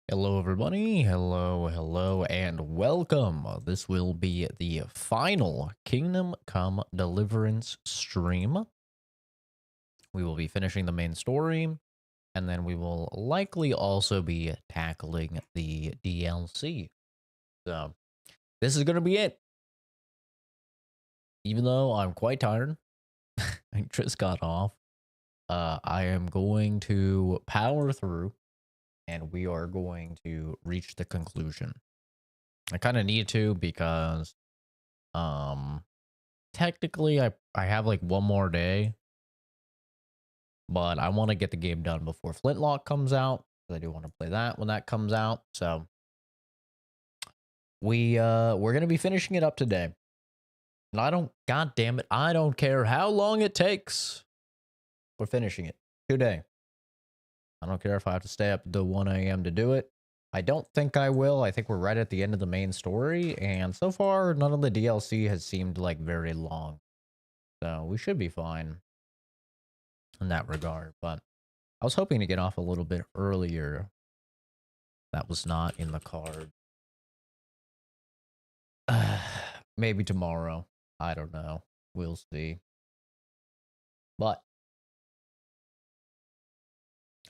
Hello, everybody. Hello, and welcome. This will be the final Kingdom Come Deliverance stream. We will be finishing the main story, and then we will likely also be tackling the DLC. So, this is going to be it. Even though I'm quite tired, I just got off. I am going to power through, and we are going to reach the conclusion. I kind of need to because Um, technically, I have like one more day, but I want to get the game done before Flintlock comes out. I do want to play that when that comes out. So we're gonna be finishing it up today. And I don't, god damn it, I don't care how long it takes. We're finishing it today. I don't care if I have to stay up to 1 a.m. to do it. I don't think I will. I think we're right at the end of the main story, and so far none of the DLC has seemed like very long. So we should be fine in that regard, but I was hoping to get off a little bit earlier. That was not in the card. Maybe tomorrow. I don't know. We'll see. But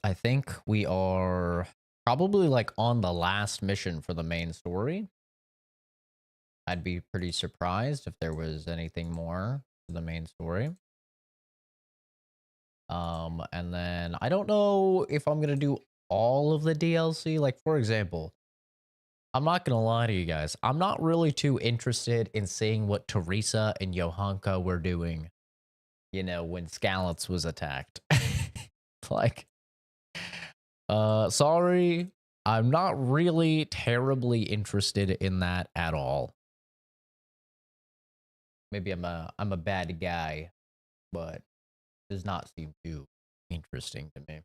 I think we are probably like on the last mission for the main story. I'd be pretty surprised if there was anything more for the main story. And then I don't know if I'm gonna do all of the DLC. Like, for example, I'm not gonna lie to you guys. I'm not really too interested in seeing what Teresa and Johanka were doing, you know, when Skalitz was attacked. Like, sorry, I'm not really terribly interested in that at all. Maybe I'm a bad guy, but it does not seem too interesting to me.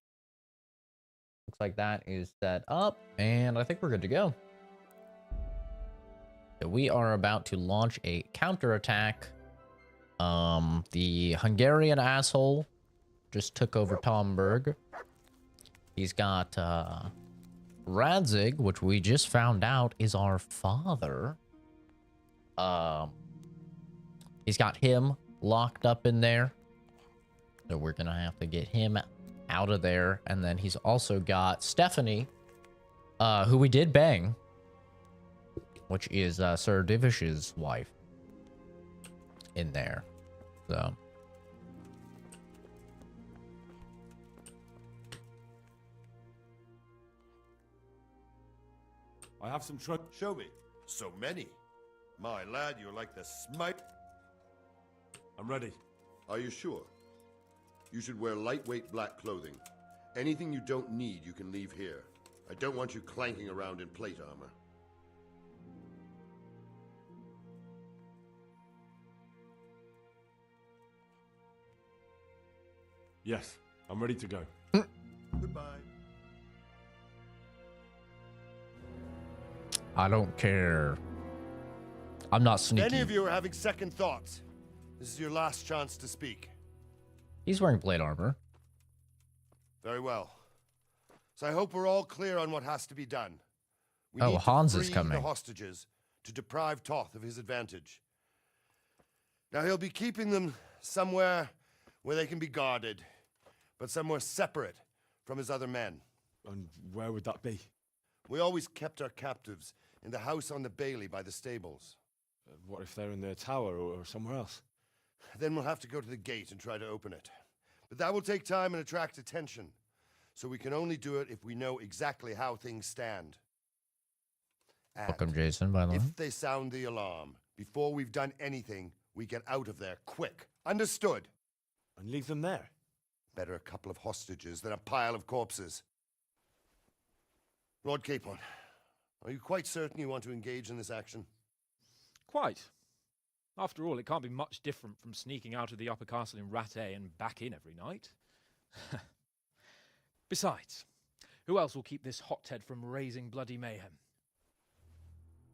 Looks like that is set up, and I think we're good to go. So we are about to launch a counterattack. The Hungarian asshole just took over Tomberg. He's got Radzig, which we just found out is our father. He's got him locked up in there. So we're gonna have to get him out of there. And then he's also got Stephanie, who we did bang, which is Sir Divish's wife, in there. So I have some truck. Show me. So many. My lad, you're like the smite. I'm ready. Are you sure? You should wear lightweight black clothing. Anything you don't need, you can leave here. I don't want you clanking around in plate armor. Yes, I'm ready to go. Goodbye. I don't care. I'm not sneaky. Any of you are having second thoughts. This is your last chance to speak. He's wearing plate armor. Very well. So I hope we're all clear on what has to be done. We Oh, need Hans to is free coming. the hostages to deprive Toth of his advantage. Now he'll be keeping them somewhere where they can be guarded, but somewhere separate from his other men. And where would that be? We always kept our captives in the house on the Bailey by the stables. What if they're in their tower or somewhere else? Then we'll have to go to the gate and try to open it. But that will take time and attract attention. So we can only do it if we know exactly how things stand. And Welcome, Jason, by the way. if they sound the alarm, before we've done anything, we get out of there quick. Understood? And leave them there? Better a couple of hostages than a pile of corpses. Lord Capon, are you quite certain you want to engage in this action? Quite. After all, it can't be much different from sneaking out of the upper castle in Rattay and back in every night. Besides, who else will keep this hothead from raising bloody mayhem?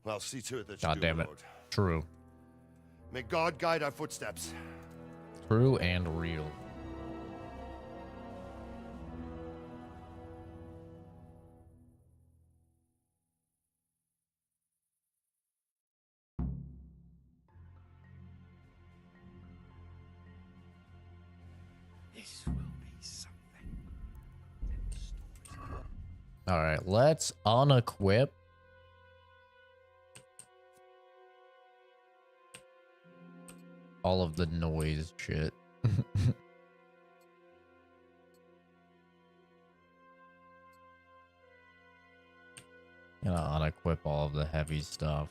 Well, see to it that you God do, damn my it. lord. True. May God guide our footsteps. True and real. All right, let's unequip. All of the noise shit. Gonna unequip all of the heavy stuff.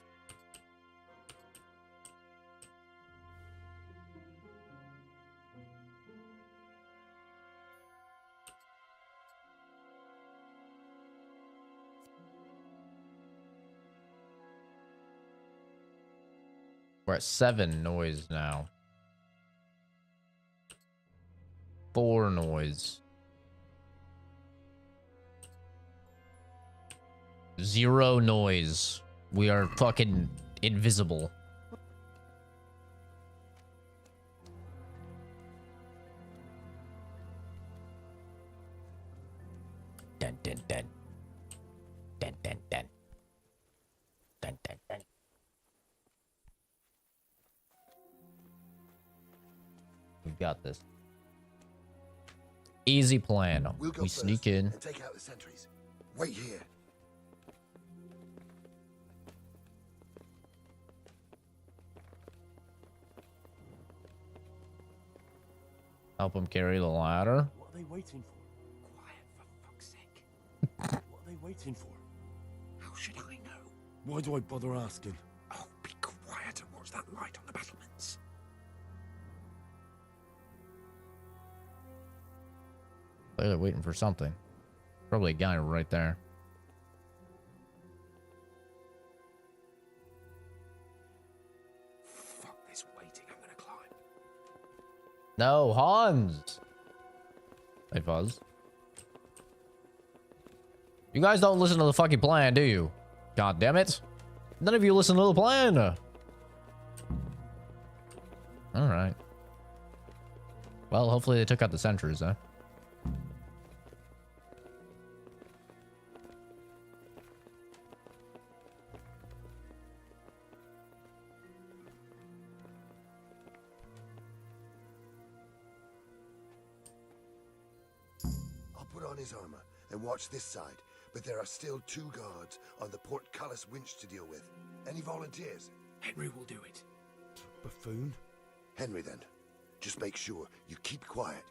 We're at 7 noise now. 4 noise. 0 noise. We are fucking invisible. Dun dun dun. Dun dun dun. Dun dun dun. We've got this. Easy plan. We'll go We first sneak in. and take out the sentries. Wait here. Help him carry the ladder. What are they waiting for? Quiet, for fuck's sake. What are they waiting for? How should I know? Why do I bother asking? Oh, be quiet and watch that light on the battlements. Clearly waiting for something. Probably a guy right there. Fuck this waiting, I'm gonna climb. No, Hans. Hey, Fuzz. You guys don't listen to the fucking plan, do you? God damn it. None of you listen to the plan. All right. Well, hopefully they took out the sentries, huh? I'll put on his armor and watch this side, but there are still 2 guards on the portcullis winch to deal with. Any volunteers? Henry will do it. Buffoon? Henry, then. Just make sure you keep quiet.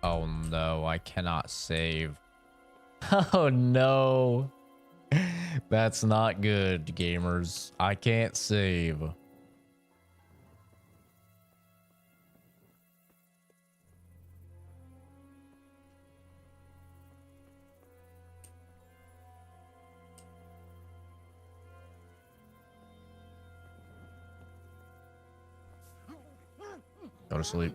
Oh no, I cannot save. Oh no. That's not good, gamers. I can't save. Go to sleep.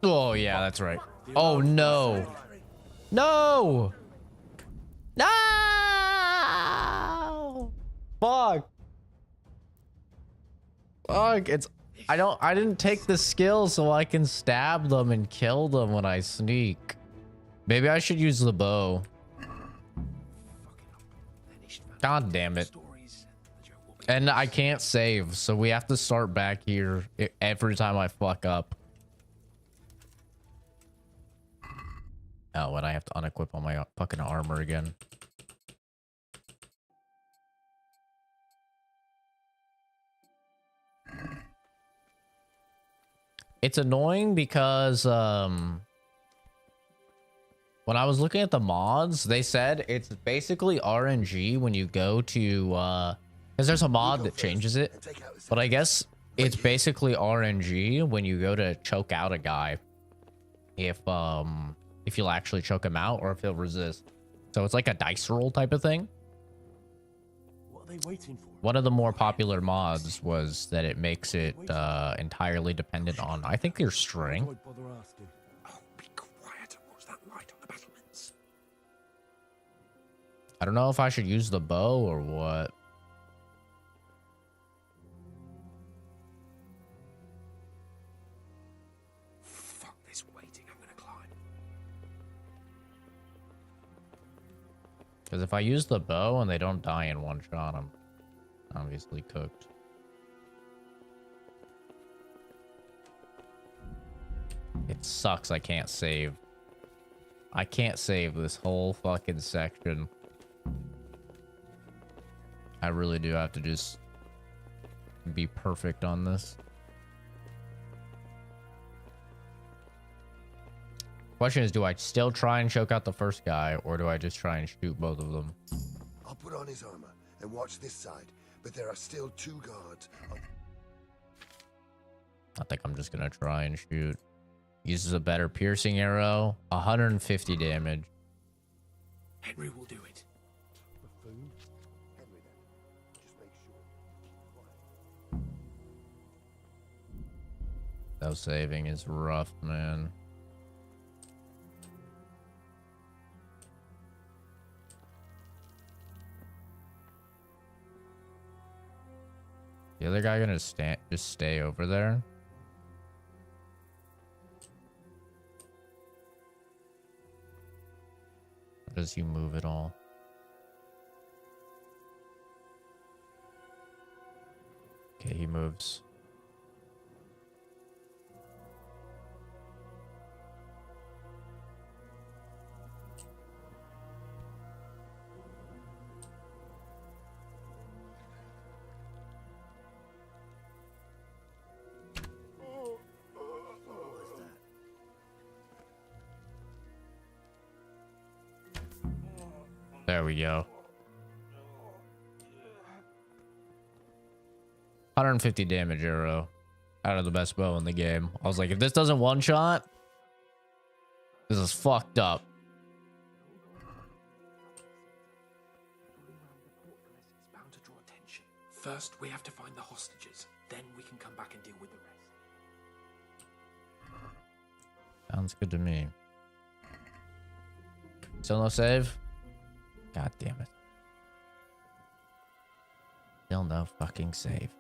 Oh yeah, that's right. Oh no. No. No. Fuck. Fuck. I didn't take the skill so I can stab them and kill them when I sneak. Maybe I should use the bow. God damn it. And I can't save, so we have to start back here every time I fuck up. Oh, and I have to unequip all my fucking armor again. It's annoying because when I was looking at the mods, they said it's basically RNG when you go to because there's a mod that changes it, but I guess it's basically RNG when you go to choke out a guy if you'll actually choke him out or if he'll resist. So it's like a dice roll type of thing. What are they waiting for? One of the more popular mods was that it makes it entirely dependent on, I think, your Why strength. do I bother asking? Oh, be quiet and watch that light on the battlements. I don't know if I should use the bow or what. Fuck Because if I use the bow and they don't die in one shot, I'm obviously cooked. It sucks I can't save. I can't save this whole fucking section. I really do have to just be perfect on this. Question is, do I still try and choke out the first guy, or do I just try and shoot both of them? I'll put on his armor and watch this side, but there are still 2 guards. I think I'm just gonna try and shoot. Uses a better piercing arrow. 150 damage. Henry will do it. Buffoon. Henry, then. Just make sure. No saving is rough, man. The other guy gonna just stay over there? Or does he move at all? Okay, he moves. There we go. 150 damage arrow. Out of the best bow in the game. I was like, if this doesn't one shot, this is fucked up. It's bound to draw attention. First, we have to find the hostages. Then we can come back and deal with the rest. Sounds good to me. Still no save? God damn it. Still no fucking save.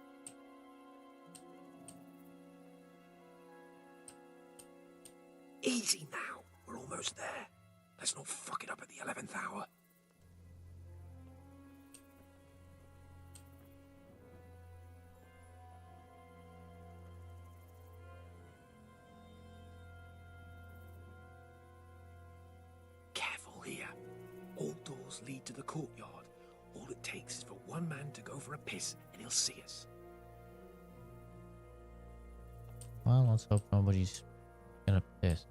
Easy now. We're almost there. Let's not fuck it up at the 11th hour. Careful here. All doors lead to the courtyard. All it takes is for one man to go for a piss and he'll see us. Well, let's hope nobody's gonna piss.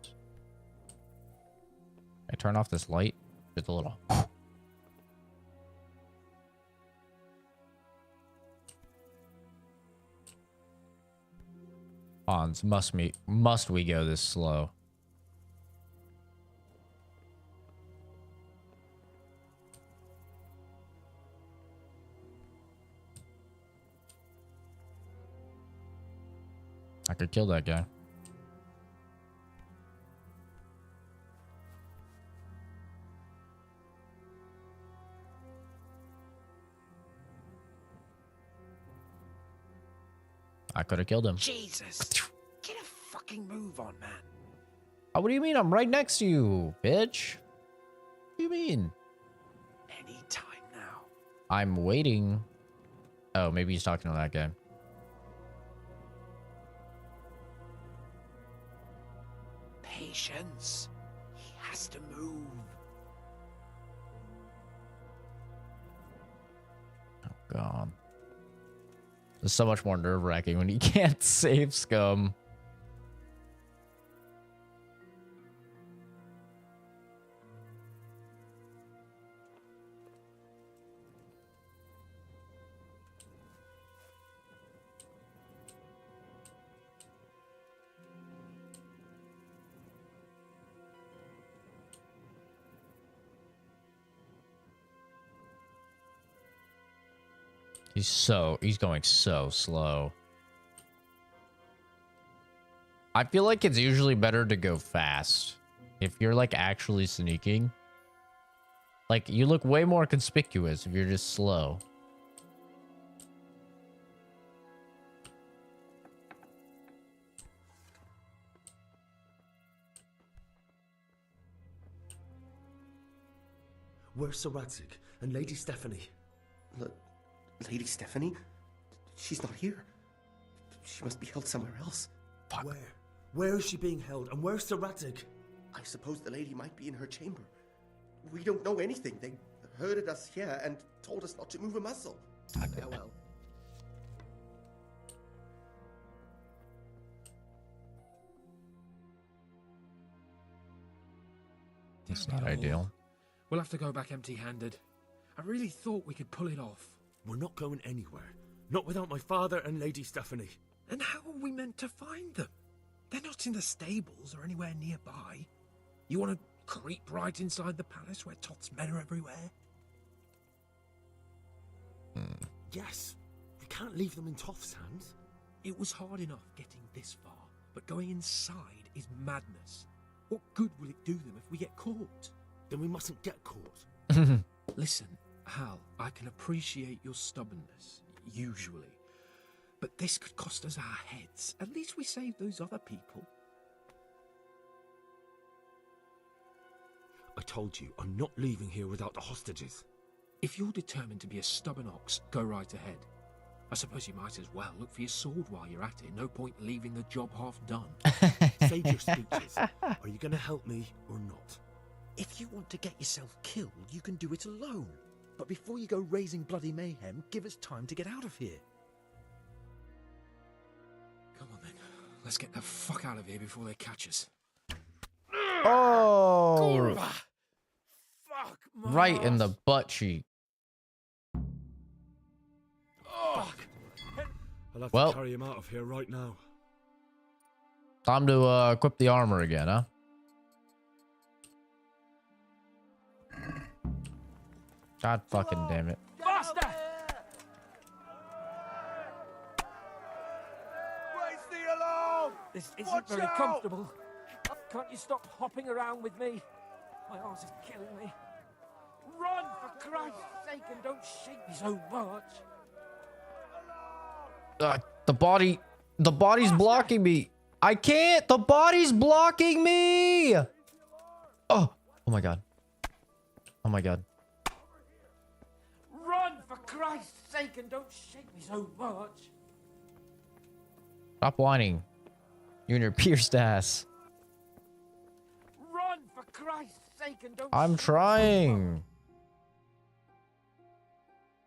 I turn off this light. Just a little. Hans, must we go this slow? I could kill that guy. I could have killed him. Jesus! Get a fucking move on, man. Oh, what do you mean? I'm right next to you, bitch. What do you mean? Any time now. I'm waiting. Oh, maybe he's talking to that guy. Patience. He has to move. Oh, God. It's so much more nerve-wracking when you can't save scum. He's going so slow. I feel like it's usually better to go fast. If you're like actually sneaking. Like you look way more conspicuous if you're just slow. Where's Sir Radzig and Lady Stephanie? Lady Stephanie? She's not here. She must be held somewhere else. Fuck. Where? Where is she being held? And where's Sir Radzig? I suppose the lady might be in her chamber. We don't know anything. They herded us here and told us not to move a muscle. Farewell. It's not ideal. We'll have to go back empty-handed. I really thought we could pull it off. We're not going anywhere. Not without my father and Lady Stephanie. And how are we meant to find them? They're not in the stables or anywhere nearby. You want to creep right inside the palace where Toth's men are everywhere? Yes. We can't leave them in Toth's hands. It was hard enough getting this far, but going inside is madness. What good will it do them if we get caught? Then we mustn't get caught. Listen, Hal, I can appreciate your stubbornness, usually. But this could cost us our heads. At least we saved those other people. I told you, I'm not leaving here without the hostages. If you're determined to be a stubborn ox, go right ahead. I suppose you might as well look for your sword while you're at it. No point leaving the job half done. Save your speeches. Are you going to help me or not? If you want to get yourself killed, you can do it alone. But before you go raising bloody mayhem, give us time to get out of here. Come on then, let's get the fuck out of here before they catch us. Oh, Fuck my right in the ass. butt cheek. I'll have Well. to carry him out of here right now. Time to equip the armor again, huh? God fucking damn it. Faster! Raise the alarm! This isn't very comfortable. Can't you stop hopping around with me? My arse is killing me. Run, for Christ's sake, and don't shake me so much. The body's blocking me. I can't. The body's blocking me. Oh my god. Oh my god. Run, for Christ's sake, and don't shake me so much. Stop whining. You and your pierced ass. Run, for Christ's sake, and don't I'm shake me so trying.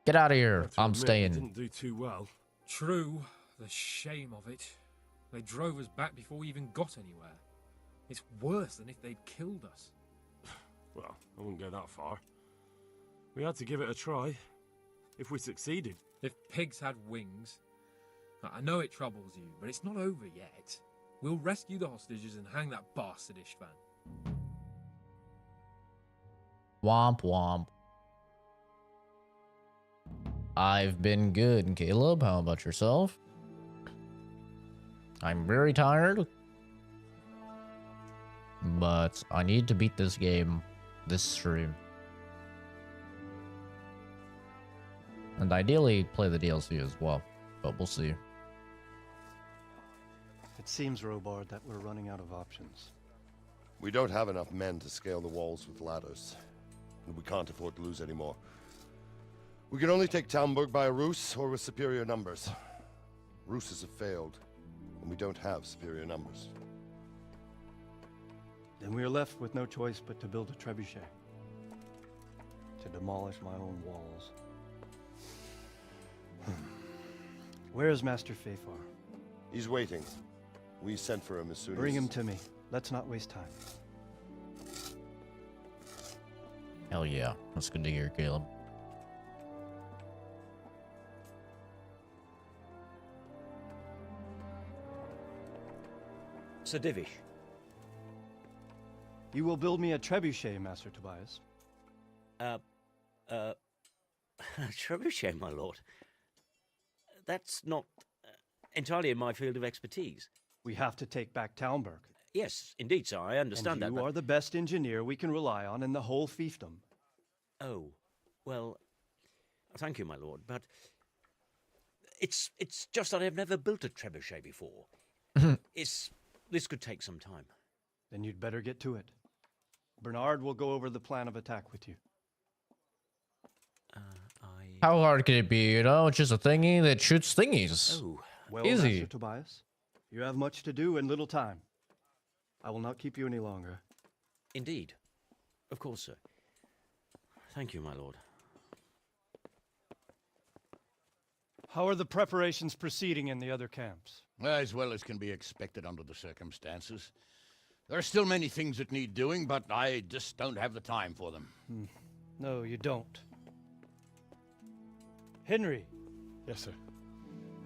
Get out of here. Have to I'm admit, we staying. didn't do too well. True, the shame of it. They drove us back before we even got anywhere. It's worse than if they'd killed us. Well, I wouldn't go that far. We had to give it a try. If we succeeded. If pigs had wings... I know it troubles you, but it's not over yet. We'll rescue the hostages and hang that bastard Ishvan. Womp womp. I've been good, Caleb. How about yourself? I'm very tired. But I need to beat this game this stream. And ideally play the DLC as well. But we'll see. It seems, Robard, that we're running out of options. We don't have enough men to scale the walls with ladders. And we can't afford to lose any more. We can only take Talmberg by a ruse or with superior numbers. Ruses have failed, and we don't have superior numbers. Then we are left with no choice but to build a trebuchet. To demolish my own walls. Where is Master Fafar? He's waiting. We sent for him as soon as... Bring him to me. Let's not waste time. Hell yeah. That's good to hear, Caleb. Sir Divish. You will build me a trebuchet, Master Tobias. Trebuchet, my lord. That's not entirely in my field of expertise. We have to take back Talmberg. Yes, indeed, sir. I understand And that. you are the best engineer we can rely on in the whole fiefdom. Oh, well, thank you, my lord, but it's just that I've never built a trebuchet before. This could take some time. Then you'd better get to it. Bernard will go over the plan of attack with you. How hard could it be? You know, it's just a thingy that shoots thingies. Oh, Well, Easy. Master Tobias, you have much to do and little time. I will not keep you any longer. indeed. Of course, sir. Thank you, my lord. How are the preparations proceeding in the other camps? As well as can be expected under the circumstances. There are still many things that need doing, but I just don't have the time for them. No, you don't. Henry, Yes, sir.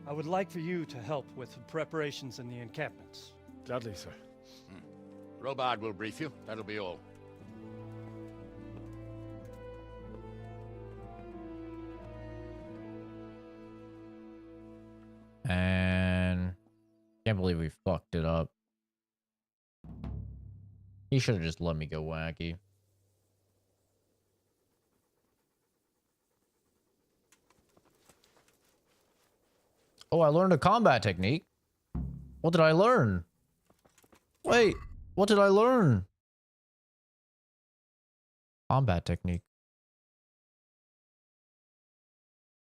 I would like for you to help with the preparations in the encampments. Gladly, sir. Robard will brief you. That'll be all. And can't believe we fucked it up. He should have just let me go wacky. Oh, I learned a combat technique. What did I learn? Wait, what did I learn? Combat technique.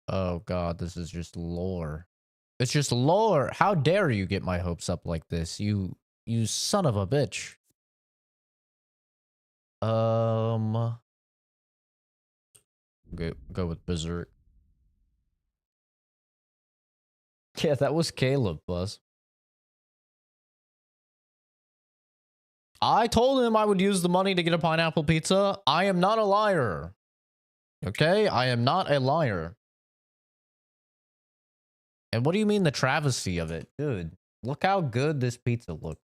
Oh god, this is just lore. It's just lore. How dare you get my hopes up like this? You son of a bitch. Go with Berserk. Yeah, that was Caleb, Buzz. I told him I would use the money to get a pineapple pizza. I am not a liar. Okay? I am not a liar. And what do you mean the travesty of it? Dude, look how good this pizza looked.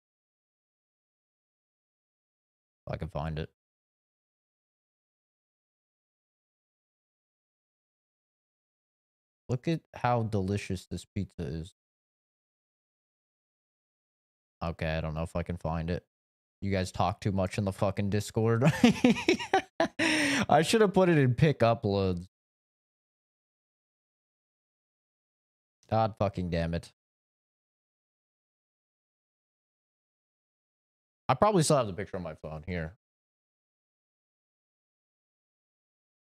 If I can find it. Look at how delicious this pizza is. Okay, I don't know if I can find it. You guys talk too much in the fucking Discord. I should have put it in pick uploads. God fucking damn it. I probably still have the picture on my phone here.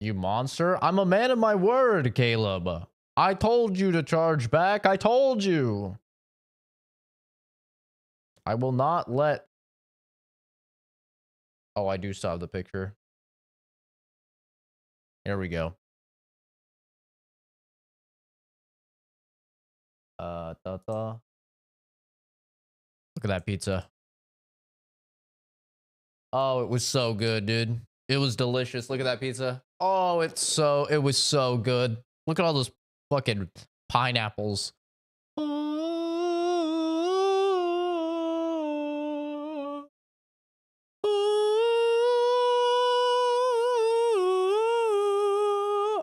You monster. I'm a man of my word, Caleb. I told you to charge back. I told you. I will not let... Oh, I do still have the picture. Here we go. Look at that pizza. Oh, it was so good, dude. It was delicious. Look at that pizza. Oh, it was so good. Look at all those fucking pineapples.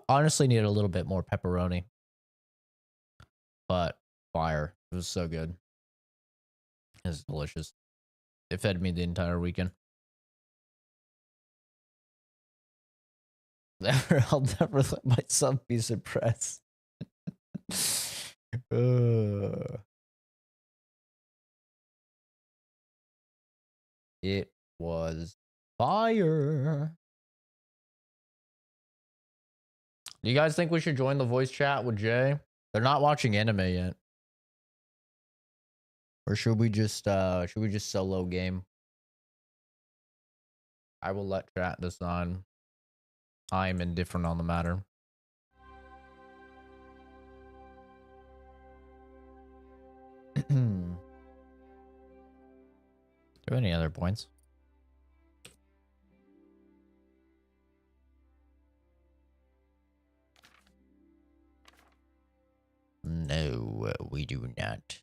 Honestly, needed a little bit more pepperoni. But fire. It was so good. It was delicious. It fed me the entire weekend. I'll never let my son be suppressed. It was fire. Do you guys think we should join the voice chat with Jay? They're not watching anime yet. Or should we just solo game? I will let chat decide. I am indifferent on the matter. Do you have any other points? No, we do not.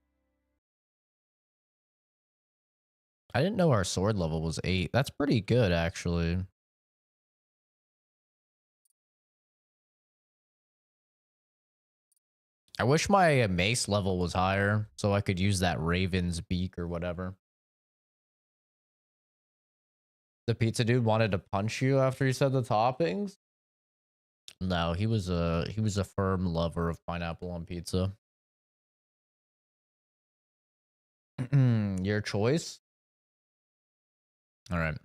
I didn't know our sword level was 8. That's pretty good, actually. I wish my mace level was higher so I could use that Raven's beak or whatever. The pizza dude wanted to punch you after you said the toppings? No, he was a firm lover of pineapple on pizza. Your choice? All right.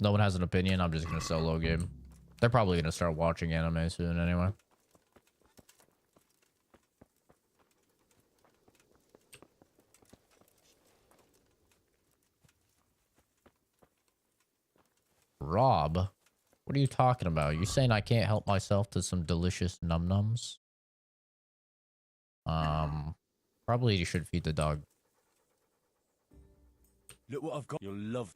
No one has an opinion. I'm just going to solo game. They're probably going to start watching anime soon anyway. Rob? What are you talking about? You saying I can't help myself to some delicious num-nums? Probably you should feed the dog. Look what I've got. You'll love.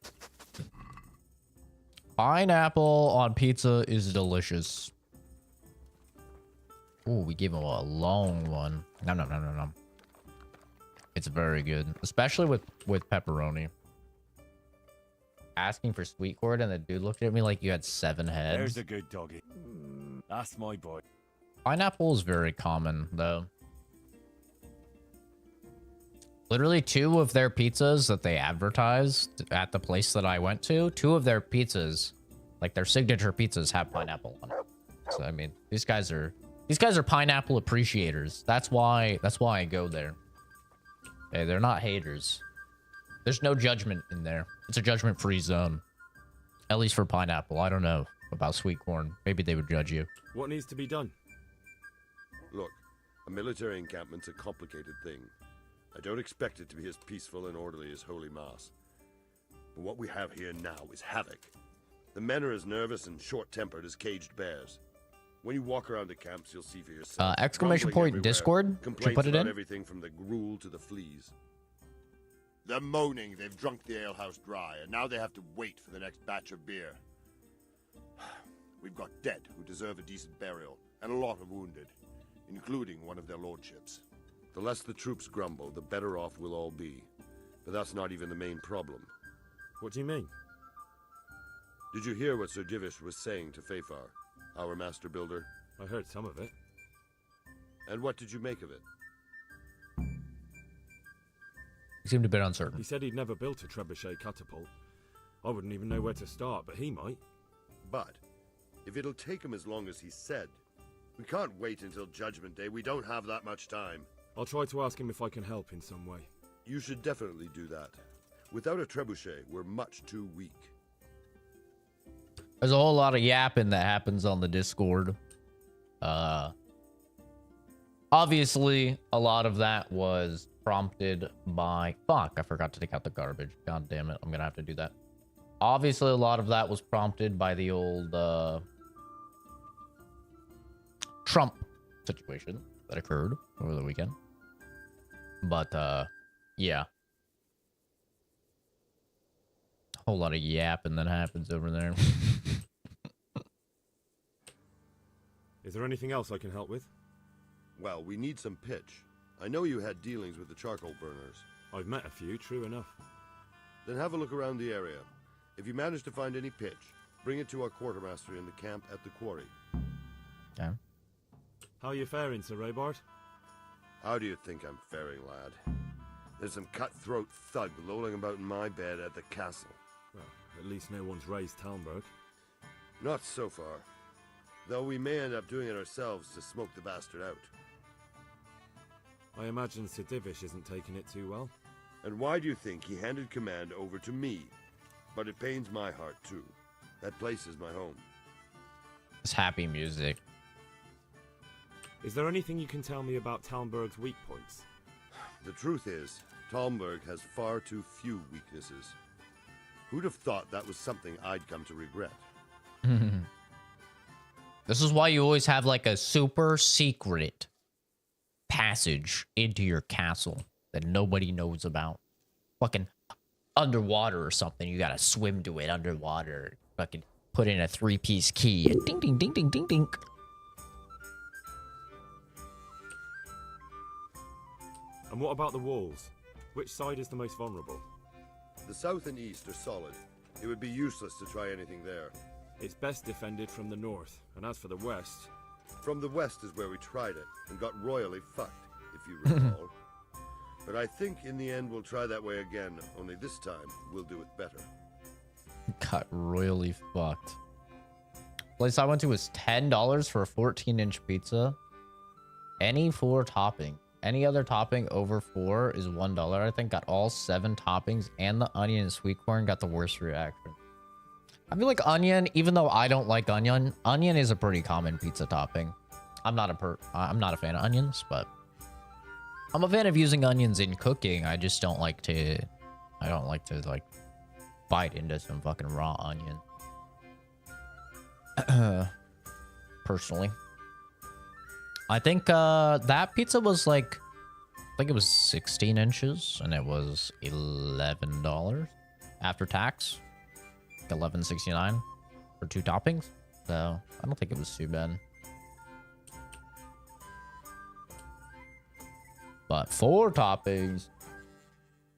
Pineapple on pizza is delicious. Ooh, we gave him a long one. Nom nom nom nom nom. It's very good, especially with pepperoni. Asking for sweet corn, and the dude looked at me like you had 7 heads. There's a good doggy. That's my boy. Pineapple is very common, though. Literally 2 of their pizzas that they advertised at the place that I went to, 2 of their pizzas, like their signature pizzas, have pineapple on it. So I mean, these guys are pineapple appreciators. That's why I go there. Hey, they're not haters. There's no judgment in there. It's a judgment-free zone. At least for pineapple. I don't know about sweet corn. Maybe they would judge you. What needs to be done? Look, a military encampment's a complicated thing. I don't expect it to be as peaceful and orderly as Holy Mass. But what we have here now is havoc. The men are as nervous and short-tempered as caged bears. When you walk around the camps, you'll see for yourself. Exclamation point Discord. Should you put it in? Everything from the gruel to the fleas. They're moaning they've drunk the alehouse dry, and now they have to wait for the next batch of beer. We've got dead who deserve a decent burial, and a lot of wounded, including one of their lordships. The less the troops grumble, the better off we'll all be. But that's not even the main problem. What do you mean? Did you hear what Sir Divish was saying to Fafar, our master builder? I heard some of it. And what did you make of it? He seemed a bit uncertain. He said he'd never built a trebuchet catapult. I wouldn't even know where to start, but he might. But if it'll take him as long as he said, we can't wait until Judgment Day. We don't have that much time. I'll try to ask him if I can help in some way. You should definitely do that. Without a trebuchet, we're much too weak. There's a whole lot of yapping that happens on the Discord. Obviously, a lot of that was prompted by... Fuck, I forgot to take out the garbage. God damn it, I'm gonna have to do that. Obviously, a lot of that was prompted by the old Trump situation that occurred over the weekend. But, yeah. A whole lot of yapping that happens over there. Is there anything else I can help with? Well, we need some pitch. I know you had dealings with the charcoal burners. I've met a few, true enough. Then have a look around the area. If you manage to find any pitch, bring it to our quartermaster in the camp at the quarry. Yeah. How are you faring, Sir Raybart? How do you think I'm faring, lad? There's some cutthroat thug lolling about in my bed at the castle. Well, at least no one's raised Talmberg. Not so far. Though we may end up doing it ourselves to smoke the bastard out. I imagine Sir Divish isn't taking it too well. And why do you think he handed command over to me? But it pains my heart, too. That place is my home. It's happy music. Is there anything you can tell me about Talmberg's weak points? The truth is, Talmberg has far too few weaknesses. Who'd have thought that was something I'd come to regret? This is why you always have like a super secret passage into your castle that nobody knows about. Fucking underwater or something. You gotta swim to it underwater. Fucking put in a 3-piece key. And ding, ding, ding, ding, ding, ding. And what about the walls? Which side is the most vulnerable? The south and east are solid. It would be useless to try anything there. It's best defended from the north, and as for the west... From the west is where we tried it, and got royally fucked, if you recall. But I think in the end we'll try that way again, only this time we'll do it better. Got royally fucked. Place I went to was $10 for a 14-inch pizza. Any 4 topping. Any other topping over 4 is $1. I think got all 7 toppings, and the onion and sweet corn got the worst reaction. I feel like onion, even though I don't like onion, onion is a pretty common pizza topping. I'm not a fan of onions, but I'm a fan of using onions in cooking. I just don't like to, like bite into some fucking raw onion. Personally. I think that pizza was like, I think it was 16 inches and it was $11 after tax. $11.69 for 2 toppings. So I don't think it was too bad. But 4 toppings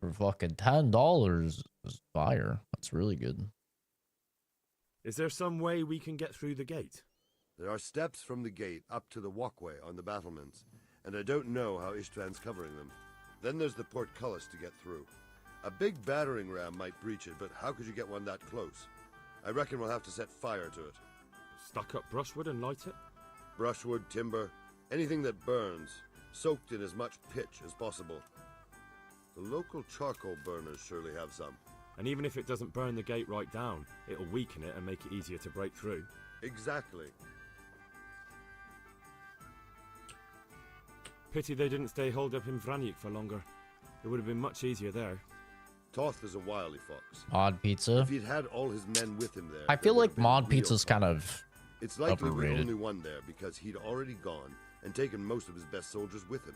for fucking $10 is fire. That's really good. Is there some way we can get through the gate? There are steps from the gate up to the walkway on the battlements, and I don't know how Istvan's covering them. Then there's the portcullis to get through. A big battering ram might breach it, but how could you get one that close? I reckon we'll have to set fire to it. Stuck up brushwood and light it? Brushwood, timber, anything that burns, soaked in as much pitch as possible. The local charcoal burners surely have some. And even if it doesn't burn the gate right down, it'll weaken it and make it easier to break through. Exactly. Pity they didn't stay holed up in Vranic for longer. It would have been much easier there. Toth is a wily fox. Mod Pizza. If he'd had all his men with him there, I feel there would like have been Mod real Pizza's kind problems. of It's likely overrated. the only one there because he'd already gone and taken most of his best soldiers with him.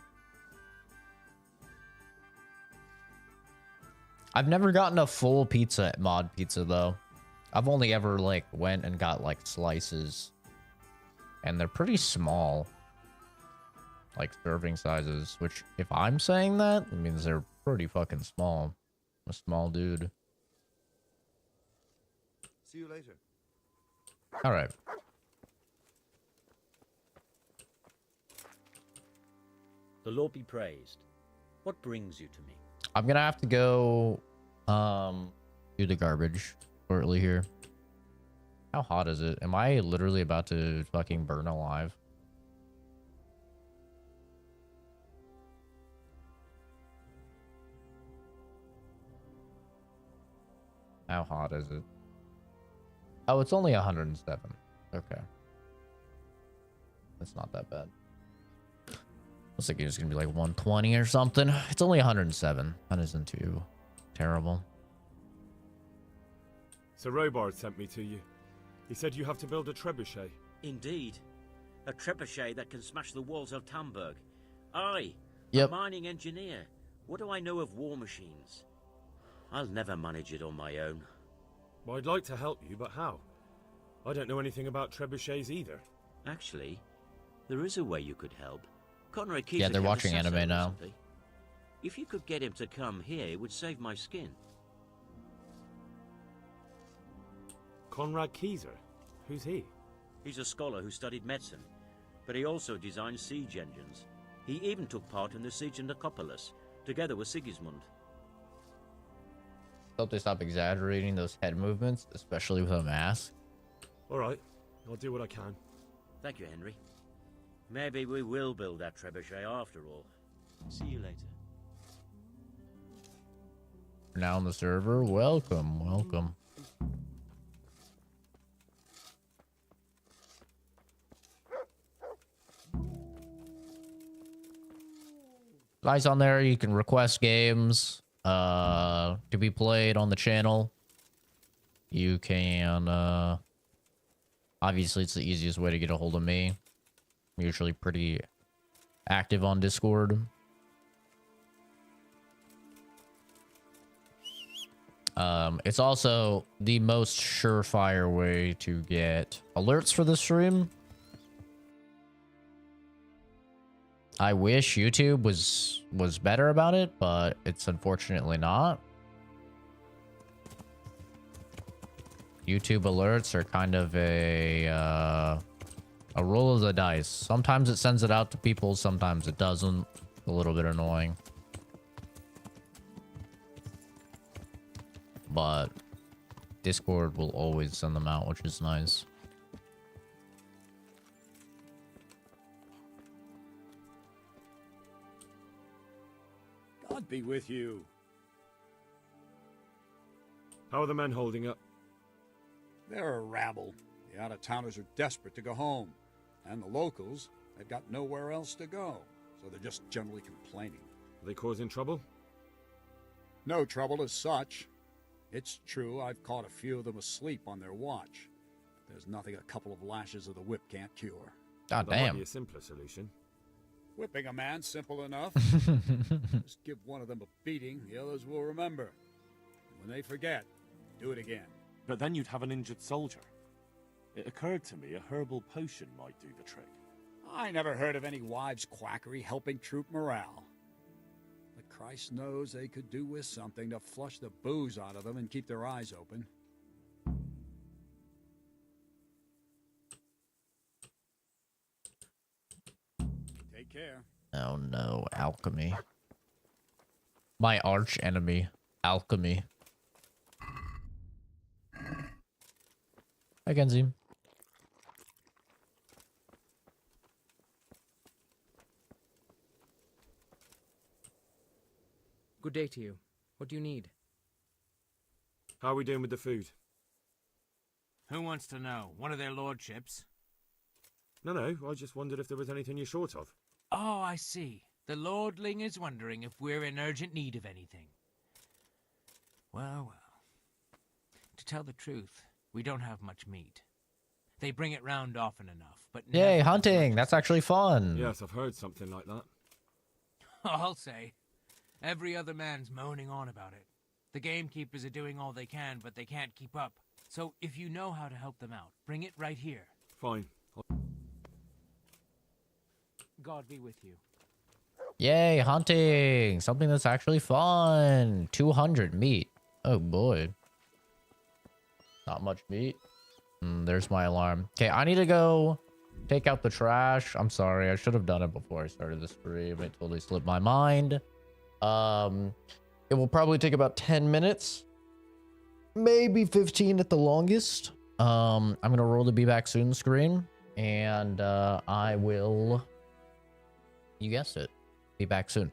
I've never gotten a full pizza at Mod Pizza though. I've only ever like went and got like slices, and they're pretty small, like serving sizes. Which, if I'm saying that, it means they're pretty fucking small. I'm a small dude. See you later. All right. The Lord be praised. What brings you to me? I'm gonna have to go do the garbage shortly here. How hot is it? Am I literally about to fucking burn alive? How hot is it? Oh, it's only 107. Okay. That's not that bad. I was thinking it was gonna be like 120 or something. It's only 107. That isn't too terrible. Sir Robard sent me to you. He said you have to build a trebuchet. Indeed. A trebuchet that can smash the walls of Tamburg. I, Yep. a mining engineer. What do I know of war machines? I'll never manage it on my own. Well, I'd like to help you, but how? I don't know anything about trebuchets either. Actually, there is a way you could help. Conrad Yeah, Keezer they're had a watching sasso anime now. recently. If you could get him to come here, it would save my skin. Conrad Keezer? Who's he? He's a scholar who studied medicine, but he also designed siege engines. He even took part in the siege of Nicopolis, together with Sigismund. Hope they stop exaggerating those head movements, especially with a mask. All right, I'll do what I can. Thank you, Henry. Maybe we will build that trebuchet after all. See you later. Now on the server, welcome, welcome. Guys on there, you can request games to be played on the channel. You can obviously it's the easiest way to get a hold of me. I'm usually pretty active on Discord. It's also the most surefire way to get alerts for the stream. I wish YouTube was better about it, but it's unfortunately not. YouTube alerts are kind of a roll of the dice. Sometimes it sends it out to people, sometimes it doesn't. A little bit annoying. But Discord will always send them out, which is nice. God be with you. How are the men holding up? They're a rabble. The out-of-towners are desperate to go home. And the locals, they've got nowhere else to go. So they're just generally complaining. Are they causing trouble? No trouble as such. It's true I've caught a few of them asleep on their watch. There's nothing a couple of lashes of the whip can't cure. God That might damn. be a simpler solution. Whipping a man, simple enough. Just give one of them a beating, the others will remember. And when they forget, do it again. But then you'd have an injured soldier. It occurred to me a herbal potion might do the trick. I never heard of any wives' quackery helping troop morale. But Christ knows they could do with something to flush the booze out of them and keep their eyes open. Take care. Oh no, alchemy. My arch enemy, alchemy. Hi, Kenzie. Good day to you. What do you need? How are we doing with the food? Who wants to know? One of their lordships? No, I just wondered if there was anything you're short of. Oh, I see. The lordling is wondering if we're in urgent need of anything. Well. To tell the truth, we don't have much meat. They bring it round often enough, but Yay, never hunting! That's actually fun. Yes, I've heard something like that. I'll say. Every other man's moaning on about it. The gamekeepers are doing all they can, but they can't keep up. So if you know how to help them out, bring it right here. Fine. God be with you. Yay, hunting! Something that's actually fun. 200 meat. Oh boy. Not much meat. There's my alarm. Okay, I need to go take out the trash. I'm sorry, I should have done it before I started this stream. It totally slipped my mind. It will probably take about 10 minutes. Maybe 15 at the longest. I'm gonna roll the be back soon screen. And I will... You guessed it. Be back soon.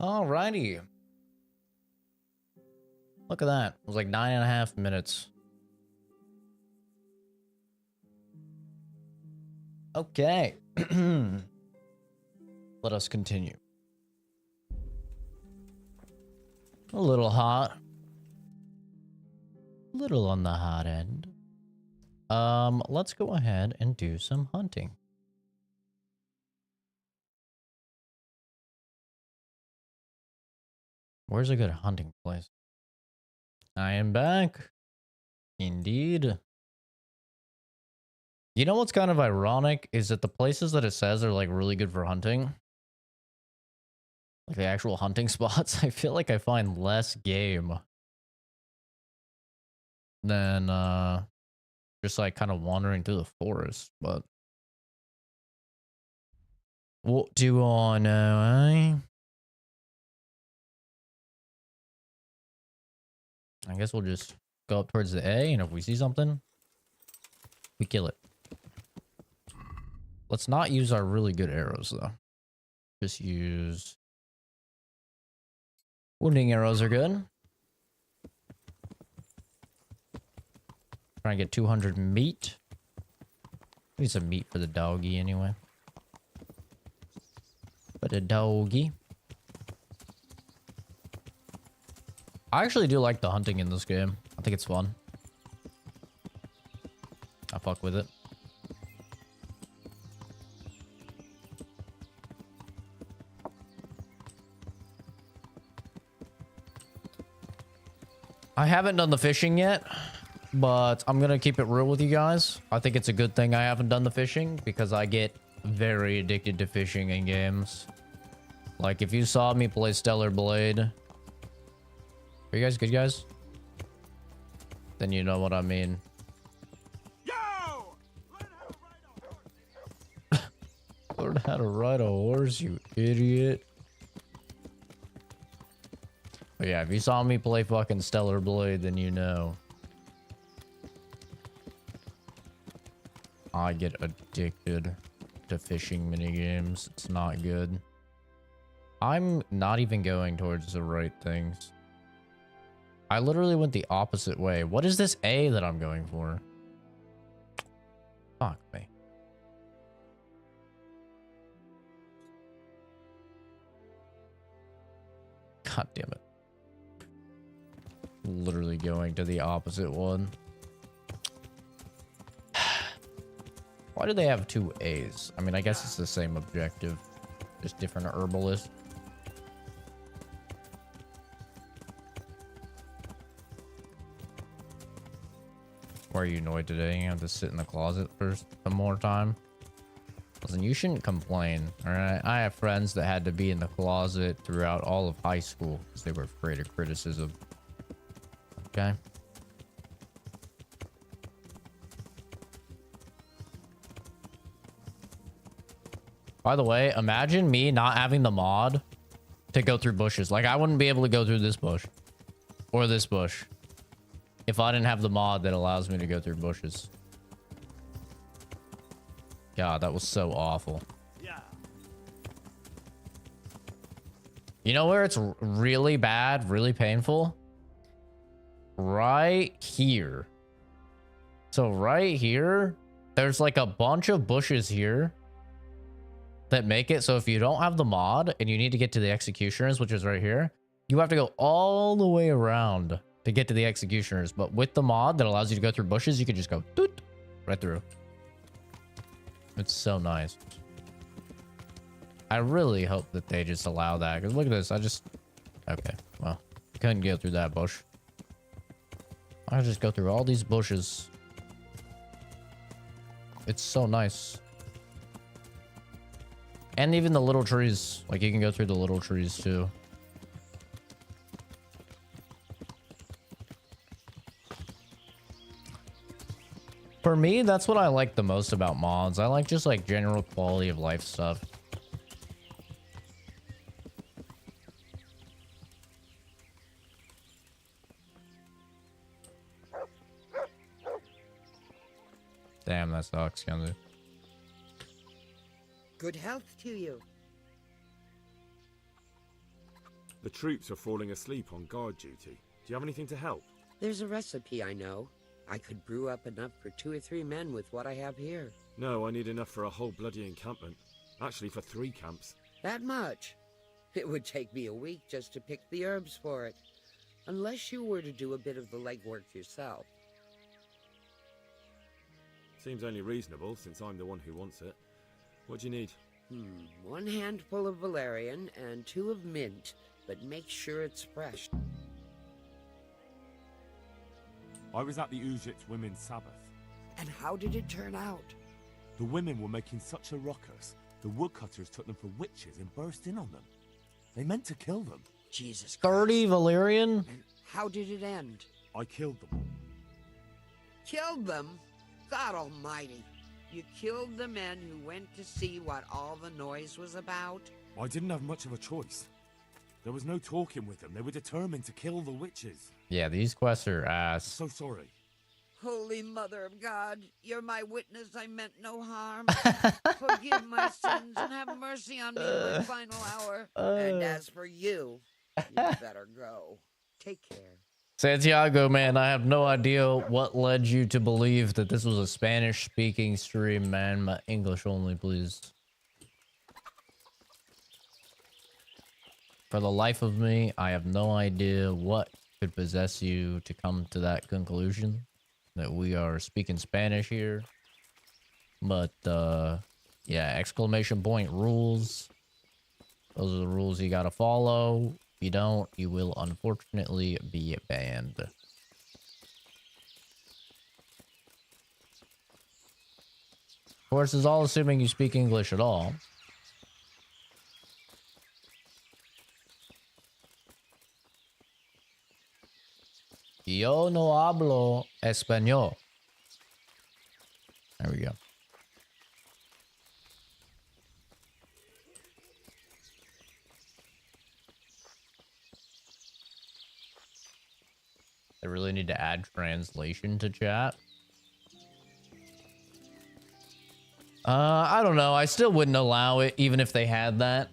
Alrighty. Look at that. It was like 9.5 minutes. Okay. Let us continue. A little hot. A little on the hot end. Let's go ahead and do some hunting. Where's a good hunting place? I am back. Indeed. You know what's kind of ironic is that the places that it says are like really good for hunting, like the actual hunting spots, I feel like I find less game than just like kind of wandering through the forest. But what do I know, eh? I guess we'll just go up towards the A, and if we see something, we kill it. Let's not use our really good arrows, though. Just use... wounding arrows are good. Try and get 200 meat. Need some meat for the doggy, anyway. For the doggy. I actually do like the hunting in this game. I think it's fun. I fuck with it. I haven't done the fishing yet, but I'm gonna keep it real with you guys. I think it's a good thing I haven't done the fishing because I get very addicted to fishing in games. Like if you saw me play Stellar Blade, are you guys good guys? Then you know what I mean. Learn how to ride a horse, you idiot. But yeah, if you saw me play fucking Stellar Blade, then you know. I get addicted to fishing minigames. It's not good. I'm not even going towards the right things. I literally went the opposite way. What is this A that I'm going for? Fuck me. God damn it. Literally going to the opposite one. Why do they have two A's? I mean, I guess it's the same objective. Just different herbalists. Why are you annoyed today? You have to sit in the closet for some more time. Listen, you shouldn't complain, alright? I have friends that had to be in the closet throughout all of high school because they were afraid of criticism. Okay? By the way, imagine me not having the mod to go through bushes. Like, I wouldn't be able to go through this bush. Or this bush. If I didn't have the mod that allows me to go through bushes. God, that was so awful. Yeah. You know where it's really bad, really painful? Right here. So right here, there's like a bunch of bushes here that make it so if you don't have the mod and you need to get to the executioners, which is right here, you have to go all the way around to get to the executioners. But with the mod that allows you to go through bushes, you can just go doot, right through. It's so nice. I really hope that they just allow that, because look at this. Okay, well, couldn't get through that bush. I just go through all these bushes. It's so nice. And even the little trees. Like, you can go through the little trees, too. For me, that's what I like the most about mods. I like just, like, general quality of life stuff. Damn, that sucks, Kenzie. Good health to you. The troops are falling asleep on guard duty. Do you have anything to help? There's a recipe I know. I could brew up enough for 2 or 3 men with what I have here. No, I need enough for a whole bloody encampment. Actually, for 3 camps. That much? It would take me a week just to pick the herbs for it. Unless you were to do a bit of the legwork yourself. Seems only reasonable, since I'm the one who wants it. What do you need? 1 handful of valerian and 2 of mint, but make sure it's fresh. I was at the Ujit's Women's Sabbath. And how did it turn out? The women were making such a ruckus, the woodcutters took them for witches and burst in on them. They meant to kill them. Jesus Christ. 30 valerian? And how did it end? I killed them all. Killed them? God almighty. You killed the men who went to see what all the noise was about? I didn't have much of a choice. There was no talking with them. They were determined to kill the witches. Yeah, these quests are ass. So sorry. Holy Mother of God, you're my witness I meant no harm. Forgive my sins and have mercy on me in my final hour. And as for you, you better go. Take care. Santiago, man, I have no idea what led you to believe that this was a Spanish-speaking stream, man. My English only, please. For the life of me, I have no idea what could possess you to come to that conclusion. That we are speaking Spanish here. But, yeah, exclamation point rules. Those are the rules you gotta follow. If you don't, you will unfortunately be banned. Of course, it's all assuming you speak English at all. Yo no hablo español. There we go. I really need to add translation to chat. I don't know. I still wouldn't allow it even if they had that.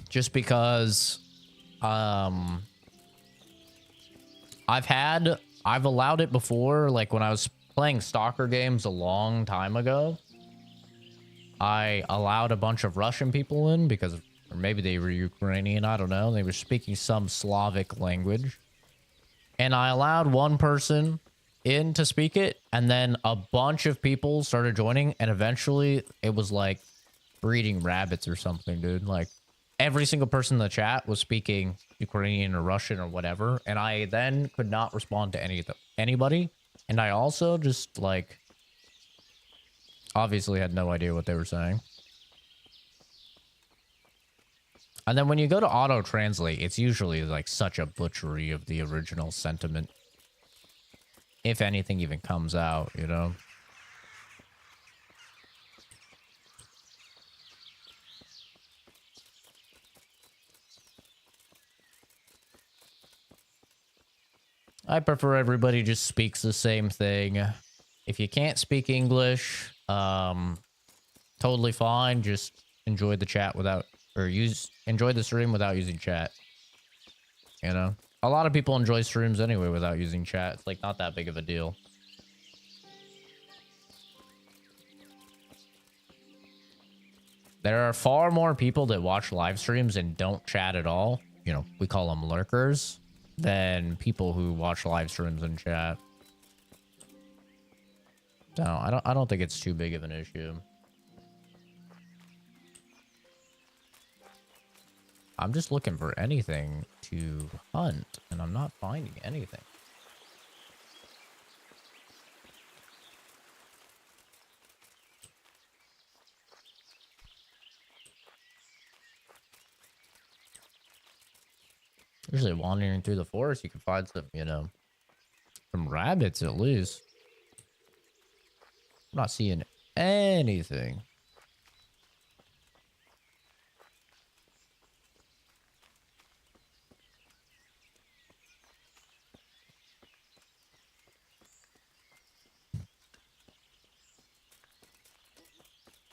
Just because I've allowed it before, like when I was playing stalker games a long time ago. I allowed a bunch of Russian people in because, or maybe they were Ukrainian, I don't know. They were speaking some Slavic language. And I allowed one person in to speak it, and then a bunch of people started joining, and eventually it was like breeding rabbits or something, dude. Like, every single person in the chat was speaking Ukrainian or Russian or whatever, and I then could not respond to anybody. And I also just, like, obviously had no idea what they were saying. And then when you go to auto-translate, it's usually, like, such a butchery of the original sentiment. If anything even comes out, you know? I prefer everybody just speaks the same thing. If you can't speak English, totally fine. Just enjoy the chat without, or enjoy the stream without using chat. You know? A lot of people enjoy streams anyway without using chat. It's like not that big of a deal. There are far more people that watch live streams and don't chat at all. You know, we call them lurkers, than people who watch live streams and chat. So I don't think it's too big of an issue. I'm just looking for anything to hunt, and I'm not finding anything. Usually wandering through the forest, you can find some, you know, some rabbits at least. I'm not seeing anything.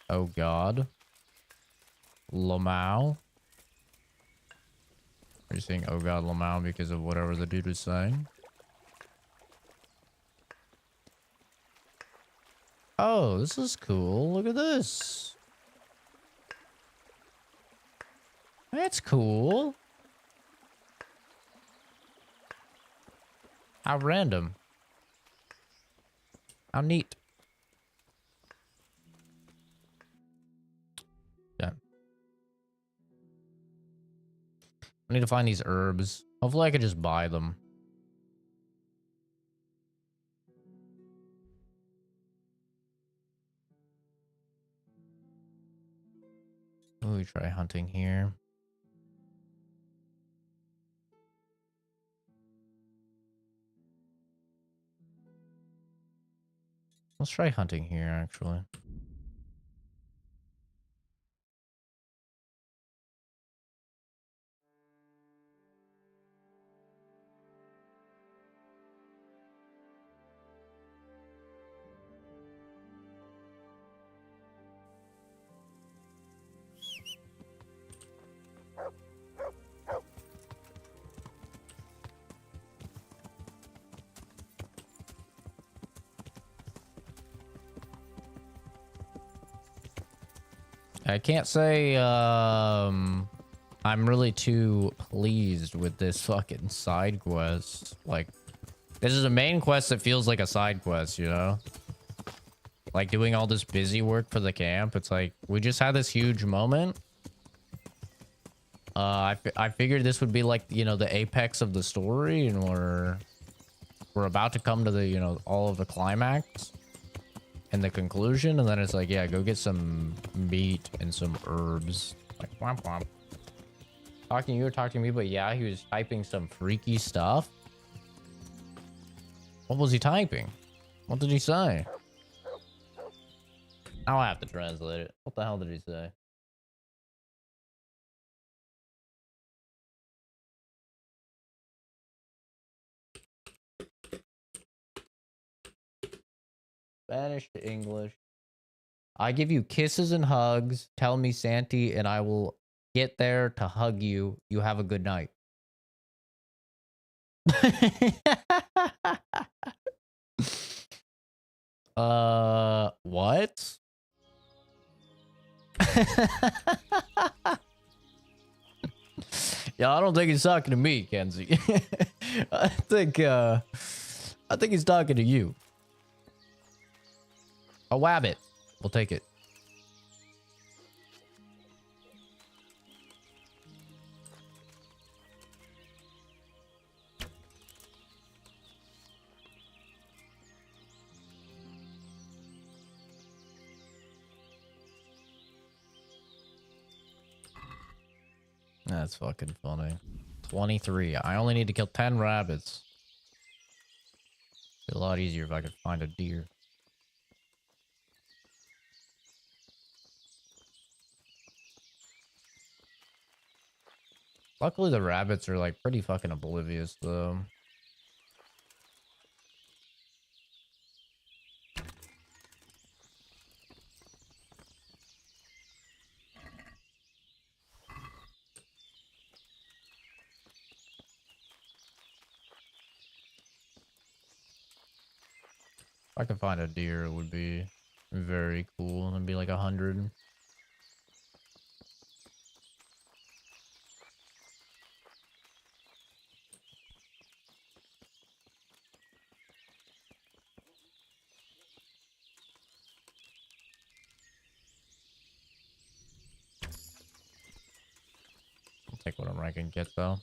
Oh God. Lamau. Are you saying, oh god, Lamau, because of whatever the dude was saying? Oh, this is cool. Look at this. That's cool. How random. How neat. Yeah. I need to find these herbs. Hopefully I could just buy them. Ooh, try hunting here. Let's try hunting here, actually. I can't say I'm really too pleased with this fucking side quest. Like, this is a main quest that feels like a side quest, you know? Like doing all this busy work for the camp. It's like, we just had this huge moment. I figured this would be like, you know, the apex of the story, and we're about to come to the, you know, all of the climax and the conclusion, and then it's like, yeah, go get some meat and some herbs. Like, womp womp. Talking to you or talking to me, but yeah, he was typing some freaky stuff. What was he typing? What did he say? I'll have to translate it. What the hell did he say? Spanish to English. I give you kisses and hugs. Tell me Santi, and I will get there to hug you. You have a good night. What? Yeah, I don't think he's talking to me, Kenzie. I think he's talking to you. A wabbit. We'll take it. That's fucking funny. 23. I only need to kill 10 rabbits. It'd be a lot easier if I could find a deer. Luckily, the rabbits are like pretty fucking oblivious, though. If I could find a deer, it would be very cool. It'd be like 100. I'll take whatever I can get, though.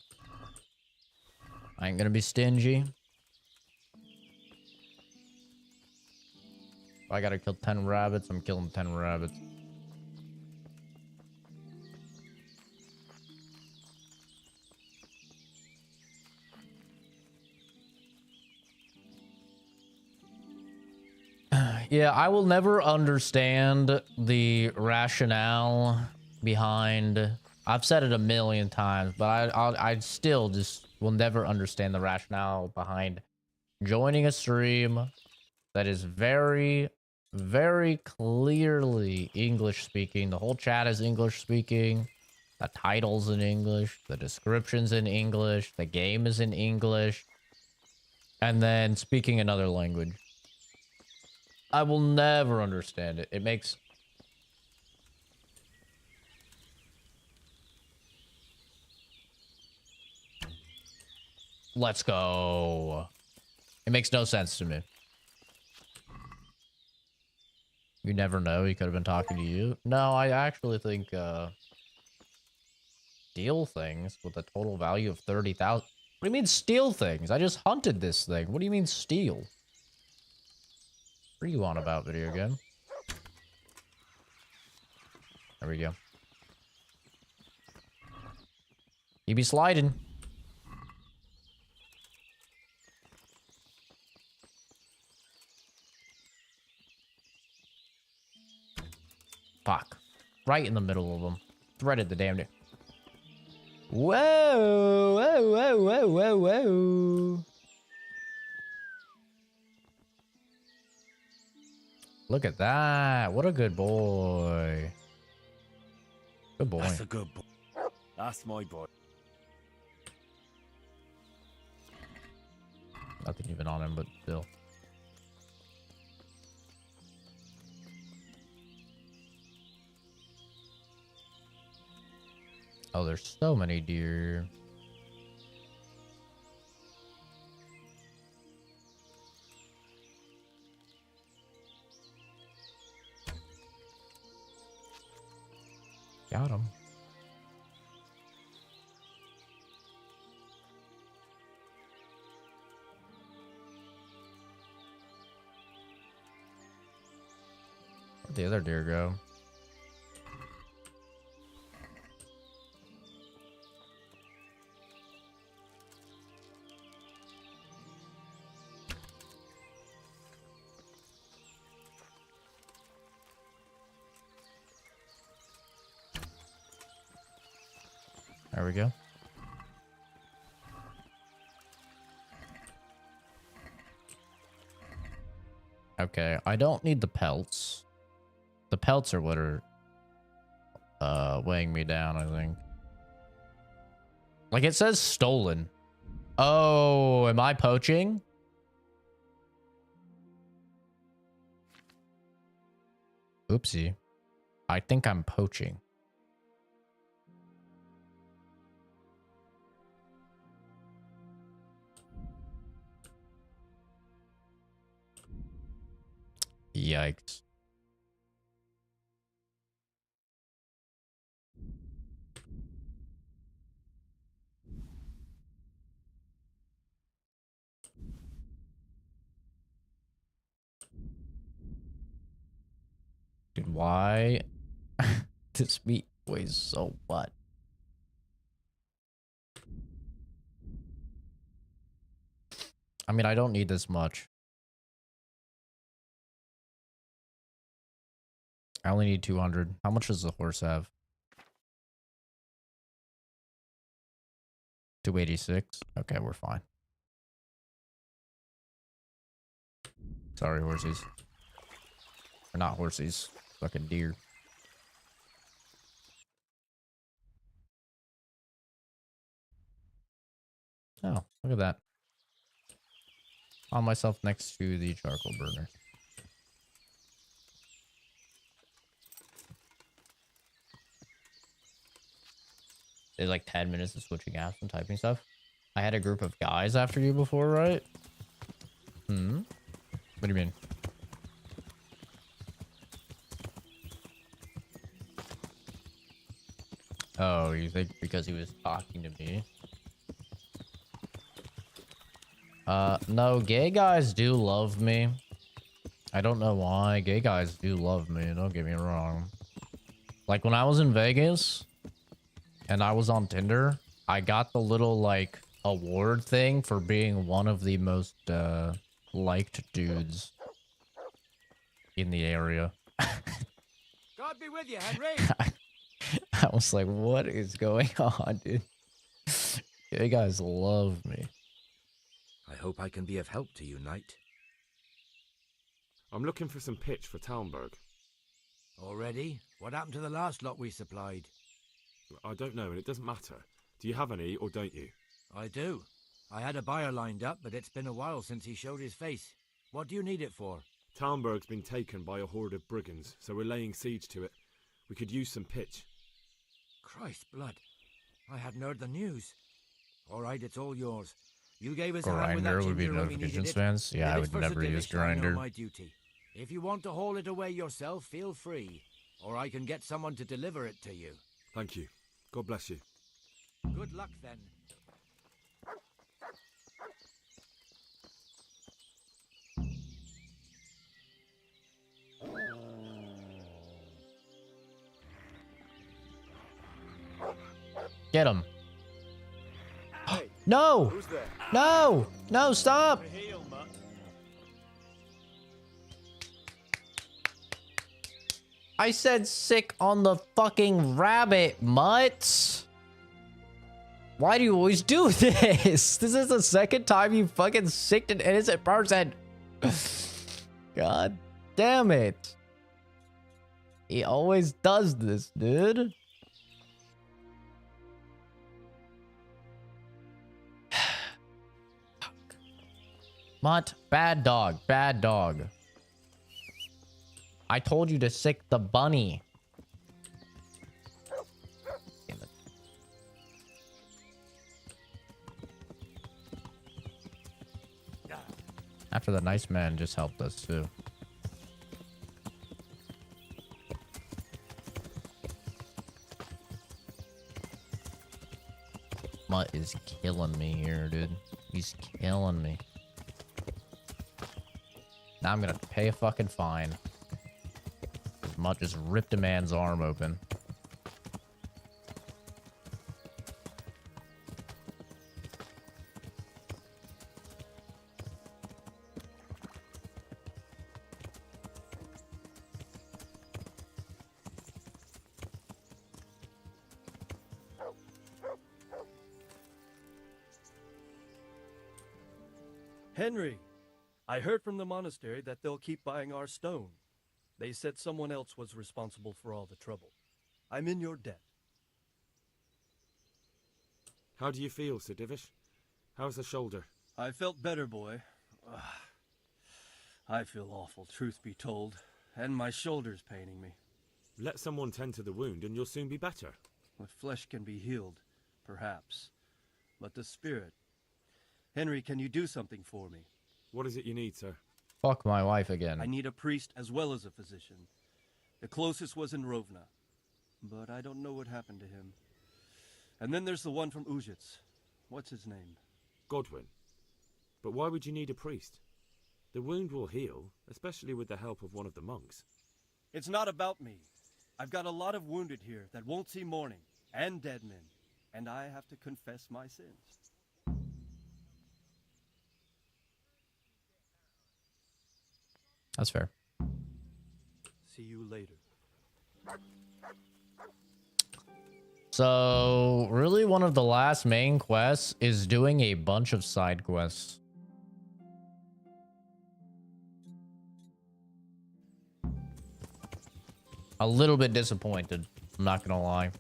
I ain't gonna be stingy. If I gotta kill 10 rabbits, I'm killing 10 rabbits. Yeah, I will never understand the rationale behind... I've said it a million times, but I still just will never understand the rationale behind joining a stream that is very, very clearly English speaking. The whole chat is English speaking. The title's in English, the description's in English, the game is in English, and then speaking another language. I will never understand it. It makes... Let's go. It makes no sense to me. You never know. He could have been talking to you. No, I actually think, steal things with a total value of 30,000. What do you mean steal things? I just hunted this thing. What do you mean steal? What are you on about, video game? There we go. You be sliding. Fuck. Right in the middle of them. Threaded the damn thing. Whoa! Whoa, whoa, whoa, whoa, whoa. Look at that. What a good boy. Good boy. That's a good boy. That's my boy. Nothing even on him, but still. Oh, there's so many deer. Got him. Where'd the other deer go? There we go. Okay, I don't need the pelts. The pelts are what are weighing me down, I think. Like it says stolen. Oh, am I poaching? Oopsie. I think I'm poaching. Yikes. Dude, why? This meat weighs so much. I mean, I don't need this much. I only need 200. How much does the horse have? 286. Okay, we're fine. Sorry, horsies. Or not horsies. Fucking deer. Oh, look at that. Found myself next to the charcoal burner. There's like 10 minutes of switching apps and typing stuff. I had a group of guys after you before, right? Hmm? What do you mean? Oh, you think because he was talking to me? No, gay guys do love me. I don't know why. Gay guys do love me, don't get me wrong. Like when I was in Vegas and I was on Tinder, I got the little like award thing for being one of the most liked dudes in the area. God be with you, Henry. I was like, what is going on, dude? You guys love me. I hope I can be of help to you, Knight. I'm looking for some pitch for Talmberg. Already? What happened to the last lot we supplied? I don't know, and it doesn't matter. Do you have any, or don't you? I do. I had a buyer lined up, but it's been a while since he showed his face. What do you need it for? Talmberg's been taken by a horde of brigands, so we're laying siege to it. We could use some pitch. Christ blood. I hadn't heard the news. All right, it's all yours. You gave us a hand with that Grinder would be ginger when we needed notifications it. fans. Yeah, I If it's would for never the use Delish, I know Grinder. my duty. If you want to haul it away yourself, feel free. Or I can get someone to deliver it to you. Thank you. God bless you. Good luck, then. Get him. No! No! No, stop! I said sick on the fucking rabbit, mutts. Why do you always do this? This is the second time you fucking sicked an innocent person. God damn it. He always does this, dude. Mutt, bad dog, bad dog. I told you to sick the bunny. Damn it. After the nice man just helped us too. Mutt is killing me here, dude. He's killing me. Now I'm gonna pay a fucking fine. Mutt just ripped a man's arm open. Henry, I heard from the monastery that they'll keep buying our stone. They said someone else was responsible for all the trouble. I'm in your debt. How do you feel, Sir Divish? How's the shoulder? I felt better, boy. I feel awful, truth be told, and my shoulder's paining me. Let someone tend to the wound and you'll soon be better. The flesh can be healed, perhaps, but the spirit... Henry, can you do something for me? What is it you need, sir? Fuck my wife again. I need a priest as well as a physician. The closest was in Rovna, but I don't know what happened to him. And then there's the one from Uzhitz. What's his name? Godwin. But why would you need a priest? The wound will heal, especially with the help of one of the monks. It's not about me. I've got a lot of wounded here that won't see morning, and dead men, and I have to confess my sins. That's fair. See you later. So, really one of the last main quests is doing a bunch of side quests. A little bit disappointed, I'm not gonna lie.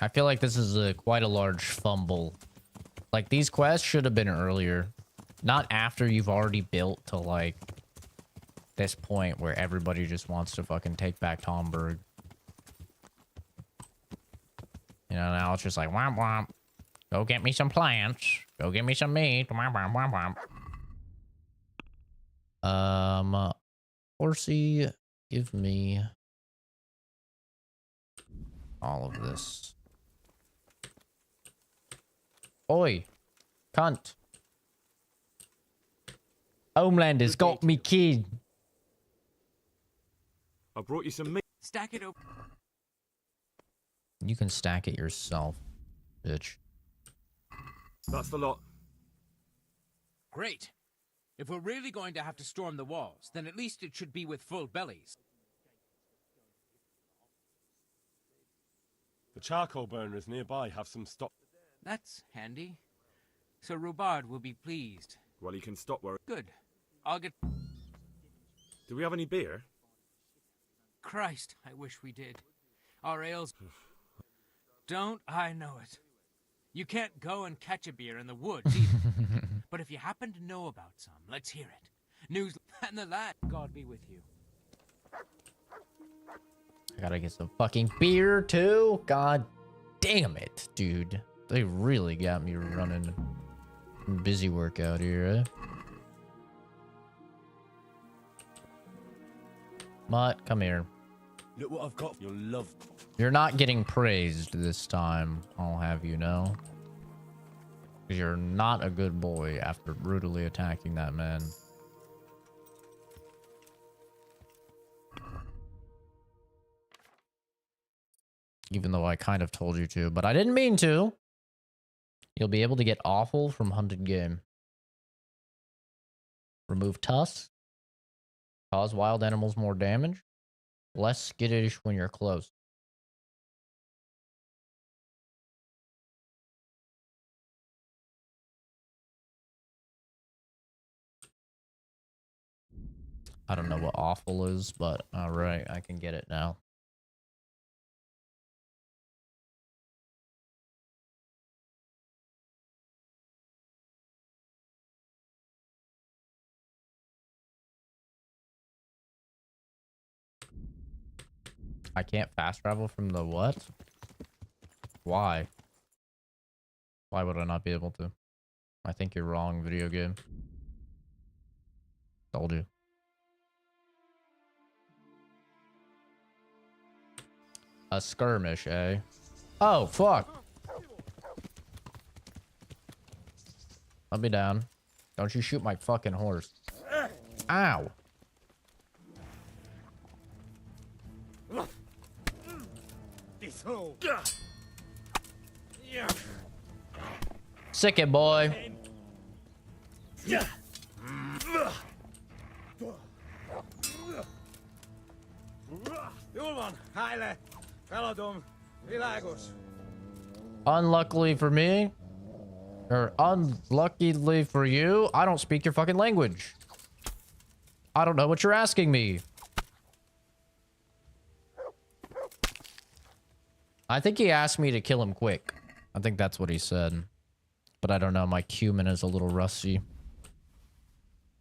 I feel like this is quite a large fumble. Like, these quests should have been earlier. Not after you've already built to, like, this point where everybody just wants to fucking take back Talmberg. You know, now it's just like, womp womp. Go get me some plants. Go get me some meat. Womp womp womp womp. Horsey, give me all of this. Oi, cunt. Homelander's got me kid. I brought you some meat. Stack it up. You can stack it yourself, bitch. That's the lot. Great. If we're really going to have to storm the walls, then at least it should be with full bellies. The charcoal burners nearby have some stock. That's handy. So Robard will be pleased. Well, he can stop where... Good. I'll get... Do we have any beer? Christ, I wish we did. Our ales... Don't I know it? You can't go and catch a beer in the woods either. But if you happen to know about some, let's hear it. News and the lad. God be with you. I gotta get some fucking beer too. God damn it, dude. They really got me running busy work out here, eh? Mutt, come here. Look what I've got. You'll love. You're not getting praised this time, I'll have you know. You're not a good boy after brutally attacking that man. Even though I kind of told you to, but I didn't mean to. You'll be able to get awful from hunted game. Remove tusks. Cause wild animals more damage. Less skittish when you're close. I don't know what awful is, but alright, I can get it now. I can't fast travel from the what? Why? Why would I not be able to? I think you're wrong, video game. Told you. A skirmish, eh? Oh, fuck! Let me down. Don't you shoot my fucking horse. Ow! Sick it, boy. Unluckily for me, or unluckily for you, I don't speak your fucking language. I don't know what you're asking me. I think he asked me to kill him quick. I think that's what he said. But I don't know, my cumin is a little rusty.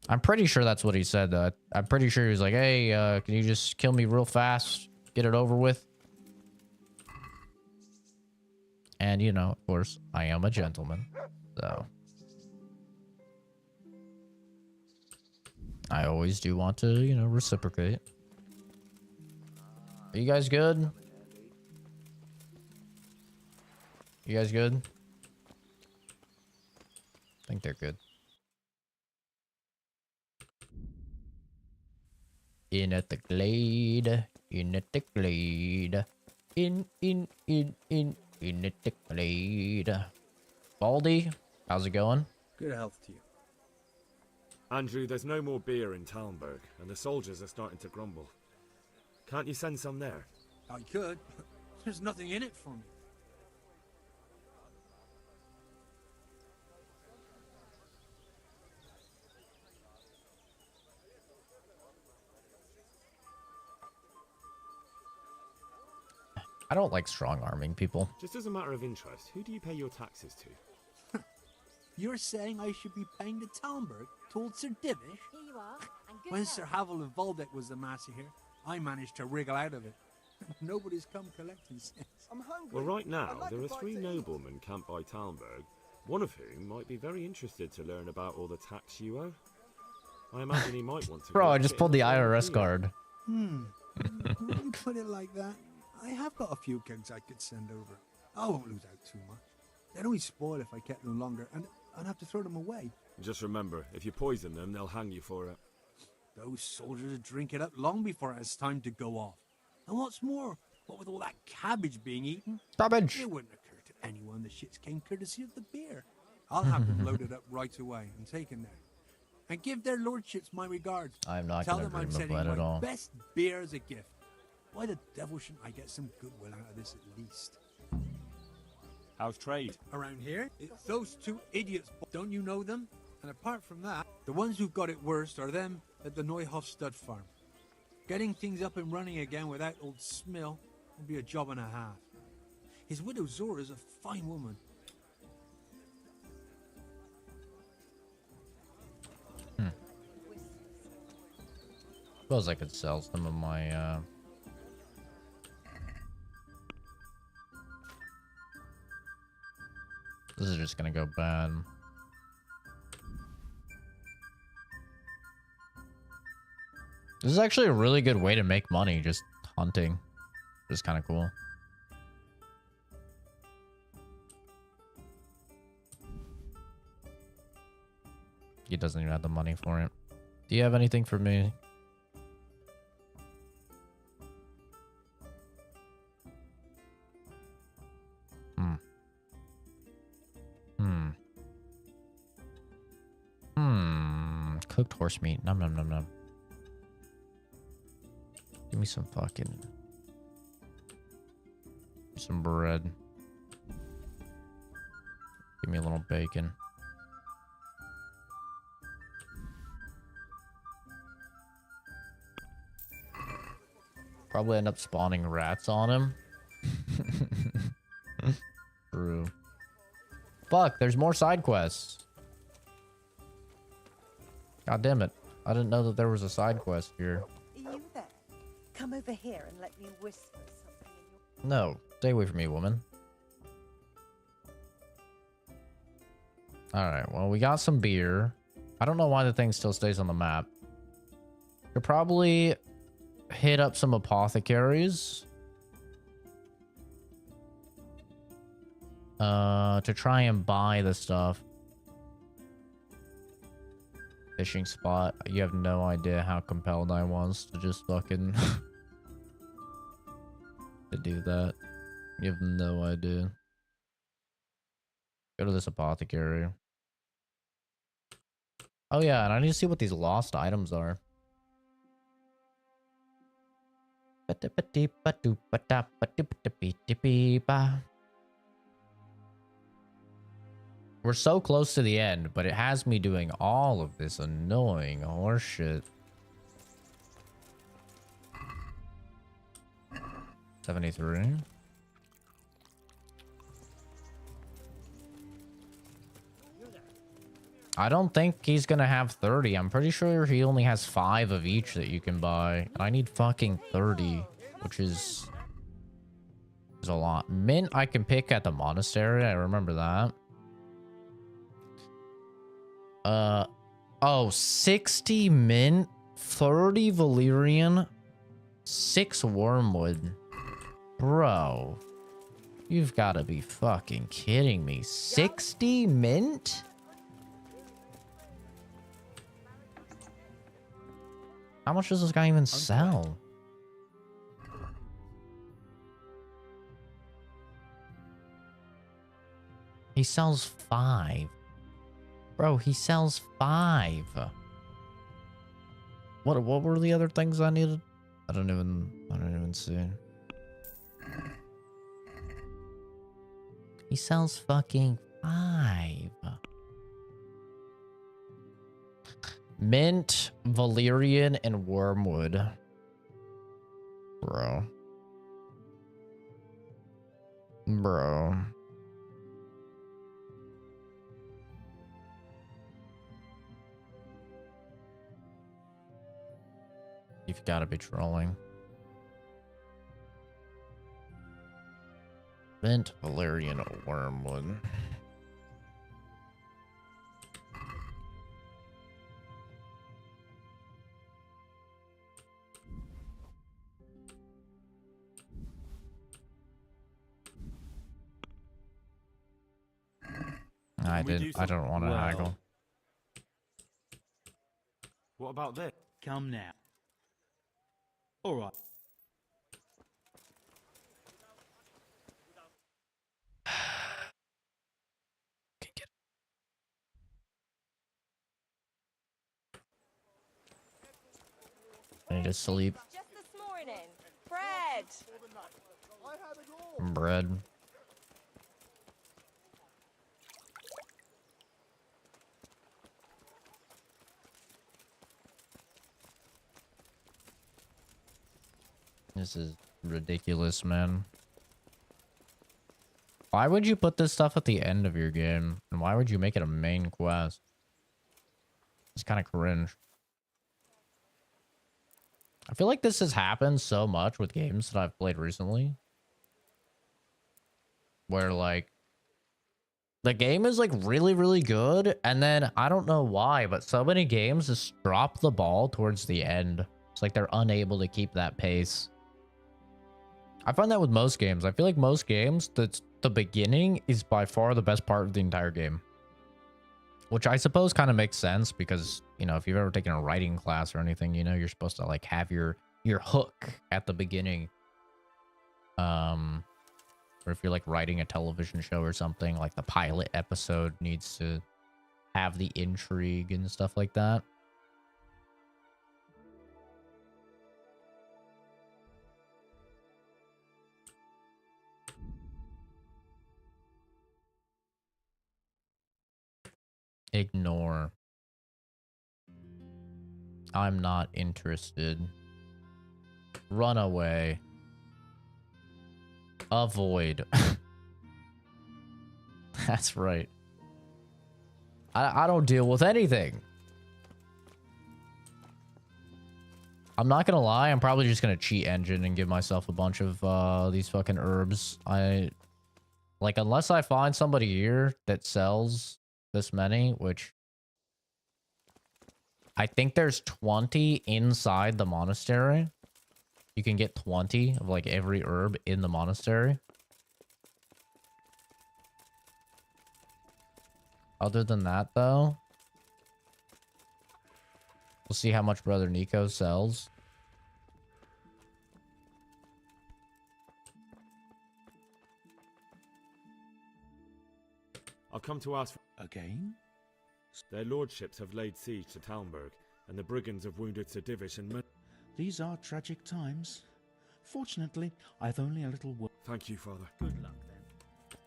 I'm pretty sure that's what he said, though. I'm pretty sure he was like, hey, can you just kill me real fast? Get it over with? And, you know, of course, I am a gentleman. So. I always do want to, you know, reciprocate. Are you guys good? You guys good? I think they're good. In at the glade, in at the glade, in at the glade. Baldy, how's it going? Good health to you. Andrew, there's no more beer in Talmberg, and the soldiers are starting to grumble. Can't you send some there? I could, but there's nothing in it for me. I don't like strong-arming people. Just as a matter of interest, who do you pay your taxes to? You're saying I should be paying to Talmberg, told Sir Divish? Here you are, and good When health. Sir Havel of Waldeck was the master here, I managed to wriggle out of it. Nobody's come collecting since. I'm hungry. Well, right now, I'd there like are a 3 bite to eat. noblemen camped by Talmberg, one of whom might be very interested to learn about all the tax you owe. I imagine he might want to... Bro, go I a just bit pulled the of a IRS deal. card. When you put it like that, I have got a few kegs I could send over. I won't lose out too much. They'd only spoil if I kept them longer, and I'd have to throw them away. Just remember, if you poison them, they'll hang you for it. Those soldiers would drink it up long before it has time to go off. And what's more, what with all that cabbage being eaten, Cabbage. it wouldn't occur to anyone the shits came courtesy of the beer. I'll have them loaded up right away and taken there. And give their lordships my regards. I'm not Tell gonna them I'm dream of sending that at my all. best beer as a gift. Why the devil shouldn't I get some goodwill out of this at least? How's trade? Around here, it's those 2 idiots. Don't you know them? And apart from that, the ones who've got it worst are them at the Neuhof stud farm. Getting things up and running again without old Smill will be a job and a half. His widow Zora's a fine woman. Suppose I could sell some of my, This is just gonna go bad. This is actually a really good way to make money, just hunting. Just kind of cool. He doesn't even have the money for it. Do you have anything for me? Cooked horse meat. Nom nom nom nom. Give me some fucking... some bread. Give me a little bacon. Probably end up spawning rats on him. True. Fuck, there's more side quests. God damn it. I didn't know that there was a side quest here. Are you there? Come over here and let me whisper something in your... No, stay away from me, woman. Alright, well, we got some beer. I don't know why the thing still stays on the map. Could probably hit up some apothecaries. To try and buy the stuff. Fishing spot. You have no idea how compelled I was to just fucking to do that. You have no idea. Go to this apothecary. Oh yeah, and I need to see what these lost items are. We're so close to the end, but it has me doing all of this annoying horseshit. 73. I don't think he's gonna have 30. I'm pretty sure he only has 5 of each that you can buy. And I need fucking 30, which is a lot. Mint I can pick at the monastery. I remember that. Oh, 60 mint, 30 Valyrian, 6 wormwood. Bro, you've got to be fucking kidding me. 60 mint? How much does this guy even sell? He sells 5. Bro, he sells 5. What were the other things I needed? I don't even see. He sells fucking 5. Mint, Valyrian, and wormwood. Bro. You've got to be trolling. Mint, Valyrian, wormwood. I don't want to haggle. What about this? Come now. All right. I need to sleep. Just this morning. Bread. Bread. This is ridiculous, man. Why would you put this stuff at the end of your game? And why would you make it a main quest? It's kind of cringe. I feel like this has happened so much with games that I've played recently. Where, like, the game is, like, really, really good. And then, I don't know why, but so many games just drop the ball towards the end. It's like they're unable to keep that pace. I find that with most games. I feel like most games, the beginning is by far the best part of the entire game. Which I suppose kind of makes sense because, you know, if you've ever taken a writing class or anything, you know, you're supposed to, like, have your hook at the beginning. Or if you're, like, writing a television show or something, like the pilot episode needs to have the intrigue and stuff like that. Ignore. I'm not interested. Run away. Avoid. That's right. I don't deal with anything. I'm not gonna lie, I'm probably just gonna cheat engine and give myself a bunch of these fucking herbs. Like, unless I find somebody here that sells this many, which I think there's 20 inside the monastery. You can get 20 of, like, every herb in the monastery. Other than that, though, we'll see how much Brother Nico sells. I'll come to ask again. Their lordships have laid siege to Talmberg, and the brigands have wounded Sir Divish and These are tragic times. Fortunately, I've only a little work. Thank you, Father. Good luck, then.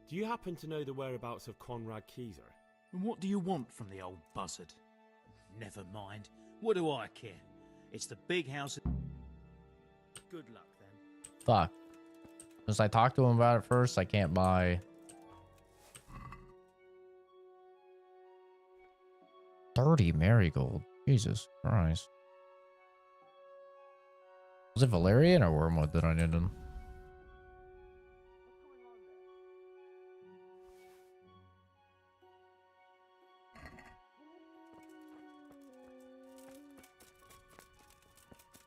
Do you happen to know the whereabouts of Conrad Keyser? And what do you want from the old buzzard? Never mind. What do I care? It's the big house. Good luck, then. Fuck. Since I talked to him about it first, I can't buy 30 marigold. Jesus Christ. Was it Valerian or Wormwood that I needed?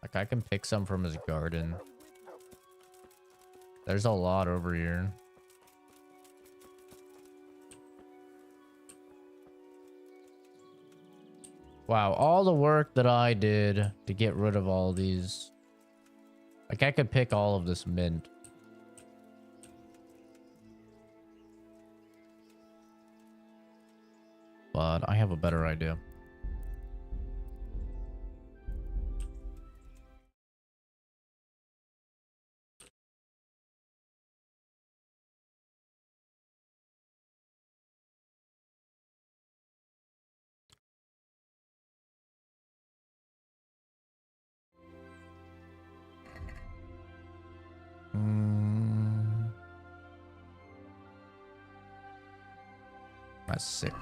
Like, I can pick some from his garden. There's a lot over here. Wow, all the work that I did to get rid of all these. Like, I could pick all of this mint. But I have a better idea. That's 6.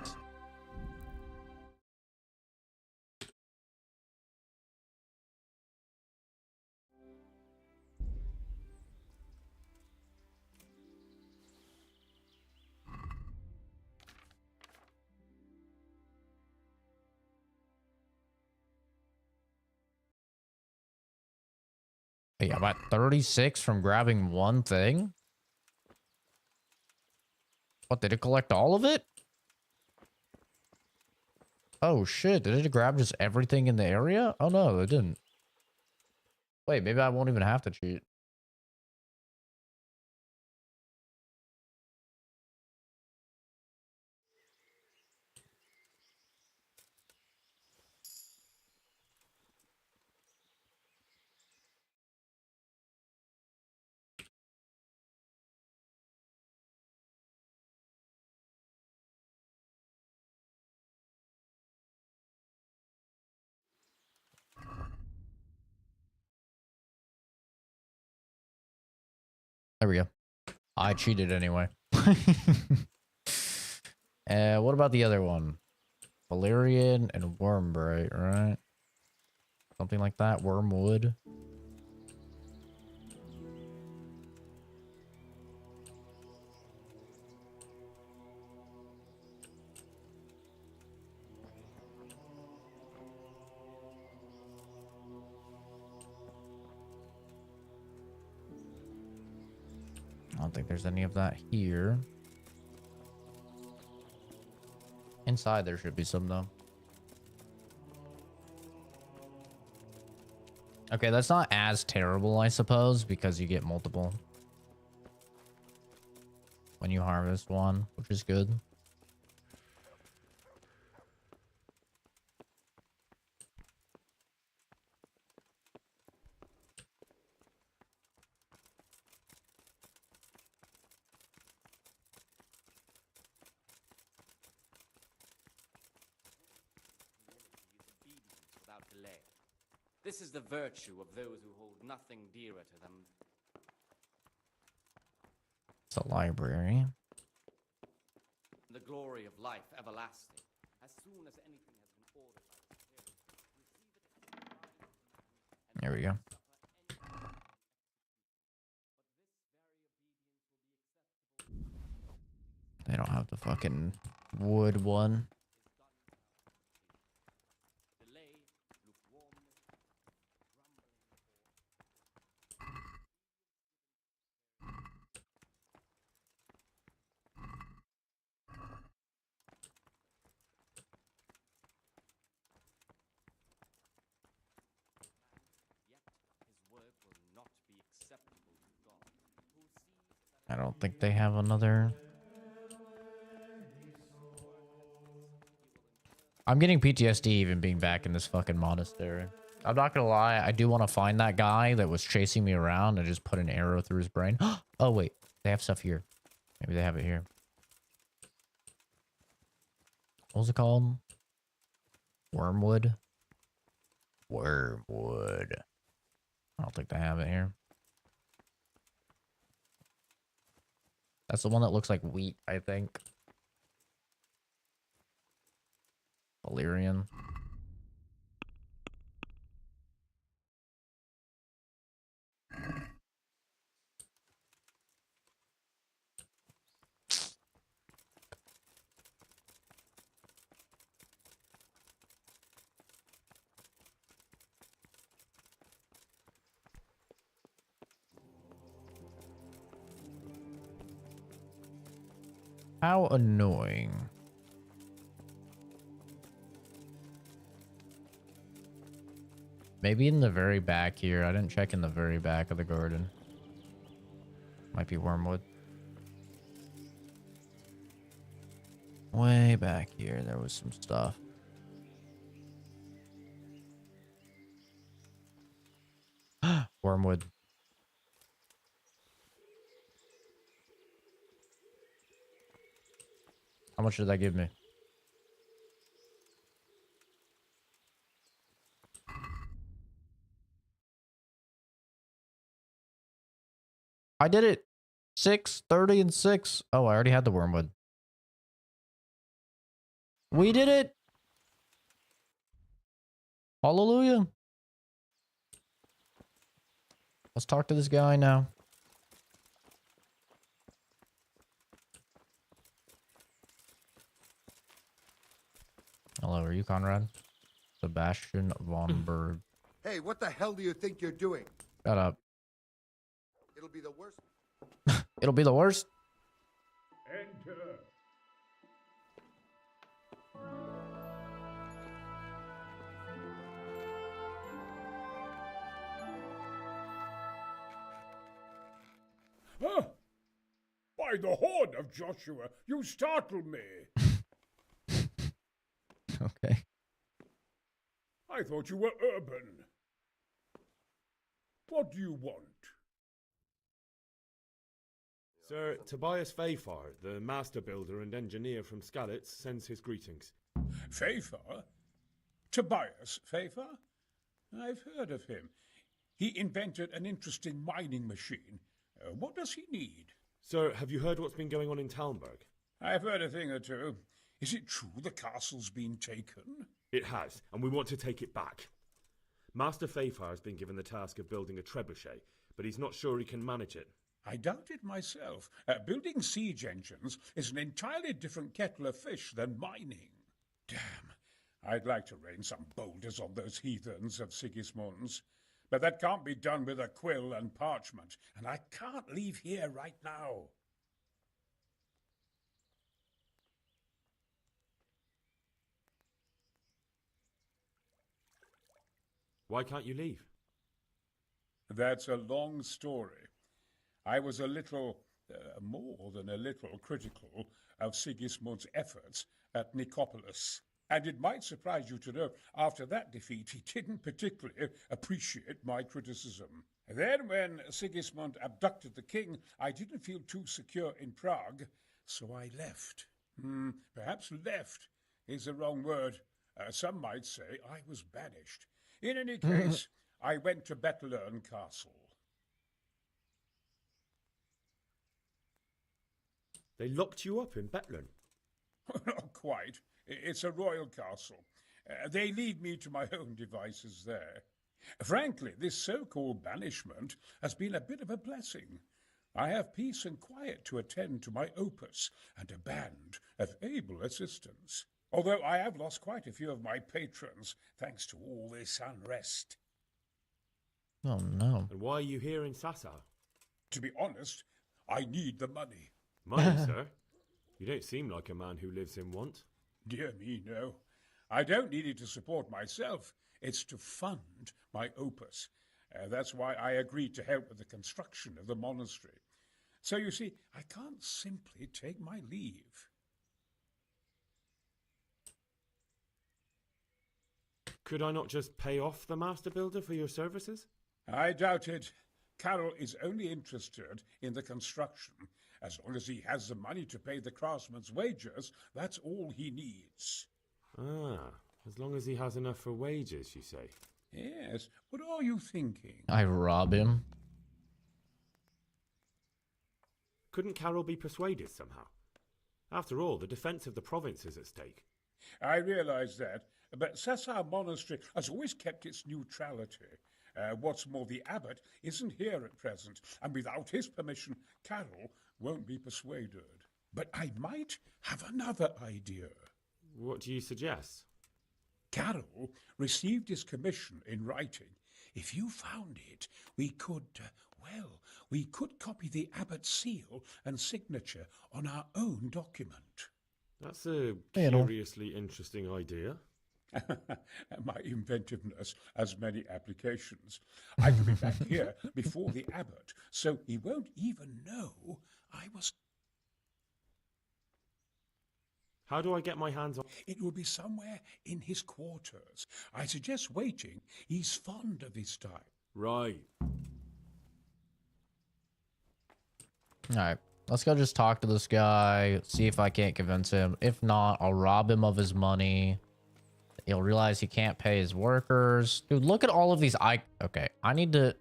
Hey, I'm at 36 from grabbing one thing. What, did it collect all of it? Oh shit, did it grab just everything in the area? Oh no, it didn't. Wait, maybe I won't even have to cheat. There we go. I cheated anyway. What about the other one? Valerian and Wormbright, right? Something like that. Wormwood. I don't think there's any of that here. Inside there should be some though. Okay, that's not as terrible, I suppose, because you get multiple when you harvest one, which is good. Without delay. This is the virtue of those who hold nothing dearer to them. It's a library. The glory of life everlasting. As soon as anything has been ordered by the Spirit, There we go. They don't have the fucking wood one. I don't think they have another. I'm getting PTSD even being back in this fucking monastery. I'm not gonna lie, I do want to find that guy that was chasing me around and just put an arrow through his brain. Oh wait, they have stuff here. Maybe they have it here. What was it called? Wormwood? Wormwood. I don't think they have it here. That's the one that looks like wheat, I think. Valerian. How annoying. Maybe in the very back here. I didn't check in the very back of the garden. Might be wormwood. Way back here, there was some stuff. Wormwood. How much did that give me? I did it. 6, 30, and 6. Oh, I already had the wormwood. We did it. Hallelujah. Let's talk to this guy now. Hello, are you Conrad? Sebastian von Berg. Hey, what the hell do you think you're doing? Shut up. It'll be the worst. It'll be the worst. Enter. Huh? By the horn of Joshua, you startle me. Okay. I thought you were urban. What do you want? Sir Tobias Fayfar, the master builder and engineer from Skalitz, sends his greetings. Fayfar? Tobias Fayfar? I've heard of him. He invented an interesting mining machine. What does he need? Sir, have you heard what's been going on in Talmberg? I've heard a thing or two. Is it true the castle's been taken? It has, and we want to take it back. Master Fafar has been given the task of building a trebuchet, but he's not sure he can manage it. I doubt it myself. Building siege engines is an entirely different kettle of fish than mining. Damn, I'd like to rain some boulders on those heathens of Sigismund's. But that can't be done with a quill and parchment, and I can't leave here right now. Why can't you leave? That's a long story. I was a little, more than a little, critical of Sigismund's efforts at Nicopolis. And it might surprise you to know, after that defeat, he didn't particularly appreciate my criticism. Then, when Sigismund abducted the king, I didn't feel too secure in Prague, so I left. Perhaps left is the wrong word. Some might say I was banished. In any case, I went to Bettelern Castle. They locked you up in Bettelern? Not quite. It's a royal castle. They leave me to my own devices there. Frankly, this so-called banishment has been a bit of a blessing. I have peace and quiet to attend to my opus and a band of able assistants. Although I have lost quite a few of my patrons, thanks to all this unrest. Oh, no. And why are you here in Sassa? To be honest, I need the money. Money, sir? You don't seem like a man who lives in want. Dear me, no. I don't need it to support myself. It's to fund my opus. That's why I agreed to help with the construction of the monastery. So you see, I can't simply take my leave. Could I not just pay off the master builder for your services? I doubt it. Carol is only interested in the construction. As long as he has the money to pay the craftsman's wages, that's all he needs. Ah, as long as he has enough for wages, you say? Yes. What are you thinking? I rob him. Couldn't Carol be persuaded somehow? After all, the defence of the province is at stake. I realize that, but Sassa Monastery has always kept its neutrality. What's more, the abbot isn't here at present, and without his permission, Carol won't be persuaded. But I might have another idea. What do you suggest? Carol received his commission in writing. If you found it, we could copy the abbot's seal and signature on our own document. That's a curiously interesting idea. My inventiveness has many applications. I could be back here before the abbot, so he won't even know I was... How do I get my hands on... It will be somewhere in his quarters. I suggest waiting. He's fond of his time. Right. Alright, let's go just talk to this guy, see if I can't convince him. If not, I'll rob him of his money. He'll realize he can't pay his workers. Dude, look at all of these. Okay, I need to,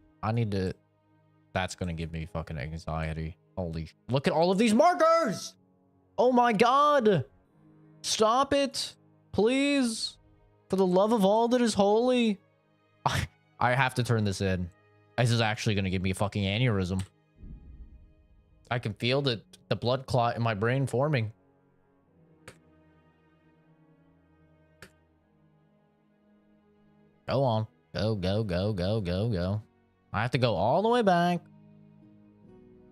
that's gonna give me fucking anxiety. Holy, look at all of these markers. Oh my God. Stop it, please. For the love of all that is holy. I have to turn this in. This is actually gonna give me a fucking aneurysm. I can feel the blood clot in my brain forming. Go on. Go, go, go, go, go, go. I have to go all the way back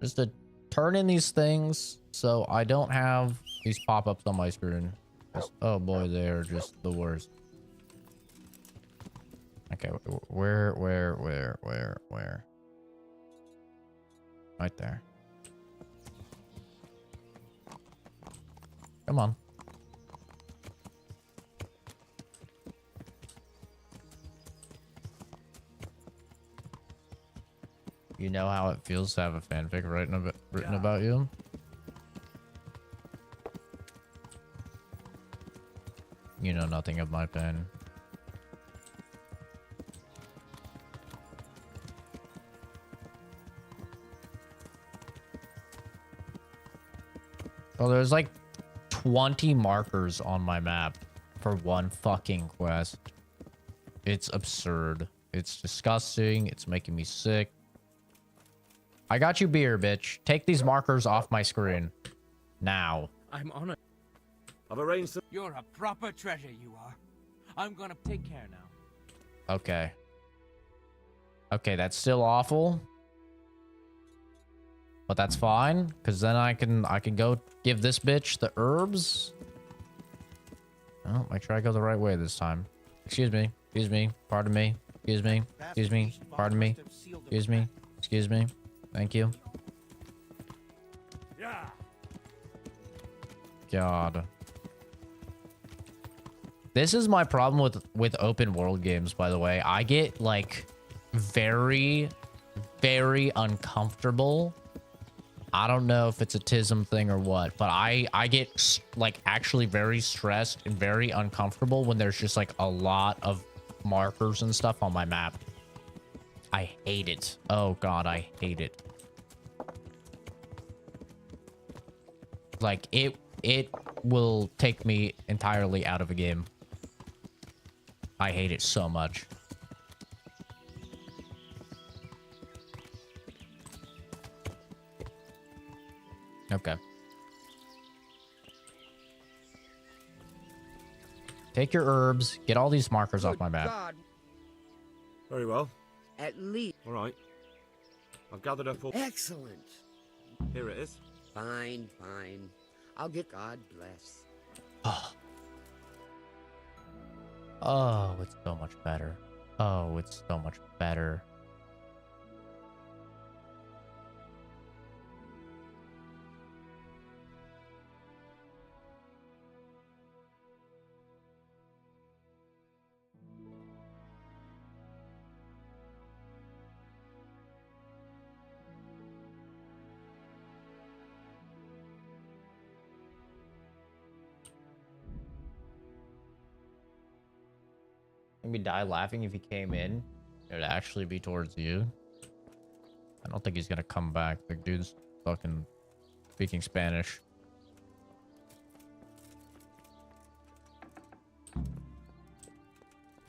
just to turn in these things so I don't have these pop-ups on my screen. Oh boy, they're just the worst. Okay, where? Right there. Come on. You know how it feels to have a fanfic written about you? You know nothing of my pain. Oh, there's like 20 markers on my map for one fucking quest. It's absurd. It's disgusting. It's making me sick. I got you beer, bitch. Take these markers off my screen. Now. I'm on it. I've arranged some... You're a proper treasure, you are. I'm gonna take care now. Okay. Okay, that's still awful. But that's fine, because then I can go give this bitch the herbs. Oh, make sure I go the right way this time. Excuse me. Excuse me. Pardon me. Excuse me. Excuse me. Pardon me. Excuse me. Excuse me. Thank you. Yeah. God. This is my problem with open world games, by the way. I get like very, very uncomfortable. I don't know if it's a TISM thing or what, but I get like actually very stressed and very uncomfortable when there's just like a lot of markers and stuff on my map. I hate it. Oh God, I hate it. Like it will take me entirely out of a game. I hate it so much. Okay. Take your herbs. Get all these markers off my map. God, Very well. at least. All right. I've gathered up all... Excellent. Here it is. Fine, fine. I'll get God bless. Oh, it's so much better. Oh, it's so much better. Maybe die laughing if he came in. It would actually be towards you. I don't think he's gonna come back. The dude's fucking speaking Spanish.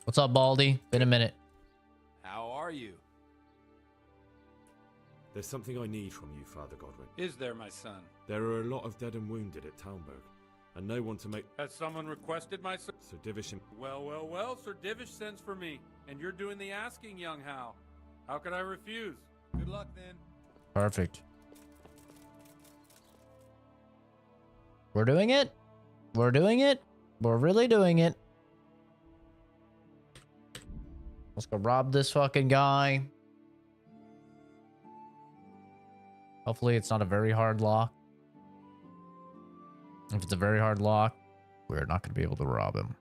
What's up, Baldy? Been a minute. How are you? There's something I need from you, Father Godwin. Is there, my son? There are a lot of dead and wounded at Talmberg, and no one to make... Has someone requested my... Sir Divish... Well, well, well, Sir Divish sends for me, and you're doing the asking, young Hal. How could I refuse? Good luck, then. Perfect. We're doing it. We're doing it. We're really doing it. Let's go rob this fucking guy. Hopefully it's not a very hard lock. If it's a very hard lock, we're not going to be able to rob him.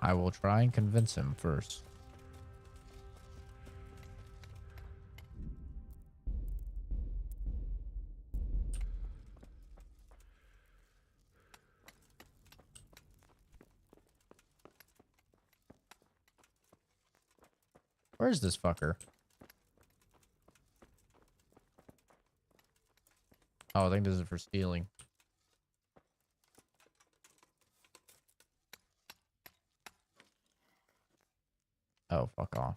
I will try and convince him first. Where's this fucker? Oh, I think this is for stealing. Oh, fuck off.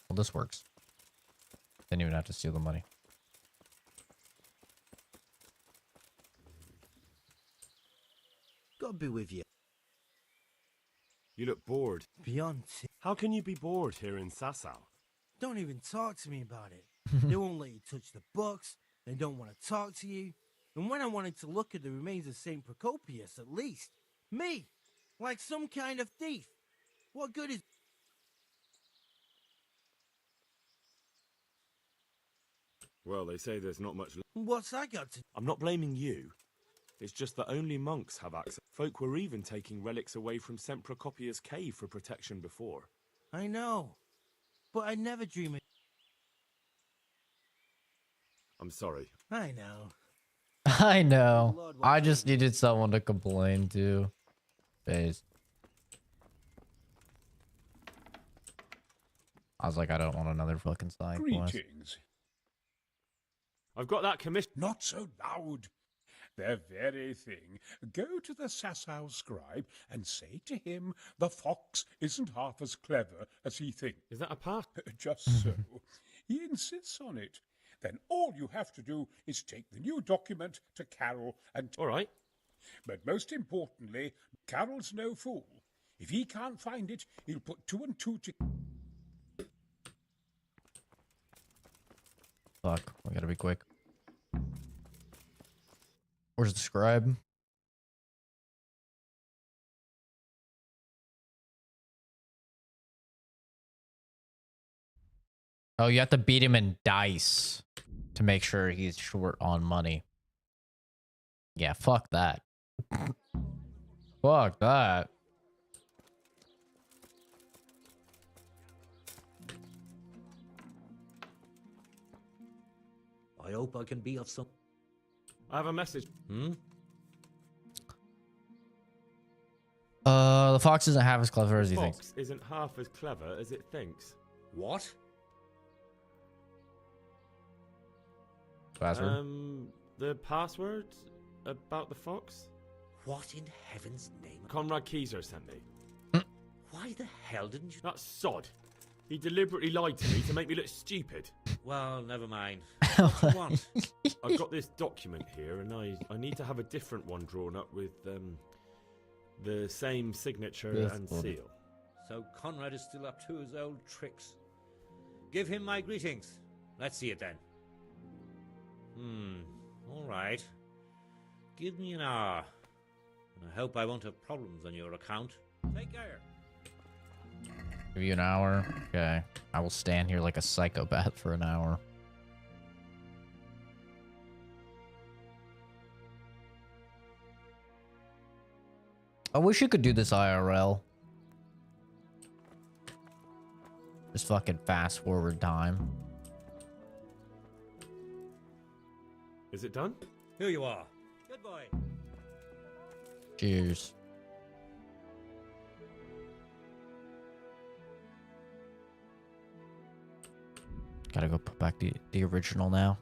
Well, this works. Didn't even have to steal the money. God be with you. You look bored. Beyond. How can you be bored here in Sasau? Don't even talk to me about it. They won't let you touch the books. They don't want to talk to you. And when I wanted to look at the remains of St. Procopius, at least, me, like some kind of thief. What good is... Well, they say there's not much... What's that got to... I'm not blaming you. It's just that only monks have access. Folk were even taking relics away from St. Procopius' cave for protection before. I know. But I never dream of... I'm sorry. I know. I know. I just needed someone to complain to. Face. I was like, I don't want another fucking side quest. Greetings. I've got that commission. Not so loud. The very thing. Go to the Sasau scribe and say to him the fox isn't half as clever as he thinks. Is that a part? Just so. He insists on it. Then all you have to do is take the new document to Carol and... All right. But most importantly, Carol's no fool. If he can't find it, he'll put 2 and 2 to... Fuck, we gotta be quick. Where's the scribe? Oh, you have to beat him in dice to make sure he's short on money. Yeah, fuck that. Fuck that. I hope I can be of some... I have a message. The fox isn't half as clever as he thinks. Fox isn't half as clever as it thinks. What? Password? The password about the fox? What in heaven's name? Conrad Keyser sent me. Why the hell didn't you... That sod. He deliberately lied to me to make me look stupid. Well, never mind. What do you want? I've got this document here, and I need to have a different one drawn up with the same signature and seal. So Conrad is still up to his old tricks. Give him my greetings. Let's see it then. All right. Give me an hour. And I hope I won't have problems on your account. Take care. Give you an hour. Okay. I will stand here like a psychopath for an hour. I wish you could do this IRL. Just fucking fast forward time. Is it done? Here you are. Good boy. Cheers. Gotta go put back the original now.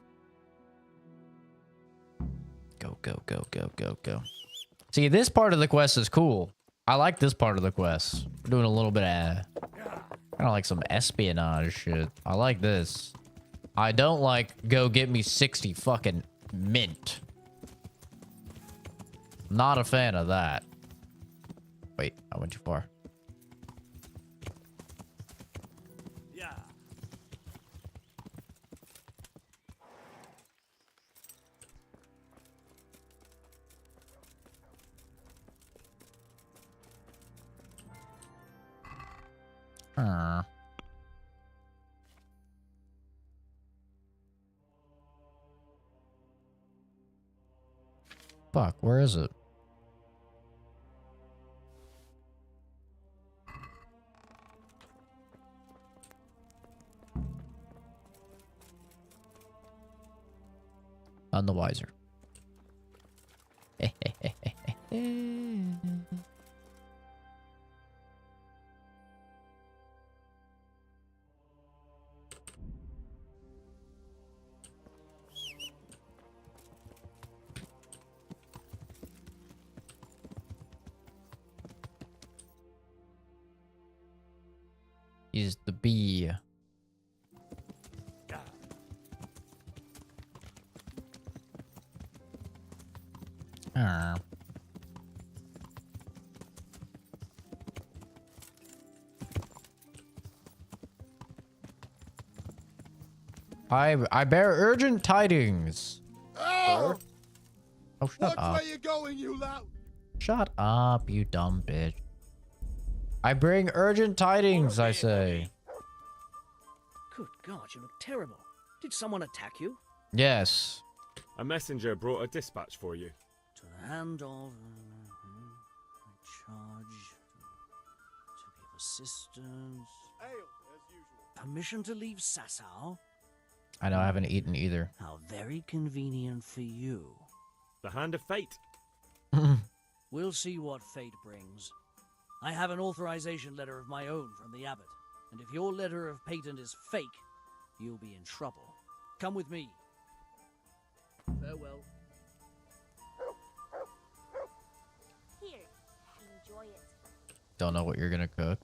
Go, go, go, go, go, go. See, this part of the quest is cool. I like this part of the quest. We're doing a little bit of kind of like some espionage shit. I like this. I don't like go get me 60 fucking mint. Not a fan of that. Wait, I went too far. Yeah. Fuck, where is it? None the wiser. Is the bee. I bear urgent tidings. Oh! Oh, shut Watch up. where you're going, you lout! Shut up, you dumb bitch. I bring urgent tidings, I say. Good God, you look terrible. Did someone attack you? Yes. A messenger brought a dispatch for you. To the hand of... charge... to give assistance... Permission to leave Sasau? I know I haven't eaten either. How very convenient for you. The hand of fate. We'll see what fate brings. I have an authorization letter of my own from the abbot, and if your letter of patent is fake, you'll be in trouble. Come with me. Farewell. Here, enjoy it. Don't know what you're gonna cook.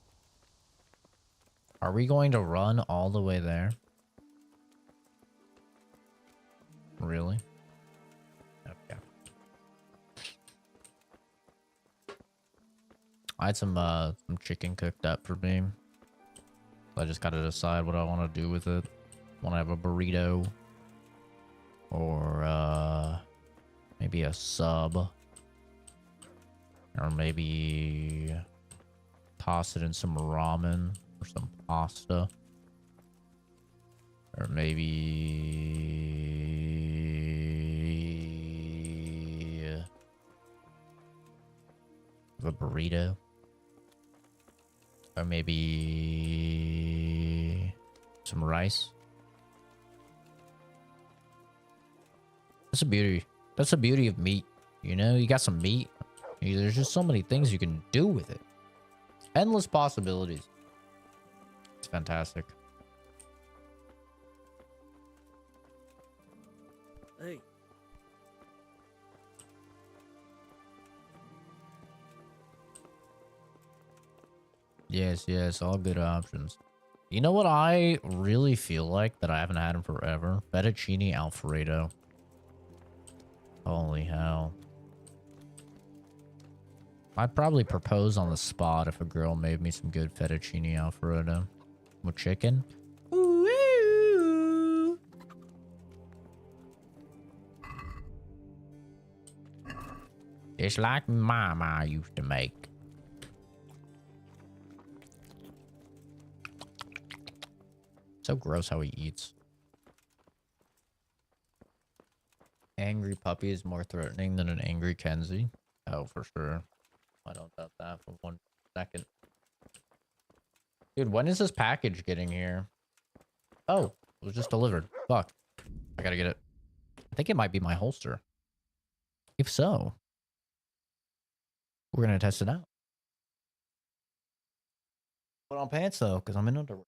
Are we going to run all the way there? Really? Okay. I had some chicken cooked up for me. I just gotta decide what I want to do with it. Want to have a burrito, or maybe a sub, or maybe toss it in some ramen or some pasta, or maybe a burrito. Or maybe some rice. That's the beauty. That's the beauty of meat. You know, you got some meat. There's just so many things you can do with it. Endless possibilities. It's fantastic. Hey. Yes, all good options. You know what I really feel like that I haven't had in forever? Fettuccine Alfredo. Holy hell. I'd probably propose on the spot if a girl made me some good fettuccine Alfredo. With chicken. Ooh. It's like Mama used to make. So gross how he eats. Angry puppy is more threatening than an angry Kenzie. Oh, for sure. I don't doubt that for 1 second. Dude, when is this package getting here? Oh, it was just delivered. Fuck. I gotta get it. I think it might be my holster. If so, we're gonna test it out. Put on pants though, because I'm in underwear.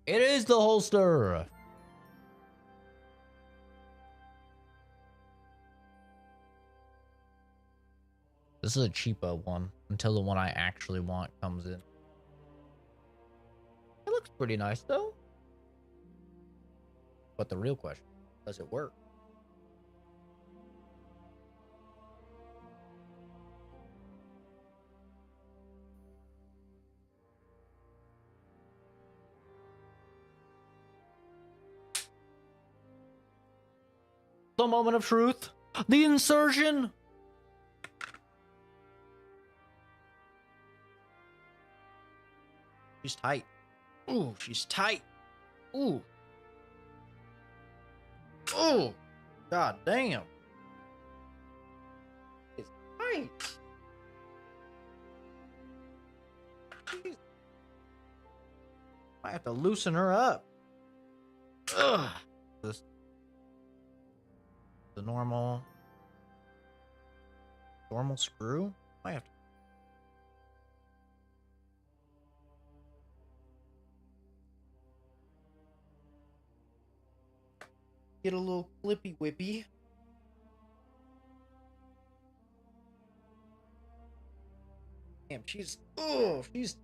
It is the holster. This is a cheapo one until the one I actually want comes in. It looks pretty nice though. But the real question, does it work? The moment of truth. The insertion. She's tight. Ooh, she's tight. Ooh. Ooh. God damn. It's tight. Jeez. I have to loosen her up. Ugh. This the normal screw. I have to. Get a little flippy whippy. Damn, she's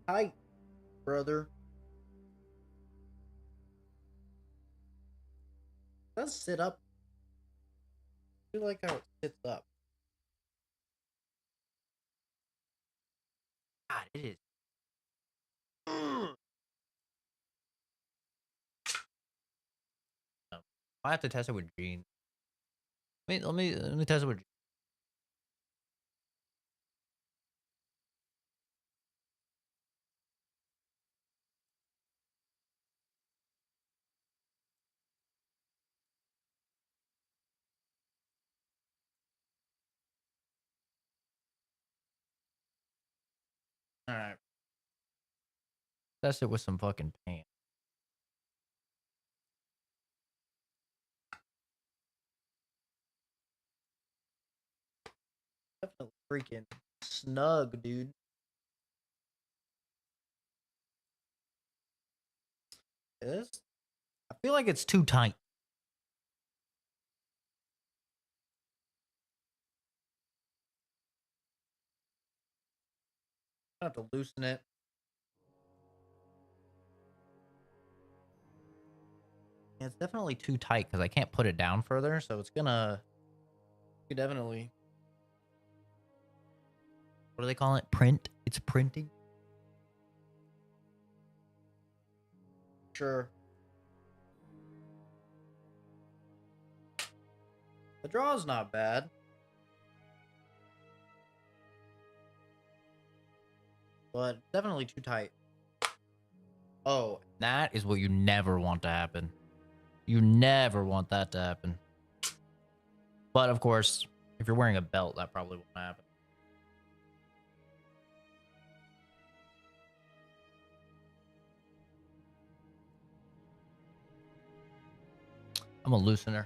tight, brother. It does sit up. I feel like how it sits up. God, it is. I have to test it with Gene. Let me test it with Gene. All right. Test it with some fucking paint. Definitely freaking snug, dude. This, I feel like it's too tight. I have to loosen it. Yeah, it's definitely too tight because I can't put it down further, so it's gonna. You definitely. What do they call it? Print. It's printing. Sure. The draw's not bad. But definitely too tight. Oh, that is what you never want to happen. You never want that to happen. But of course, if you're wearing a belt, that probably won't happen. I'm a loosener.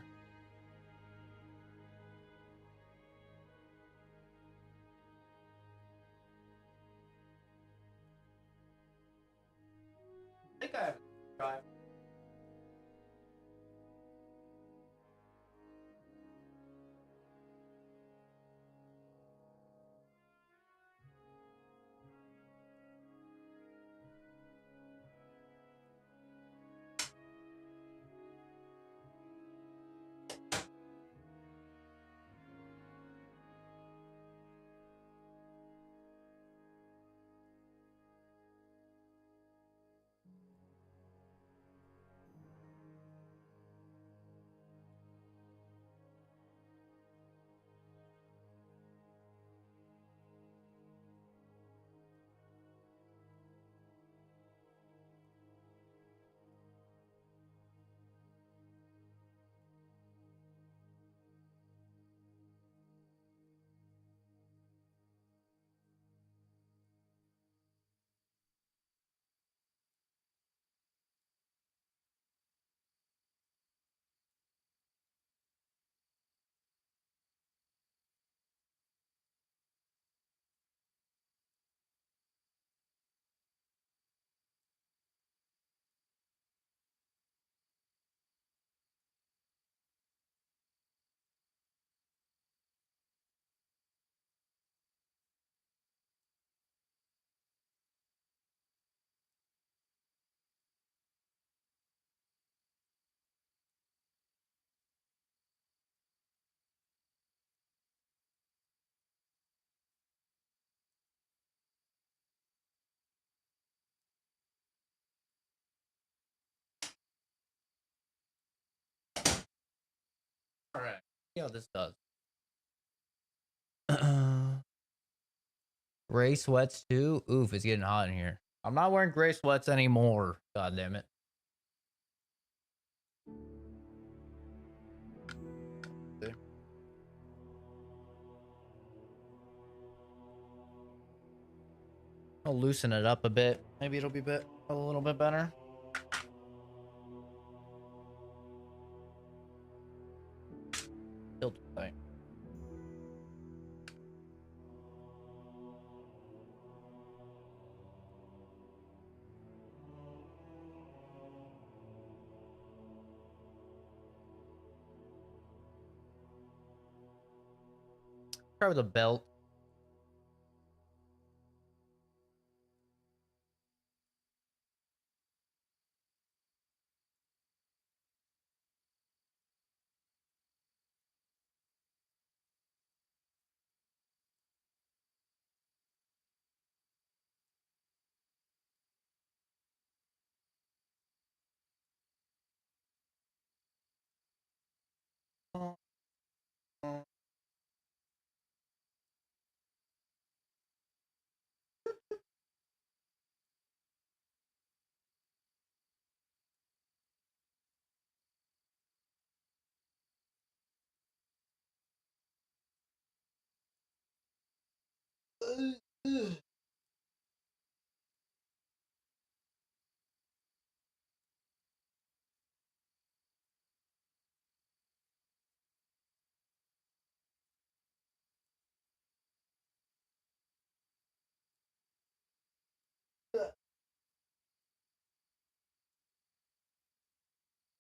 I think I have to try. All right. See how this does. Ray sweats too. Oof, it's getting hot in here. I'm not wearing gray sweats anymore. God damn it. Okay. I'll loosen it up a bit. Maybe it'll be a little bit better. Still too tight. Try with a belt.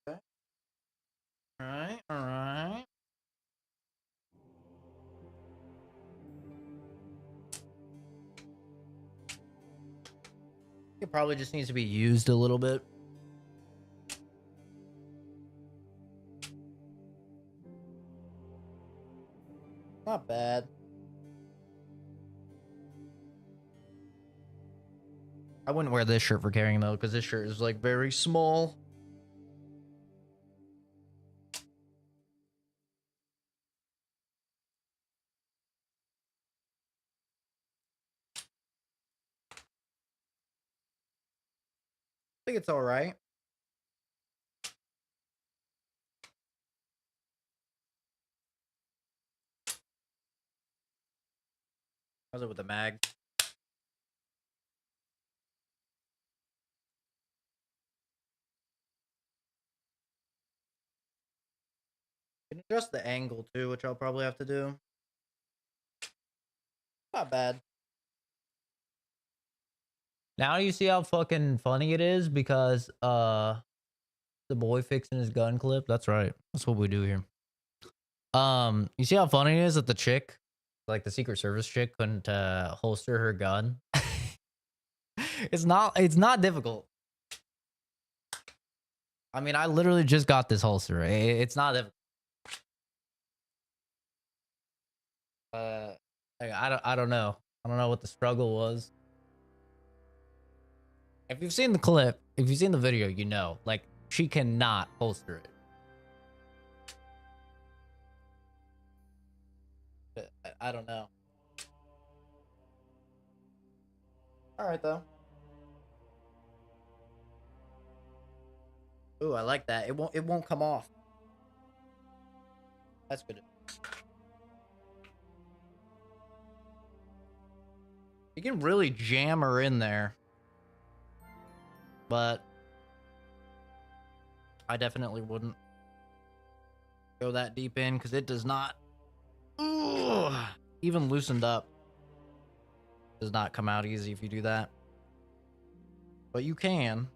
Okay. All right. It probably just needs to be used a little bit. Not bad. I wouldn't wear this shirt for carrying though, because this shirt is like very small. I think it's all right. How's it with the mag? You can adjust the angle too, which I'll probably have to do. Not bad. Now you see how fucking funny it is because the boy fixing his gun clip. That's right. That's what we do here. You see how funny it is that the chick, like the Secret Service chick, couldn't holster her gun. It's not difficult. I mean, I literally just got this holster. It's not difficult. I don't know. I don't know what the struggle was. If you've seen the clip, if you've seen the video, you know, like she cannot holster it. I don't know. All right though. Ooh, I like that. It won't come off. That's good. You can really jam her in there. But I definitely wouldn't go that deep in because it does not, even loosened up, does not come out easy if you do that. But you can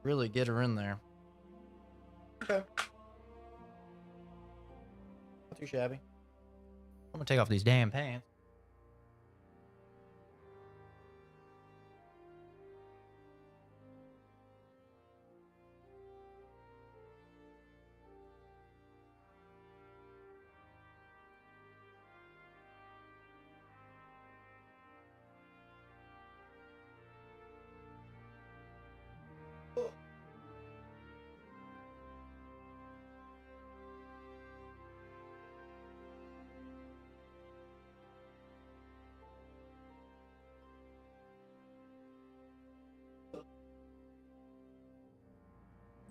really get her in there. Okay. Not too shabby. I'm gonna take off these damn pants.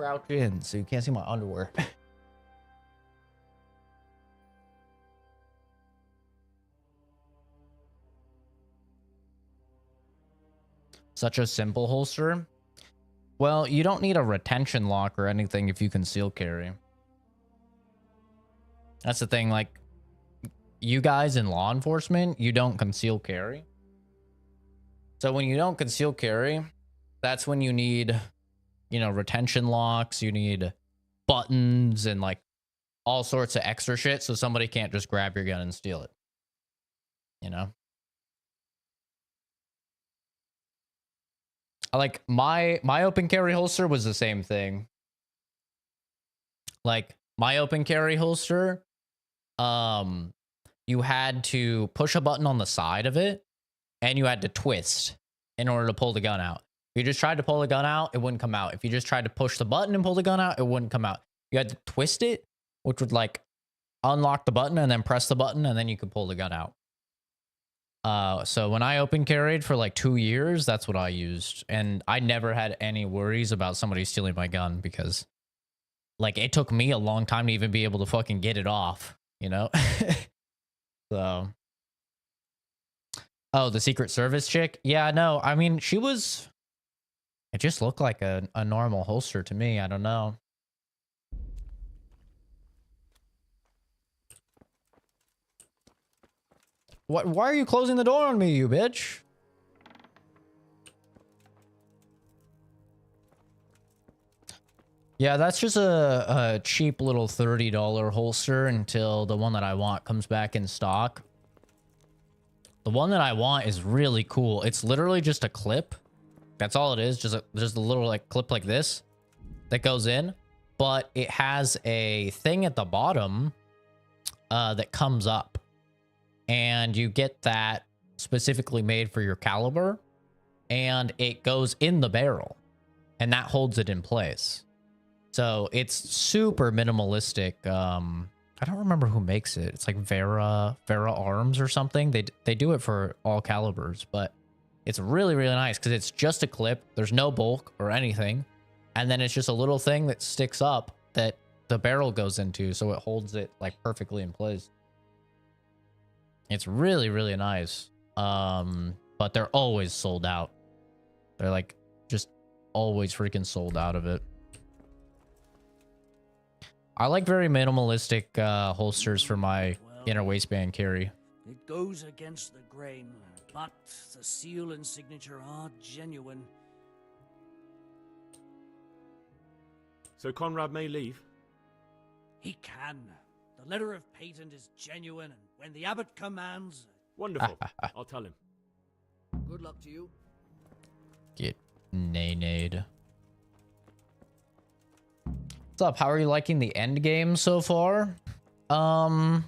crouch in so you can't see my underwear. Such a simple holster. Well, you don't need a retention lock or anything if you conceal carry. That's the thing, like, you guys in law enforcement, you don't conceal carry. So when you don't conceal carry, that's when you need, you know, retention locks, you need buttons and like all sorts of extra shit so somebody can't just grab your gun and steal it. You know? Like my open carry holster was the same thing. Like my open carry holster, you had to push a button on the side of it and you had to twist in order to pull the gun out. If you just tried to pull the gun out, it wouldn't come out. If you just tried to push the button and pull the gun out, it wouldn't come out. You had to twist it, which would like unlock the button and then press the button and then you could pull the gun out. So when I open carried for like 2 years, that's what I used. And I never had any worries about somebody stealing my gun because like it took me a long time to even be able to fucking get it off, you know? So. Oh, the Secret Service chick? Yeah, no, I mean, she was, it just looked like a normal holster to me. I don't know. What? Why are you closing the door on me, you bitch? Yeah, that's just a cheap little $30 holster until the one that I want comes back in stock. The one that I want is really cool. It's literally just a clip. That's all it is. Just a little like clip like this that goes in, but it has a thing at the bottom that comes up. And you get that specifically made for your caliber, and it goes in the barrel, and that holds it in place. So it's super minimalistic. I don't remember who makes it. It's like Vera Arms or something. They do it for all calibers, but it's really, really nice because it's just a clip. There's no bulk or anything, and then it's just a little thing that sticks up that the barrel goes into, so it holds it like perfectly in place. It's really, really nice. But they're always sold out. They're like just always freaking sold out of it. I like very minimalistic holsters for my inner waistband carry. It goes against the grain, but the seal and signature are genuine. So Conrad may leave? He can. The letter of patent is genuine, and when the abbot commands... Wonderful. I'll tell him. Good luck to you. Get nay-nayed. What's up? How are you liking the end game so far? I'm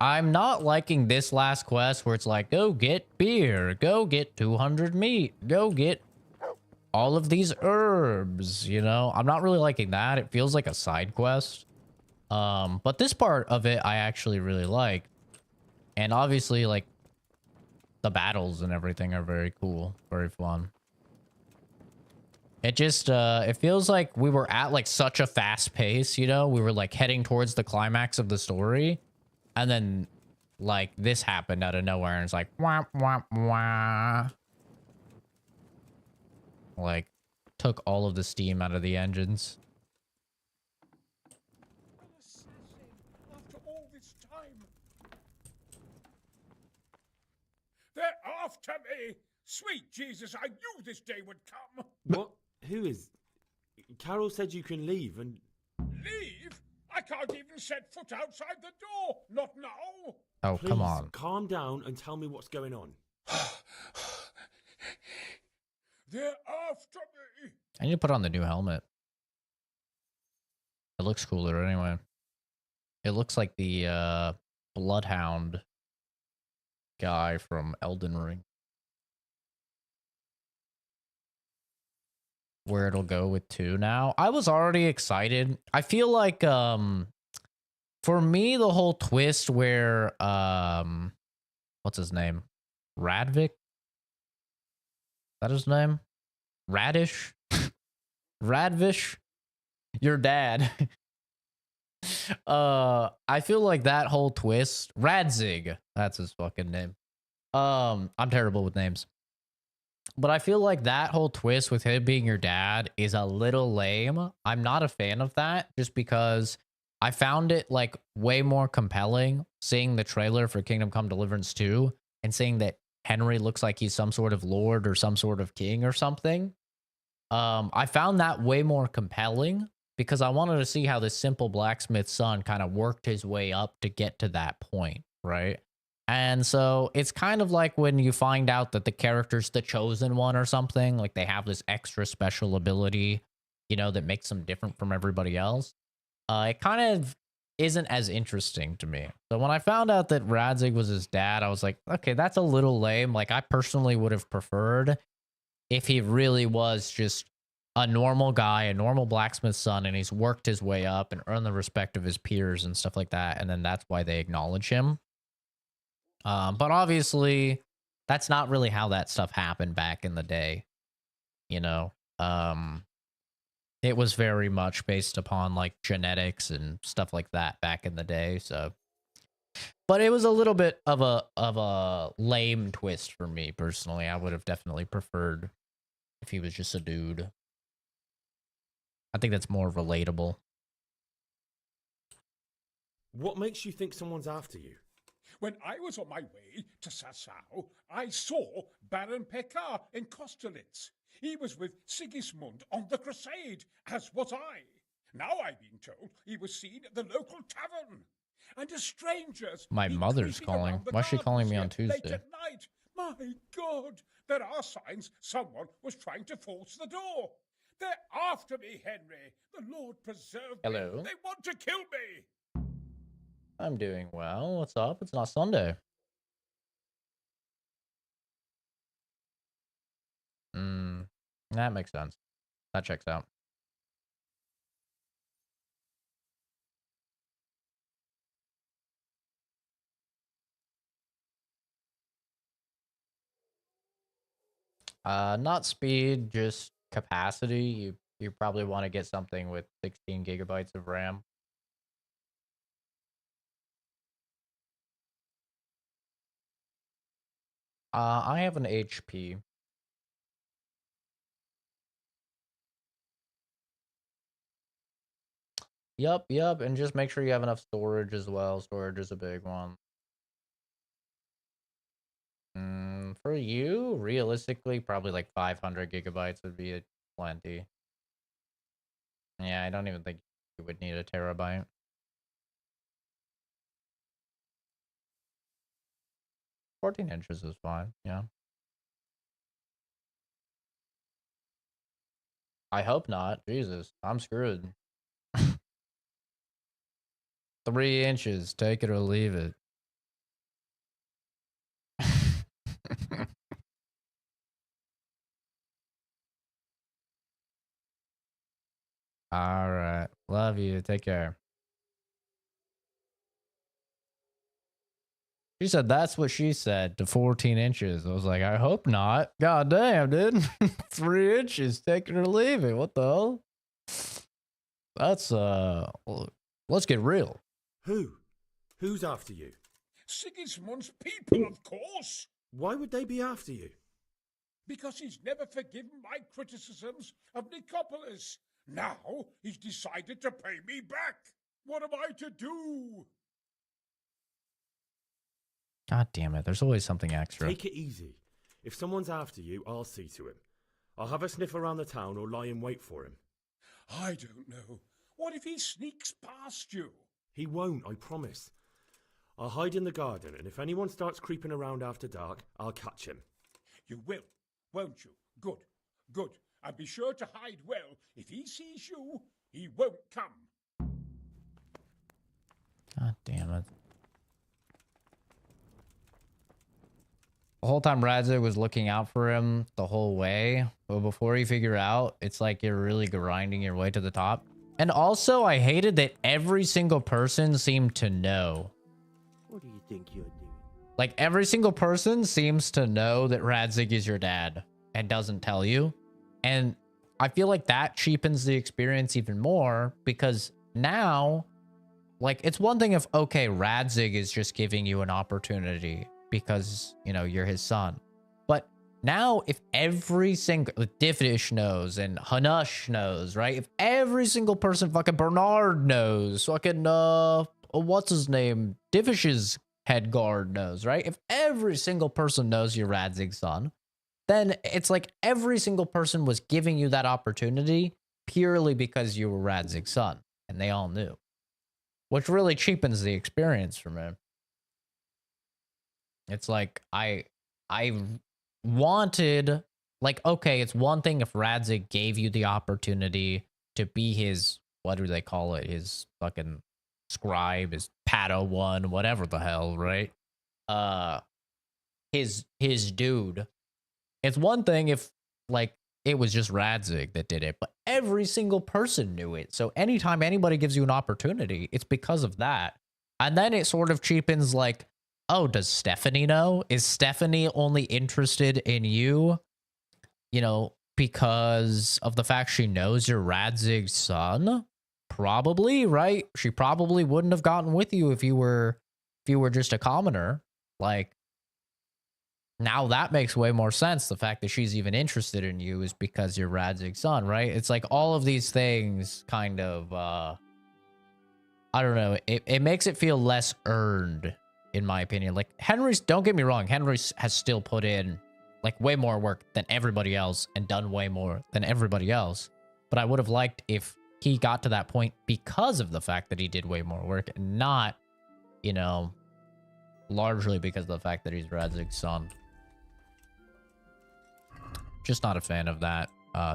not liking this last quest where it's like, go get beer, go get 200 meat, go get all of these herbs, you know? I'm not really liking that. It feels like a side quest. But this part of it I actually really like. And obviously, like, the battles and everything are very cool, very fun. It just, it feels like we were at, like, such a fast pace, you know? We were, like, heading towards the climax of the story. And then, like, this happened out of nowhere, and it's like, wah, wah, wah. Like, took all of the steam out of the engines. After all this time. They're after me! Sweet Jesus, I knew this day would come! What? Who is... Carol said you can leave and... Leave? I can't even set foot outside the door! Not now! Oh, Please, come on. calm down and tell me what's going on. They're after me! I need to put on the new helmet. It looks cooler anyway. It looks like the Bloodhound guy from Elden Ring. Where it'll go with 2 now. I was already excited. I feel like for me the whole twist where what's his name? Radvik? Is that his name? Radish? Radvish, your dad. I feel like that whole twist, Radzig, that's his fucking name. I'm terrible with names. But I feel like that whole twist with him being your dad is a little lame. I'm not a fan of that just because I found it like way more compelling seeing the trailer for Kingdom Come Deliverance 2 and seeing that Henry looks like he's some sort of lord or some sort of king or something. I found that way more compelling because I wanted to see how this simple blacksmith's son kind of worked his way up to get to that point, right? And so it's kind of like when you find out that the character's the chosen one or something, like they have this extra special ability, you know, that makes them different from everybody else. It kind of isn't as interesting to me. So when I found out that Radzig was his dad, I was like, okay, that's a little lame. Like I personally would have preferred if he really was just a normal guy, a normal blacksmith's son, and he's worked his way up and earned the respect of his peers and stuff like that. And then that's why they acknowledge him. But obviously, that's not really how that stuff happened back in the day. You know, it was very much based upon like genetics and stuff like that back in the day. So, but it was a little bit of a lame twist for me personally. I would have definitely preferred if he was just a dude. I think that's more relatable. What makes you think someone's after you? When I was on my way to Sasau, I saw Baron Pekar in Kostelitz. He was with Sigismund on the crusade, as was I. Now I've been told he was seen at the local tavern. And as strangers... My mother's calling. Why is she calling me on Tuesday? Late at night. My God! There are signs someone was trying to force the door. They're after me, Henry. The Lord preserve me. Hello. They want to kill me. I'm doing well. What's up? It's not Sunday. That makes sense. That checks out. Not speed, just capacity. You probably want to get something with 16 gigabytes of RAM. I have an HP. Yup, and just make sure you have enough storage as well. Storage is a big one. For you, realistically, probably like 500 gigabytes would be plenty. Yeah, I don't even think you would need a terabyte. "14 inches is fine, yeah. I hope not. Jesus, I'm screwed. 3 inches, take it or leave it. All right. Love you. Take care. She said that's what she said to 14 inches. I was like, I hope not. God damn, dude. 3 inches, take it or leave it. What the hell? That's, let's get real. Who? Who's after you? Sigismund's people, of course. Why would they be after you? Because he's never forgiven my criticisms of Nicopolis. Now he's decided to pay me back. What am I to do? God damn it. There's always something extra. Take it easy. If someone's after you, I'll see to him. I'll have a sniff around the town or lie in wait for him. I don't know. What if he sneaks past you? He won't, I promise. I'll hide in the garden, and if anyone starts creeping around after dark, I'll catch him. You will, won't you? Good, good. And be sure to hide well. If he sees you, he won't come. God damn it. The whole time Radzig was looking out for him the whole way, but before you figure out, it's like you're really grinding your way to the top. And also, I hated that every single person seemed to know. What do you think you're doing? Like, every single person seems to know that Radzig is your dad and doesn't tell you. And I feel like that cheapens the experience even more because now, like, it's one thing if, okay, Radzig is just giving you an opportunity because, you know, you're his son. But now if every single, Diffish knows and Hanush knows, right? If every single person, fucking Bernard knows, fucking, what's his name? Diffish's head guard knows, right? If every single person knows you're Radzig's son, then it's like every single person was giving you that opportunity purely because you were Radzig's son, and they all knew. Which really cheapens the experience for me. It's like, I wanted, like, okay, it's one thing if Radzig gave you the opportunity to be his, what do they call it? His fucking scribe, his Padawan, whatever the hell, right? His dude. It's one thing if, like, it was just Radzig that did it, but every single person knew it. So anytime anybody gives you an opportunity, it's because of that. And then it sort of cheapens, like, oh, does Stephanie know? Is Stephanie only interested in you, you know, because of the fact she knows you're Radzig's son? Probably, right? She probably wouldn't have gotten with you if you were just a commoner. Like, now that makes way more sense. The fact that she's even interested in you is because you're Radzig's son, right? It's like all of these things kind of, I don't know. It makes it feel less earned, in my opinion. Like, Henry's, don't get me wrong, Henry has still put in, like, way more work than everybody else and done way more than everybody else. But I would have liked if he got to that point because of the fact that he did way more work and not, you know, largely because of the fact that he's Radzig's son. Just not a fan of that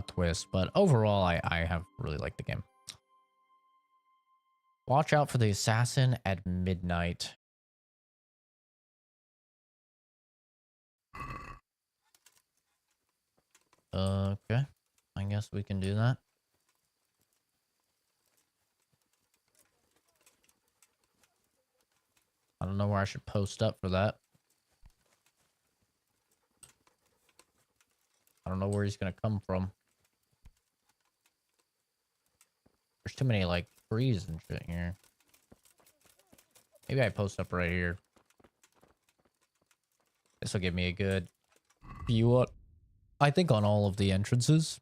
twist, but overall, I have really liked the game. Watch out for the assassin at midnight. Okay, I guess we can do that. I don't know where I should post up for that. I don't know where he's gonna come from. There's too many, like, trees and shit here. Maybe I post up right here. This will give me a good view, I think, on all of the entrances.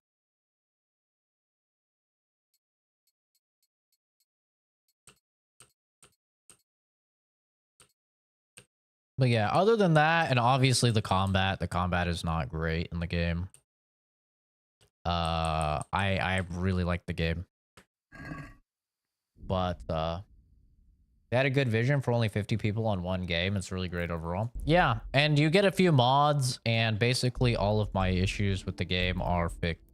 But yeah, other than that, and obviously the combat is not great in the game. I really like the game. But they had a good vision for only 50 people on one game. It's really great overall. Yeah, and you get a few mods, and basically all of my issues with the game are fixed.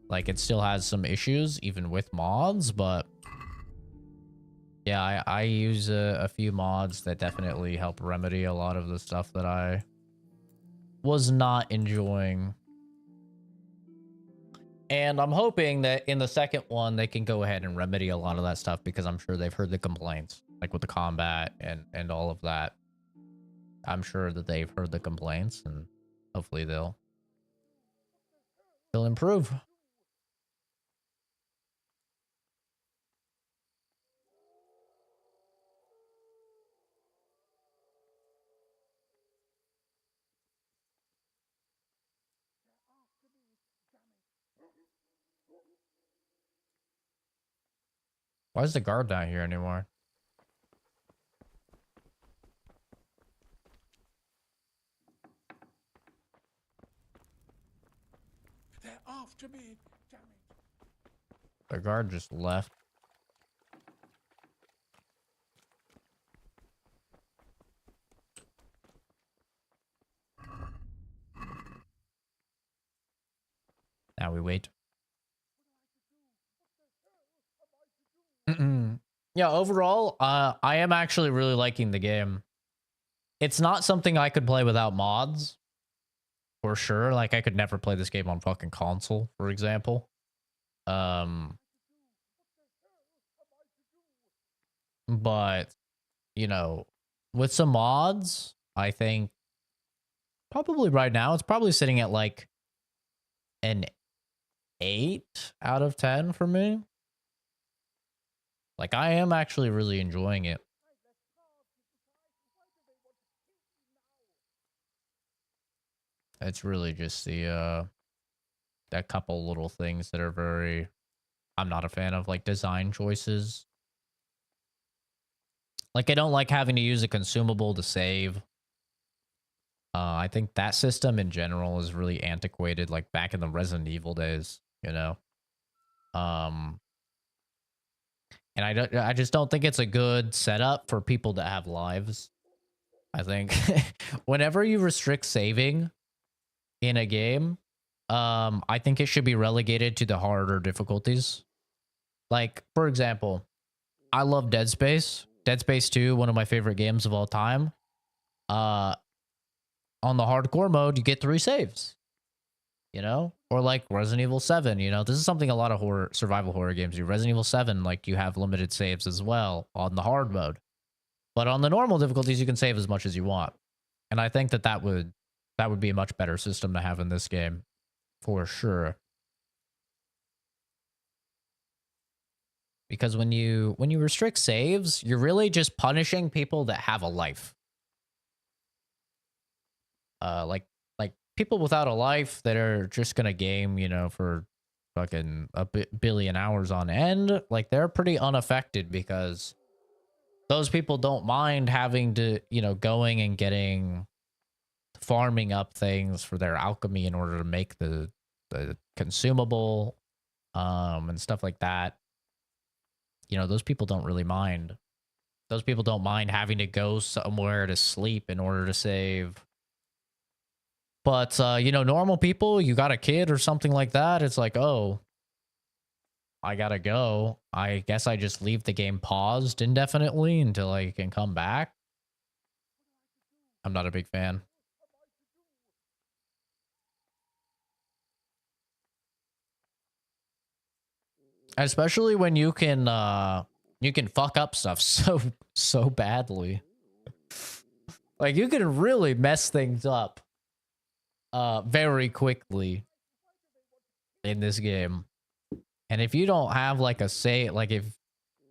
Like, it still has some issues, even with mods, but yeah, I use a few mods that definitely help remedy a lot of the stuff that I was not enjoying. And I'm hoping that in the second one, they can go ahead and remedy a lot of that stuff, because I'm sure they've heard the complaints, like with the combat and all of that. I'm sure that they've heard the complaints, and hopefully they'll improve. Why is the guard not here anymore? They're after me. Damn it. The guard just left. Now we wait. Yeah, overall, I am actually really liking the game. It's not something I could play without mods, for sure. Like, I could never play this game on fucking console, for example. But, you know, with some mods, I think probably right now it's probably sitting at like an 8 out of 10 for me. Like, I am actually really enjoying it. It's really just the that couple little things that are very, I'm not a fan of, like design choices. Like, I don't like having to use a consumable to save. I think that system in general is really antiquated, like back in the Resident Evil days, you know. And I just don't think it's a good setup for people that have lives. I think whenever you restrict saving in a game, I think it should be relegated to the harder difficulties. Like, for example, I love Dead Space. Dead Space 2, one of my favorite games of all time. On the hardcore mode, you get 3 saves. You know? Or like Resident Evil 7, you know? This is something a lot of survival horror games do. Resident Evil 7, like, you have limited saves as well on the hard mode. But on the normal difficulties, you can save as much as you want. And I think that would be a much better system to have in this game. For sure. Because when you restrict saves, you're really just punishing people that have a life. Like people without a life that are just gonna game, you know, for fucking a billion hours on end. Like, they're pretty unaffected because those people don't mind having to, you know, going and farming up things for their alchemy in order to make the consumable, and stuff like that. You know, those people don't really mind. Those people don't mind having to go somewhere to sleep in order to save. But, you know, normal people, you got a kid or something like that, it's like, oh, I gotta go. I guess I just leave the game paused indefinitely until I can come back. I'm not a big fan. Especially when you can fuck up stuff so badly. Like, you can really mess things up very quickly in this game. And if you don't have like a say, like if,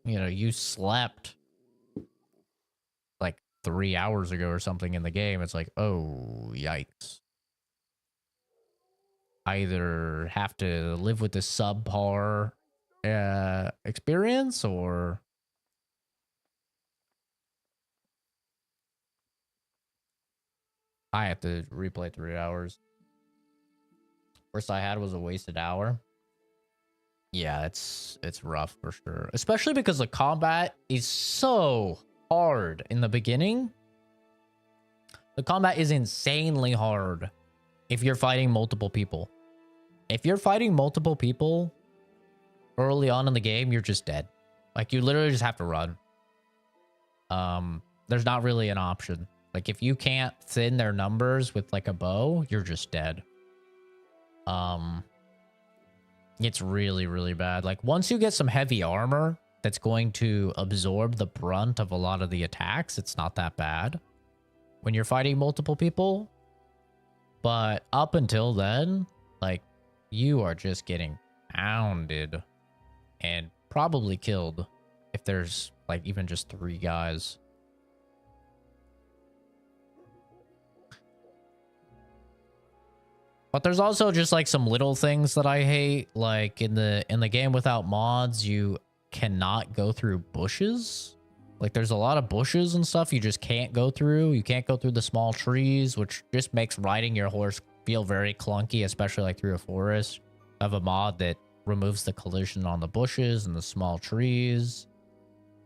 you know, you slept like 3 hours ago or something in the game, it's like, oh, yikes. I either have to live with this subpar experience, or I have to replay 3 hours. First I had was a wasted hour. Yeah, it's rough for sure. Especially because the combat is so hard in the beginning. The combat is insanely hard if you're fighting multiple people. If you're fighting multiple people early on in the game, you're just dead. Like, you literally just have to run. There's not really an option. Like, if you can't thin their numbers with like a bow, you're just dead. It's really, really bad. Like, once you get some heavy armor that's going to absorb the brunt of a lot of the attacks, it's not that bad when you're fighting multiple people. But up until then, like, you are just getting pounded and probably killed if there's like even just 3 guys. But there's also just like some little things that I hate. Like, in the game without mods, you cannot go through bushes. Like, there's a lot of bushes and stuff you just can't go through. You can't go through the small trees, which just makes riding your horse feel very clunky, especially like through a forest. I have a mod that removes the collision on the bushes and the small trees.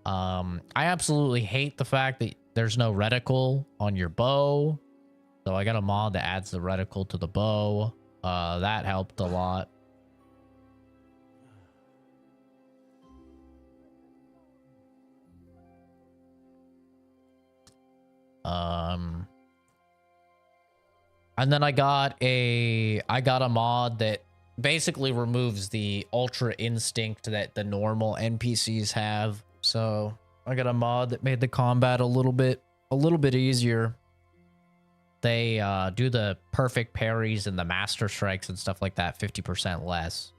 I absolutely hate the fact that there's no reticle on your bow. So I got a mod that adds the reticle to the bow. That helped a lot. And then I got a mod that basically removes the ultra instinct that the normal NPCs have. So I got a mod that made the combat a little bit easier. They do the perfect parries and the master strikes and stuff like that 50% less.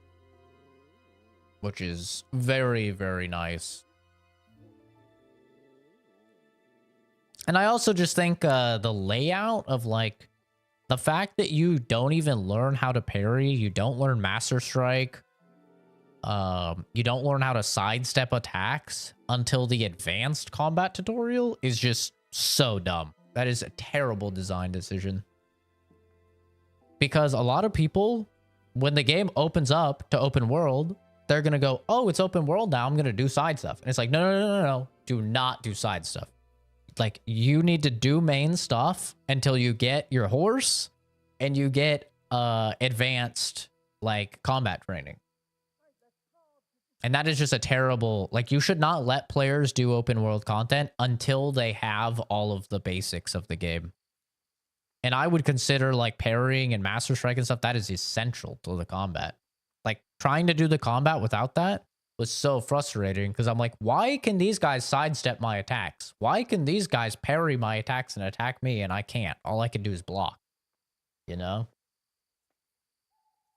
which is very, very nice. And I also just think the layout of like the fact that you don't even learn how to parry, you don't learn Master Strike, you don't learn how to sidestep attacks until the advanced combat tutorial is just so dumb. That is a terrible design decision. Because a lot of people, when the game opens up to open world, they're going to go, oh, it's open world now, I'm going to do side stuff. And it's like, no. Do not do side stuff. Like, you need to do main stuff until you get your horse and you get advanced, like, combat training. And that is just a terrible, like, you should not let players do open world content until they have all of the basics of the game. And I would consider, like, parrying and Master Strike and stuff, that is essential to the combat. Like, trying to do the combat without that was so frustrating because I'm like, why can these guys sidestep my attacks? Why can these guys parry my attacks and attack me and I can't? All I can do is block, you know?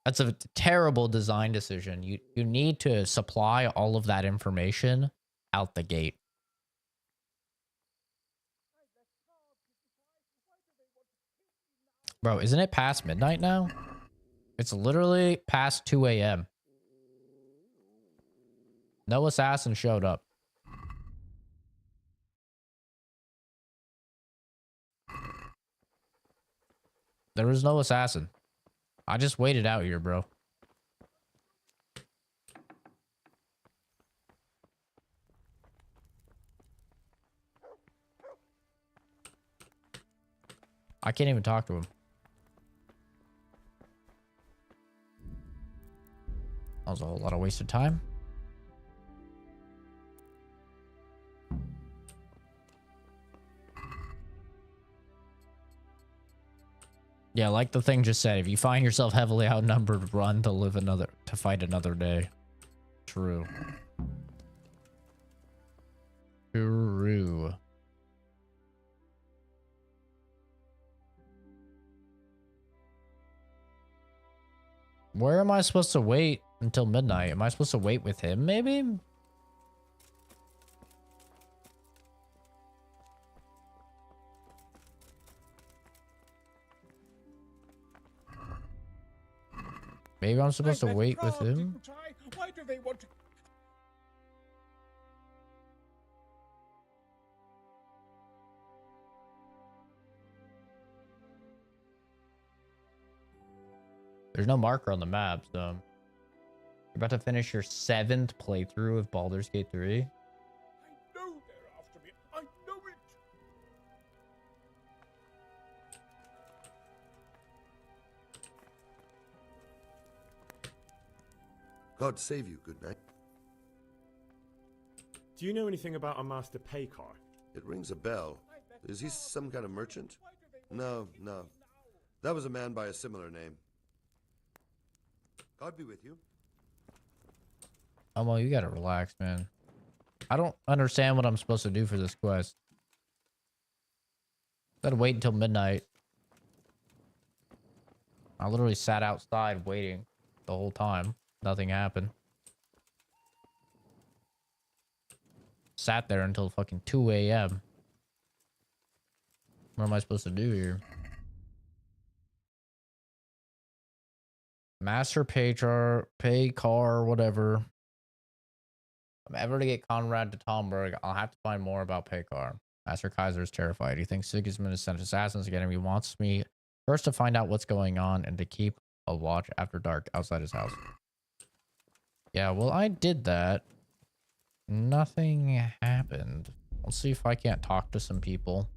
That's a terrible design decision. You need to supply all of that information out the gate. Bro, isn't it past midnight now? It's literally past 2 a.m. No assassin showed up. There was no assassin. I just waited out here, bro. I can't even talk to him. That was a whole lot of wasted time. Yeah, like the thing just said, if you find yourself heavily outnumbered, run to fight another day. True. True. Where am I supposed to wait until midnight? Am I supposed to wait with him, maybe? Maybe I'm supposed to wait with him? Why do they want to... There's no marker on the map, so... You're about to finish your 7th playthrough of Baldur's Gate 3? I know they're after me. I know it. God save you, good night. Do you know anything about a Master Paykar? It rings a bell. Is he some kind of merchant? No. That was a man by a similar name. God be with you. Oh, well, you gotta relax, man. I don't understand what I'm supposed to do for this quest. Gotta wait until midnight. I literally sat outside waiting the whole time. Nothing happened. Sat there until fucking 2 a.m. What am I supposed to do here? Master Paykar, whatever. If I'm ever to get Conrad to Tomberg, I'll have to find more about Paykar. Master Kaiser is terrified. He thinks Sigismund has sent assassins again, and he wants me first to find out what's going on and to keep a watch after dark outside his house. Yeah, well, I did that. Nothing happened. I'll see if I can't talk to some people.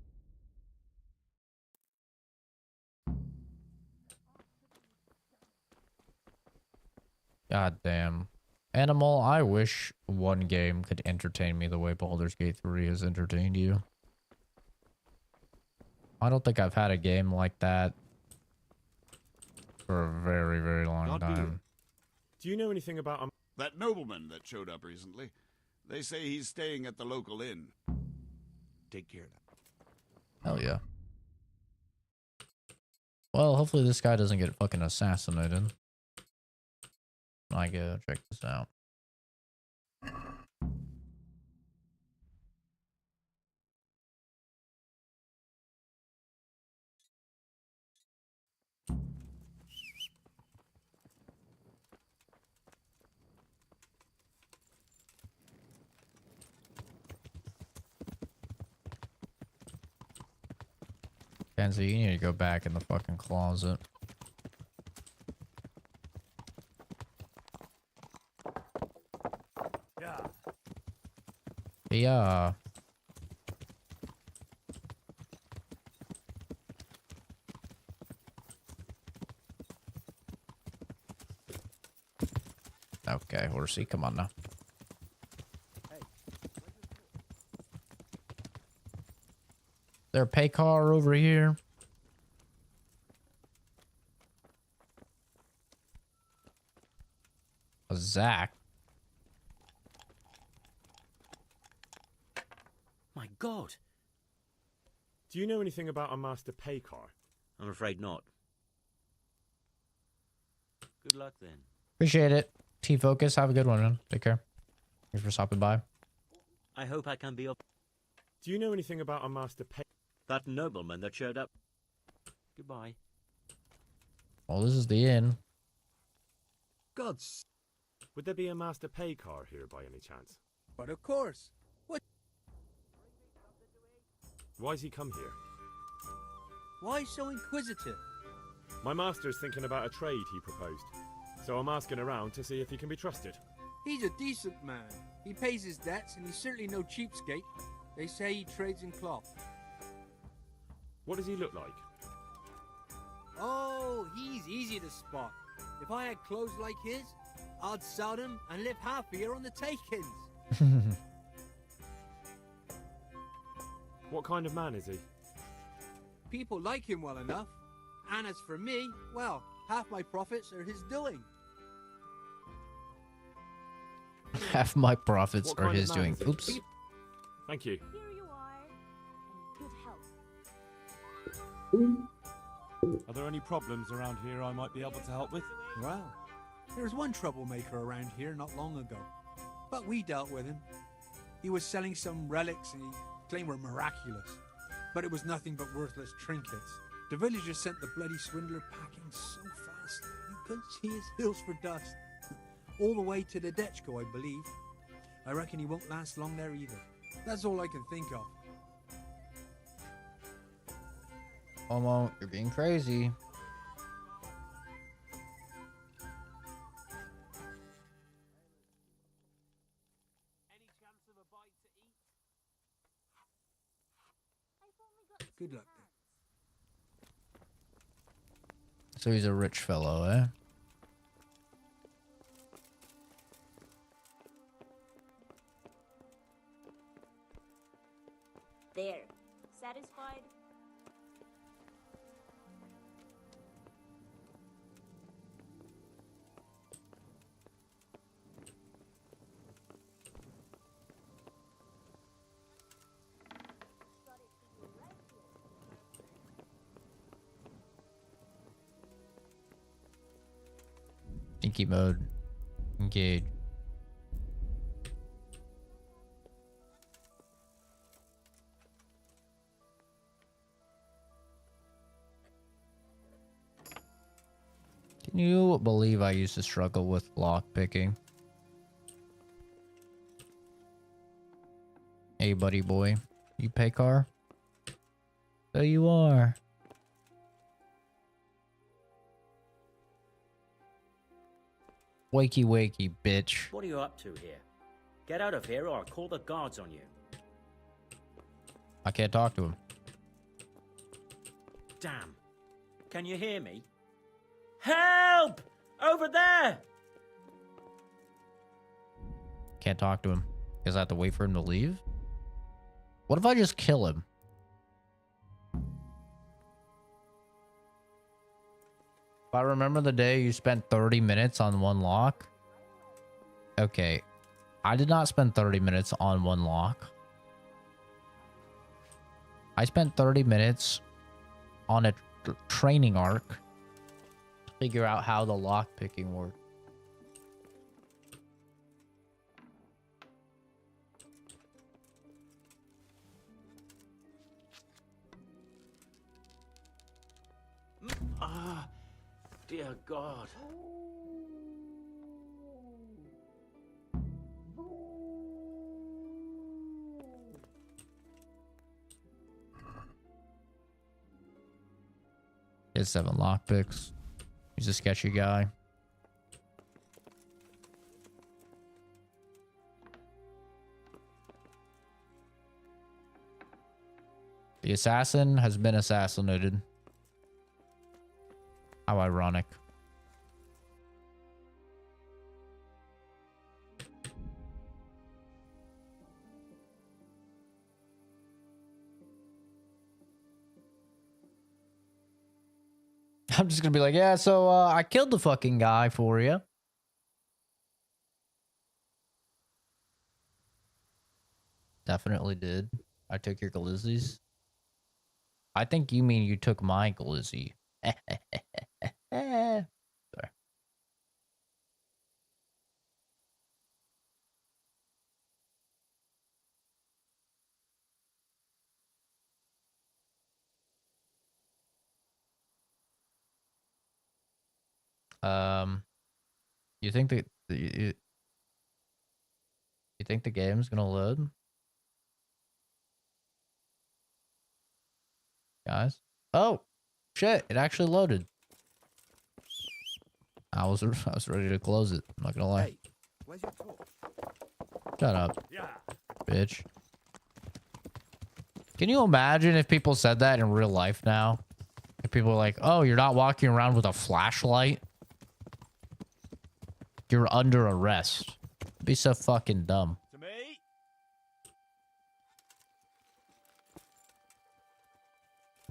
God damn. Animal, I wish one game could entertain me the way Baldur's Gate 3 has entertained you. I don't think I've had a game like that for a very, very long time. Do you know anything about that nobleman that showed up recently? They say he's staying at the local inn. Take care of that. Hell yeah. Well, hopefully this guy doesn't get fucking assassinated. I go check this out. Kenzie, you need to go back in the fucking closet. Yeah. Yeah. Okay, horsey, come on now. There a pay car over here? A Zach. My God. Do you know anything about a master pay car? I'm afraid not. Good luck then. Appreciate it. T-Focus, have a good one, man. Take care. Thanks for stopping by. I hope I can be of... Do you know anything about a master pay... That nobleman that showed up. Goodbye. Well, this is the inn. Gods. Would there be a master pay car here by any chance? But of course. What? Why's he come here? Why so inquisitive? My master's thinking about a trade he proposed. So I'm asking around to see if he can be trusted. He's a decent man. He pays his debts and he's certainly no cheapskate. They say he trades in cloth. What does he look like? Oh, he's easy to spot. If I had clothes like his, I'd sell them and live happier on the takings. What kind of man is he? People like him well enough. And as for me, well, half my profits are his doing. Half my profits What are kind of his man doing. is he? Oops. Thank you. Here you are, in good health. Are there any problems around here I might be able to help with? Well, there was one troublemaker around here not long ago, but we dealt with him. He was selling some relics and he claimed were miraculous, but it was nothing but worthless trinkets. The villagers sent the bloody swindler packing so fast you couldn't see his heels for dust. All the way to the Dechko, I believe. I reckon he won't last long there either. That's all I can think of. Momo, you're being crazy. Good luck then. So he's a rich fellow, eh? There. Satisfied? Inky mode. Engage. Can you believe I used to struggle with lock picking? Hey, buddy boy. You pay car? So you are. Wakey wakey, bitch. What are you up to here? Get out of here or I'll call the guards on you. I can't talk to him. Damn. Can you hear me? Help! Over there! Can't talk to him. Because I have to wait for him to leave? What if I just kill him? If I remember the day you spent 30 minutes on one lock. Okay. I did not spend 30 minutes on one lock. I spent 30 minutes on a training arc to figure out how the lock picking worked. Dear God. He has 7 lockpicks. He's a sketchy guy. The assassin has been assassinated. How ironic. I'm just gonna be like, yeah, so I killed the fucking guy for you. Definitely did. I took your glizzies. I think you mean you took my glizzy. Sorry. You think that you think the game's gonna load, guys? Oh, shit! It actually loaded. I was ready to close it. I'm not gonna lie. Hey, where's your talk? Shut up, Yeah. bitch. Can you imagine if people said that in real life now? If people were like, "Oh, you're not walking around with a flashlight. You're under arrest." It'd be so fucking dumb. To me.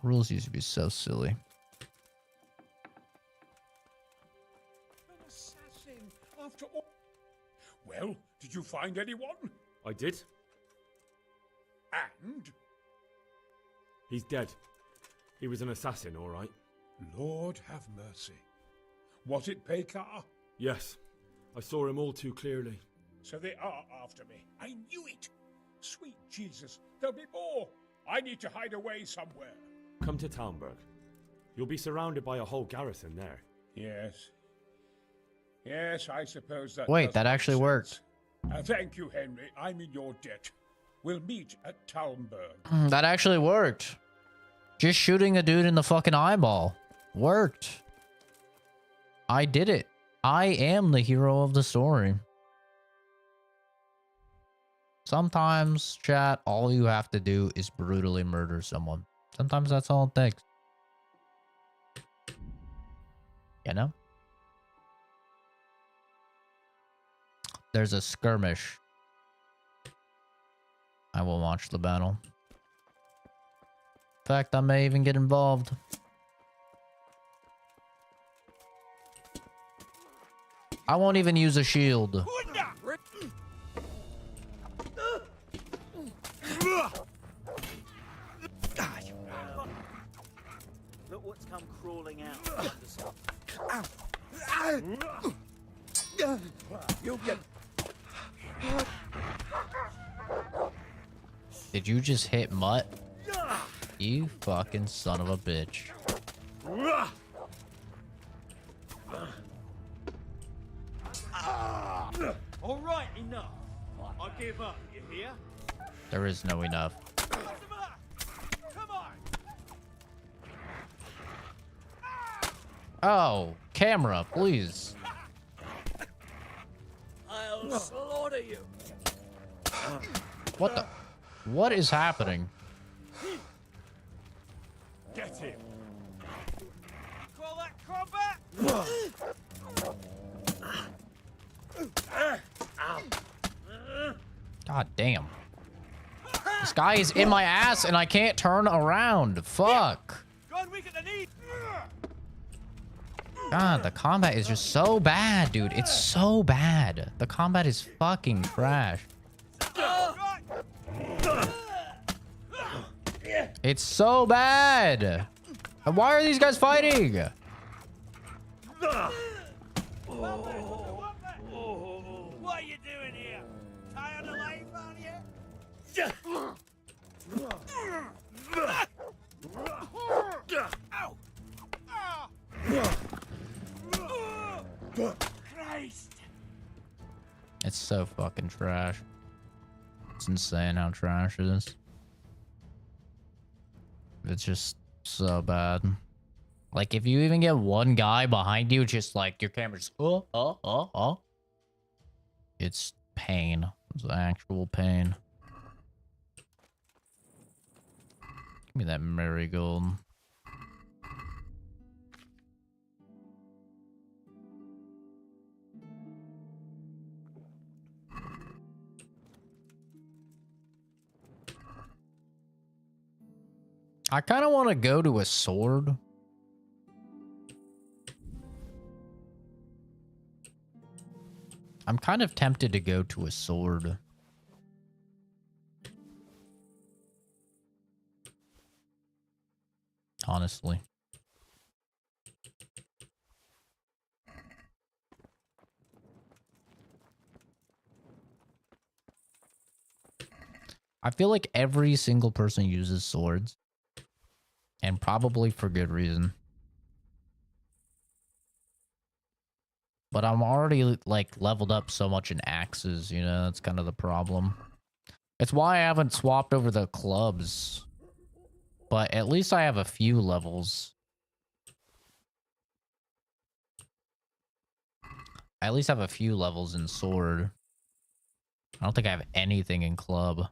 Rules used to be so silly. An assassin, after all. Well, did you find anyone? I did. And? He's dead. He was an assassin, all right. Lord have mercy. Was it Pekar? Yes. I saw him all too clearly. So they are after me. I knew it. Sweet Jesus, there'll be more. I need to hide away somewhere. Come to Talmberg. You'll be surrounded by a whole garrison there. Yes. Yes, I suppose that. Wait, does that make actually sense. worked. Thank you, Henry. I'm in your debt. We'll meet at Talmberg. That actually worked. Just shooting a dude in the fucking eyeball. Worked. I did it. I am the hero of the story. Sometimes, chat, all you have to do is brutally murder someone. Sometimes that's all it takes. You know? There's a skirmish. I will watch the battle. In fact, I may even get involved. I won't even use a shield. Look what's come crawling out. You get. Did you just hit Mutt? You fucking son of a bitch. All right, enough. I give up. You hear? There is no enough. Come on. Oh, camera, please. I'll slaughter you. What the? What is happening? Get him. Call that combat? God damn. This guy is in my ass and I can't turn around. Fuck. Go on, weak at the knee. God, the combat is just so bad, dude. It's so bad. The combat is fucking trash. It's so bad. And why are these guys fighting? What are you doing here? Tired of life, are you? Ow! so fucking trash. It's insane how trash it is. It's just so bad. Like, if you even get one guy behind you, just like your camera's it's pain. It's actual pain. Give me that marigold. I kind of want to go to a sword. I'm kind of tempted to go to a sword. Honestly. I feel like every single person uses swords. And probably for good reason. But I'm already, like, leveled up so much in axes, you know? That's kind of the problem. It's why I haven't swapped over the clubs. But at least I have a few levels. I at least have a few levels in sword. I don't think I have anything in club.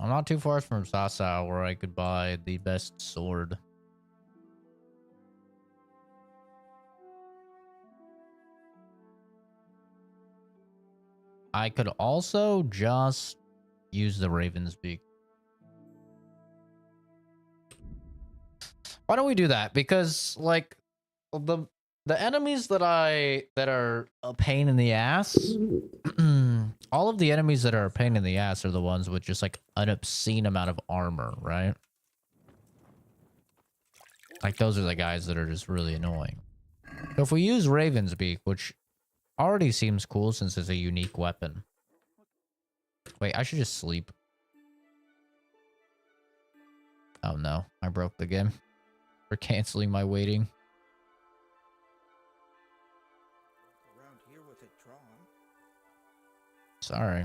I'm not too far from Sasa where I could buy the best sword. I could also just use the Raven's Beak. Why don't we do that? Because like the enemies that are a pain in the ass, all of the enemies that are a pain in the ass are the ones with just like an obscene amount of armor, right? Like those are the guys that are just really annoying. So if we use Raven's Beak, which already seems cool since it's a unique weapon. Wait, I should just sleep. Oh no, I broke the game. For canceling my waiting. Around here with it drawn. Sorry.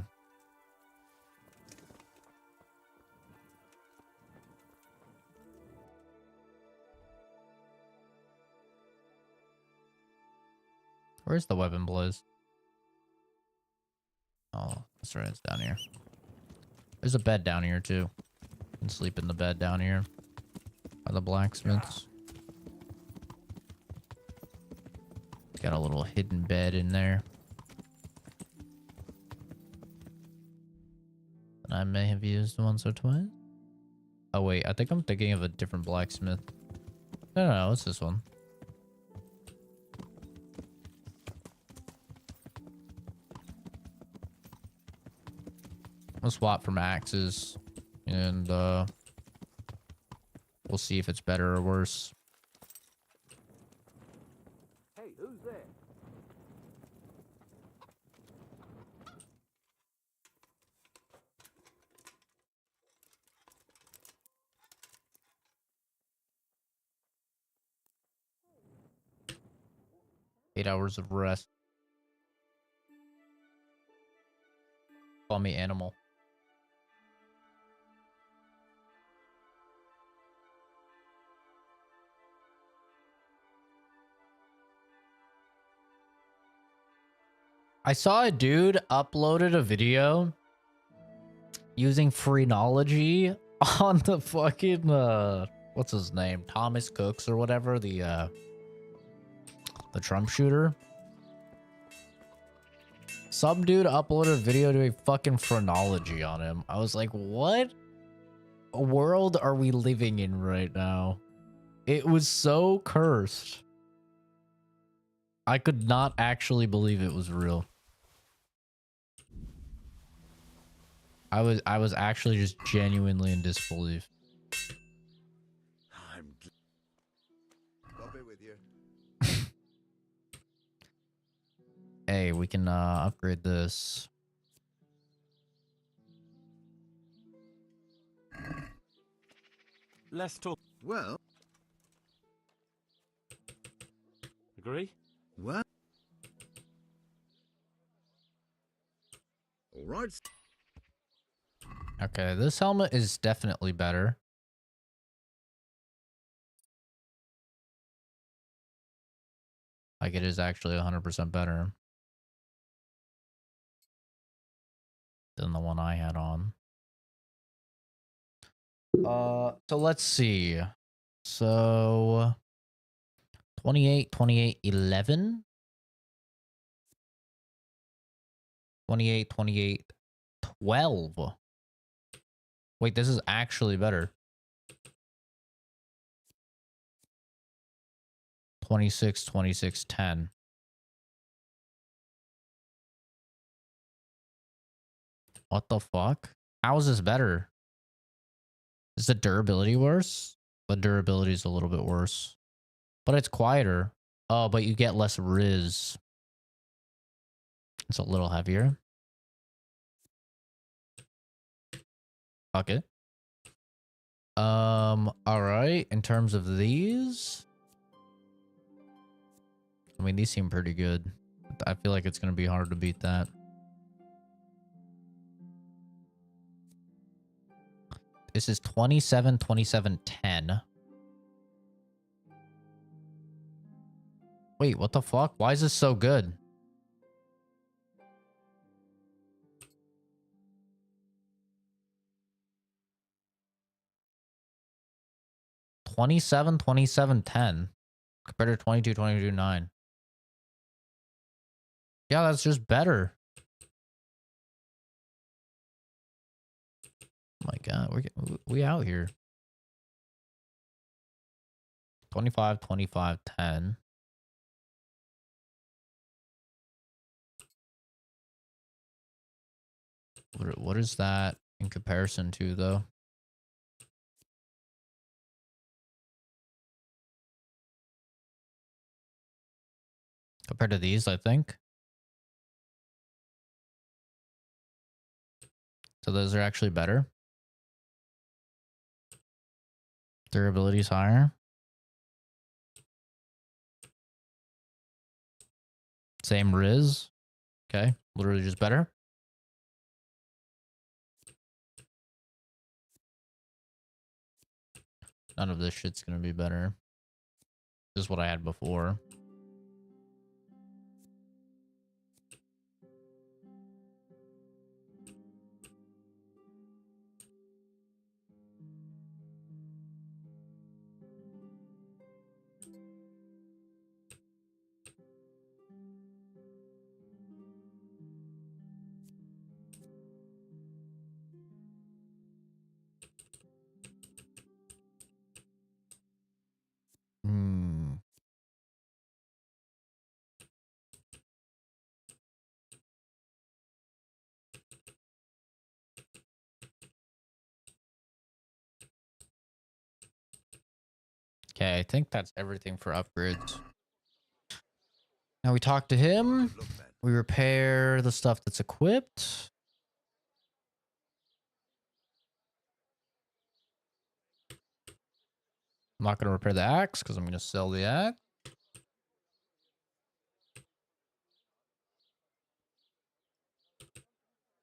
Where's the weapon blaze? Oh, that's right, it's down here. There's a bed down here too. You can sleep in the bed down here. By the blacksmiths. Got a little hidden bed in there. And I may have used once or twice. Oh wait, I think I'm thinking of a different blacksmith. No, it's this one. I'll swap from axes. And we'll see if it's better or worse. Hey, who's there? Eight hours of rest. Call me animal. I saw a dude uploaded a video using phrenology on the fucking what's his name? Thomas Cooks or whatever, the Trump shooter. Some dude uploaded a video doing fucking phrenology on him. I was like, what? world are we living in right now? It was so cursed. I could not actually believe it was real. I was actually just genuinely in disbelief. I'll be with you. Hey, we can upgrade this. Let's talk. Well, Agree? what? All right. Okay, this helmet is definitely better. Like, it is actually 100% better than the one I had on. So let's see. So 28, 28, 11. 28, 28, 12. Wait, this is actually better. 26, 26, 10. What the fuck? How is this better? Is the durability worse? The durability is a little bit worse. But it's quieter. Oh, but you get less Riz. It's a little heavier. Fuck it. Alright. In terms of these, I mean, these seem pretty good. I feel like it's gonna be hard to beat that. This is 27, 27, 10. Wait, what the fuck? Why is this so good? $27, 27, 10 compared to 22, 22, 9. Yeah, that's just better. Oh my god, we out here. 25, 25, 10. What is that in comparison to, though? Compared to these, I think. So those are actually better. Durability is higher. Same Riz. Okay, literally just better. None of this shit's gonna be better. This is what I had before. Hmm. Okay, I think that's everything for upgrades. Now we talk to him. We repair the stuff that's equipped. I'm not going to repair the axe because I'm going to sell the axe.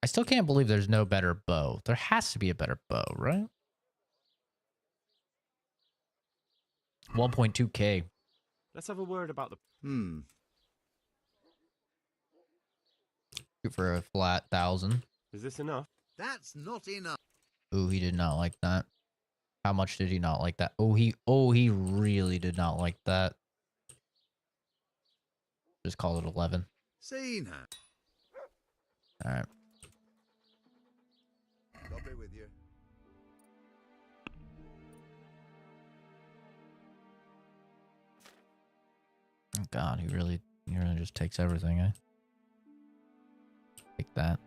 I still can't believe there's no better bow. There has to be a better bow, right? 1.2k. Let's have a word about the... Shoot for a flat 1,000. Is this enough? That's not enough. Ooh, he did not like that. How much did he not like that? Oh, he really did not like that. Just call it 11. Seen her. All right. I'll be with you. God, he really just takes everything, eh? Take that.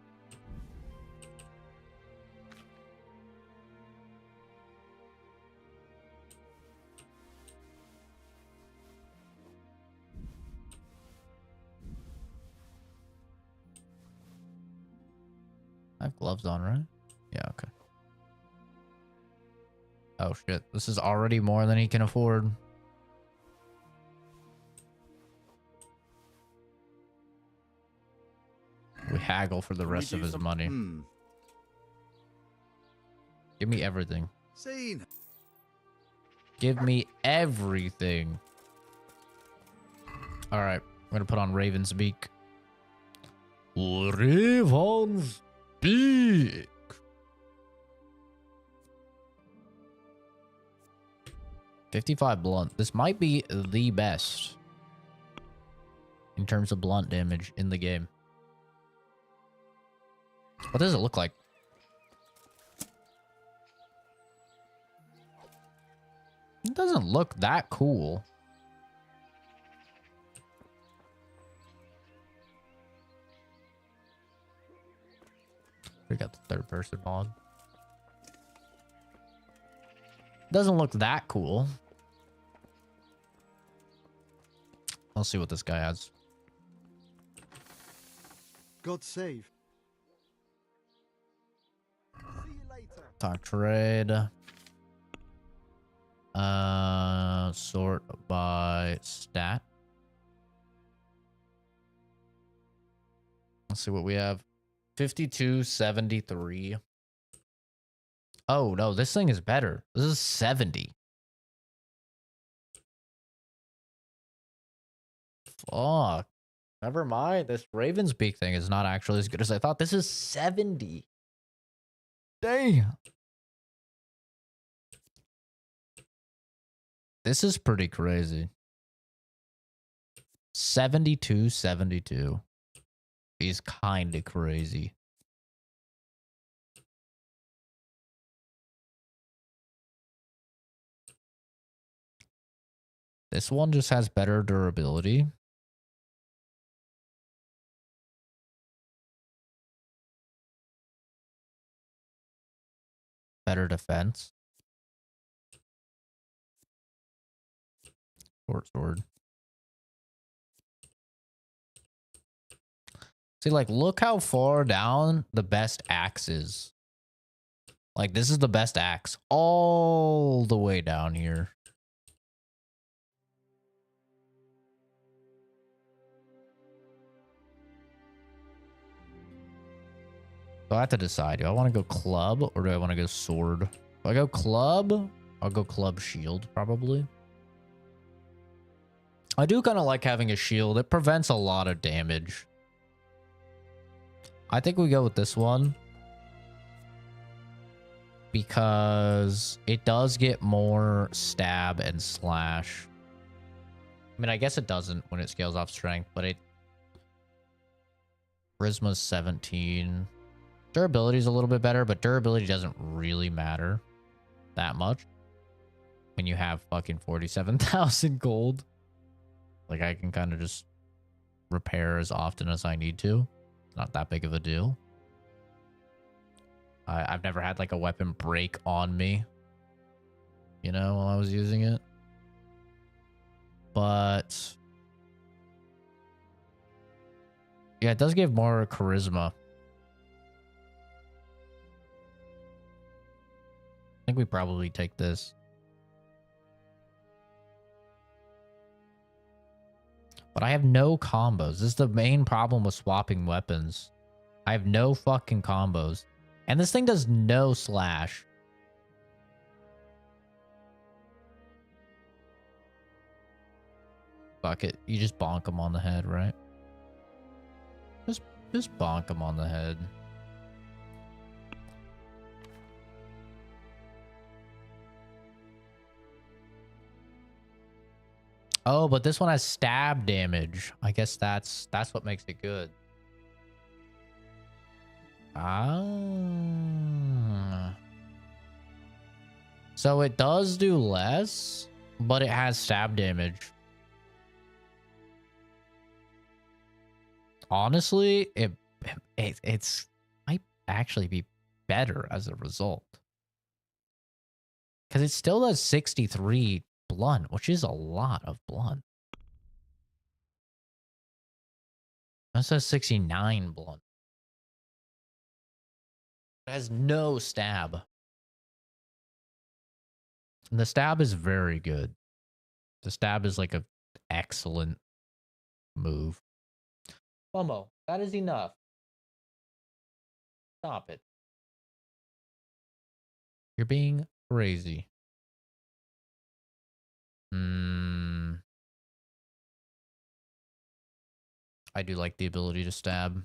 I have gloves on, right? Yeah, okay. Oh shit, this is already more than he can afford. We haggle for the rest of his money. Give me everything. Seen. Give me everything. All right, I'm gonna put on Raven's Beak. Raven's Beak. $55 blunt. This might be the best in terms of blunt damage in the game. What does it look like? It doesn't look that cool. We got the third person mod. Doesn't look that cool. Let's see what this guy has. God save. Talk trade. Sort by stat. Let's see what we have. 5273. Oh no, this thing is better. This is 70. Fuck. Never mind. This Raven's Beak thing is not actually as good as I thought. This is 70. Damn. This is pretty crazy. 72. He's kind of crazy. This one just has better durability. Better defense. Short sword. See, like, look how far down the best axe is. Like, this is the best axe. All the way down here. So I have to decide. Do I want to go club or do I want to go sword? If I go club, I'll go club shield, probably. I do kind of like having a shield. It prevents a lot of damage. I think we go with this one. Because it does get more stab and slash. I mean, I guess it doesn't when it scales off strength, but it... Charisma's 17. Durability is a little bit better, but durability doesn't really matter that much. When you have fucking 47,000 gold. Like, I can kind of just repair as often as I need to. Not that big of a deal. I've never had, like, a weapon break on me. You know, while I was using it. But... yeah, it does give more charisma. I think we probably take this. But I have no combos. This is the main problem with swapping weapons. I have no fucking combos. And this thing does no slash. Fuck it. You just bonk him on the head, right? Just bonk him on the head. Oh, but this one has stab damage. I guess that's what makes it good. Ah. So it does do less, but it has stab damage. Honestly, it's might actually be better as a result. Because it still does 63 blunt, which is a lot of blunt. That says 69 blunt. It has no stab. And the stab is very good. The stab is like an excellent move. Momo, that is enough. Stop it. You're being crazy. I do like the ability to stab.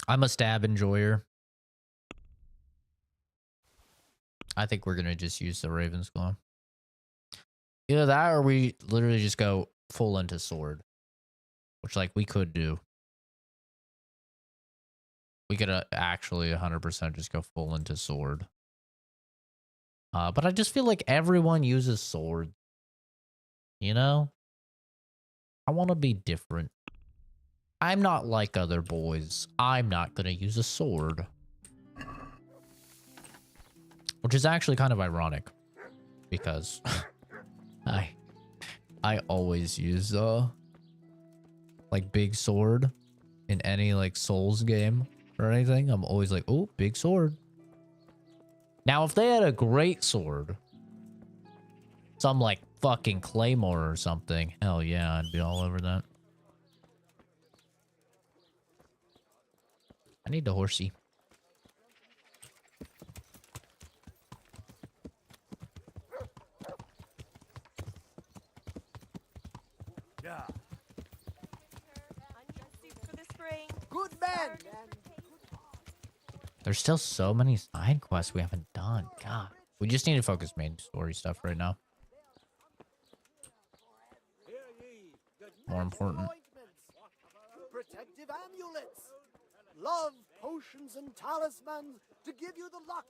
I'm a stab enjoyer. I think we're going to just use the Raven's Claw. Either that or we literally just go full into sword. Which, like, we could do. We could actually 100% just go full into sword. But I just feel like everyone uses sword. You know? I want to be different. I'm not like other boys. I'm not going to use a sword. Which is actually kind of ironic. Because I always use like big sword in any like Souls game or anything. I'm always like, oh, big sword. Now, if they had a great sword, some like fucking claymore or something, hell yeah, I'd be all over that. I need the horsey. Yeah. Good man. There's still so many side quests we haven't done. God, we just need to focus main story stuff right now. More important. Protective amulets, love potions and talismans to give you the luck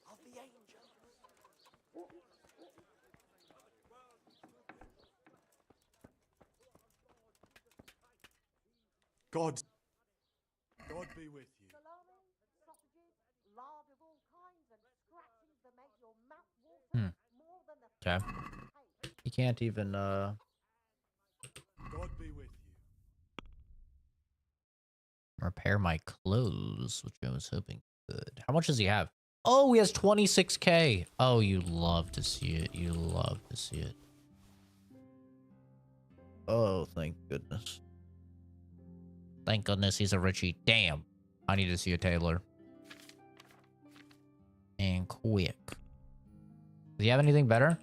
of the angels. God be with you. Okay. You can't even God be with you. repair my clothes, which I was hoping could. How much does he have? Oh, he has 26k. Oh, you love to see it. You love to see it. Oh, thank goodness. Thank goodness he's a Richie. Damn. I need to see a tailor. And quick. Does he have anything better?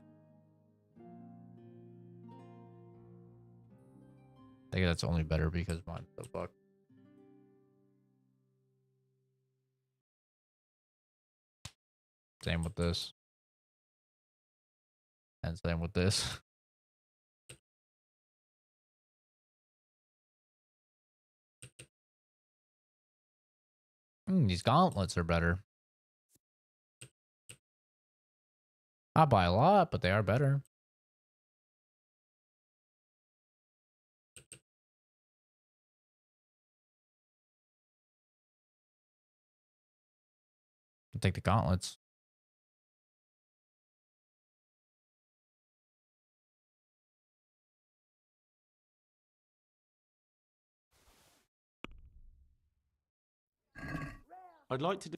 I think that's only better because mine's so fucked. Same with this. And same with this. These gauntlets are better. Not by a lot, but they are better. I'll take the gauntlets. I'd like to do...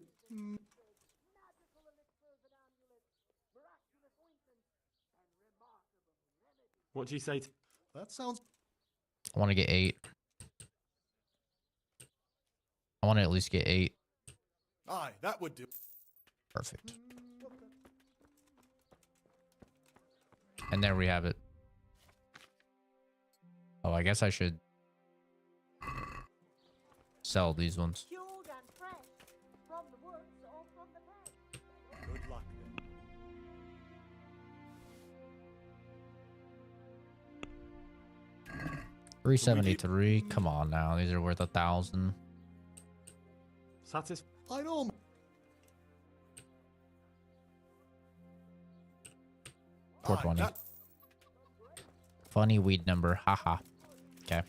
What do you say to... That sounds... I want to get 8. I want to at least get 8. Aye, that would do. Perfect. And there we have it. Oh, I guess I should sell these ones. Good luck then. 373. Come on now. These are worth 1,000. Satisfied? I know. Four 20. Funny weed number. Haha. Okay.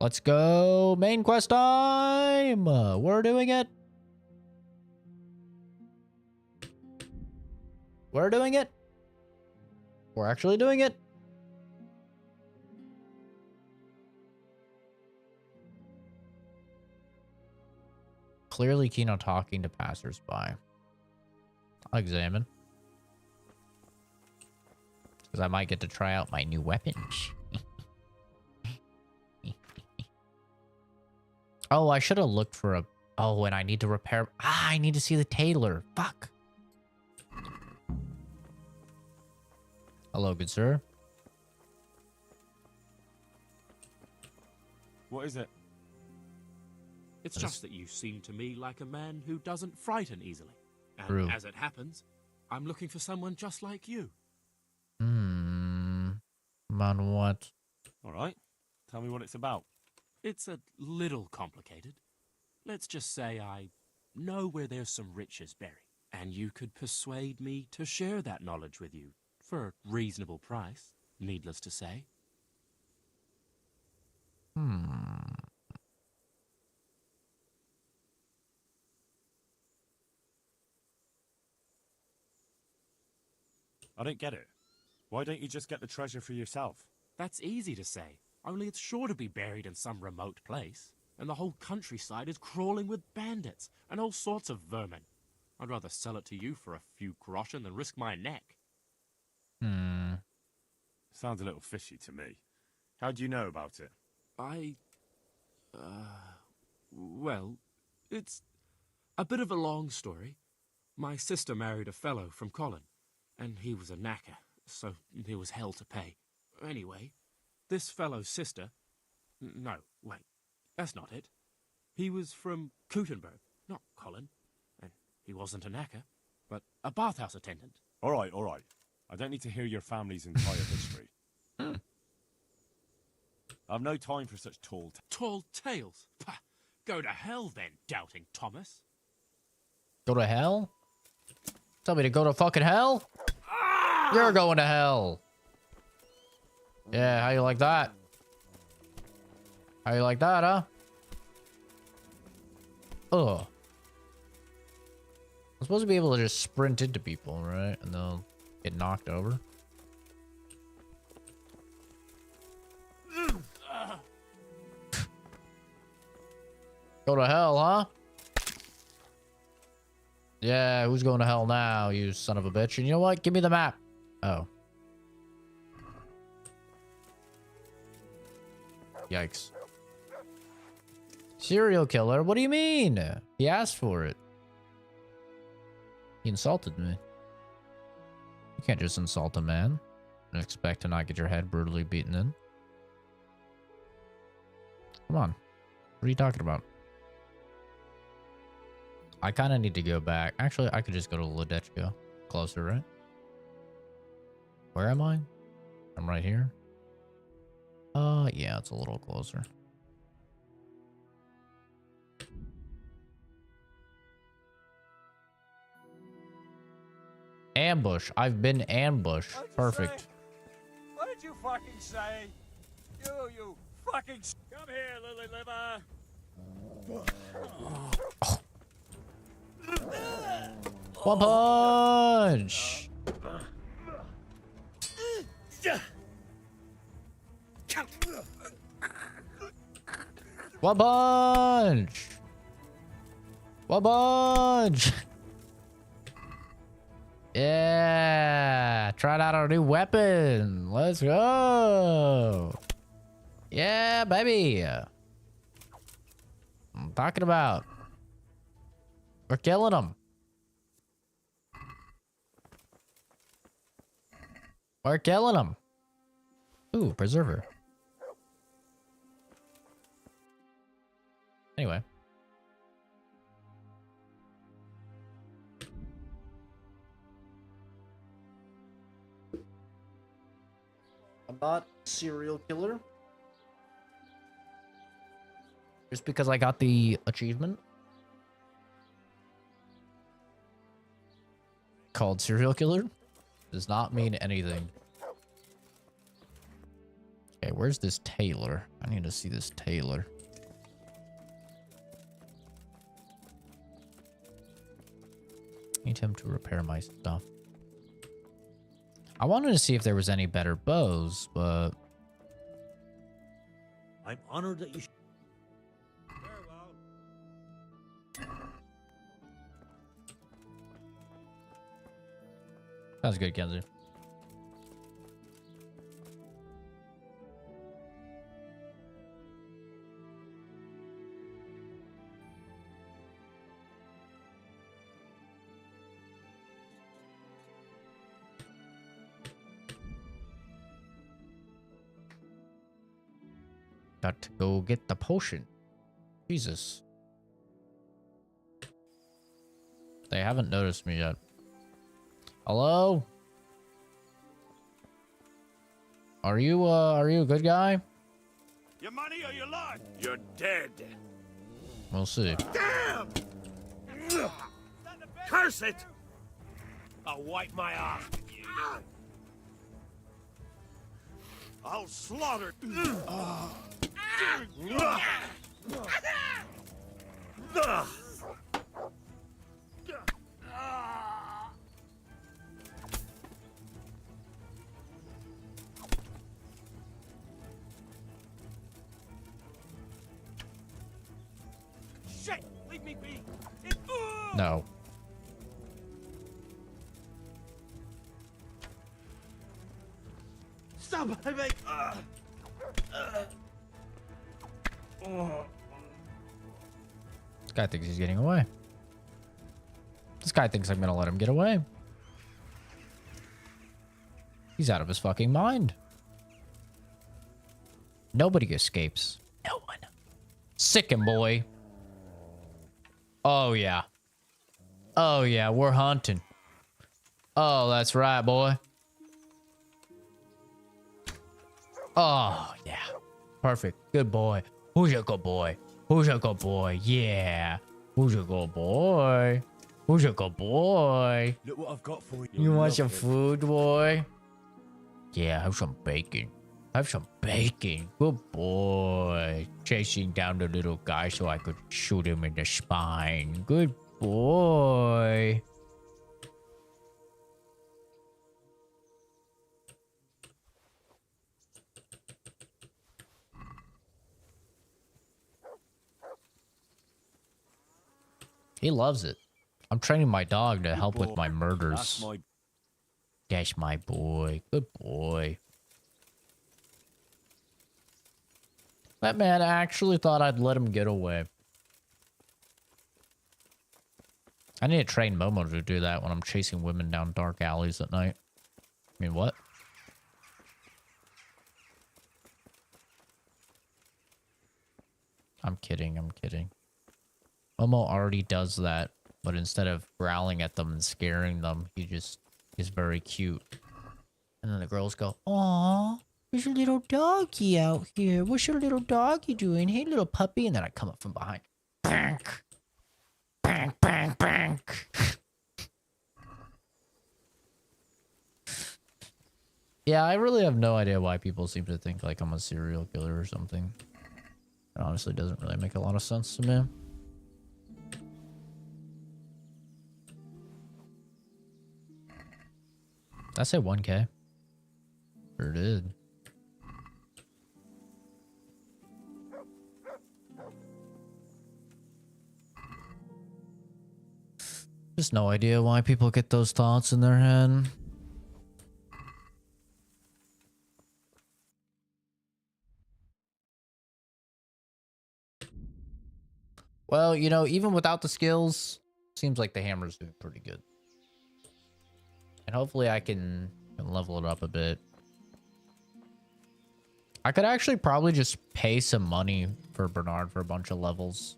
Let's go. Main quest time. We're doing it. We're doing it. We're actually doing it. Clearly keen on talking to passersby. I'll examine. Because I might get to try out my new weapons. Oh, I should have looked for a... Oh, and I need to repair... Ah, I need to see the tailor. Fuck. Hello, good sir. What is it? It's just that you seem to me like a man who doesn't frighten easily. And True. as it happens, I'm looking for someone just like you. On what? All right. Tell me what it's about. It's a little complicated. Let's just say I know where there's some riches buried, and you could persuade me to share that knowledge with you for a reasonable price, needless to say. I don't get it. Why don't you just get the treasure for yourself? That's easy to say, only it's sure to be buried in some remote place, and the whole countryside is crawling with bandits and all sorts of vermin. I'd rather sell it to you for a few groschen than risk my neck. Sounds a little fishy to me. How do you know about it? Well, it's a bit of a long story. My sister married a fellow from Colin, and he was a knacker, so there was hell to pay. Anyway, this fellow's sister... No, wait, that's not it. He was from Kuttenberg, not Colin, and he wasn't a knacker, but a bathhouse attendant. All right. I don't need to hear your family's entire history. I've no time for such tall tales. Pah, go to hell then, doubting Thomas. Go to hell? Tell me to go to fucking hell? You're going to hell. Yeah, how you like that? How you like that, huh? Ugh. I'm supposed to be able to just sprint into people, right? And they'll get knocked over. Go to hell, huh? Yeah, who's going to hell now, you son of a bitch? And you know what? Give me the map. Oh. Yikes. Serial killer? What do you mean? He asked for it. He insulted me. You can't just insult a man and expect to not get your head brutally beaten in. Come on. What are you talking about? I kind of need to go back. Actually, I could just go to Ledechko. Closer, right? Where am I? I'm right here. Yeah, it's a little closer. Ambush. I've been ambushed. Perfect. What did you fucking say? You fucking... Come here, Lily Liver. One punch. One punch. One punch. Yeah. Tried out our new weapon. Let's go. Yeah, baby. I'm talking about. We're killing them. We're killing them. Ooh, preserver. Anyway. I'm not a serial killer. Just because I got the achievement called serial killer does not mean anything. Okay, where's this tailor? I need to see this tailor. Need him to repair my stuff. I wanted to see if there was any better bows, but... I'm honored that you... Sounds good, Kenzie. Got to go get the potion. Jesus. They haven't noticed me yet. Hello? Are you a good guy? Your money or your life? You're dead. We'll see. Damn! Curse it! I'll wipe my ass with you. I'll slaughter. Shit! Leave me be! No. Stop, mate! This guy thinks he's getting away. This guy thinks I'm gonna let him get away. He's out of his fucking mind. Nobody escapes. No one. Sick him, boy. Oh, yeah. Oh, yeah, we're hunting. Oh, that's right, boy. Oh, yeah. Perfect. Good boy. Who's your good boy? Who's your good boy? Yeah. Who's your good boy? Who's your good boy? Look what I've got for you. You want some food, boy? Yeah, have some bacon. Have some bacon. Good boy. Chasing down the little guy so I could shoot him in the spine. Good boy. He loves it. I'm training my dog to help with my murders. That's my boy. Good boy. That man actually thought I'd let him get away. I need to train Momo to do that when I'm chasing women down dark alleys at night. I mean, what? I'm kidding. I'm kidding. Momo already does that, but instead of growling at them and scaring them, he just is very cute. And then the girls go, "Aw, there's a little doggy out here. What's your little doggy doing? Hey, little puppy." And then I come up from behind. Bank. Bank, bank, bank. Yeah, I really have no idea why people seem to think like I'm a serial killer or something. It honestly doesn't really make a lot of sense to me. Did I say 1K? Sure did. Just no idea why people get those thoughts in their head. Well, you know, even without the skills, seems like the hammer's doing pretty good. And hopefully I can level it up a bit. I could actually probably just pay some money for Bernard for a bunch of levels.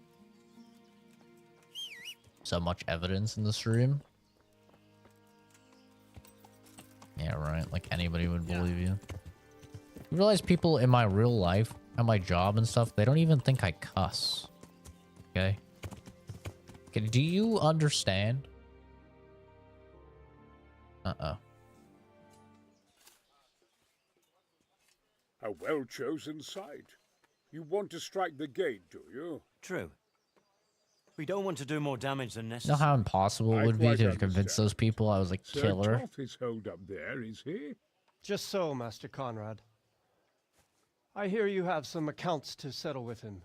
So much evidence in the stream. Yeah, right. Like anybody would believe you. You realize people in my real life, at my job and stuff, they don't even think I cuss. Okay? Okay, do you understand? Uh-oh. A well-chosen site. You want to strike the gate, do you? True. We don't want to do more damage than You know necessary. how impossible it would be quite to convince understand. those people I was a Sir killer? Toth is holed up there, is he? Just so, Master Conrad. I hear you have some accounts to settle with him.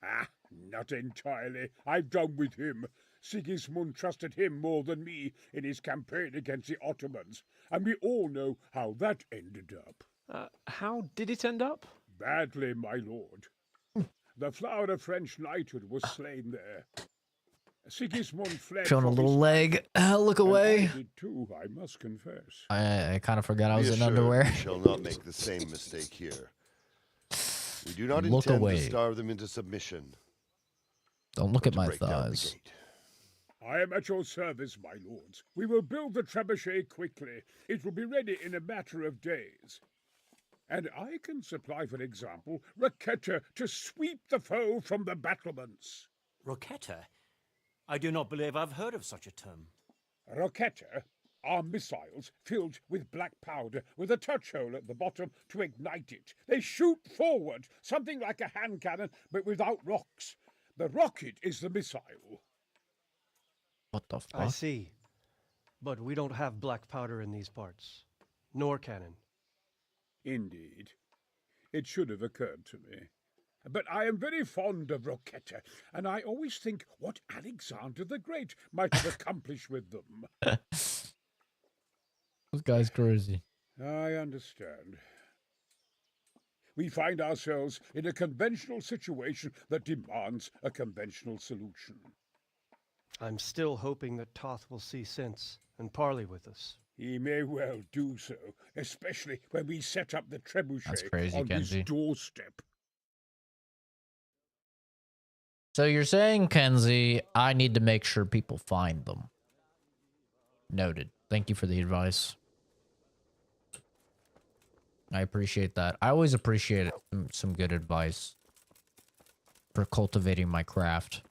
Ah, not entirely. I've done with him. Sigismund trusted him more than me in his campaign against the Ottomans, and we all know how that ended up. How did it end up? Badly, my lord. The flower of French knighthood was slain there. Sigismund fled Showing a for little his leg. life, Look and away. I did too, I must confess. I kind of forgot I was Be in assured underwear. We shall not make the same mistake here. We do not Look intend away. to starve them into submission. Don't look but at to my break down the thighs. gate. I am at your service, my lords. We will build the trebuchet quickly. It will be ready in a matter of days. And I can supply, for example, Raketa to sweep the foe from the battlements. Roquetta? I do not believe I've heard of such a term. Roquetta are missiles filled with black powder with a touch hole at the bottom to ignite it. They shoot forward, something like a hand cannon, but without rocks. The rocket is the missile. What the fuck? I see. But we don't have black powder in these parts. Nor cannon. Indeed. It should have occurred to me. But I am very fond of Roquetta, and I always think what Alexander the Great might have accomplished with them. This guy's crazy. I understand. We find ourselves in a conventional situation that demands a conventional solution. I'm still hoping that Toth will see sense and parley with us. He may well do so, especially when we set up the trebuchet That's crazy, on Kenzie. his doorstep. So you're saying, Kenzie, I need to make sure people find them. Noted. Thank you for the advice. I appreciate that. I always appreciate some good advice for cultivating my craft.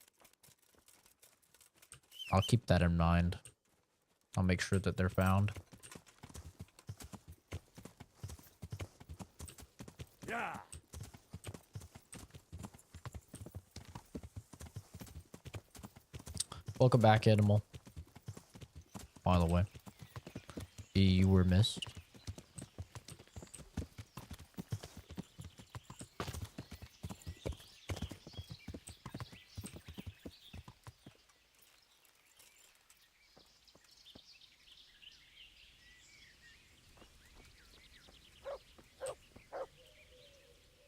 I'll keep that in mind. I'll make sure that they're found. Yeah. Welcome back, Animal. By the way, you were missed.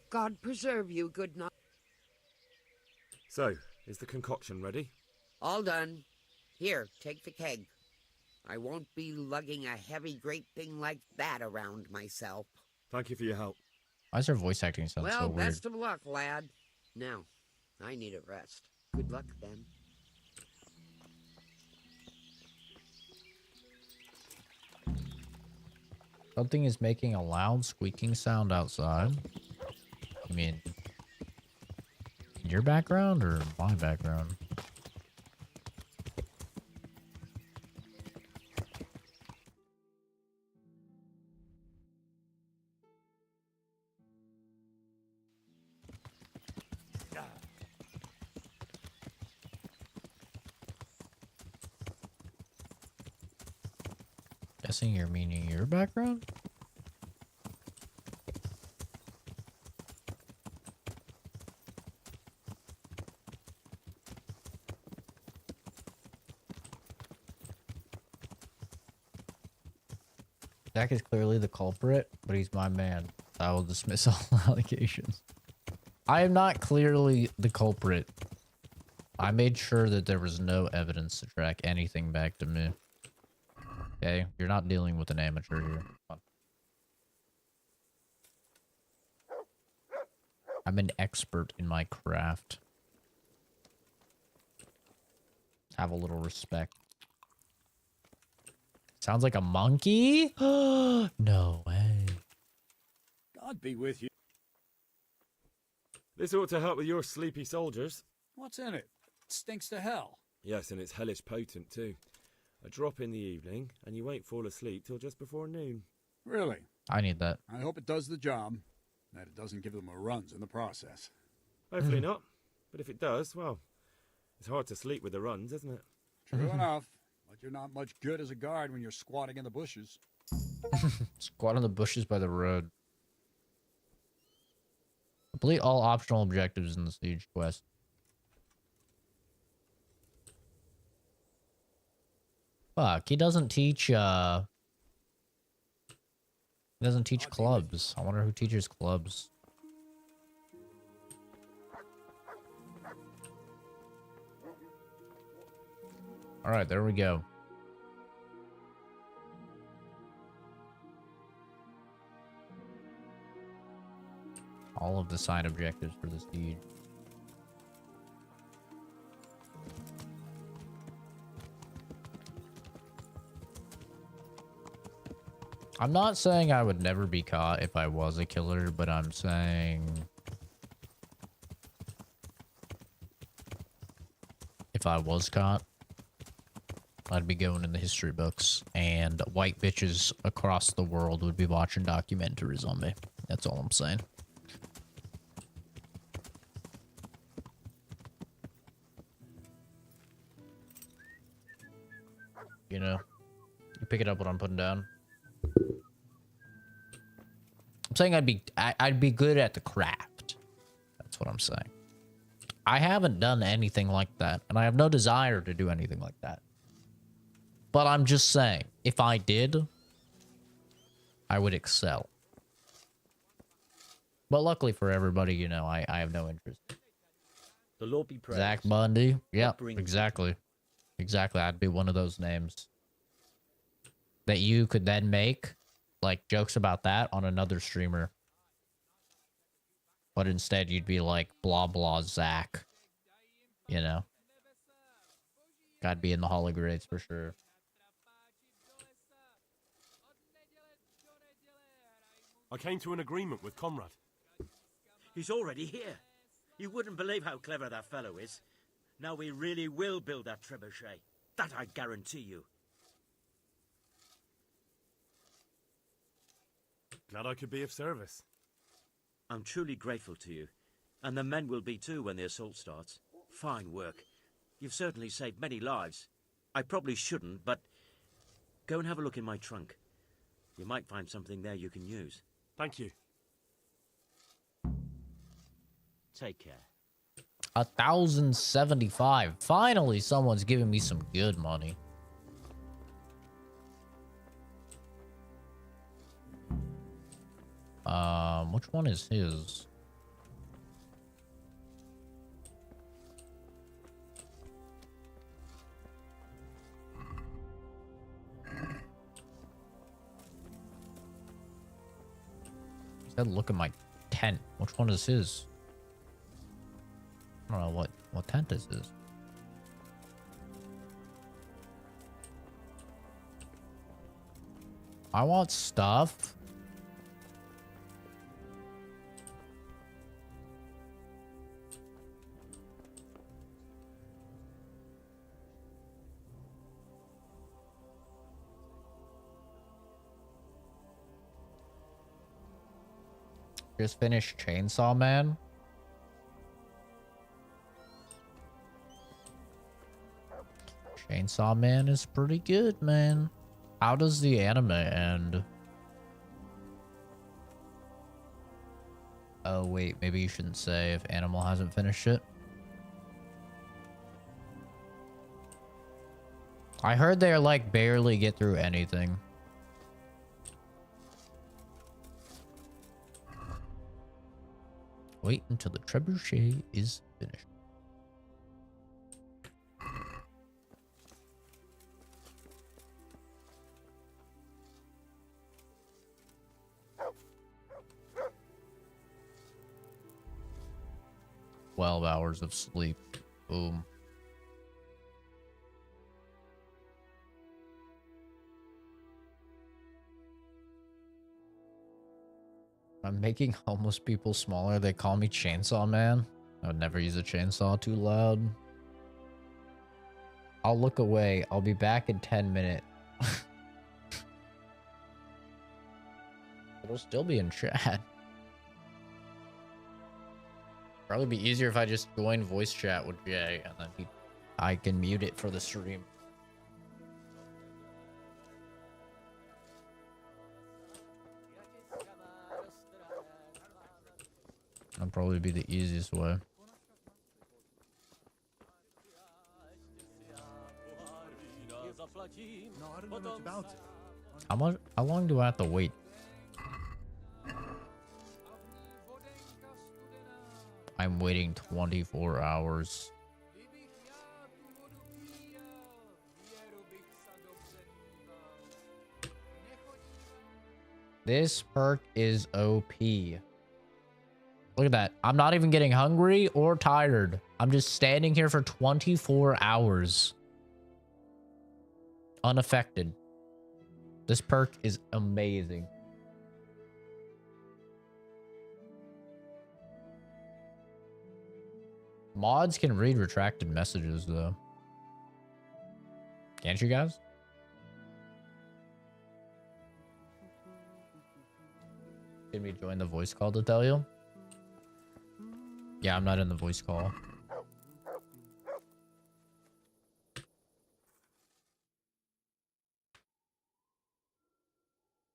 God preserve you, good night. So, is the concoction ready? All done. Here, take the keg. I won't be lugging a heavy great thing like that around myself. Thank you for your help. Why is her voice acting sound Well, so weird? best of luck, lad. Now, I need a rest. Good luck, then. Something is making a loud squeaking sound outside. I mean, in your background or my background? Guessing you're meaning your background? Jack is clearly the culprit, but he's my man. I will dismiss all allegations. I am not clearly the culprit. I made sure that there was no evidence to track anything back to me. Okay, you're not dealing with an amateur here. Come on. I'm an expert in my craft. Have a little respect. Sounds like a monkey? No way. God be with you. This ought to help with your sleepy soldiers. What's in it? It stinks to hell. Yes, and it's hellish potent too. A drop in the evening, and you won't fall asleep till just before noon. Really? I need that. I hope it does the job. That it doesn't give them a runs in the process. Hopefully not. But if it does, well, it's hard to sleep with the runs, isn't it? True enough. But you're not much good as a guard when you're squatting in the bushes. Squat in the bushes by the road. Complete all optional objectives in the siege quest. Fuck, he doesn't teach clubs. I wonder who teaches clubs. All right, there we go. All of the side objectives for the siege. I'm not saying I would never be caught if I was a killer, but I'm saying if I was caught, I'd be going in the history books, and white bitches across the world would be watching documentaries on me. That's all I'm saying. You know, you pick it up what I'm putting down. I'm saying I'd be good at the craft. That's what I'm saying. I haven't done anything like that, and I have no desire to do anything like that. But I'm just saying, if I did, I would excel. But luckily for everybody, you know, I have no interest. The Lord be praised. Zach Bundy. Yeah, brings- exactly. Exactly. I'd be one of those names that you could then make like jokes about that on another streamer. But instead you'd be like blah blah Zach. You know. Gotta be in the Hall of Grades for sure. I came to an agreement with Conrad. He's already here. You wouldn't believe how clever that fellow is. Now we really will build that trebuchet. That I guarantee you. Glad I could be of service. I'm truly grateful to you. And the men will be too when the assault starts. Fine work. You've certainly saved many lives. I probably shouldn't, but go and have a look in my trunk. You might find something there you can use. Thank you. Take care. 1,075. Finally, someone's giving me some good money. Which one is his? He said, look at my tent. Which one is his? I don't know what tent this is. I want stuff. Just finished Chainsaw Man. Chainsaw Man is pretty good, man. How does the anime end? Oh, wait. Maybe you shouldn't say if Animal hasn't finished it. I heard they're like barely get through anything. Wait until the trebuchet is finished. "12 hours of sleep." Boom. I'm making homeless people smaller. They call me Chainsaw Man. I would never use a chainsaw too loud. I'll look away. I'll be back in 10 minutes. It'll still be in chat. Probably be easier if I just join voice chat with Jay and then I can mute it for the stream. That'll probably be the easiest way. No, I don't know much about it. How long do I have to wait? I'm waiting 24 hours. This perk is OP. Look at that. I'm not even getting hungry or tired. I'm just standing here for 24 hours. Unaffected. This perk is amazing. Mods can read retracted messages, though. Can't you guys? Did we join the voice call to tell you? Yeah, I'm not in the voice call.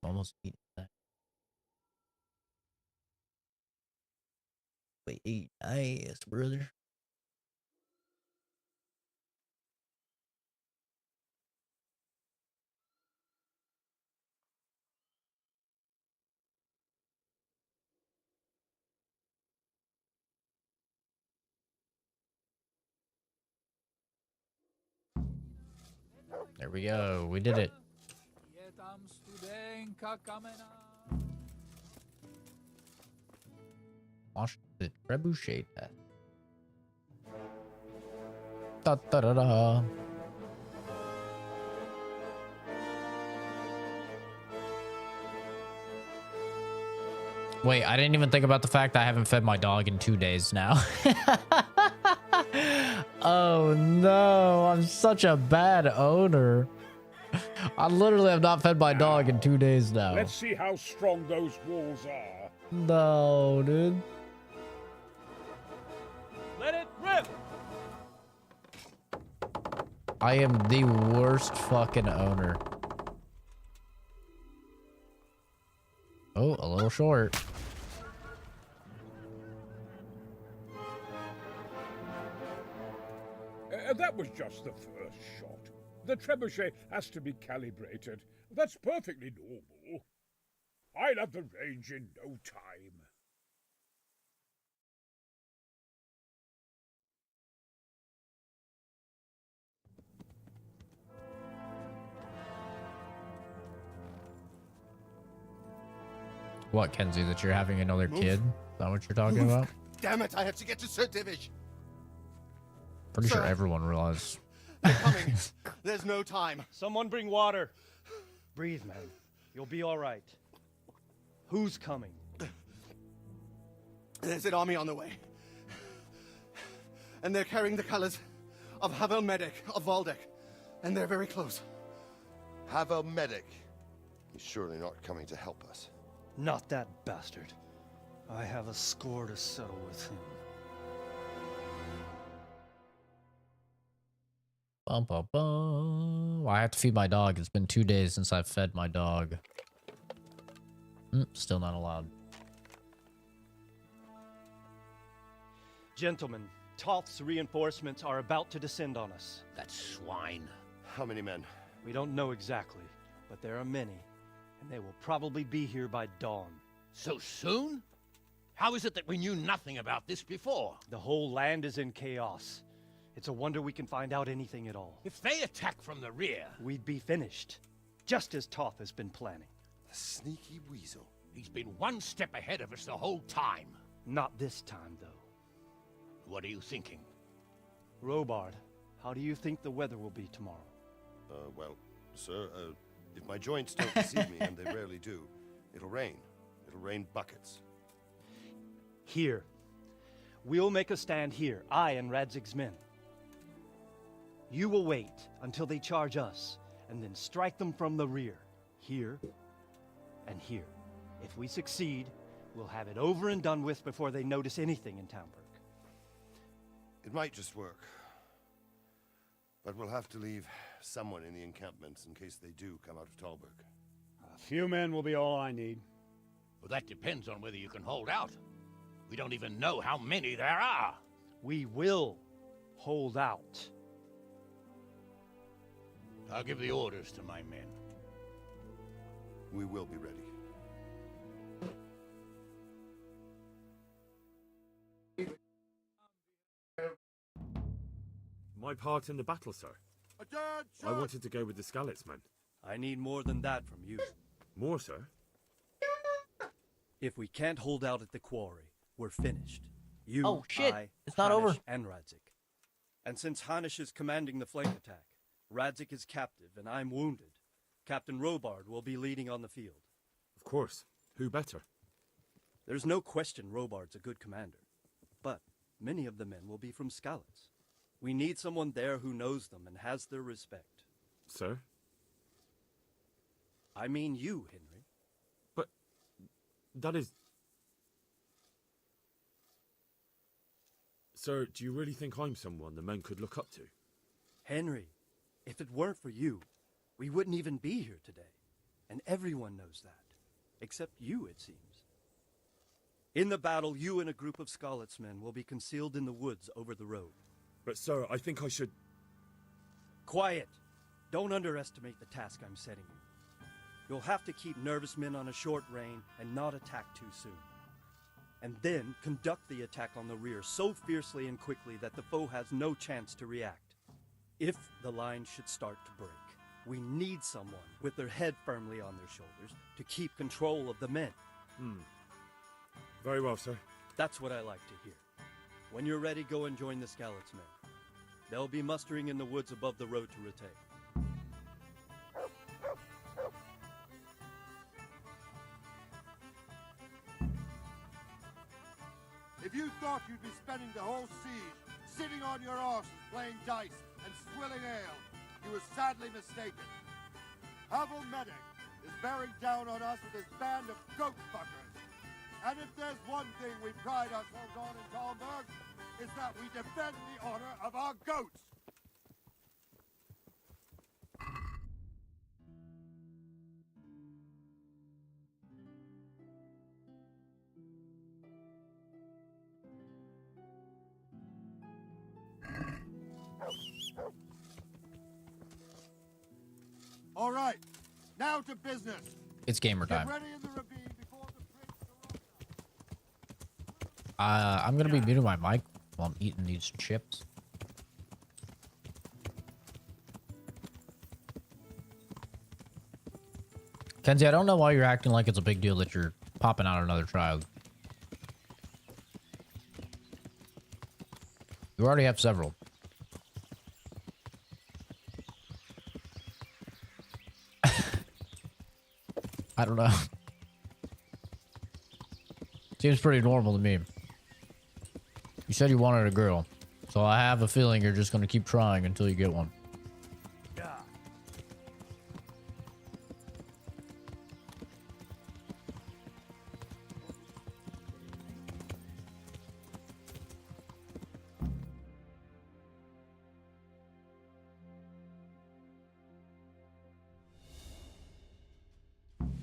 Almost eating that. Wait, eat ass, brother. There we go. We did it. Launch the trebuchet test. Da da da da. Wait, I didn't even think about the fact I haven't fed my dog in 2 days now. Oh no, I'm such a bad owner. I literally have not fed my dog in 2 days now. Let's see how strong those walls are. No, dude. Let it rip! I am the worst fucking owner. Oh, a little short. That was just the first shot. The trebuchet has to be calibrated. That's perfectly normal. I'll have the range in no time. What, Kenzie, that you're having another kid? Is that what you're talking about? Damn it, I have to get to Sir Divish. Pretty Sir. sure everyone realized. They're coming. There's no time. Someone bring water. Breathe, man. You'll be all right. Who's coming? There's an army on the way. And they're carrying the colors of Havel Medic of Valdek. And they're very close. Havel Medic? He's surely not coming to help us. Not that bastard. I have a score to settle with him. Bum, bum, bum. Well, I have to feed my dog. It's been 2 days since I've fed my dog. Still not allowed. Gentlemen, Toth's reinforcements are about to descend on us. That swine. How many men? We don't know exactly, but there are many, and they will probably be here by dawn. So soon? How is it that we knew nothing about this before? The whole land is in chaos. It's a wonder we can find out anything at all. If they attack from the rear... We'd be finished, just as Toth has been planning. The sneaky weasel. He's been one step ahead of us the whole time. Not this time, though. What are you thinking? Robard, how do you think the weather will be tomorrow? Well, sir, if my joints don't deceive me, and they rarely do, it'll rain. It'll rain buckets. Here. We'll make a stand here, I and Radzig's men. You will wait until they charge us, and then strike them from the rear. Here and here. If we succeed, we'll have it over and done with before they notice anything in Townburg. It might just work. But we'll have to leave someone in the encampments in case they do come out of Talberg. A few men will be all I need. Well, that depends on whether you can hold out. We don't even know how many there are. We will hold out. I'll give the orders to my men. We will be ready. My part in the battle, sir. I wanted to go with the Skalitz men. I need more than that from you. More, sir? If we can't hold out at the quarry, we're finished. You, Oh, shit. I, It's not over. Hanish, and Radzik. And since Hanish is commanding the flank attack, Radzik is captive and I'm wounded, Captain Robard will be leading on the field. Of course. Who better? There's no question Robard's a good commander, but many of the men will be from Skalitz. We need someone there who knows them and has their respect. Sir? I mean you, Henry. But that is... Sir, do you really think I'm someone the men could look up to? Henry, if it weren't for you, we wouldn't even be here today. And everyone knows that. Except you, it seems. In the battle, you and a group of Skalitz men will be concealed in the woods over the road. But sir, I think I should... Quiet! Don't underestimate the task I'm setting you. You'll have to keep nervous men on a short rein and not attack too soon. And then conduct the attack on the rear so fiercely and quickly that the foe has no chance to react. If the line should start to break, we need someone with their head firmly on their shoulders to keep control of the men. Very well, sir. That's what I like to hear. When you're ready, go and join the Skalitz men. They'll be mustering in the woods above the road to Rete. If you thought you'd be spending the whole siege sitting on your arses playing dice and swilling ale, you were sadly mistaken. Havel Medic is bearing down on us with his band of goat fuckers. And if there's one thing we pride ourselves on in Talberg, it's that we defend the honor of our goats. All right, now to business. It's gamer Get time. ready in the ravine before the I'm gonna be muting my mic while I'm eating these chips. Kenzie, I don't know why you're acting like it's a big deal that you're popping out another child. You already have several. I don't know. Seems pretty normal to me. You said you wanted a girl, so I have a feeling you're just gonna keep trying until you get one.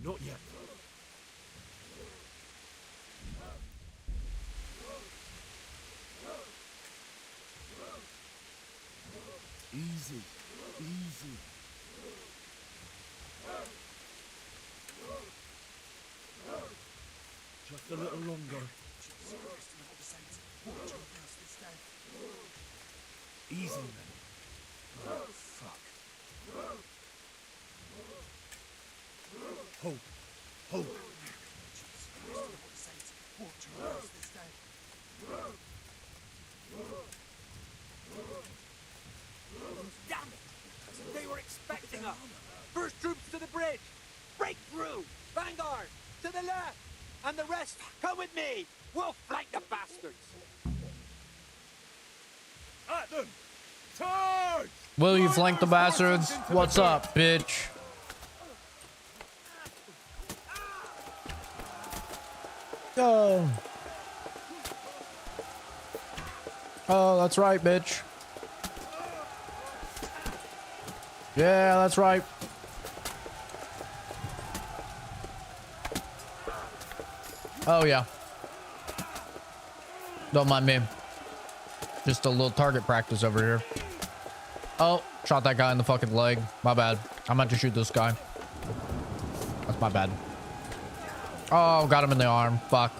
Not yet. Easy, easy. Just a little longer. Easy, man. Oh, fuck. Hold. Hold. Damn it! They were expecting us! First troops to the bridge! Break through! Vanguard! To the left! And the rest, come with me! We'll flank the bastards! At them! Charge! Will you flank the bastards? What's up, bitch? Go! Oh, that's right, bitch. Yeah, that's right. Oh, yeah. Don't mind me. Just a little target practice over here. Oh, shot that guy in the fucking leg. My bad. I meant to shoot this guy. That's my bad. Oh, got him in the arm. Fuck.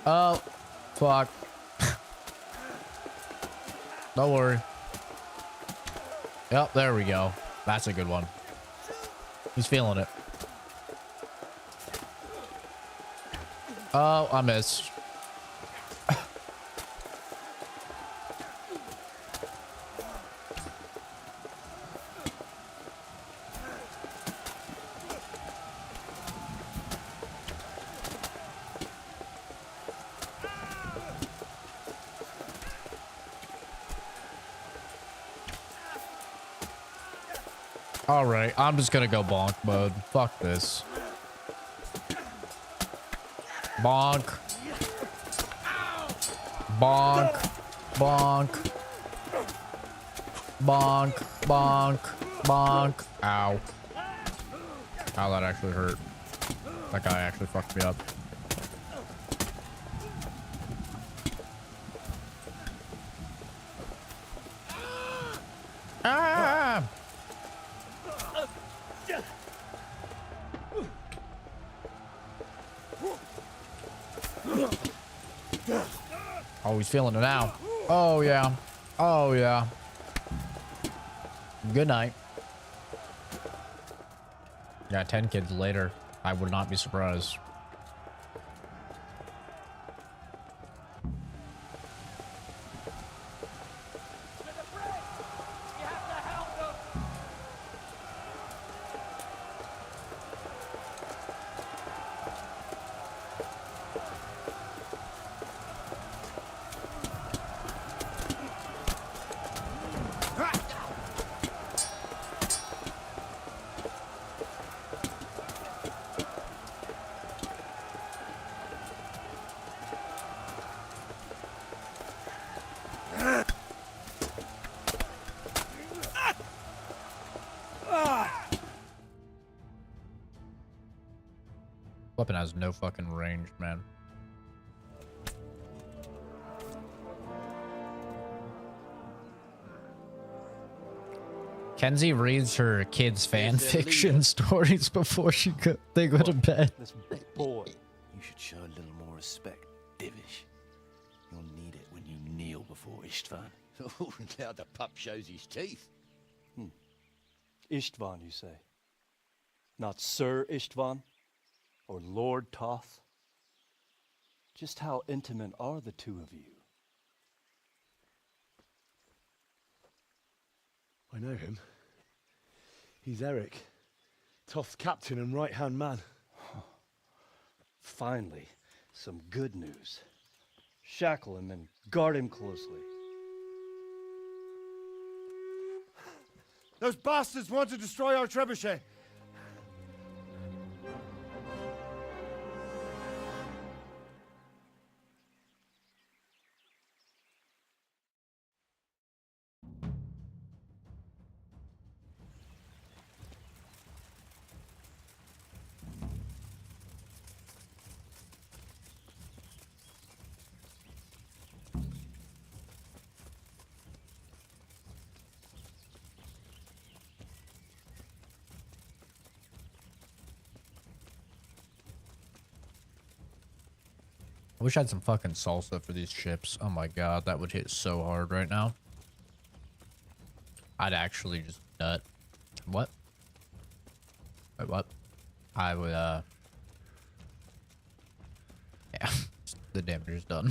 Oh, fuck. Don't worry. Yep, there we go. That's a good one. He's feeling it. Oh, I missed. All right, I'm just gonna go bonk mode. Fuck this. Bonk. Bonk. Bonk. Bonk. Bonk. Bonk. Ow. Ow, that actually hurt. That guy actually fucked me up. Ah! Oh, he's feeling it now. Oh, yeah. Oh, yeah. Good night. Yeah, 10 kids later. I would not be surprised. Weapon has no fucking range, man. Kenzie reads her kids' fan fiction stories before they go to bed. This boy. You should show a little more respect, Divish. You'll need it when you kneel before Istvan. Oh, now the pup shows his teeth. Istvan, you say? Not Sir Istvan? Or Lord Toth? Just how intimate are the two of you? I know him. He's Eric, Toth's captain and right-hand man. Finally, some good news. Shackle him and guard him closely. Those bastards want to destroy our trebuchet. I wish I had some fucking salsa for these chips. Oh my god, that would hit so hard right now. I'd actually just nut. What? Wait, what? I would, yeah. The damage is done.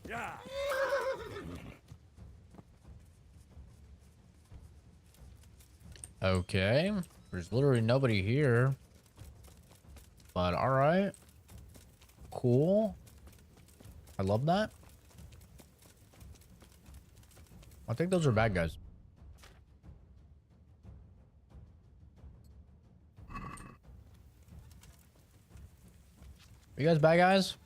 Yeah. Okay. There's literally nobody here. But alright. Cool. I love that. I think those are bad guys. You guys bad guys?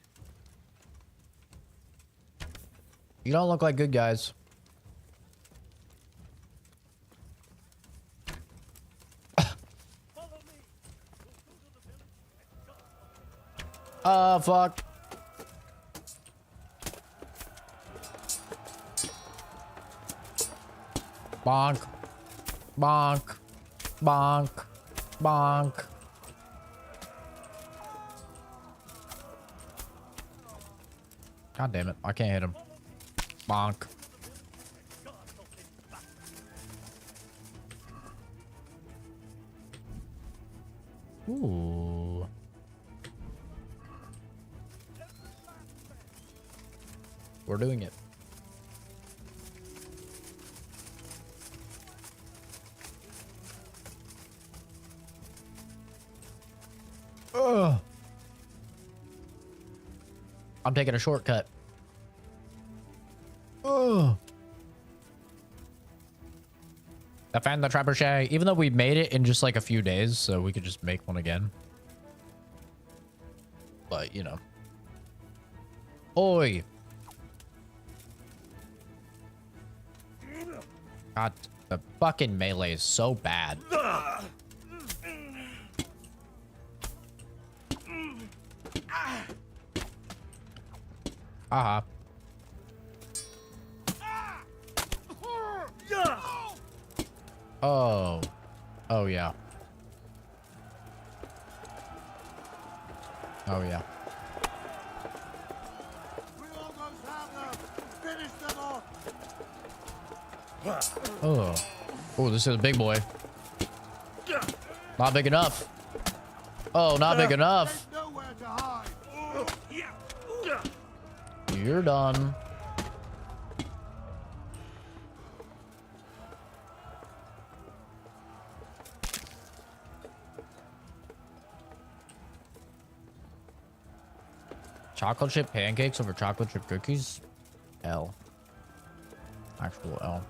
You don't look like good guys. Fuck. Bonk. Bonk. Bonk. Bonk. God damn it. I can't hit him. Bonk. Ooh. We're doing it. Ugh. I'm taking a shortcut. Ugh. I found the trebuchet, even though we made it in just like a few days, so we could just make one again. But, you know. Oi. God, the fucking melee is so bad. Haha. Oh. Oh, yeah. Oh, yeah. We almost have them. Finish them off. Oh. Oh, this is a big boy. Not big enough. Oh, not big enough. There's nowhere to hide. You're done. Chocolate chip pancakes over chocolate chip cookies? L. Actual L.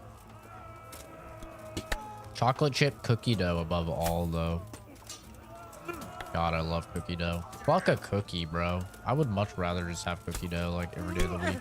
Chocolate chip cookie dough above all, though. God, I love cookie dough. Fuck a cookie, bro. I would much rather just have cookie dough like every day of the week.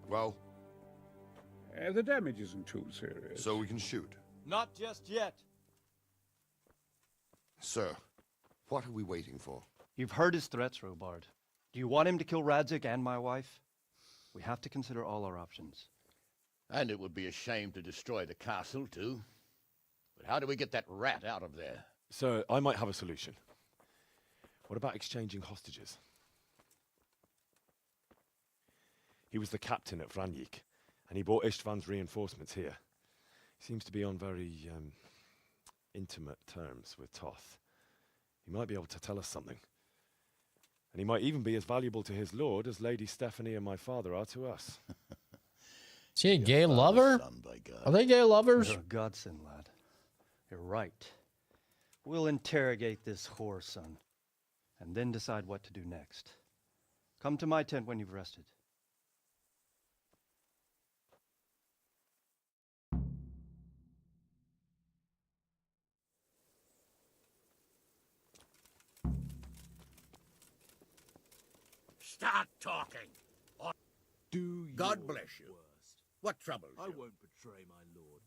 Well? The damage isn't too serious. So we can shoot. Not just yet. Sir, what are we waiting for? You've heard his threats, Robard. Do you want him to kill Radzik and my wife? We have to consider all our options. And it would be a shame to destroy the castle, too. But how do we get that rat out of there? Sir, I might have a solution. What about exchanging hostages? He was the captain at Vranyik, and he brought Istvan's reinforcements here. He seems to be on very, intimate terms with Toth. He might be able to tell us something. And he might even be as valuable to his lord as Lady Stephanie and my father are to us. Is he a gay lover? Are they gay lovers? You're a godsend, lad. You're right. We'll interrogate this whore, son, and then decide what to do next. Come to my tent when you've rested. Start talking! Or Do God bless you. Worst. What troubles I you? won't betray my lord.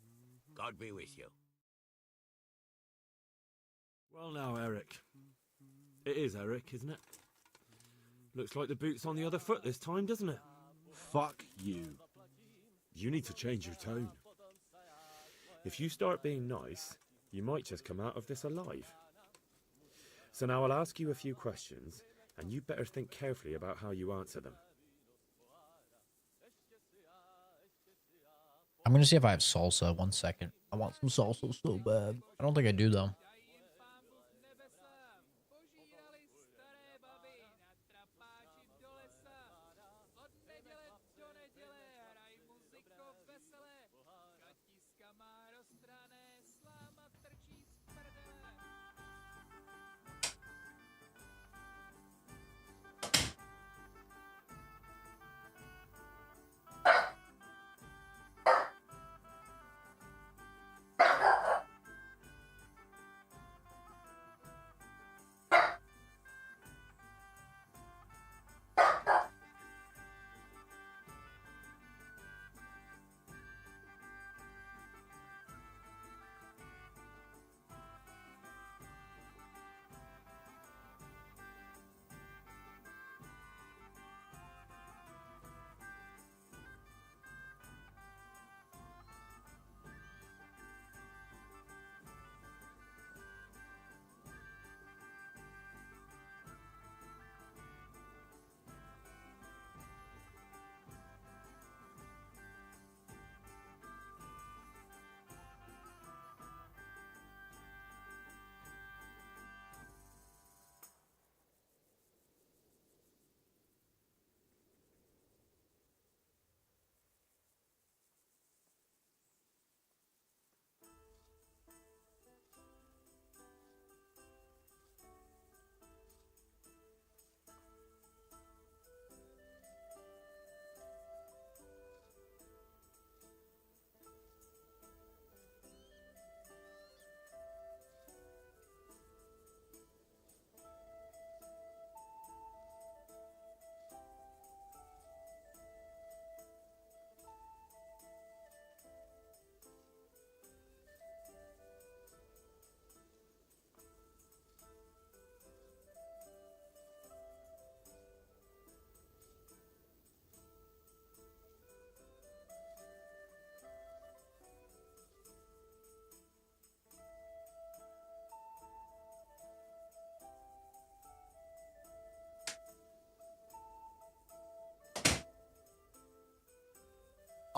God be with you. Well now, Eric. It is, Eric, isn't it? Looks like the boot's on the other foot this time, doesn't it? Fuck you. You need to change your tone. If you start being nice, you might just come out of this alive. So now I'll ask you a few questions, and you better think carefully about how you answer them. I'm gonna see if I have salsa. 1 second. I want some salsa so bad. I don't think I do though.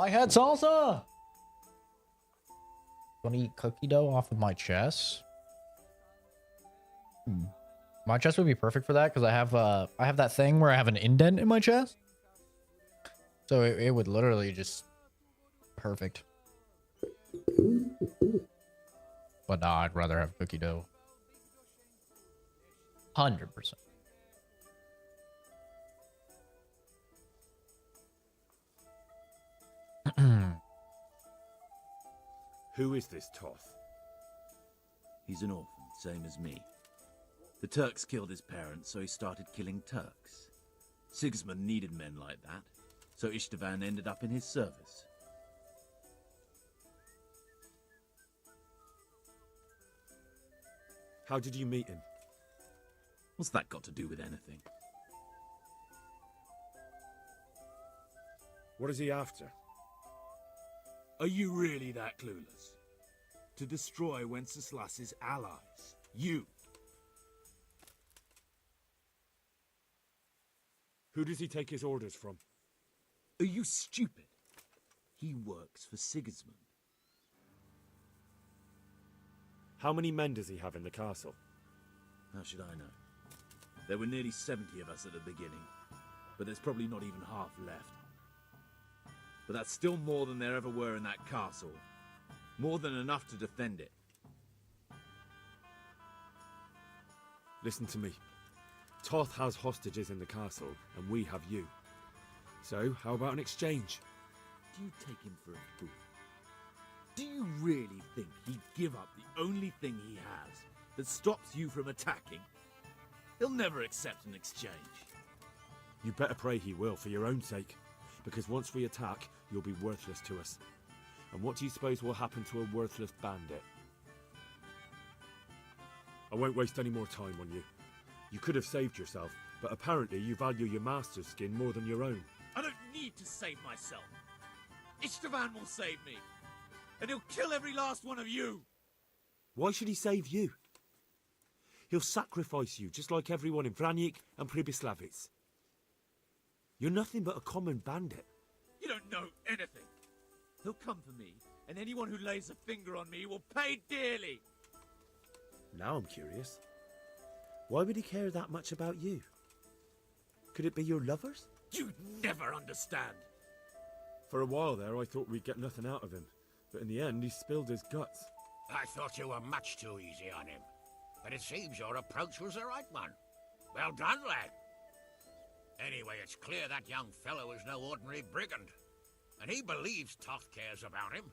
I had salsa! Want to eat cookie dough off of my chest? My chest would be perfect for that because I have that thing where I have an indent in my chest. So it would literally just perfect. But nah, I'd rather have cookie dough. 100%. Who is this Toth? He's an orphan, same as me. The Turks killed his parents, so he started killing Turks. Sigismund needed men like that, so Istvan ended up in his service. How did you meet him? What's that got to do with anything? What is he after? Are you really that clueless? To destroy Wenceslas's allies. You. Who does he take his orders from? Are you stupid? He works for Sigismund. How many men does he have in the castle? How should I know? There were nearly 70 of us at the beginning, but there's probably not even half left. But that's still more than there ever were in that castle. More than enough to defend it. Listen to me. Toth has hostages in the castle, and we have you. So, how about an exchange? Do you take him for a fool? Do you really think he'd give up the only thing he has that stops you from attacking? He'll never accept an exchange. You better pray he will, for your own sake. Because once we attack, you'll be worthless to us. And what do you suppose will happen to a worthless bandit? I won't waste any more time on you. You could have saved yourself, but apparently you value your master's skin more than your own. I don't need to save myself. Istvan will save me. And he'll kill every last one of you. Why should he save you? He'll sacrifice you, just like everyone in Vranyik and Pribyslavitz. You're nothing but a common bandit. You don't know anything. He'll come for me, and anyone who lays a finger on me will pay dearly. Now I'm curious. Why would he care that much about you? Could it be your lovers? You never understand. For a while there, I thought we'd get nothing out of him. But in the end, he spilled his guts. I thought you were much too easy on him. But it seems your approach was the right one. Well done, lad. Anyway, it's clear that young fellow is no ordinary brigand. And he believes Toth cares about him.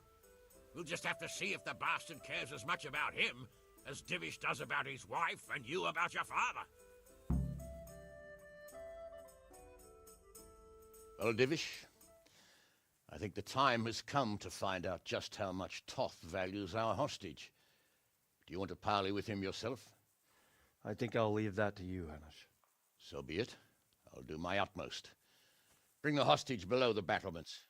We'll just have to see if the bastard cares as much about him as Divish does about his wife and you about your father. Well, Divish, I think the time has come to find out just how much Toth values our hostage. Do you want to parley with him yourself? I think I'll leave that to you, Hanush. So be it. I'll do my utmost. Bring the hostage below the battlements.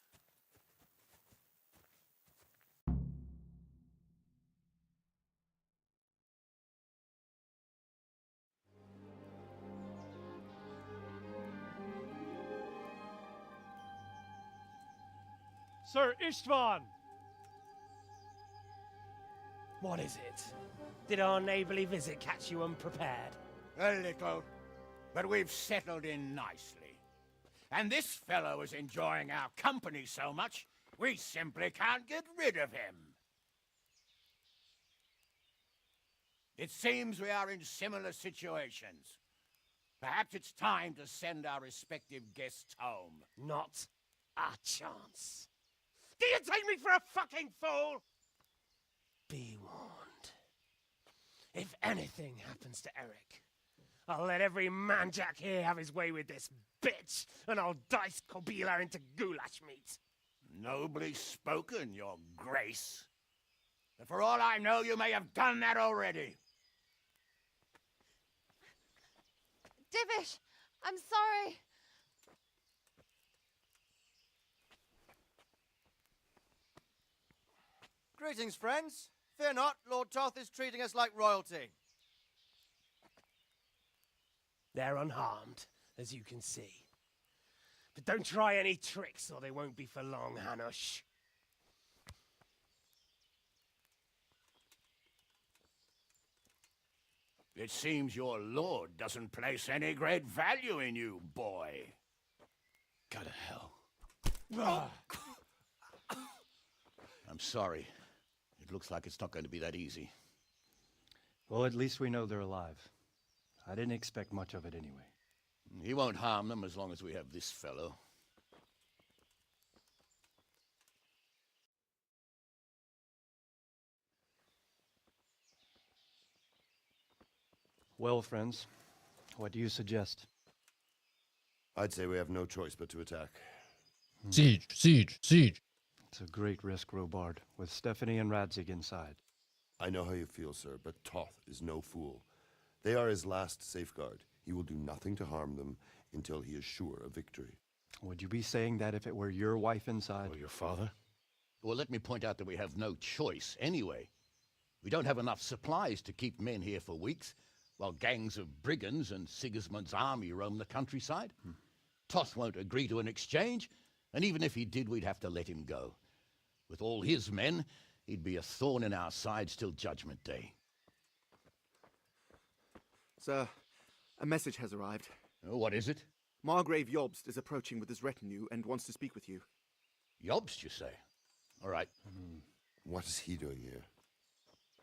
Sir Istvan! What is it? Did our neighborly visit catch you unprepared? A little, but we've settled in nicely. And this fellow is enjoying our company so much, we simply can't get rid of him. It seems we are in similar situations. Perhaps it's time to send our respective guests home. Not a chance. Do you take me for a fucking fool? Be warned. If anything happens to Eric, I'll let every manjack here have his way with this bitch, and I'll dice Kobila into goulash meat. Nobly spoken, your grace. But for all I know, you may have done that already. Divish, I'm sorry. Greetings, friends. Fear not, Lord Toth is treating us like royalty. They're unharmed, as you can see. But don't try any tricks, or they won't be for long, Hanush. It seems your lord doesn't place any great value in you, boy. Go to hell. I'm sorry. It looks like it's not going to be that easy. Well, at least we know they're alive. I didn't expect much of it anyway. He won't harm them as long as we have this fellow. Well, friends, what do you suggest? I'd say we have no choice but to attack. Siege, siege, siege. It's a great risk, Robard, with Stephanie and Radzig inside. I know how you feel, sir, but Toth is no fool. They are his last safeguard. He will do nothing to harm them until he is sure of victory. Would you be saying that if it were your wife inside? Or your father? Well, let me point out that we have no choice anyway. We don't have enough supplies to keep men here for weeks, while gangs of brigands and Sigismund's army roam the countryside. Toth won't agree to an exchange, and even if he did, we'd have to let him go. With all his men, he'd be a thorn in our sides till Judgment Day. Sir, a message has arrived. Oh, what is it? Margrave Jobst is approaching with his retinue and wants to speak with you. Jobst, you say? All right. What is he doing here?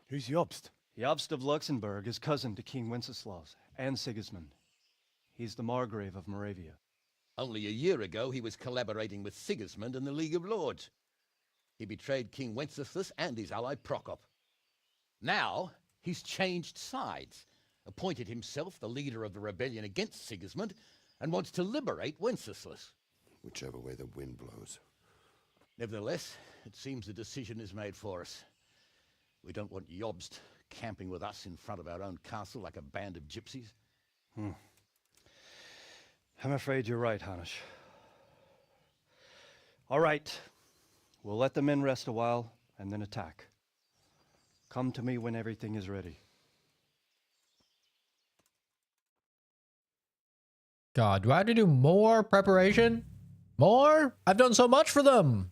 Who's Jobst? Jobst of Luxembourg is cousin to King Wenceslaus and Sigismund. He's the Margrave of Moravia. Only a year ago, he was collaborating with Sigismund and the League of Lords. He betrayed King Wenceslas and his ally Prokop. Now, he's changed sides, appointed himself the leader of the rebellion against Sigismund, and wants to liberate Wenceslas. Whichever way the wind blows. Nevertheless, it seems the decision is made for us. We don't want Jobst camping with us in front of our own castle like a band of gypsies. I'm afraid you're right, Hanish. All right. We'll let the men rest a while and then attack. Come to me when everything is ready. God, do I have to do more preparation? More? I've done so much for them.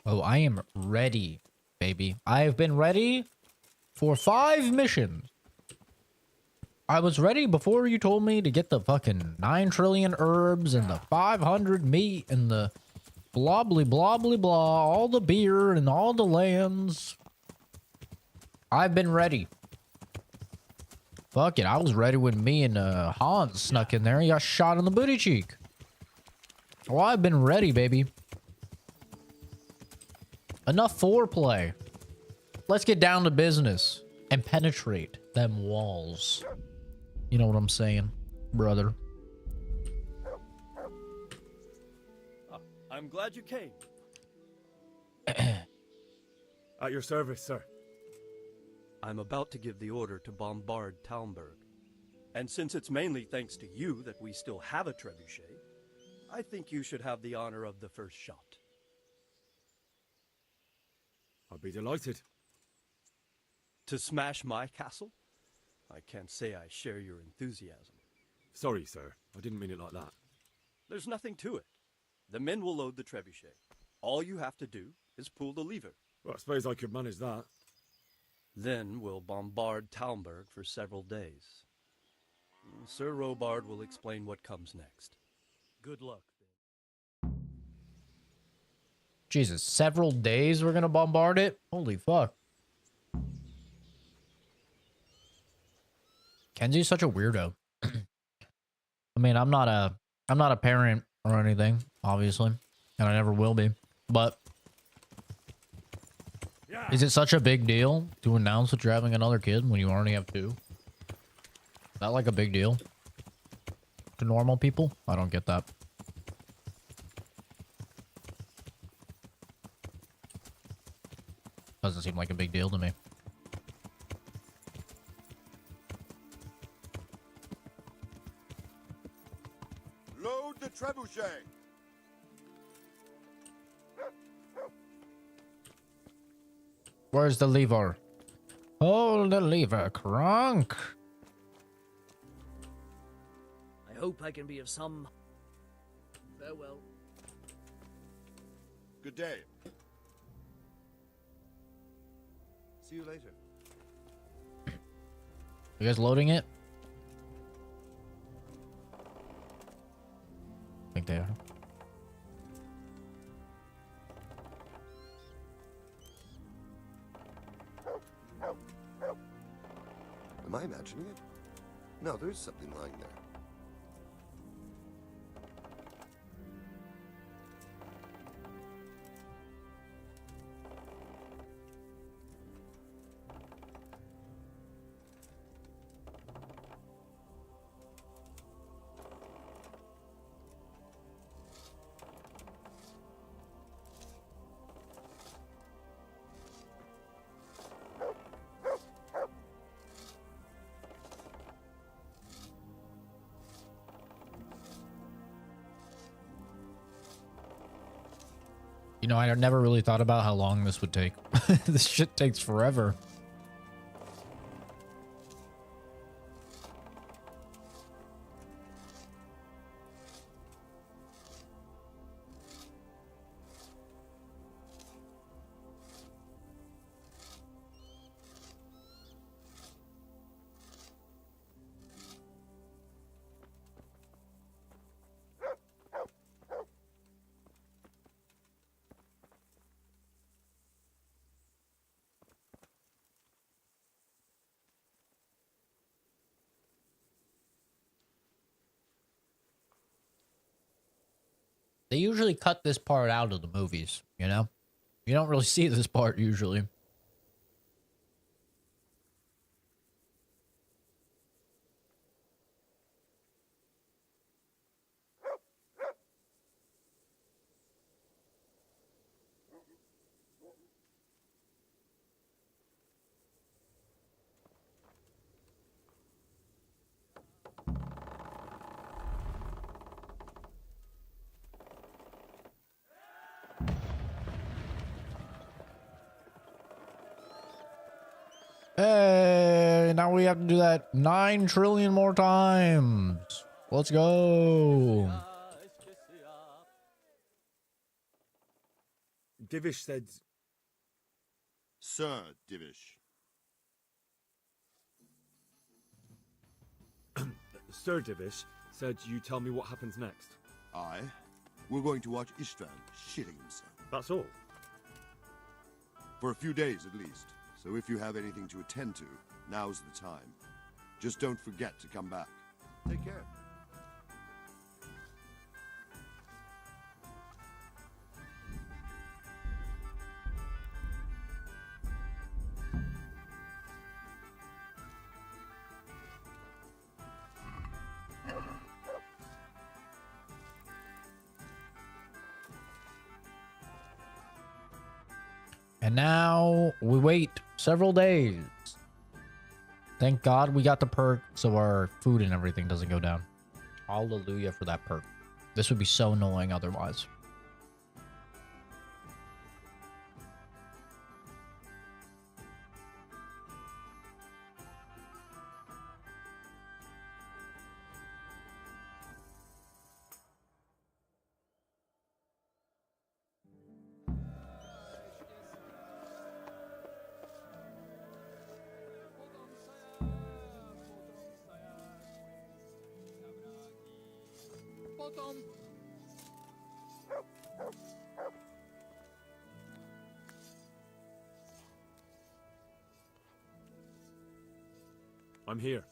Oh, I am ready, baby. I have been ready for 5 missions. I was ready before you told me to get the fucking 9 trillion herbs and the 500 meat and the blobbly blobbly blah, all the beer and all the lands. I've been ready. Fuck it, I was ready when me and Hans snuck in there. He got shot in the booty cheek. Well, I've been ready, baby. Enough foreplay. Let's get down to business and penetrate them walls. You know what I'm saying, brother? I'm glad you came. At your service, sir. I'm about to give the order to bombard Talmberg. And since it's mainly thanks to you that we still have a trebuchet, I think you should have the honor of the first shot. I'll be delighted. To smash my castle? I can't say I share your enthusiasm. Sorry, sir. I didn't mean it like that. There's nothing to it. The men will load the trebuchet. All you have to do is pull the lever. Well, I suppose I could manage that. Then we'll bombard Talmberg for several days. Sir Robard will explain what comes next. Good luck. Jesus, several days we're gonna bombard it? Holy fuck. Kenzie's such a weirdo. I mean, I'm not a parent or anything, obviously, and I never will be. But is it such a big deal to announce that you're having another kid when you already have 2? Is that like a big deal to normal people? I don't get that. Doesn't seem like a big deal to me. Load the trebuchet. Where's the lever? Hold the lever, Kronk. I hope I can be of some... Farewell. Good day. See you later. You guys loading it? I think they are. Am I imagining it? No, there is something lying there. You know, I never really thought about how long this would take. This shit takes forever. They usually cut this part out of the movies, you know? You don't really see this part usually. Hey, now we have to do that 9 trillion more times. Let's go. Divish said... Sir Divish. Sir Divish said you tell me what happens next. Aye. We're going to watch Istvan shitting himself. That's all? For a few days at least. So if you have anything to attend to, now's the time. Just don't forget to come back. Take care. And now we wait several days. Thank God we got the perk so our food and everything doesn't go down. Hallelujah for that perk. This would be so annoying otherwise. I'm here.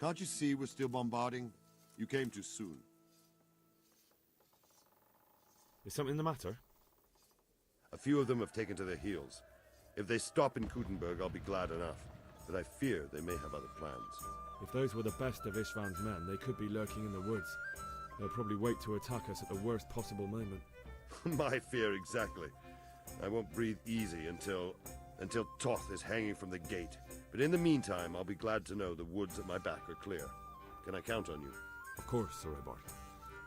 Can't you see we're still bombarding? You came too soon. Is something the matter? A few of them have taken to their heels. If they stop in Kudenberg, I'll be glad enough. But I fear they may have other plans. If those were the best of Istvan's men, they could be lurking in the woods. They'll probably wait to attack us at the worst possible moment. My fear exactly. I won't breathe easy until Toth is hanging from the gate. But in the meantime, I'll be glad to know the woods at my back are clear. Can I count on you? Of course, Sir Robert.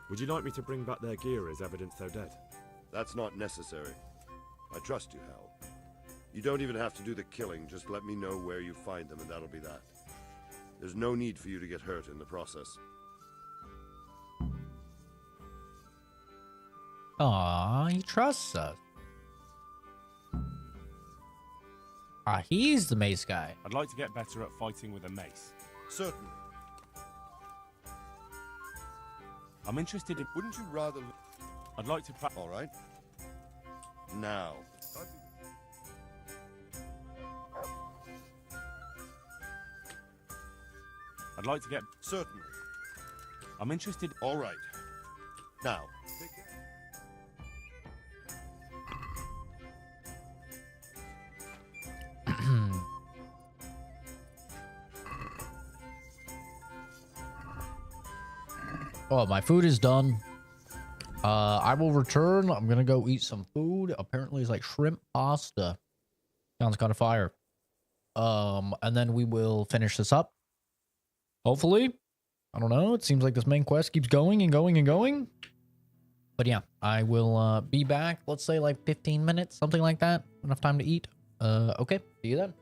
Would you like me to bring back their gear as evidence they're dead? That's not necessary. I trust you, Hal. You don't even have to do the killing, just let me know where you find them and that'll be that. There's no need for you to get hurt in the process. Aw, he trusts us. Ah, he's the mace guy. I'd like to get better at fighting with a mace. Certainly. I'm interested in... Wouldn't you rather... I'd like to... All right. Now. I'd like to get... Certainly. I'm interested... All right. Now. Oh, my food is done. I will return. I'm gonna go eat some food. Apparently, it's like shrimp pasta. Sounds kind of fire. And then we will finish this up. Hopefully. I don't know. It seems like this main quest keeps going and going and going. But yeah, I will be back. Let's say like 15 minutes, something like that. Enough time to eat. Okay. See you then.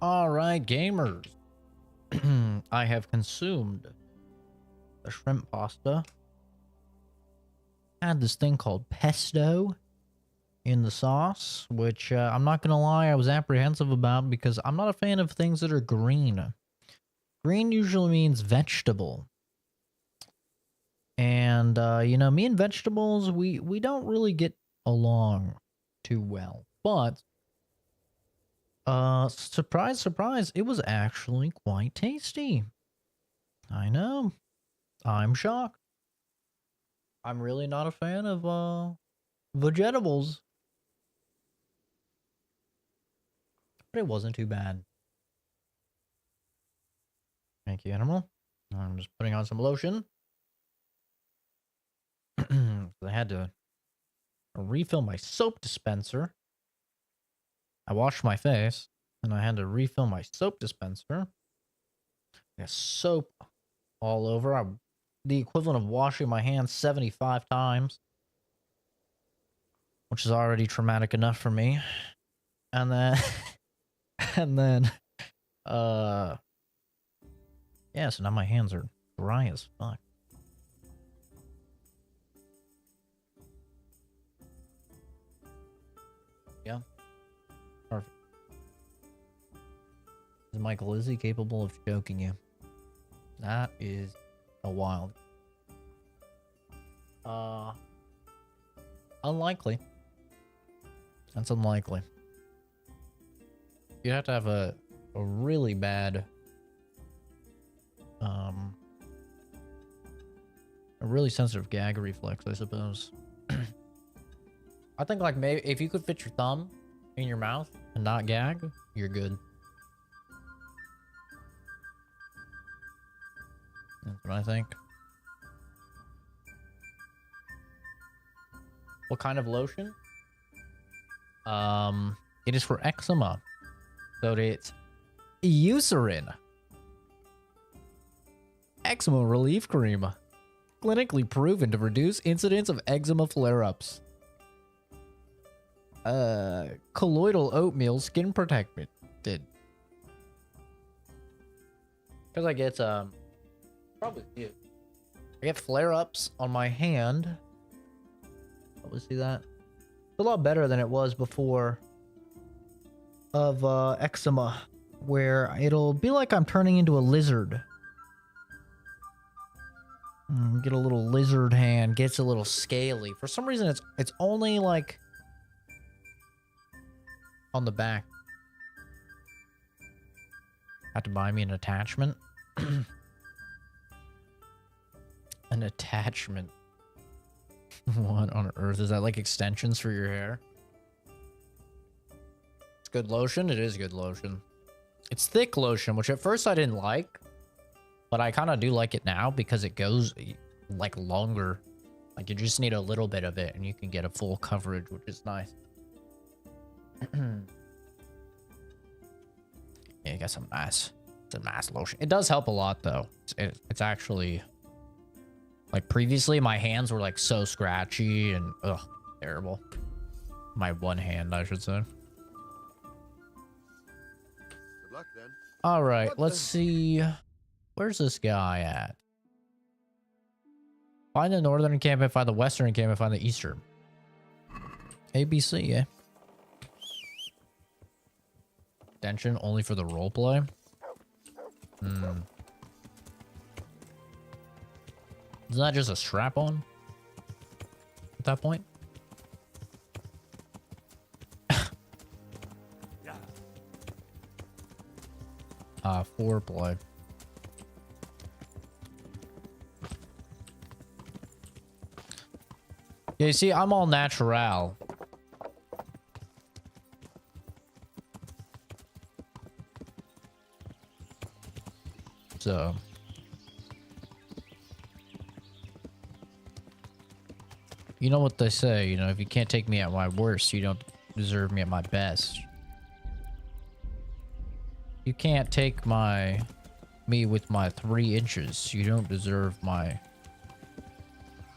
All right, gamers. I have consumed the shrimp pasta. Had this thing called pesto in the sauce, which I'm not gonna lie, I was apprehensive about because I'm not a fan of things that are green. Green usually means vegetable. And you know, me and vegetables, we don't really get along too well. But surprise, surprise, it was actually quite tasty. I know. I'm shocked. I'm really not a fan of vegetables. But it wasn't too bad. Thank you, animal. I'm just putting on some lotion. I had to refill my soap dispenser. I washed my face, and I had to refill my soap dispenser. Got soap all over. The equivalent of washing my hands 75 times. Which is already traumatic enough for me. And then... and then... yeah, so now my hands are dry as fuck. Yeah. Perfect. Michael, is he capable of choking you? That is a wild. Unlikely. That's unlikely. You'd have to have a really bad, a really sensitive gag reflex, I suppose. I think like maybe if you could fit your thumb in your mouth and not gag, you're good. I think. What kind of lotion? It is for eczema. So it's Eucerin. Eczema relief cream. Clinically proven to reduce incidence of eczema flare-ups. Colloidal oatmeal skin protected. Because I get, probably you. I get flare-ups on my hand. Probably see that. It's a lot better than it was before of eczema, where it'll be like I'm turning into a lizard. Get a little lizard hand, gets a little scaly. For some reason, it's only like on the back. Have to buy me an attachment. An attachment. What on earth is that? Like extensions for your hair? It's good lotion. It is good lotion. It's thick lotion, which at first I didn't like, but I kind of do like it now because it goes like longer. Like you just need a little bit of it and you can get a full coverage, which is nice. Yeah, you got some nice lotion. It does help a lot though. It's actually like previously my hands were like so scratchy and terrible. My one hand, I should say. Good luck then. All right, let's see. Where's this guy at? Find the northern encampment, find the western encampment, find the eastern. ABC, yeah. Extension only for the roleplay. Isn't that just a strap-on at that point? Foreplay. Yeah, you see, I'm all natural. So you know what they say, you know, if you can't take me at my worst, you don't deserve me at my best. You can't take me with my 3 inches. You don't deserve my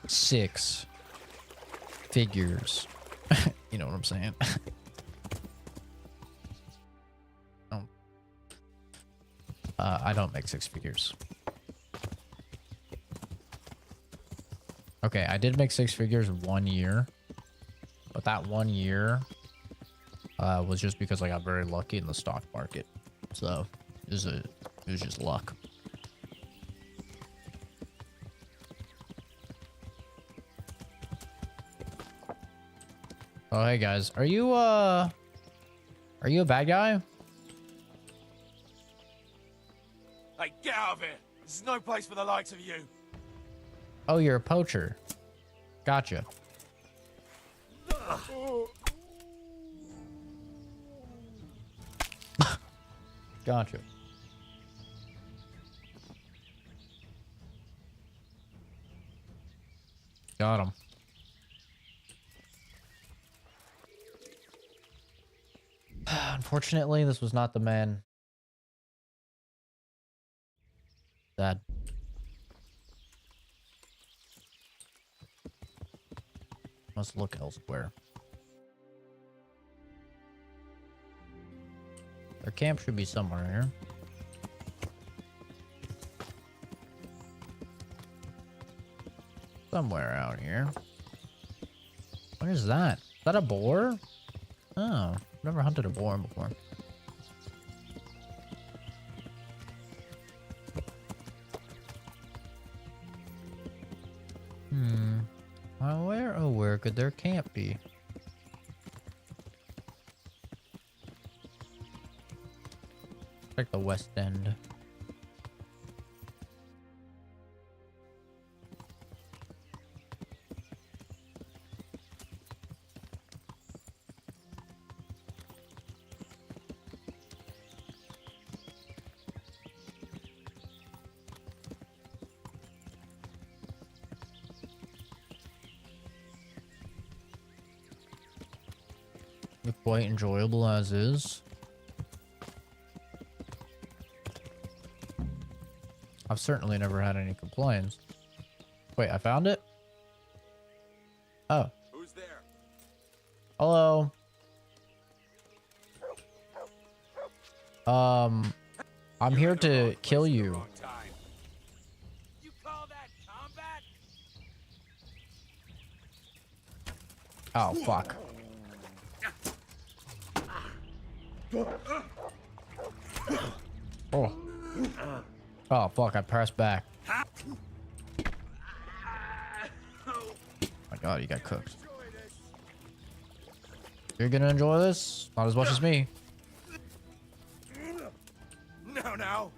6 figures. You know what I'm saying? I don't make 6 figures. Okay, I did make 6 figures 1 year, but that 1 year was just because I got very lucky in the stock market. So it was just luck. Oh, hey guys, are you a bad guy? Hey, get out of here! This is no place for the likes of you. Oh, you're a poacher. Gotcha. Gotcha. Got him. Unfortunately, this was not the man that must look elsewhere. Their camp should be somewhere here. Somewhere out here. What is that? Is that a boar? Oh, I've never hunted a boar before. Well, where could their camp be? Like the west end. quite enjoyable as is. I've certainly never had any complaints. Wait, I found it? Oh. Who's there? Hello. I'm here to kill you. You call that combat? Oh, fuck. Oh. Oh, fuck, I pressed back. My god, you got cooked. You're gonna enjoy this? Not as much as me. Now.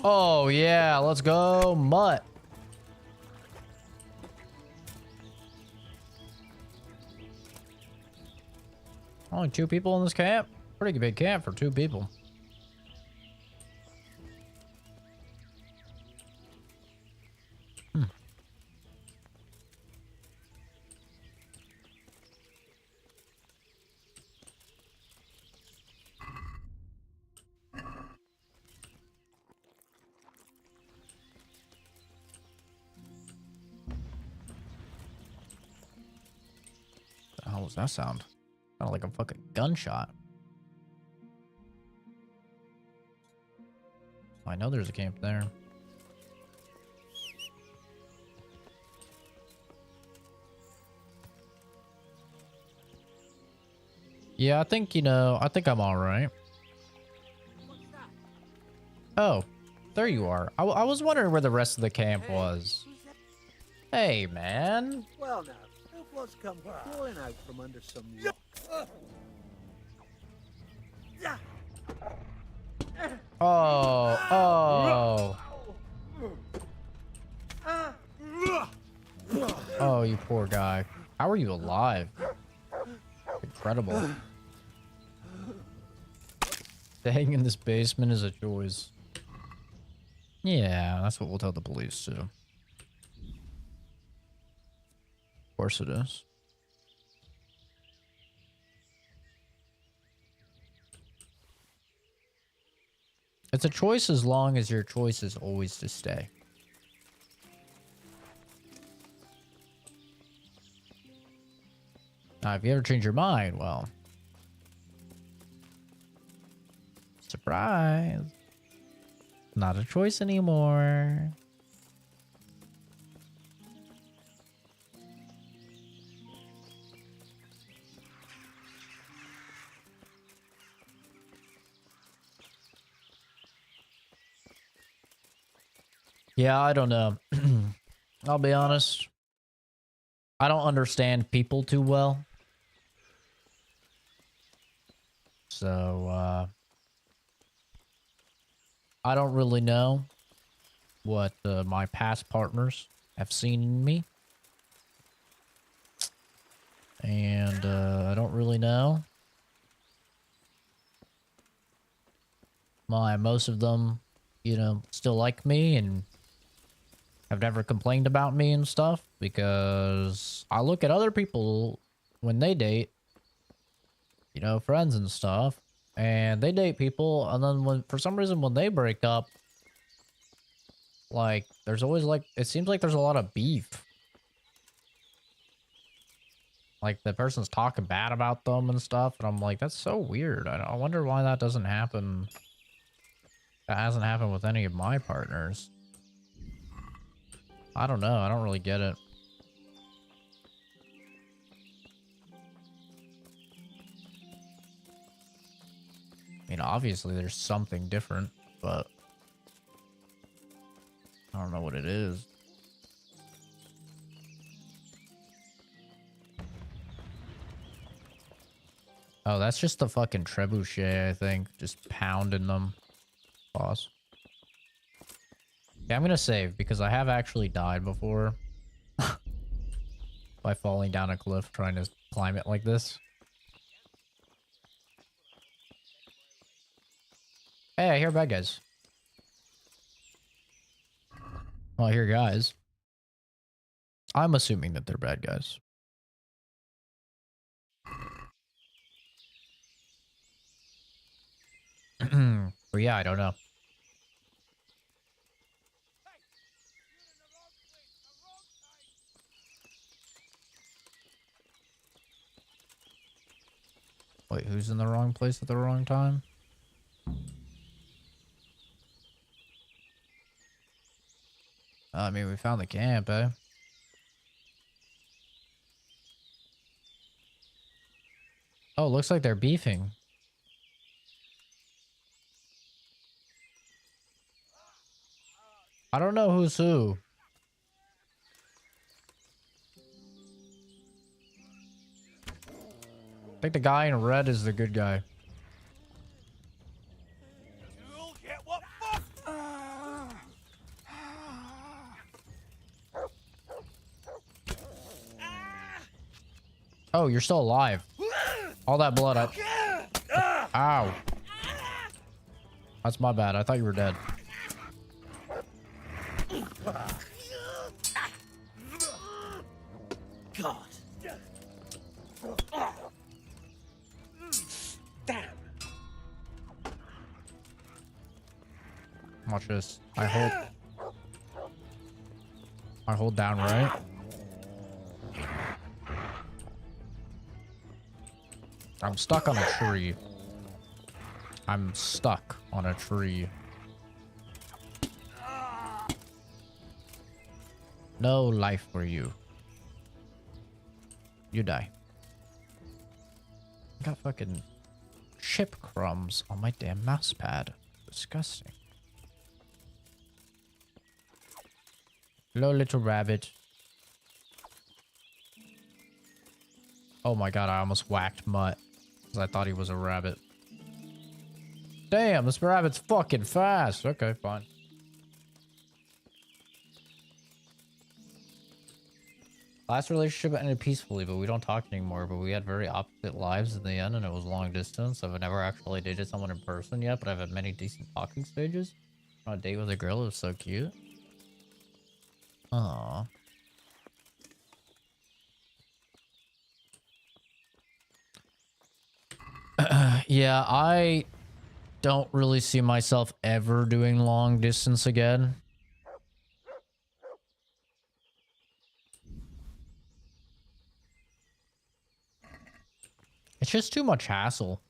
Oh, yeah, let's go, mutt. Only 2 people in this camp? Pretty big camp for 2 people. The hell was that sound? Sounded like a fucking gunshot. I know there's a camp there. Yeah, I think, you know, I think I'm alright. Oh, there you are. I was wondering where the rest of the camp was. Hey, man. Well now, if what's come crawling out from under some rock. Oh, oh, you poor guy. How are you alive? Incredible. Staying in this basement is a choice. Yeah, that's what we'll tell the police too. Of course it is. It's a choice as long as your choice is always to stay. Now, if you ever change your mind, well, surprise. Not a choice anymore. Yeah, I don't know. I'll be honest. I don't understand people too well. So, I don't really know what my past partners have seen in me. And I don't really know why most of them, you know, still like me and have never complained about me and stuff, because I look at other people when they date, you know, friends and stuff, and they date people, and then when, for some reason, when they break up, like, there's always, like, it seems like there's a lot of beef. Like, the person's talking bad about them and stuff, and I'm like, that's so weird. I wonder why that doesn't happen. That hasn't happened with any of my partners. I don't know. I don't really get it. I mean, obviously there's something different, but I don't know what it is. Oh, that's just the fucking trebuchet, I think. Just pounding them. Boss. Yeah, I'm gonna save, because I have actually died before. By falling down a cliff trying to climb it like this. Hey, I hear bad guys. Well, I hear guys. I'm assuming that they're bad guys. But yeah, I don't know. Wait, who's in the wrong place at the wrong time? I mean, we found the camp, eh? Oh, looks like they're beefing. I don't know who's who. I think the guy in red is the good guy. Oh, you're still alive. All that blood. Ow. That's my bad. I thought you were dead. God. Damn. Watch this. I hold down right. I'm stuck on a tree. I'm stuck on a tree. No life for you. You die. I got fucking chip crumbs on my damn mouse pad. Disgusting. Hello, little rabbit. Oh my god, I almost whacked Mutt. Because I thought he was a rabbit. Damn, this rabbit's fucking fast. Okay, fine. Last relationship ended peacefully, but we don't talk anymore. But we had very opposite lives in the end, and it was long distance. I've never actually dated someone in person yet, but I've had many decent talking stages. On a date with a girl, it was so cute. Aww. Yeah, I don't really see myself ever doing long distance again. It's just too much hassle.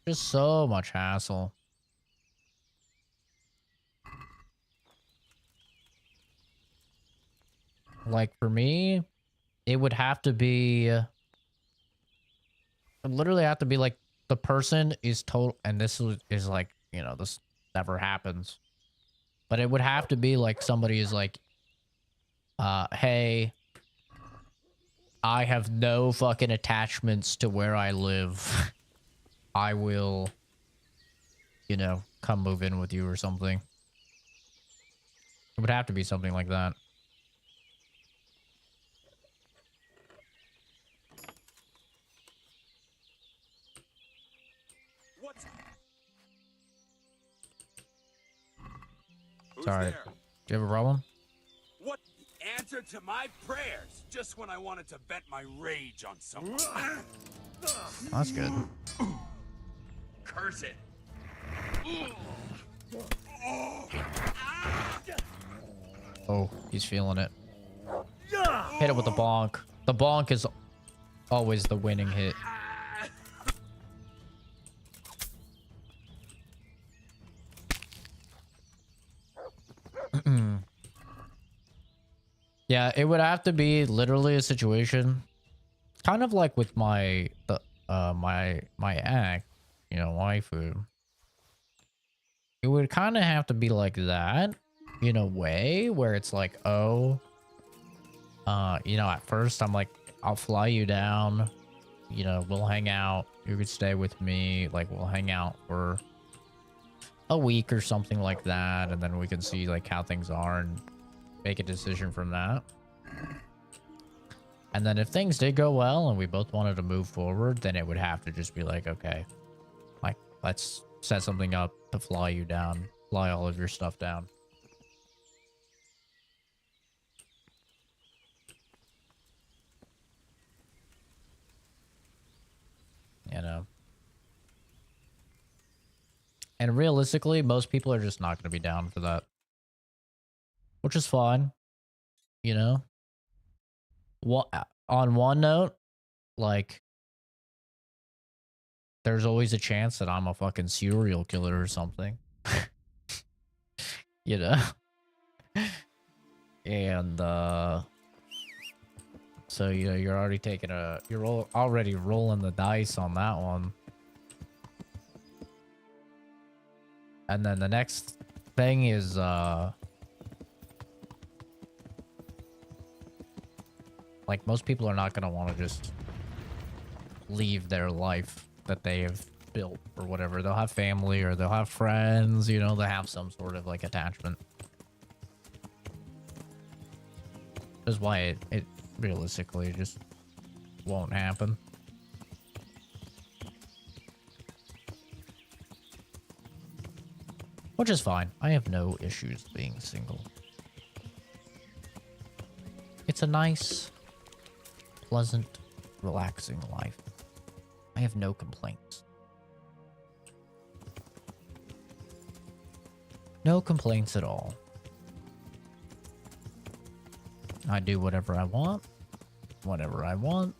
Just so much hassle. Like for me, it would have to be... It would literally have to be like the person is total... And this is like, you know, this never happens. But it would have to be like somebody is like, hey, I have no fucking attachments to where I live. I will, you know, come move in with you or something. It would have to be something like that. Sorry. Do you have a problem? What the answer to my prayers? Just when I wanted to vent my rage on someone. That's good. Curse it. Oh, he's feeling it. Hit it with the bonk. The bonk is always the winning hit. Yeah, it would have to be literally a situation kind of like with my ex, you know, waifu. It would kind of have to be like that in a way where it's like, oh, you know, at first I'm like, I'll fly you down, you know, we'll hang out, you could stay with me, like we'll hang out for a week or something like that, and then we can see like how things are and make a decision from that. And then if things did go well and we both wanted to move forward, then it would have to just be like, okay, like let's set something up to fly you down, fly all of your stuff down. You know. And realistically, most people are just not going to be down for that. Which is fine. You know? On one note, like, there's always a chance that I'm a fucking serial killer or something. You know? And, so, you know, you're already taking you're already rolling the dice on that one. And then the next thing is, like, most people are not going to want to just leave their life that they have built or whatever. They'll have family or they'll have friends, you know, they have some sort of, like, attachment. That's why it realistically just won't happen. Which is fine. I have no issues being single. It's a nice, pleasant, relaxing life. I have no complaints. No complaints at all. I do whatever I want, whenever I want.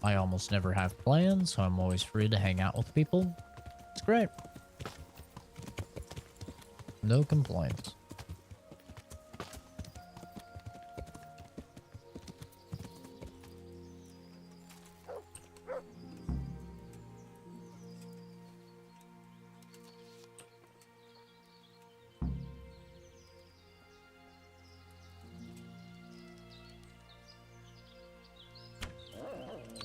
I almost never have plans, so I'm always free to hang out with people. It's great. No complaints.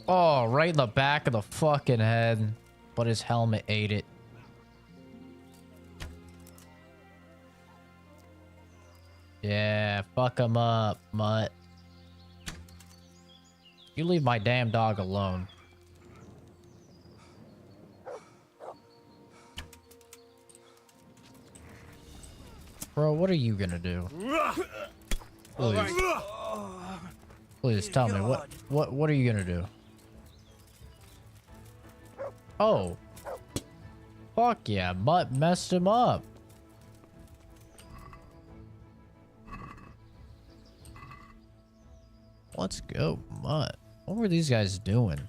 Oh, right in the back of the fucking head. But his helmet ate it. Yeah, fuck him up, mutt. You leave my damn dog alone. Bro, what are you gonna do? Please. Please tell me, what are you gonna do? Oh. Fuck yeah, Mutt messed him up. Let's go, Mutt. What were these guys doing?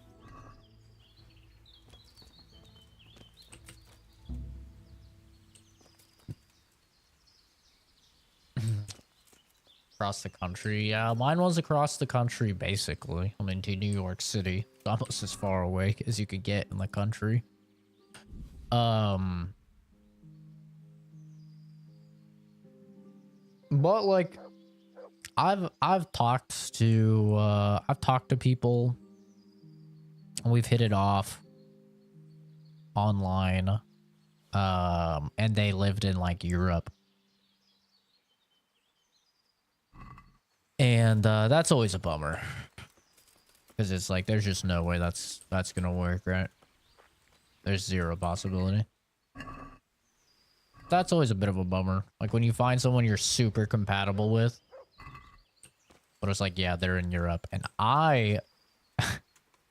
Across the country. Yeah, mine was across the country, basically. I mean, to New York City. It's almost as far away as you could get in the country. But, like, I've talked to people. And we've hit it off online. And they lived in, like, Europe. And that's always a bummer. Because it's like, there's just no way that's gonna work, right? There's zero possibility. That's always a bit of a bummer. Like, when you find someone you're super compatible with. But it's like, yeah, they're in Europe. And I,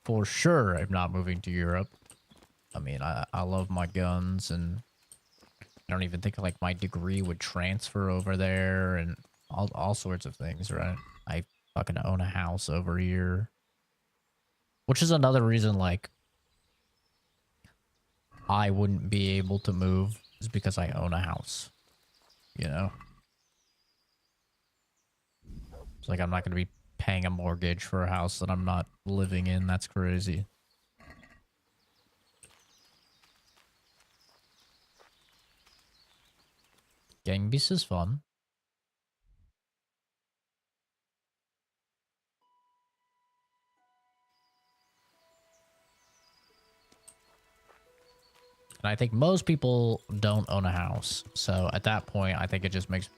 for sure, am not moving to Europe. I mean, I love my guns. And I don't even think, like, my degree would transfer over there. And all sorts of things, right? I fucking own a house over here. Which is another reason, like, I wouldn't be able to move, is because I own a house. You know? It's like, I'm not going to be paying a mortgage for a house that I'm not living in. That's crazy. Gang Beast is fun. And I think most people don't own a house. So at that point, I think it just makes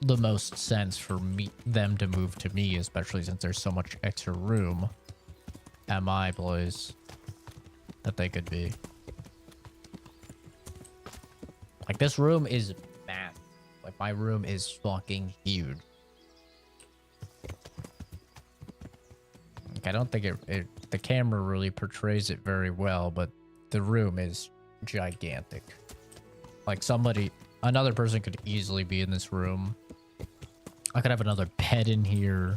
the most sense for them to move to me, especially since there's so much extra room at my place that they could be. Like, this room is massive. Like, my room is fucking huge. Like, I don't think the camera really portrays it very well, but the room is gigantic. Like another person could easily be in this room. I could have another bed in here.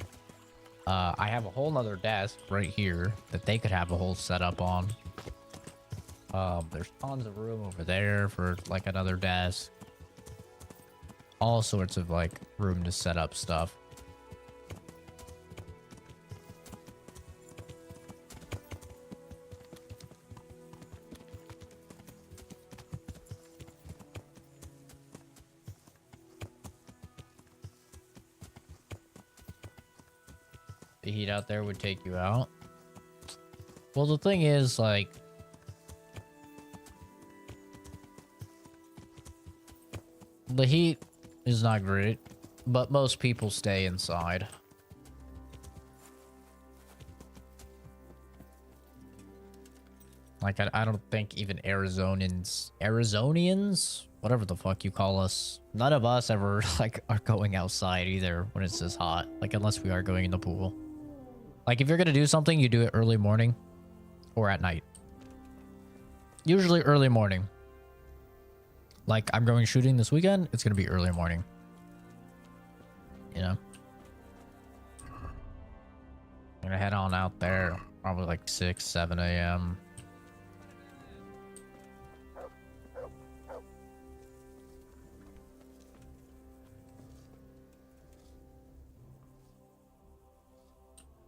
I have a whole nother desk right here that they could have a whole setup on. There's tons of room over there for like another desk. All sorts of like room to set up stuff. The heat out there would take you out. Well, the thing is, like, the heat is not great, but most people stay inside. Like, I don't think even Arizonians, whatever the fuck you call us, none of us ever, like, are going outside either when it's this hot. Like, unless we are going in the pool. Like, if you're gonna do something, you do it early morning or at night. Usually early morning. Like, I'm going shooting this weekend, it's gonna be early morning. You know? I'm gonna head on out there, probably like 6, 7 a.m.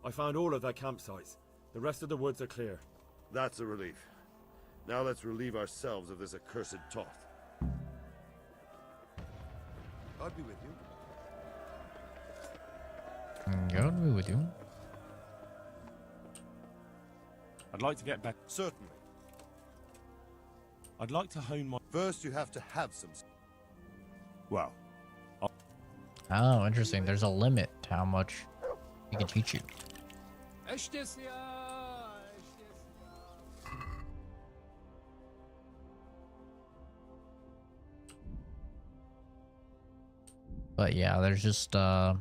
I found all of their campsites. The rest of the woods are clear. That's a relief. Now let's relieve ourselves of this accursed Toth. God be with you. God be with you. I'd like to get back. Certainly. I'd like to hone my... First, you have to have some... Well. Oh, interesting. There's a limit to how much he can teach you. But yeah, there's just there's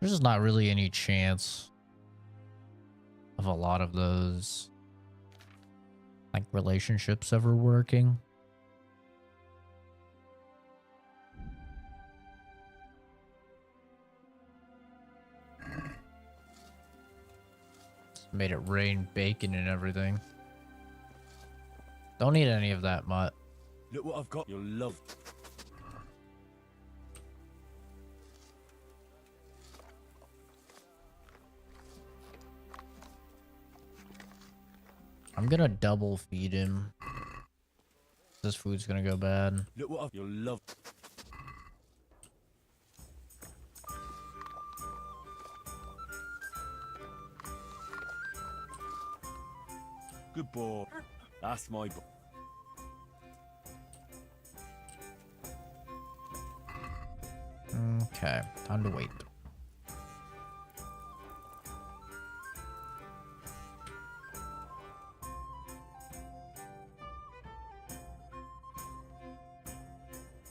just not really any chance of a lot of those like relationships ever working. Made it rain bacon and everything. Don't need any of that, mutt. Look what I've got. You'll love. I'm gonna double feed him. This food's gonna go bad. Look what you'll love. Good boy. That's my boy. Okay, time to wait.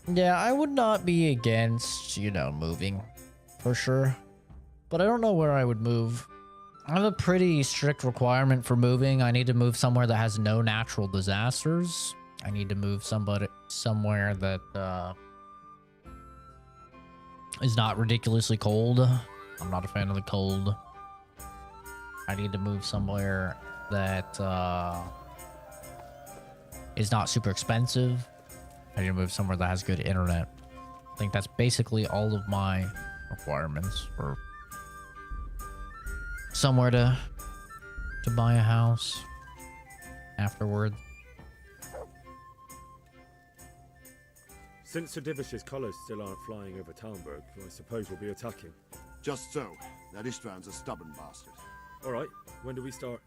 Yeah, I would not be against, you know, moving for sure. But I don't know where I would move. I have a pretty strict requirement for moving. I need to move somewhere that has no natural disasters. I need to move somewhere that is not ridiculously cold. I'm not a fan of the cold. I need to move somewhere that is not super expensive. I need to move somewhere that has good internet. I think that's basically all of my requirements for somewhere to buy a house afterward. Since Sir Divish's colours still aren't flying over Talmberg, I suppose we'll be attacking. Just so. That Ishtvan's a stubborn bastard. All right, when do we start?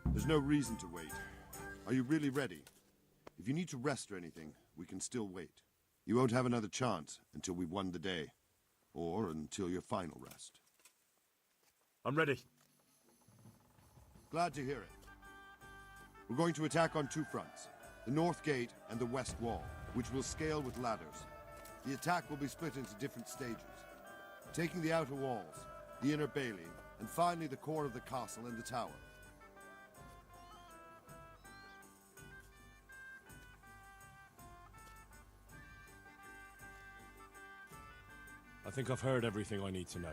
There's no reason to wait. Are you really ready? If you need to rest or anything, we can still wait. You won't have another chance until we've won the day. Or until your final rest. I'm ready. Glad to hear it. We're going to attack on two fronts. The north gate and the west wall, which will scale with ladders. The attack will be split into different stages. Taking the outer walls, the inner bailey, and finally the core of the castle and the tower. I think I've heard everything I need to know.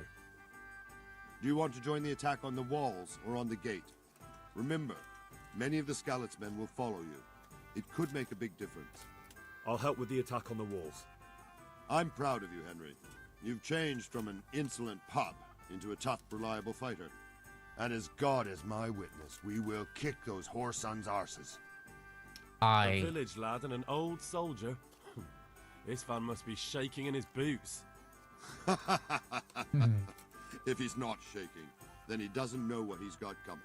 Do you want to join the attack on the walls or on the gate? Remember, many of the Skalitz men will follow you. It could make a big difference. I'll help with the attack on the walls. I'm proud of you, Henry. You've changed from an insolent pup into a tough, reliable fighter. And as God is my witness, we will kick those whore sons' arses. A village lad and an old soldier. This van must be shaking in his boots. If he's not shaking, then he doesn't know what he's got coming.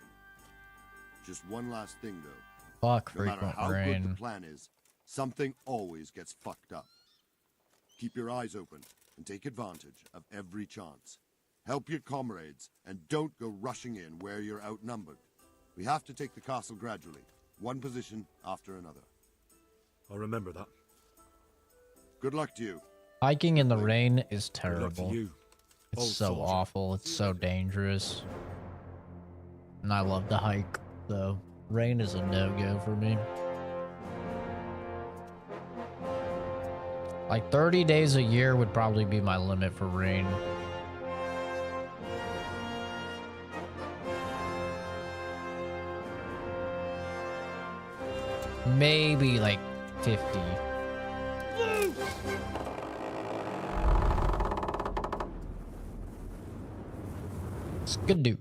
Just one last thing, though. Fuck no matter frequent how good rain. the plan is, something always gets fucked up. Keep your eyes open and take advantage of every chance. Help your comrades and don't go rushing in where you're outnumbered. We have to take the castle gradually, one position after another. I'll remember that. Good luck to you. Hiking in the rain is Good luck to terrible. you, It's old so soldier. awful. It's so dangerous. And I love to hike, so rain is a no-go for me. Like 30 days a year would probably be my limit for rain. Maybe like 50. Skadoosh.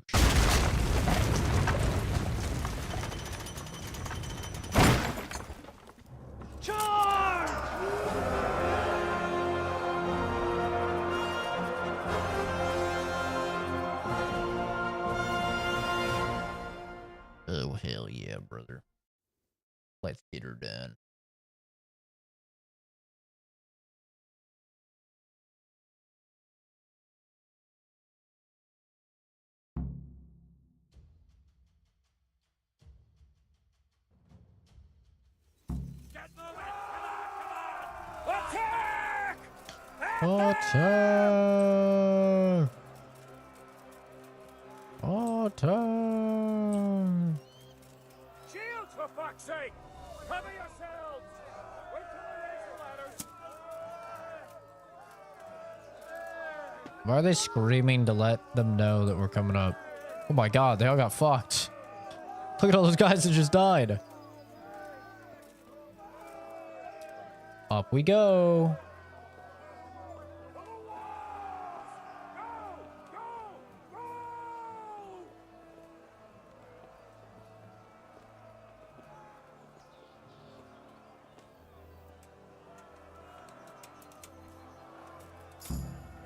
Oh, hell yeah, brother. Let's get her done. Attack! Attack! Attack! Shields, for fuck's sake! Cover yourselves! Wait till I raise the ladders! Why are they screaming to let them know that we're coming up? Oh my god, they all got fucked. Look at all those guys that just died. Up we go.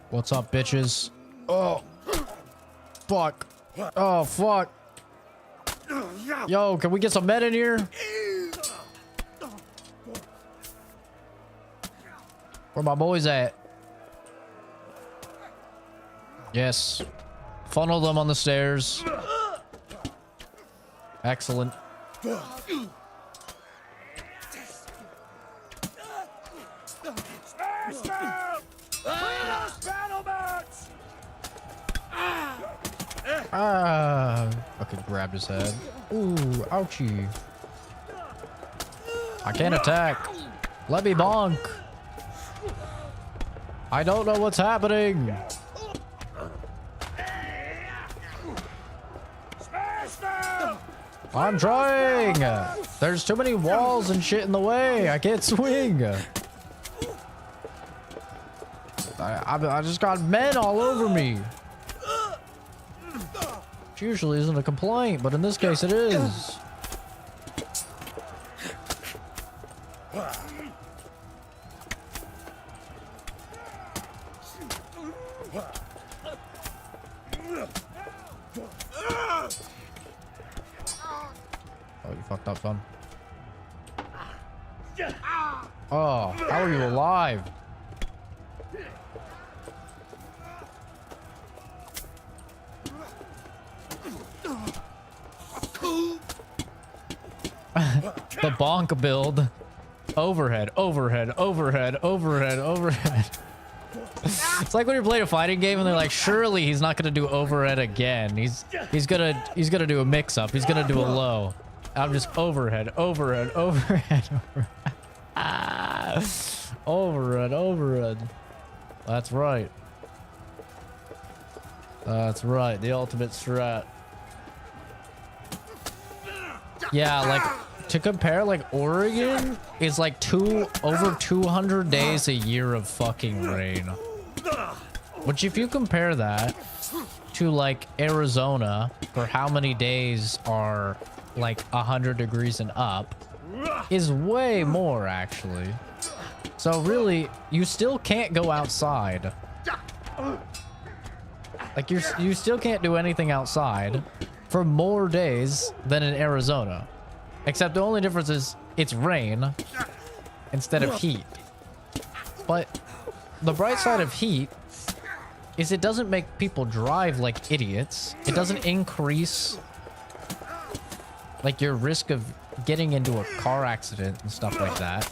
What's up, bitches? Oh, fuck. Oh, fuck. Yo, can we get some med in here? Where my boys at? Yes. Funnel them on the stairs. Excellent. Smash them! Clear those battle mats! Ah. Fucking grabbed his head. Ooh, ouchie. I can't attack. Let me bonk. I don't know what's happening. Smash them! I'm trying. There's too many walls and shit in the way. I can't swing. I just got men all over me. Which usually isn't a complaint, but in this case it is. Oh, you fucked up, son. Oh, how are you alive? The bonk build. Overhead, overhead, overhead, overhead, overhead. It's like when you're playing a fighting game and they're like, surely he's not gonna do overhead again. He's gonna do a mix up. He's gonna do a low. I'm just overhead, overhead, overhead, overhead. Overhead, overhead. That's right. That's right. The ultimate strat. Yeah, like to compare, like Oregon is like over 200 days a year of fucking rain. Which if you compare that to like Arizona, for how many days are like 100 degrees and up, is way more actually. So really, you still can't go outside. Like you still can't do anything outside for more days than in Arizona. Except the only difference is it's rain instead of heat. But the bright side of heat is it doesn't make people drive like idiots. It doesn't increase like your risk of getting into a car accident and stuff like that.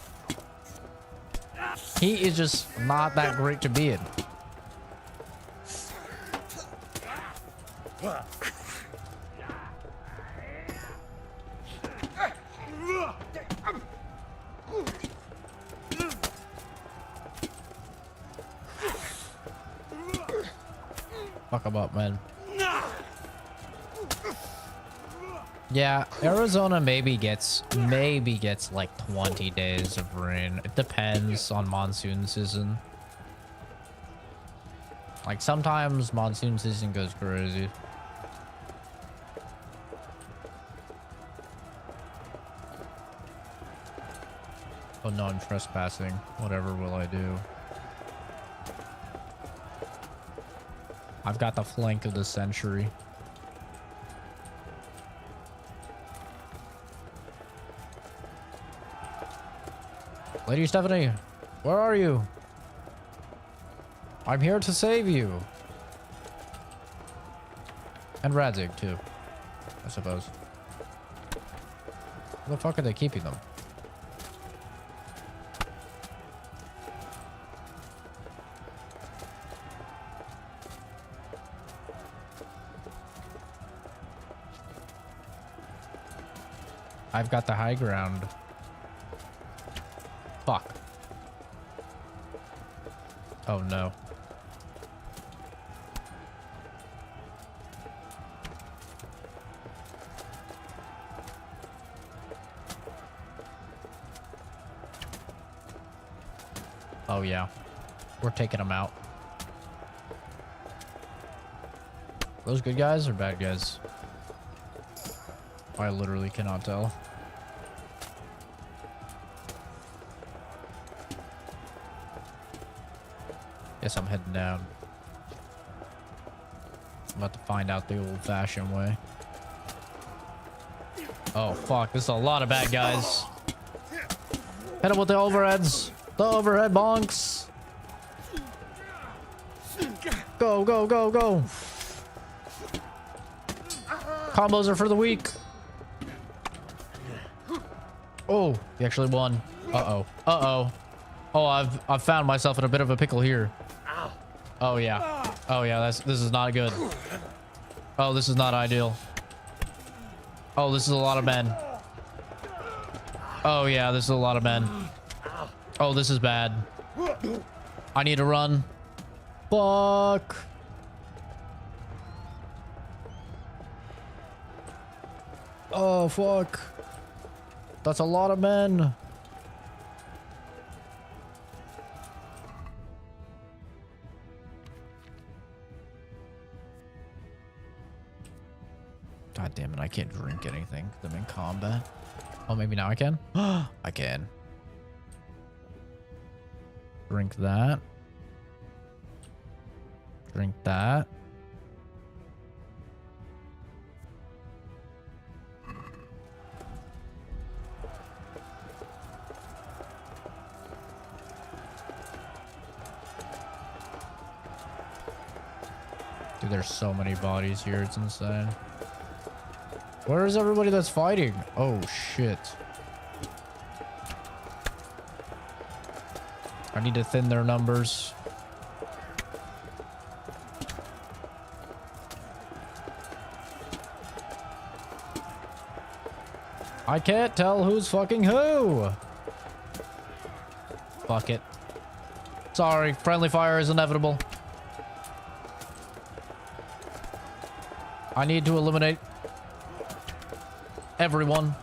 Heat is just not that great to be in. Fuck them up, man. Yeah, Arizona maybe gets like 20 days of rain. It depends on monsoon season. Like sometimes monsoon season goes crazy. Oh no, I'm trespassing. Whatever will I do? I've got the flank of the century. Lady Stephanie, where are you? I'm here to save you. And Radzig too, I suppose. Where the fuck are they keeping them? I've got the high ground. Fuck. Oh no. Oh yeah. We're taking them out. Those good guys or bad guys? I literally cannot tell. Guess I'm heading down. I'm about to find out the old-fashioned way. Oh, fuck. This is a lot of bad guys. Hit him with the overheads. The overhead bonks. Go, go, go, go. Combos are for the weak. Oh, he actually won. Uh-oh. Uh-oh. Oh, I've found myself in a bit of a pickle here. Oh yeah. Oh yeah, this is not good. Oh, this is not ideal. Oh, this is a lot of men. Oh yeah, this is a lot of men. Oh, this is bad. I need to run. Fuck. Oh fuck. That's a lot of men. God damn it, I can't drink anything. I'm in combat. Oh, maybe now I can? I can. Drink that. Drink that. Dude, there's so many bodies here. It's insane. Where is everybody that's fighting? Oh, shit. I need to thin their numbers. I can't tell who's fucking who. Fuck it. Sorry, friendly fire is inevitable. I need to eliminate everyone.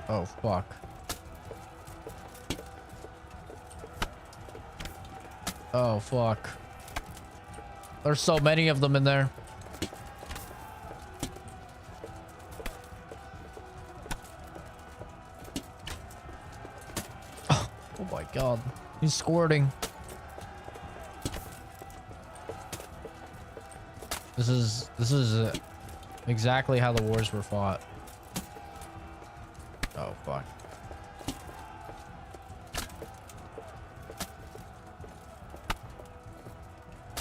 Oh, fuck. Oh, fuck. There's so many of them in there. Oh my god. He's squirting. This is exactly how the wars were fought. Oh, fuck.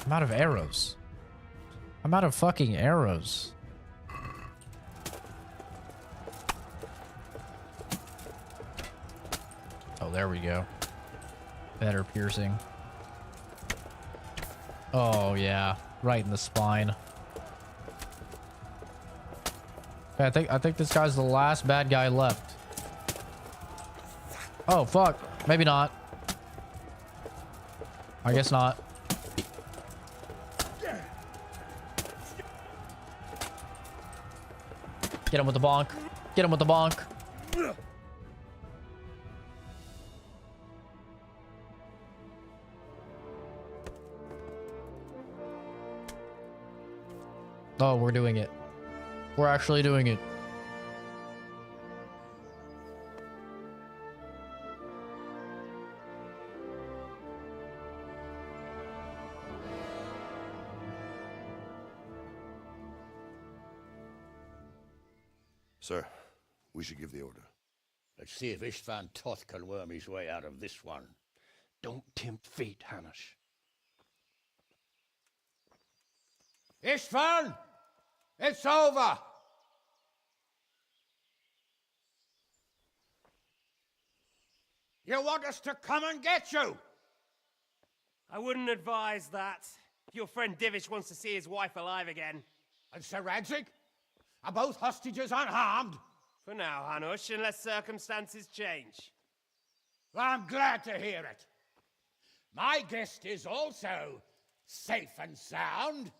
I'm out of arrows. I'm out of fucking arrows. Oh, there we go. Better piercing. Oh, yeah. Right in the spine. Okay, I think this guy's the last bad guy left. Oh, fuck. Maybe not. I guess not. Get him with the bonk. Get him with the bonk. Oh, we're doing it. We're actually doing it. Sir, we should give the order. Let's see if Istvan Toth can worm his way out of this one. Don't tempt fate, Hanush. Istvan! It's over! You want us to come and get you? I wouldn't advise that. Your friend Divish wants to see his wife alive again. And Sir Radzig? Are both hostages unharmed? For now, Hanush, unless circumstances change. Well, I'm glad to hear it. My guest is also safe and sound,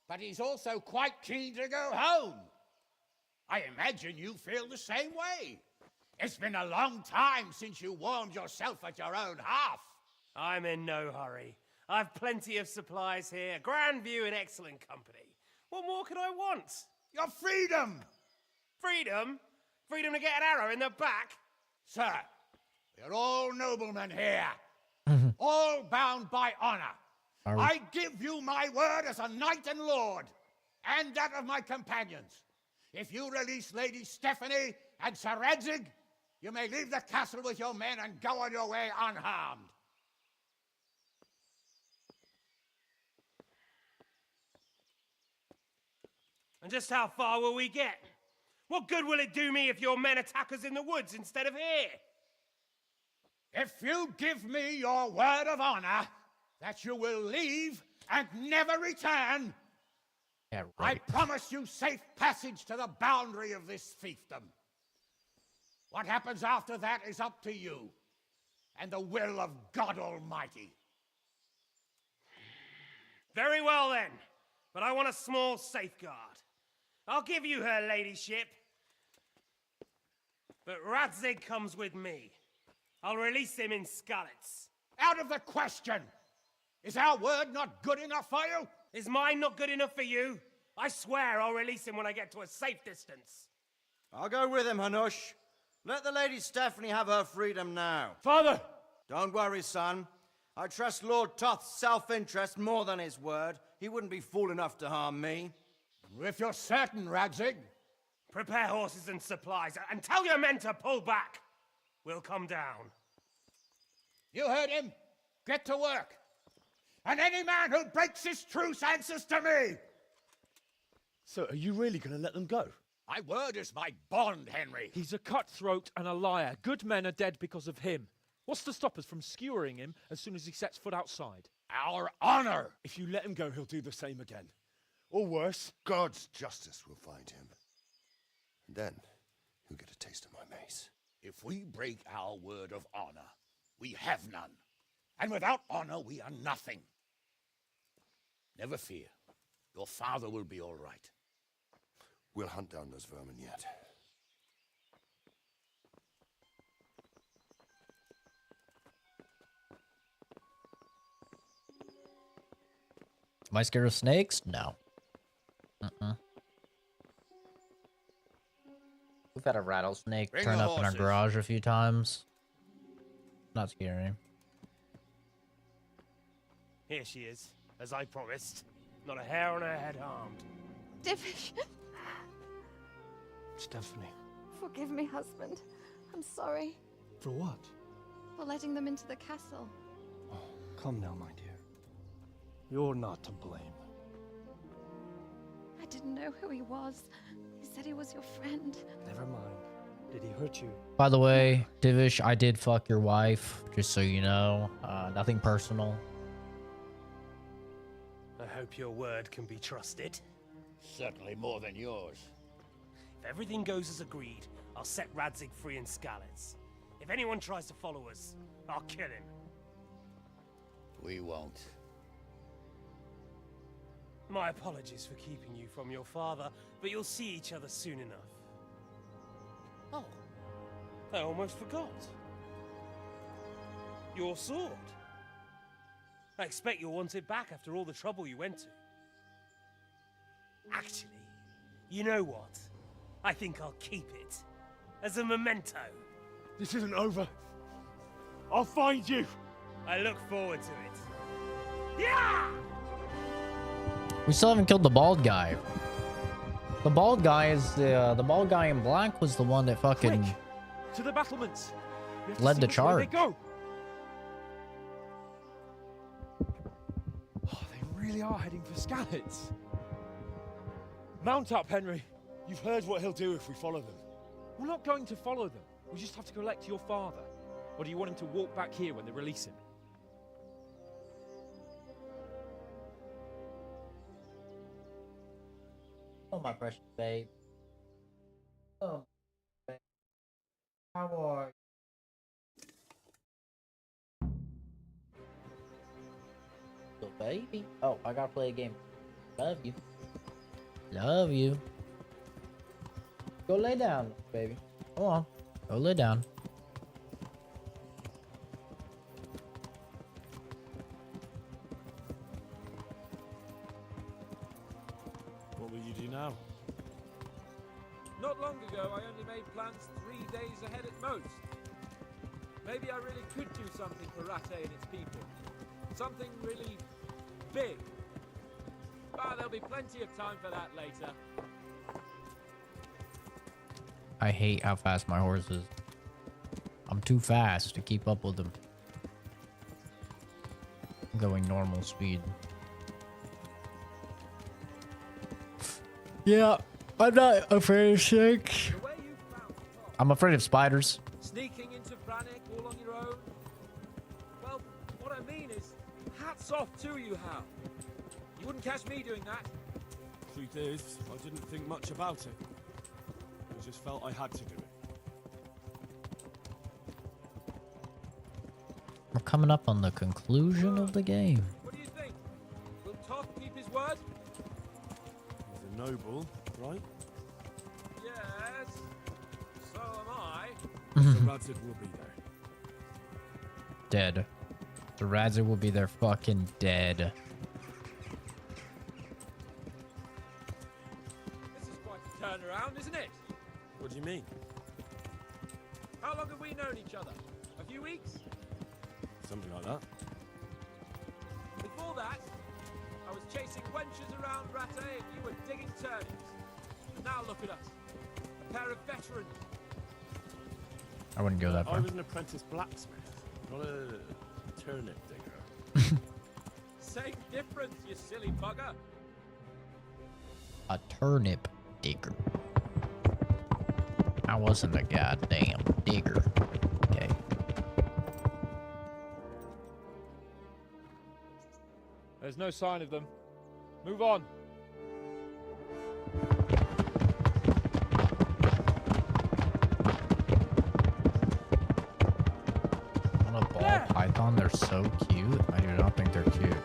but he's also quite keen to go home. I imagine you feel the same way. It's been a long time since you warmed yourself at your own hearth. I'm in no hurry. I've plenty of supplies here, grand view and excellent company. What more could I want? Your freedom! Freedom? Freedom to get an arrow in the back? Sir, we're all noblemen here. All bound by honor. I give you my word as a knight and lord, and that of my companions. If you release Lady Stephanie and Sir Radzig, you may leave the castle with your men and go on your way unharmed. And just how far will we get? What good will it do me if your men attack us in the woods instead of here? If you give me your word of honor that you will leave and never return, yeah, right. I promise you safe passage to the boundary of this fiefdom. What happens after that is up to you and the will of God Almighty. Very well then, but I want a small safeguard. I'll give you her ladyship, but Radzig comes with me. I'll release him in Skalitz. Out of the question! Is our word not good enough for you? Is mine not good enough for you? I swear I'll release him when I get to a safe distance. I'll go with him, Hanush. Let the Lady Stephanie have her freedom now. Father! Don't worry, son. I trust Lord Toth's self-interest more than his word. He wouldn't be fool enough to harm me. If you're certain, Radzig. Prepare horses and supplies, and tell your men to pull back. We'll come down. You heard him. Get to work. And any man who breaks this truce answers to me. So, are you really going to let them go? My word is my bond, Henry. He's a cutthroat and a liar. Good men are dead because of him. What's to stop us from skewering him as soon as he sets foot outside? Our honor! If you let him go, he'll do the same again. Or worse. God's justice will find him. And then he'll get a taste of my mace. If we break our word of honor, we have none. And without honor, we are nothing. Never fear. Your father will be all right. We'll hunt down those vermin yet. Am I scared of snakes? No. We've had a rattlesnake Bring turn the up in our horses. garage a few times. Not scary. Here she is, as I promised. Not a hair on her head harmed. Divish, Stephanie. forgive me, husband. I'm sorry For what? for letting them into the castle. Come now, my dear. You're not to blame. I didn't know who he was. He said he was your friend. Never mind. Did he hurt you? By the way, Divish, I did fuck your wife, just so you know. Nothing personal. I hope your word can be trusted. Certainly more than yours. If everything goes as agreed, I'll set Radzig free in Skalitz. If anyone tries to follow us, I'll kill him. We won't. My apologies for keeping you from your father, but you'll see each other soon enough. Oh, I almost forgot. Your sword. I expect you'll want it back after all the trouble you went to. Actually, you know what? I think I'll keep it. As a memento. This isn't over. I'll find you. I look forward to it. Yeah! We still haven't killed the bald guy. The bald guy is the bald guy in black was the one that fucking To the battlements. We have to led see the which way they charge. go. Oh, they really are heading for Skalitz. Mount up, Henry. You've heard what he'll do if we follow them. We're not going to follow them. We just have to collect your father. Or do you want him to walk back here when they release him? Oh, my precious babe. Oh, babe. How are you? Little baby. Oh, I gotta play a game. Love you. Love you. Go lay down, baby. Come on. Go lay down. What will you do now? Not long ago, I only made plans 3 days ahead at most. Maybe I really could do something for Rattay and its people. Something really big. But there'll be plenty of time for that later. I hate how fast my horse is. I'm too fast to keep up with them. I'm going normal speed. Yeah, I'm not afraid of snakes. I'm afraid of spiders. Sneaking into Brannick all on your own? Well, what I mean is, hats off to you, Hal. You wouldn't catch me doing that. Truth is, I didn't think much about it. I just felt I had to do it. We're coming up on the conclusion of the game. What do you think? Will Toth keep his word? He's a noble, right? Yes. So am I. The Radzig will be there. Dead. The Radzig will be there fucking dead. This is quite a turnaround, isn't it? What do you mean? How long have we known each other? A few weeks? Something like that. Before that, I was chasing wenches around Rattay and you were digging turnips. And now look at us. A pair of veterans. I wouldn't go that I far. was an apprentice blacksmith, not a turnip digger. Same difference, you silly bugger. A turnip digger. I wasn't a goddamn digger. Okay. There's no sign of them. Move on. ball python, they're so cute. I do not think they're cute.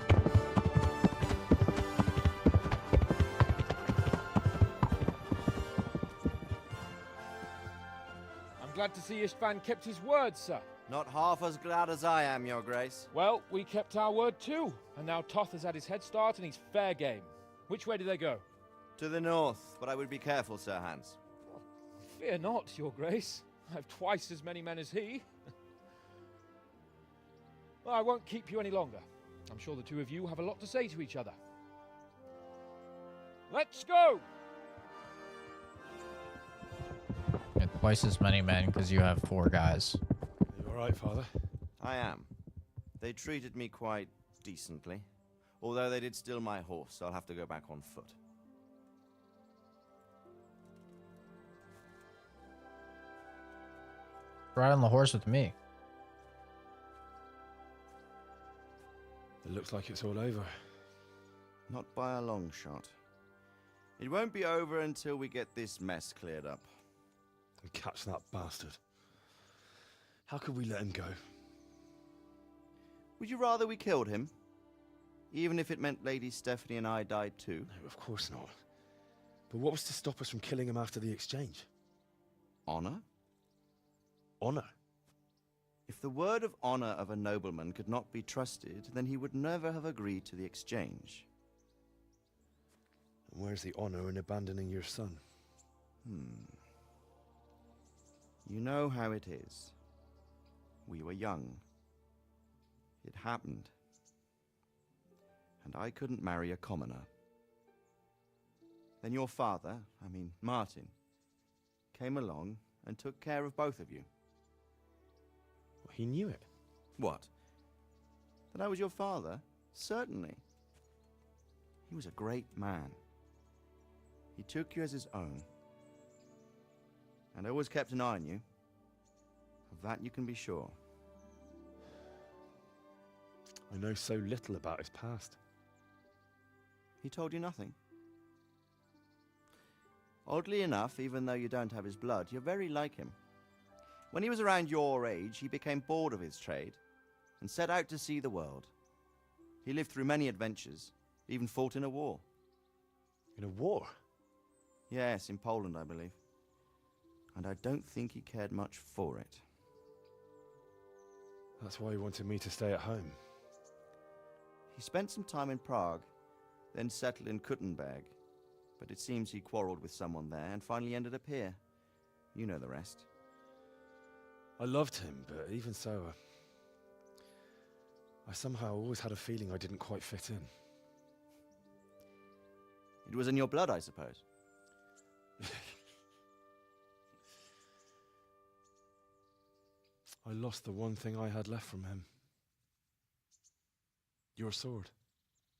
I'm glad to see Istvan kept his word, sir. Not half as glad as I am, Your Grace. Well, we kept our word too, and now Toth has had his head start and he's fair game. Which way do they go? To the north, but I would be careful, Sir Hans. Fear not, Your Grace. I have twice as many men as he. Well, I won't keep you any longer. I'm sure the two of you have a lot to say to each other. Let's go! Yeah, twice as many men because you have 4 guys. You all right, Father? I am. They treated me quite decently. Although they did steal my horse, so I'll have to go back on foot. Ride on the horse with me. It looks like it's all over. Not by a long shot. It won't be over until we get this mess cleared up. And catch that bastard. How could we let him go? Would you rather we killed him? Even if it meant Lady Stephanie and I died too? No, of course not. But what was to stop us from killing him after the exchange? Honor? Honor? If the word of honor of a nobleman could not be trusted, then he would never have agreed to the exchange. And where's the honor in abandoning your son? You know how it is. We were young. It happened. And I couldn't marry a commoner. Then your father, Martin, came along and took care of both of you. Well, he knew it. What? That I was your father? Certainly. He was a great man. He took you as his own. And always kept an eye on you. Of that you can be sure. I know so little about his past. He told you nothing? Oddly enough, even though you don't have his blood, you're very like him. When he was around your age, he became bored of his trade and set out to see the world. He lived through many adventures, even fought in a war. In a war? Yes, in Poland, I believe. And I don't think he cared much for it. That's why he wanted me to stay at home. He spent some time in Prague, then settled in Kuttenberg. But it seems he quarreled with someone there and finally ended up here. You know the rest. I loved him, but even so, I somehow always had a feeling I didn't quite fit in. It was in your blood, I suppose. I lost the one thing I had left from him. Your sword.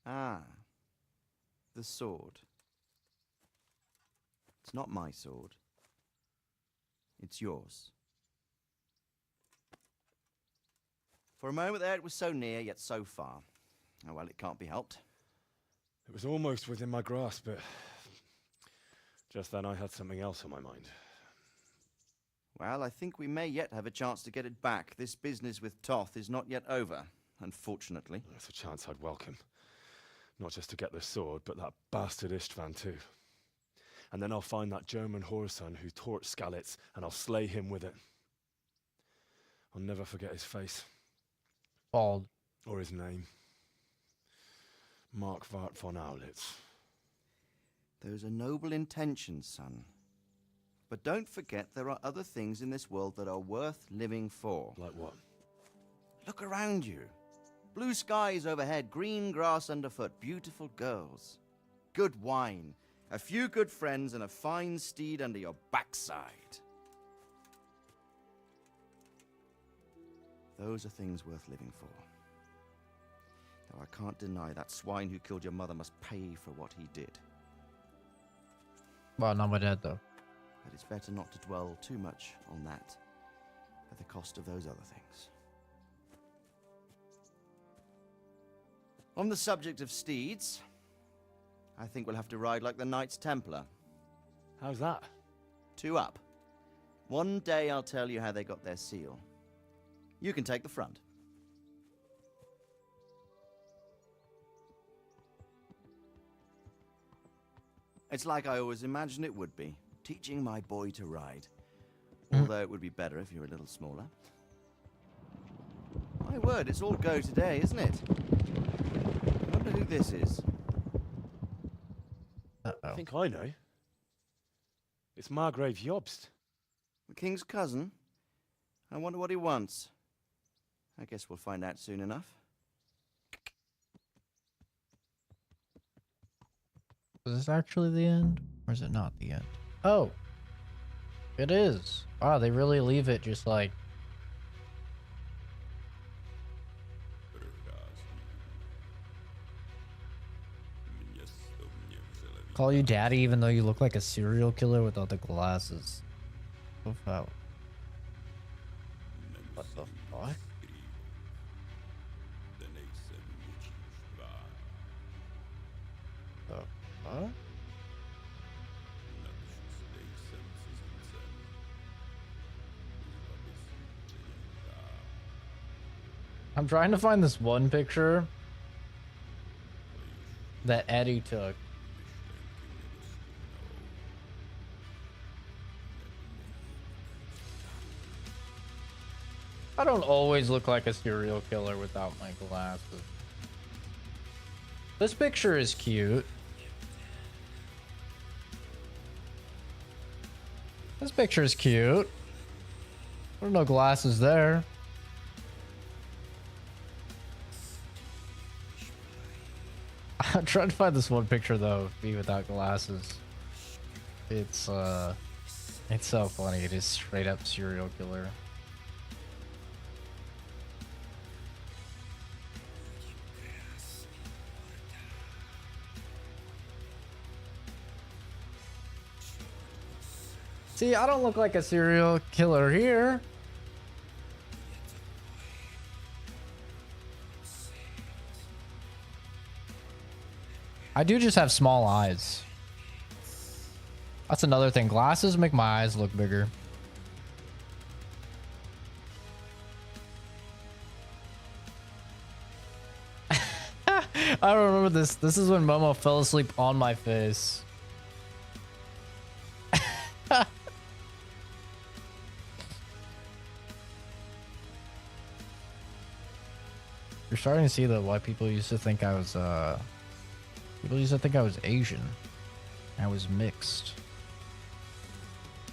Ah, the sword. It's not my sword. It's yours. For a moment there, it was so near, yet so far. Oh, well, it can't be helped. It was almost within my grasp, but just then I had something else on my mind. Well, I think we may yet have a chance to get it back. This business with Toth is not yet over, unfortunately. That's a chance I'd welcome. Not just to get the sword, but that bastard Istvan too. And then I'll find that German whoreson who torched Skalitz, and I'll slay him with it. I'll never forget his face. Bald. Or his name. Mark Vart von Aulitz. Those are noble intentions, son. But don't forget there are other things in this world that are worth living for. Like what? Look around you. Blue skies overhead, green grass underfoot, beautiful girls. Good wine, a few good friends, and a fine steed under your backside. Those are things worth living for. Though I can't deny that swine who killed your mother must pay for what he did. Well, not my dad, though. But it's better not to dwell too much on that at the cost of those other things. On the subject of steeds, I think we'll have to ride like the Knights Templar. How's that? 2 up. One day I'll tell you how they got their seal. You can take the front. It's like I always imagined it would be, teaching my boy to ride. Although it would be better if you were a little smaller. My word, it's all go today, isn't it? I wonder who this is. I think I know. It's Margrave Jobst. The king's cousin? I wonder what he wants. I guess we'll find out soon enough. Is this actually the end? Or is it not the end? Oh. It is. Wow, they really leave it just like... Call you daddy even though you look like a serial killer without the glasses. What the fuck? The fuck? I'm trying to find this one picture that Eddie took. I don't always look like a serial killer without my glasses. This picture is cute. This picture is cute. There are no glasses there. I'm trying to find this one picture though, of me without glasses. It's so funny. It is straight up serial killer. See, I don't look like a serial killer here. I do just have small eyes. That's another thing. Glasses make my eyes look bigger. I don't remember this. This is when Momo fell asleep on my face. You're starting to see though why people used to think I was people used to think I was Asian. I was mixed.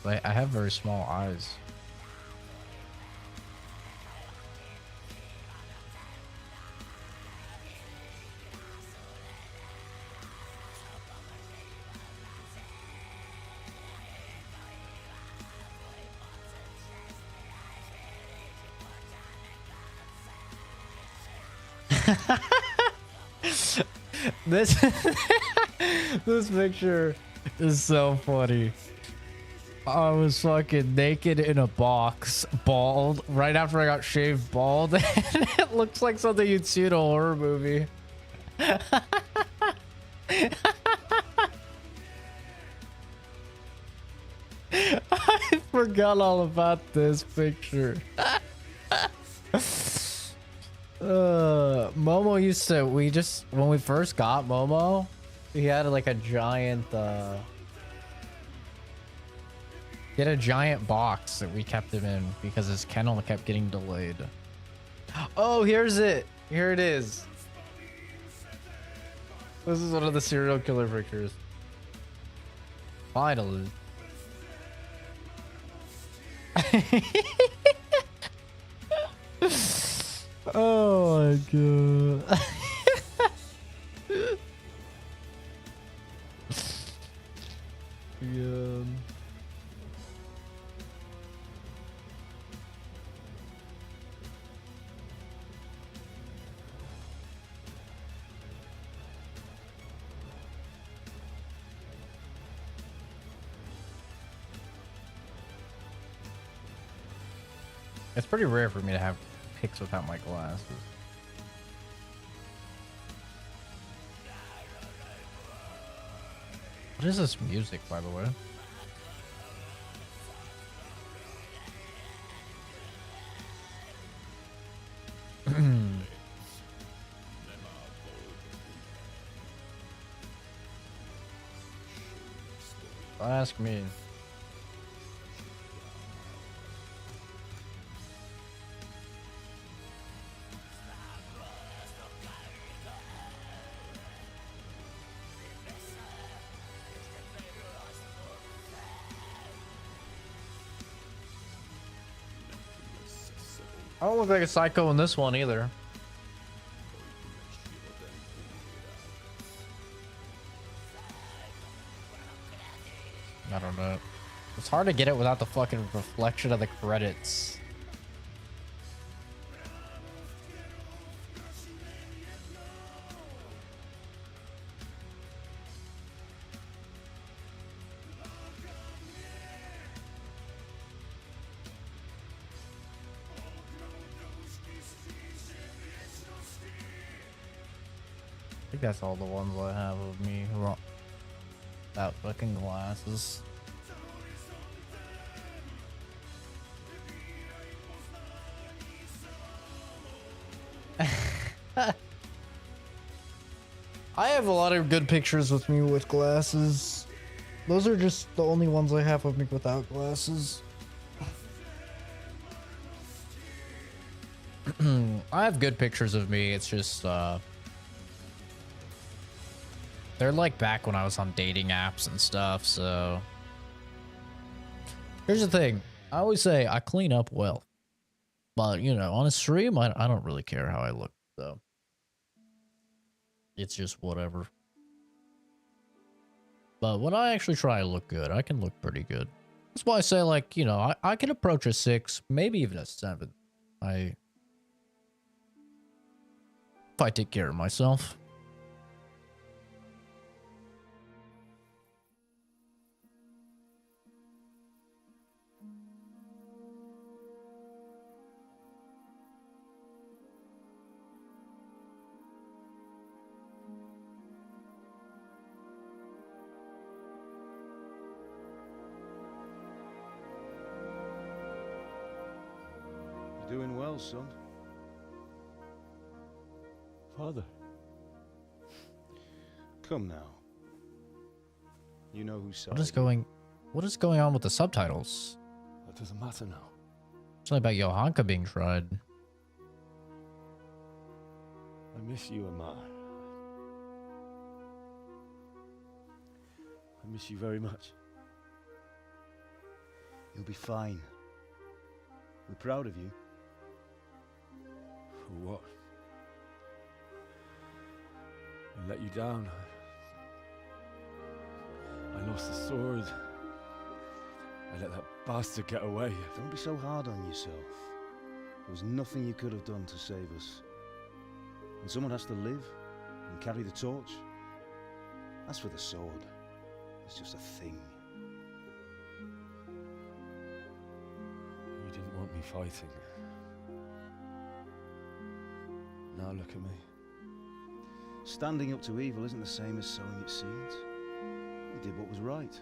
But I have very small eyes. This this picture is so funny. I was fucking naked in a box, bald, right after I got shaved bald, and it looks like something you'd see in a horror movie. I forgot all about this picture. Momo used to, when we first got Momo, he had like a giant, he had a giant box that we kept him in because his kennel kept getting delayed. Oh, here's it. Here it is. This is one of the serial killer pictures. Finally. Oh my god. Yeah. It's pretty rare for me to have pics without my glasses. What is this music, by the way? Ask me. I don't look like a psycho in this one either. I don't know. It's hard to get it without the fucking reflection of the credits. I think that's all the ones I have of me without fucking glasses. I have a lot of good pictures with me with glasses. Those are just the only ones I have of me without glasses. I have good pictures of me. It's just they're like back when I was on dating apps and stuff. So here's the thing. I always say I clean up well, but you know, on a stream, I don't really care how I look. So it's just whatever. But when I actually try to look good, I can look pretty good. That's why I say, like, you know, I can approach a 6, maybe even a 7. If I take care of myself. You're doing well, son. Father. Come now. You know whose side. What is going on with the subtitles? That doesn't matter now. It's only about Johanka being tried. I miss you, Amar. I miss you very much. You'll be fine. We're proud of you. For what? I let you down. I lost the sword. I let that bastard get away. Don't be so hard on yourself. There was nothing you could have done to save us. And someone has to live and carry the torch. As for the sword, it's just a thing. You didn't want me fighting. Now look at me. Standing up to evil isn't the same as sowing its seeds. You did what was right.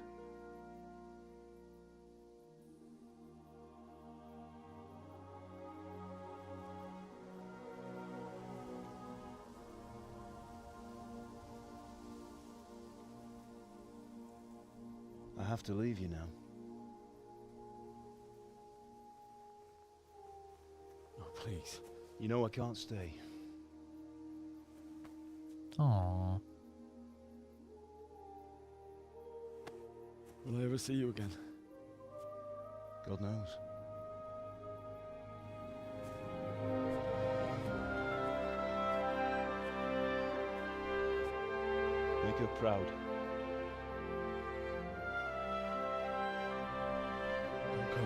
I have to leave you now. Oh, please. You know I can't stay. Aww. Will I ever see you again? God knows. Make her proud. Don't go.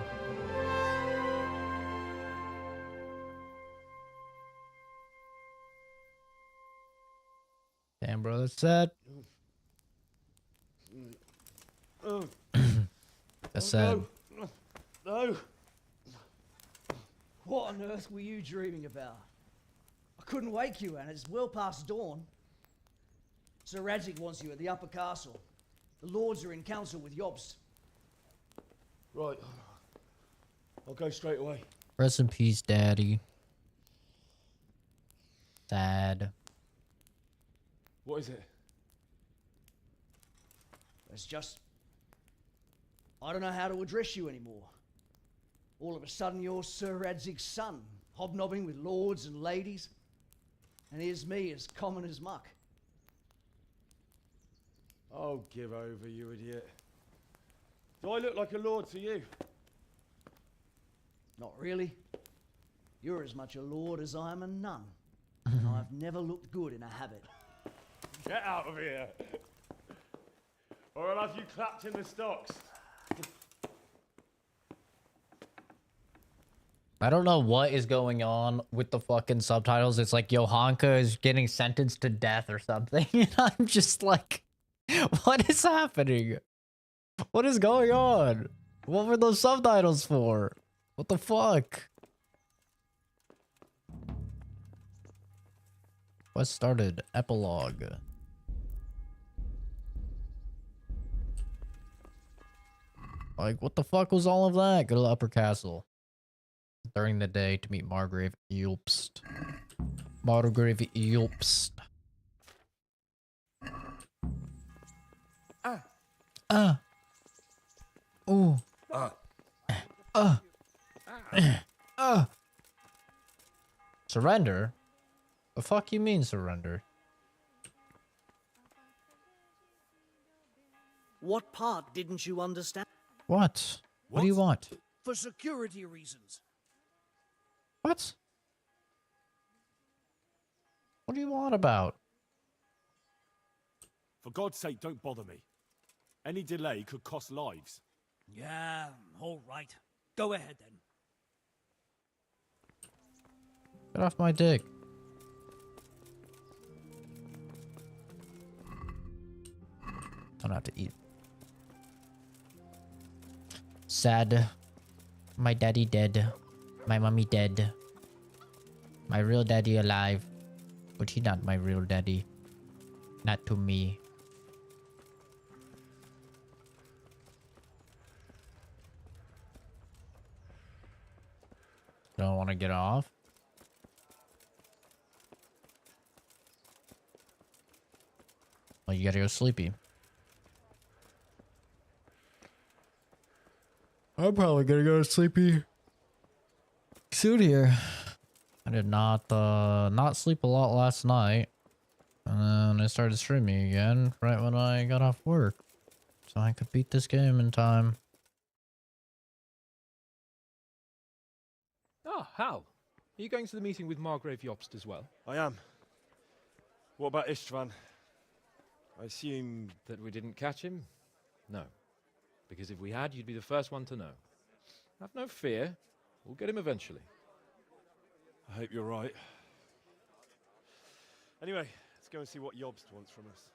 Damn, bro, that's sad. That's sad. No. What on earth were you dreaming about? I couldn't wake you, and it's well past dawn. Sir Radzik wants you at the upper castle. The lords are in council with Jobst. Right. I'll go straight away. Rest in peace, Daddy. Sad. What is it? It's just I don't know how to address you anymore. All of a sudden, you're Sir Radzig's son, hobnobbing with lords and ladies. And here's me, as common as muck. Oh, give over, you idiot. Do I look like a lord to you? Not really. You're as much a lord as I am a nun. And I've never looked good in a habit. Get out of here! Or I'll have you clapped in the stocks. I don't know what is going on with the fucking subtitles. It's like Johanka is getting sentenced to death or something. And I'm just like, what is happening? What is going on? What were those subtitles for? What the fuck? What started? Epilogue. Like, what the fuck was all of that? Go to the upper castle. During the day to meet Margrave Eulpst. Margrave Eulpst. Ooh. Surrender? The fuck you mean surrender? What part didn't you understand? What? What do you want? For security reasons. What? What do you want about? For God's sake, don't bother me. Any delay could cost lives. Yeah, all right. Go ahead then. Get off my dick. I don't have to eat. Sad. My daddy dead. My mommy dead. My real daddy alive. But he not my real daddy. Not to me. Don't want to get off? Well, you gotta go sleepy. I'm probably gonna go to sleepy soon here. I did not sleep a lot last night. And then I started streaming again right when I got off work. So I could beat this game in time. Ah, Hal. Are you going to the meeting with Margrave Jobst as well? I am. What about Istvan? I assume that we didn't catch him? No. Because if we had, you'd be the first one to know. Have no fear. We'll get him eventually. I hope you're right. Anyway, let's go and see what Jobst wants from us.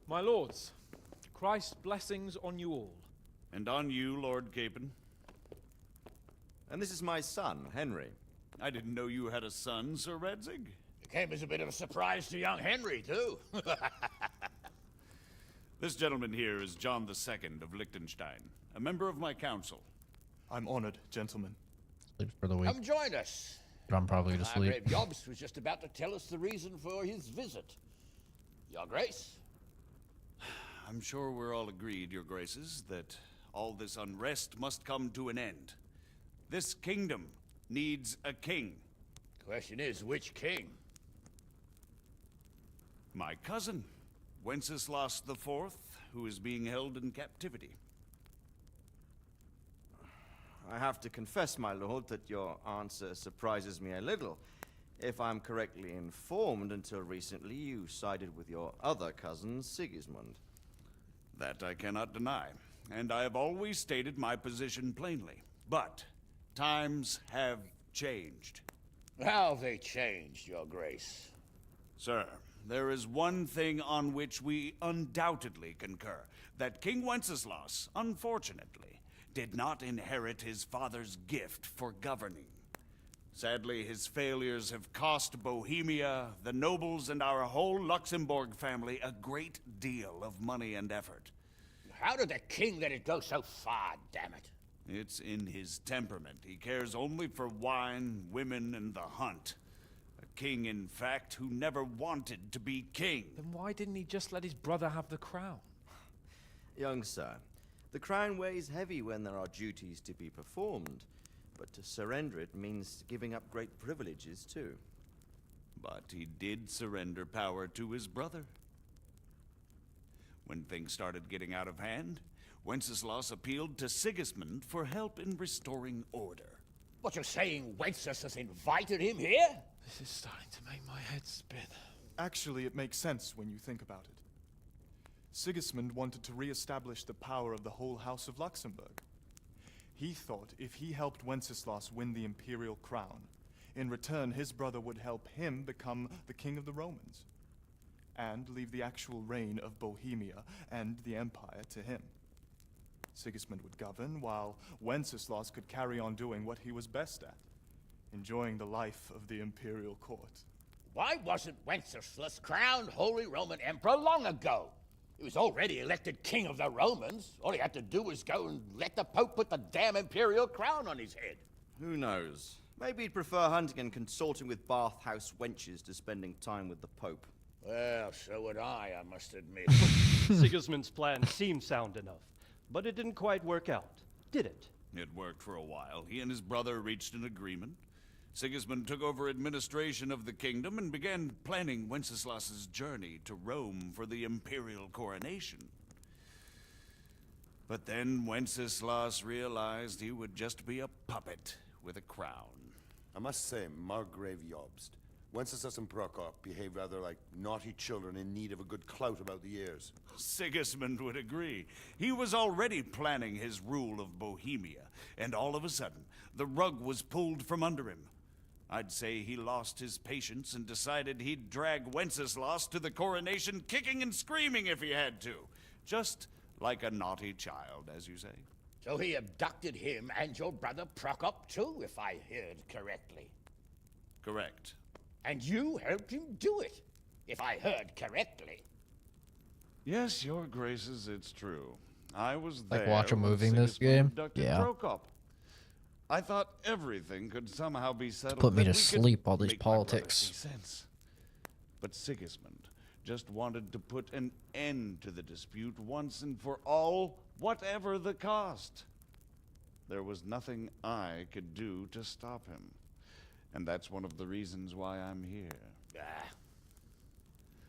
My lords, Christ's blessings on you all. And on you, Lord Capon. And this is my son, Henry. I didn't know you had a son, Sir Radzig. It came as a bit of a surprise to young Henry, too. This gentleman here is John II of Liechtenstein, a member of my council. I'm honored, gentlemen. Sleeps for the week. Come join us. But I'm probably to sleep. Margrave Jobst was just about to tell us the reason for his visit. Your Grace? I'm sure we're all agreed, Your Graces, that all this unrest must come to an end. This kingdom needs a king. Question is, which king? My cousin, Wenceslas IV, who is being held in captivity. I have to confess, my lord, that your answer surprises me a little. If I'm correctly informed, until recently you sided with your other cousin, Sigismund. That I cannot deny, and I have always stated my position plainly. But times have changed. How have they changed, Your Grace? Sir, there is one thing on which we undoubtedly concur. That King Wenceslas, unfortunately, did not inherit his father's gift for governing. Sadly, his failures have cost Bohemia, the nobles, and our whole Luxembourg family a great deal of money and effort. How did the king let it go so far, damn it? It's in his temperament. He cares only for wine, women, and the hunt. A king, in fact, who never wanted to be king. Then why didn't he just let his brother have the crown? Young sir, the crown weighs heavy when there are duties to be performed, but to surrender it means giving up great privileges too. But he did surrender power to his brother. When things started getting out of hand, Wenceslas appealed to Sigismund for help in restoring order. What, you're saying Wenceslas invited him here? This is starting to make my head spin. Actually, it makes sense when you think about it. Sigismund wanted to re-establish the power of the whole House of Luxembourg. He thought if he helped Wenceslas win the imperial crown, in return his brother would help him become the king of the Romans, and leave the actual reign of Bohemia and the empire to him. Sigismund would govern, while Wenceslas could carry on doing what he was best at, enjoying the life of the imperial court. Why wasn't Wenceslas crowned Holy Roman Emperor long ago? He was already elected king of the Romans. All he had to do was go and let the Pope put the damn imperial crown on his head. Who knows? Maybe he'd prefer hunting and consorting with bathhouse wenches to spending time with the Pope. Well, so would I must admit. Sigismund's plan seemed sound enough, but it didn't quite work out, did it? It worked for a while. He and his brother reached an agreement. Sigismund took over administration of the kingdom and began planning Wenceslas's journey to Rome for the imperial coronation. But then Wenceslas realized he would just be a puppet with a crown. I must say, Margrave Jobst, Wenceslas and Prokop behave rather like naughty children in need of a good clout about the ears. Sigismund would agree. He was already planning his rule of Bohemia, and all of a sudden, the rug was pulled from under him. I'd say he lost his patience and decided he'd drag Wenceslas to the coronation kicking and screaming if he had to. Just like a naughty child, as you say. So he abducted him and your brother Prokop too, if I heard correctly. Correct. And you helped him do it, if I heard correctly. Yes, your graces, it's true. I was Like there watch a when movie in this Sigismund game? abducted Yeah. Prokop. I thought everything could somehow be settled. Put me that to we could sleep, all these make my brother politics. see sense. But Sigismund just wanted to put an end to the dispute once and for all, whatever the cost. There was nothing I could do to stop him. And that's one of the reasons why I'm here.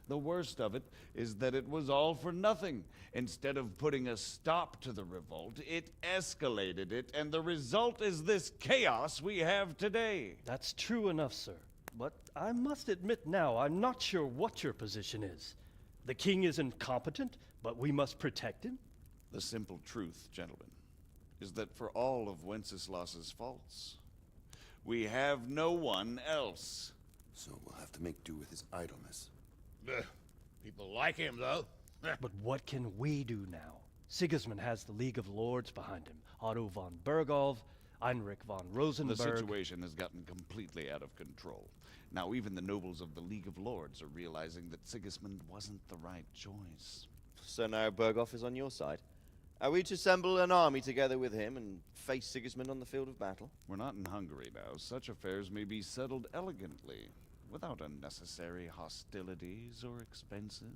The worst of it is that it was all for nothing. Instead of putting a stop to the revolt, it escalated it, and the result is this chaos we have today. That's true enough, sir. But I must admit now, I'm not sure what your position is. The king is incompetent, but we must protect him? The simple truth, gentlemen, is that for all of Wenceslas's faults, we have no one else. So we'll have to make do with his idleness. People like him, though. But what can we do now? Sigismund has the League of Lords behind him. Otto von Bergholf, Heinrich von Rosenberg. The situation has gotten completely out of control. Now even the nobles of the League of Lords are realizing that Sigismund wasn't the right choice. So now Berghoff is on your side. Are we to assemble an army together with him and face Sigismund on the field of battle? We're not in Hungary now. Such affairs may be settled elegantly, without unnecessary hostilities or expenses.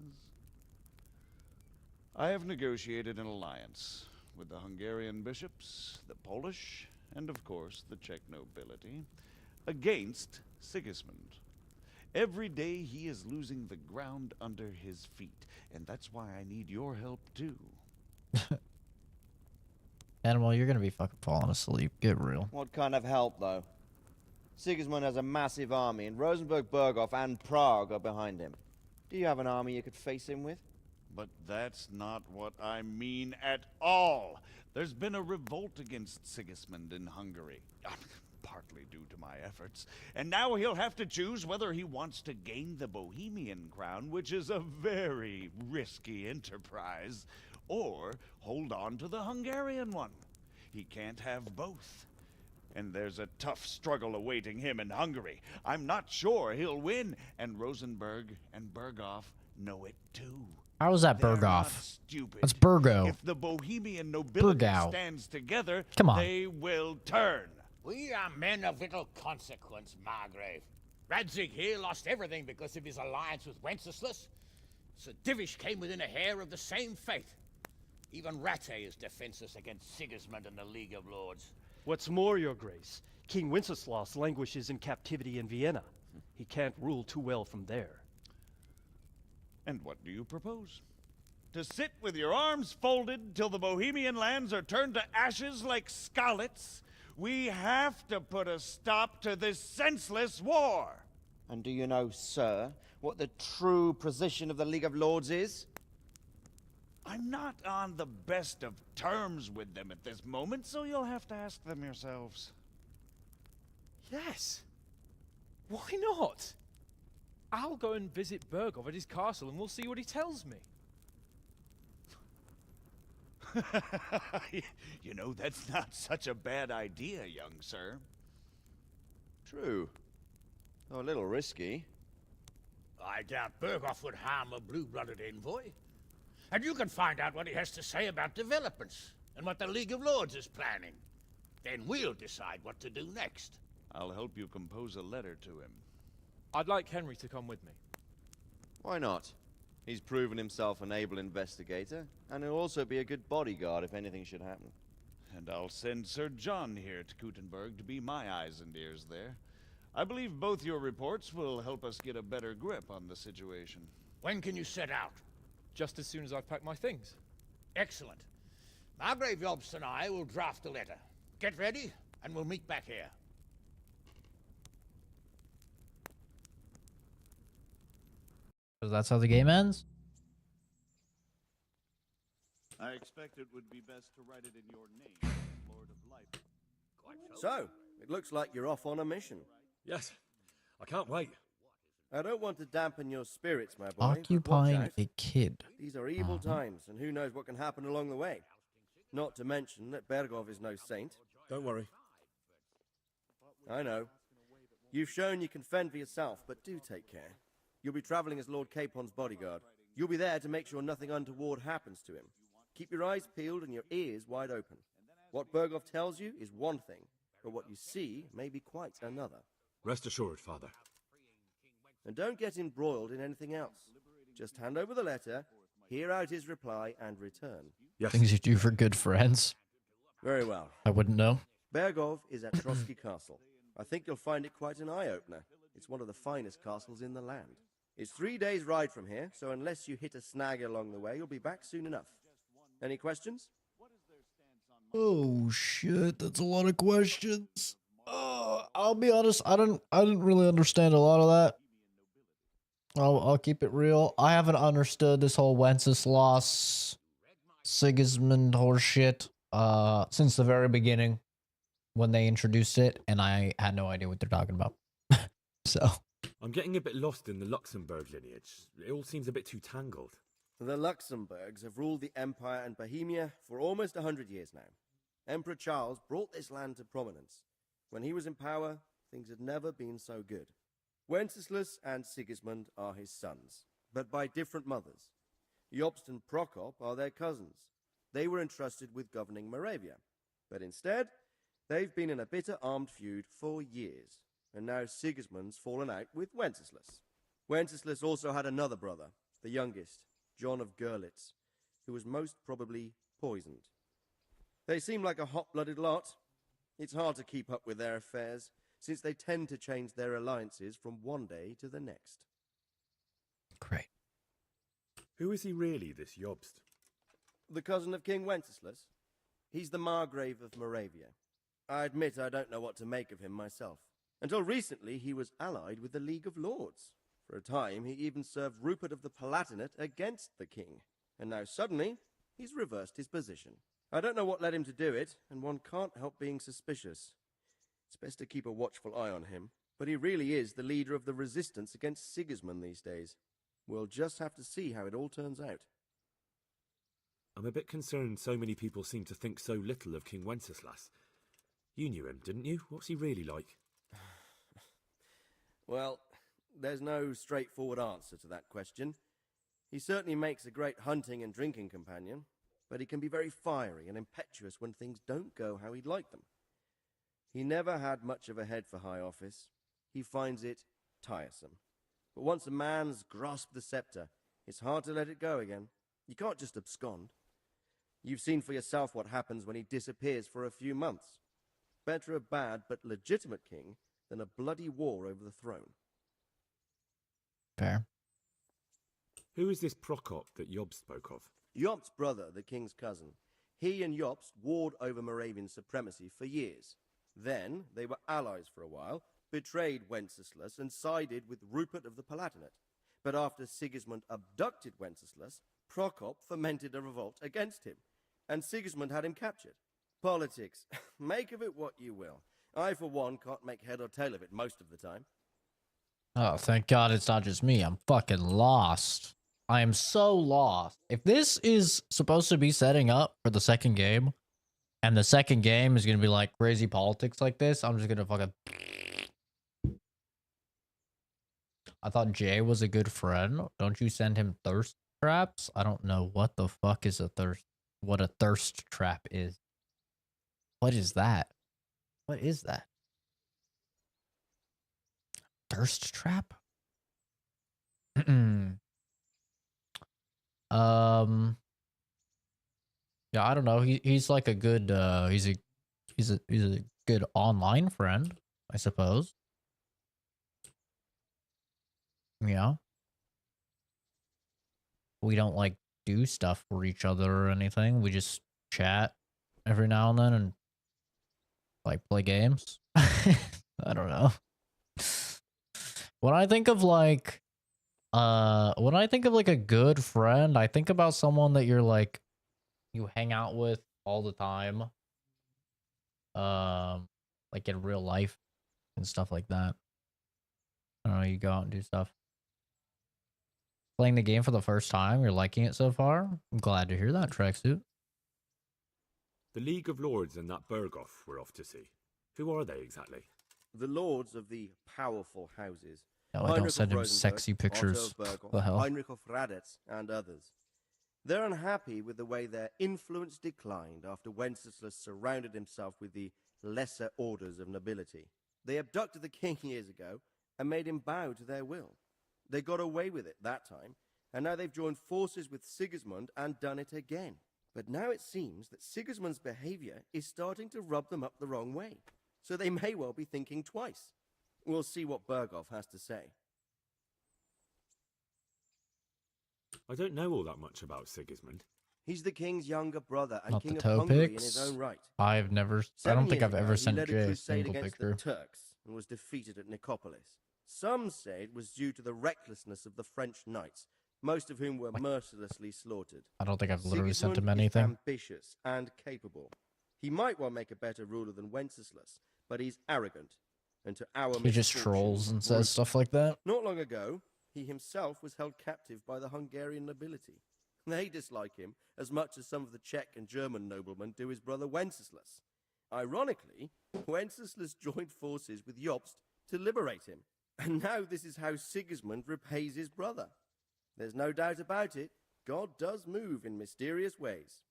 I have negotiated an alliance with the Hungarian bishops, the Polish, and of course the Czech nobility, against Sigismund. Every day he is losing the ground under his feet, and that's why I need your help too. Animal, you're gonna be fucking falling asleep. Get real. What kind of help, though? Sigismund has a massive army, and Rosenberg, Berghoff, and Prague are behind him. Do you have an army you could face him with? But that's not what I mean at all. There's been a revolt against Sigismund in Hungary, partly due to my efforts. And now he'll have to choose whether he wants to gain the Bohemian crown, which is a very risky enterprise, or hold on to the Hungarian one. He can't have both. And there's a tough struggle awaiting him in Hungary. I'm not sure he'll win, and Rosenberg and Berghoff know it too. How is that They're Berghoff? not stupid. That's Burgo. If the Bohemian nobility Burgau. stands together, Come on. they will turn. We are men of little consequence, Margrave. Radzig here lost everything because of his alliance with Wenceslas. Sir Divish came within a hair of the same fate. Even Rattay is defenseless against Sigismund and the League of Lords. What's more, Your Grace, King Wenceslas languishes in captivity in Vienna. He can't rule too well from there. And what do you propose? To sit with your arms folded till the Bohemian lands are turned to ashes like Skalitz? We have to put a stop to this senseless war. And do you know, sir, what the true position of the League of Lords is? I'm not on the best of terms with them at this moment, so you'll have to ask them yourselves. Yes. Why not? I'll go and visit Bergov at his castle and we'll see what he tells me. You know, that's not such a bad idea, young sir. True. Though a little risky. I doubt Bergov would harm a blue-blooded envoy. And you can find out what he has to say about developments and what the League of Lords is planning. Then we'll decide what to do next. I'll help you compose a letter to him. I'd like Henry to come with me. Why not? He's proven himself an able investigator, and he'll also be a good bodyguard if anything should happen. And I'll send Sir John here to Kuttenberg to be my eyes and ears there. I believe both your reports will help us get a better grip on the situation. When can you set out? Just as soon as I've packed my things. Excellent. Margrave Jobst and I will draft a letter. Get ready, and we'll meet back here. So that's how the game ends? I expect it would be best to write it in your name, Lord of Light. So, it looks like you're off on a mission. Yes, I can't wait. I don't want to dampen your spirits, my boy. but watch Occupying out. a kid. These are evil times, and who knows what can happen along the way. Not to mention that Bergov is no saint. Don't worry. I know. You've shown you can fend for yourself, but do take care. You'll be traveling as Lord Capon's bodyguard. You'll be there to make sure nothing untoward happens to him. Keep your eyes peeled and your ears wide open. What Bergov tells you is one thing, but what you see may be quite another. Rest assured, Father. And don't get embroiled in anything else. Just hand over the letter, hear out his reply, and return. Yes. Things you do for good friends. Very well. I wouldn't know. Bergov is at Trotsky Castle. I think you'll find it quite an eye-opener. It's one of the finest castles in the land. It's 3 days' ride from here, so unless you hit a snag along the way, you'll be back soon enough. Any questions? Oh shit, that's a lot of questions. I'll be honest, I didn't really understand a lot of that. I'll keep it real. I haven't understood this whole Wenceslas Sigismund horseshit since the very beginning when they introduced it, and I had no idea what they're talking about. So I'm getting a bit lost in the Luxembourg lineage. It all seems a bit too tangled. The Luxembourgs have ruled the Empire and Bohemia for almost 100 years now. Emperor Charles brought this land to prominence. When he was in power, things had never been so good. Wenceslas and Sigismund are his sons, but by different mothers. Jobst and Prokop are their cousins. They were entrusted with governing Moravia, but instead, they've been in a bitter armed feud for years, and now Sigismund's fallen out with Wenceslas. Wenceslas also had another brother, the youngest, John of Görlitz, who was most probably poisoned. They seem like a hot-blooded lot. It's hard to keep up with their affairs, since they tend to change their alliances from one day to the next. Great. Who is he really, this Jobst? The cousin of King Wenceslas. He's the Margrave of Moravia. I admit I don't know what to make of him myself. Until recently, he was allied with the League of Lords. For a time, he even served Rupert of the Palatinate against the king. And now suddenly, he's reversed his position. I don't know what led him to do it, and one can't help being suspicious. It's best to keep a watchful eye on him, but he really is the leader of the resistance against Sigismund these days. We'll just have to see how it all turns out. I'm a bit concerned so many people seem to think so little of King Wenceslas. You knew him, didn't you? What's he really like? Well, there's no straightforward answer to that question. He certainly makes a great hunting and drinking companion, but he can be very fiery and impetuous when things don't go how he'd like them. He never had much of a head for high office. He finds it tiresome. But once a man's grasped the scepter, it's hard to let it go again. You can't just abscond. You've seen for yourself what happens when he disappears for a few months. Better a bad but legitimate king than a bloody war over the throne. Fair. Who is this Prokop that Job spoke of? Jobst's brother, the king's cousin. He and Jobst warred over Moravian supremacy for years. Then they were allies for a while, betrayed Wenceslas and sided with Rupert of the Palatinate. But after Sigismund abducted Wenceslas, Prokop fomented a revolt against him, and Sigismund had him captured. Politics. Make of it what you will. I, for one, can't make head or tail of it most of the time. Oh, thank God it's not just me. I'm fucking lost. I am so lost. If this is supposed to be setting up for the second game, and the second game is going to be like crazy politics like this, I'm just going to fucking... I thought Jay was a good friend. Don't you send him thirst traps? I don't know what the fuck is what a thirst trap is. What is that? What is that? Thirst trap? Yeah, I don't know. He's like a good he's a good online friend, I suppose. Yeah. We don't like do stuff for each other or anything. We just chat every now and then and like play games. I don't know. When I think of like a good friend, I think about someone that you're like you hang out with all the time. Like in real life and stuff like that. I don't know, you go out and do stuff. Playing the game for the first time, you're liking it so far? I'm glad to hear that, Tracksuit. The League of Lords and that Berghoff we're off to see. Who are they exactly? The lords of the powerful houses. No, I don't send him sexy pictures. Otto of Berghoff, The hell? Heinrich of Radetz, and others. They're unhappy with the way their influence declined after Wenceslas surrounded himself with the lesser orders of nobility. They abducted the king years ago and made him bow to their will. They got away with it that time, and now they've joined forces with Sigismund and done it again. But now it seems that Sigismund's behavior is starting to rub them up the wrong way, so they may well be thinking twice. We'll see what Berghoff has to say. I don't know all that much about Sigismund. He's the king's younger brother and Not king the of toe Hungary in pics. his own right. I don't think I've ever sent He led a Jay a crusade single against picture. the Turks and was defeated at Nicopolis. Some say it was due to the recklessness of the French knights, most of whom were mercilessly slaughtered. I don't think I've literally sent him Sigismund is anything. ambitious and capable. He might well make a better ruler than Wenceslas, but he's arrogant. And to our He just misfortune, trolls and says ruthless. stuff like that. Not long ago, he himself was held captive by the Hungarian nobility. They dislike him as much as some of the Czech and German noblemen do his brother Wenceslas. Ironically, Wenceslas joined forces with Jobst to liberate him. And now this is how Sigismund repays his brother. There's no doubt about it, God does move in mysterious ways.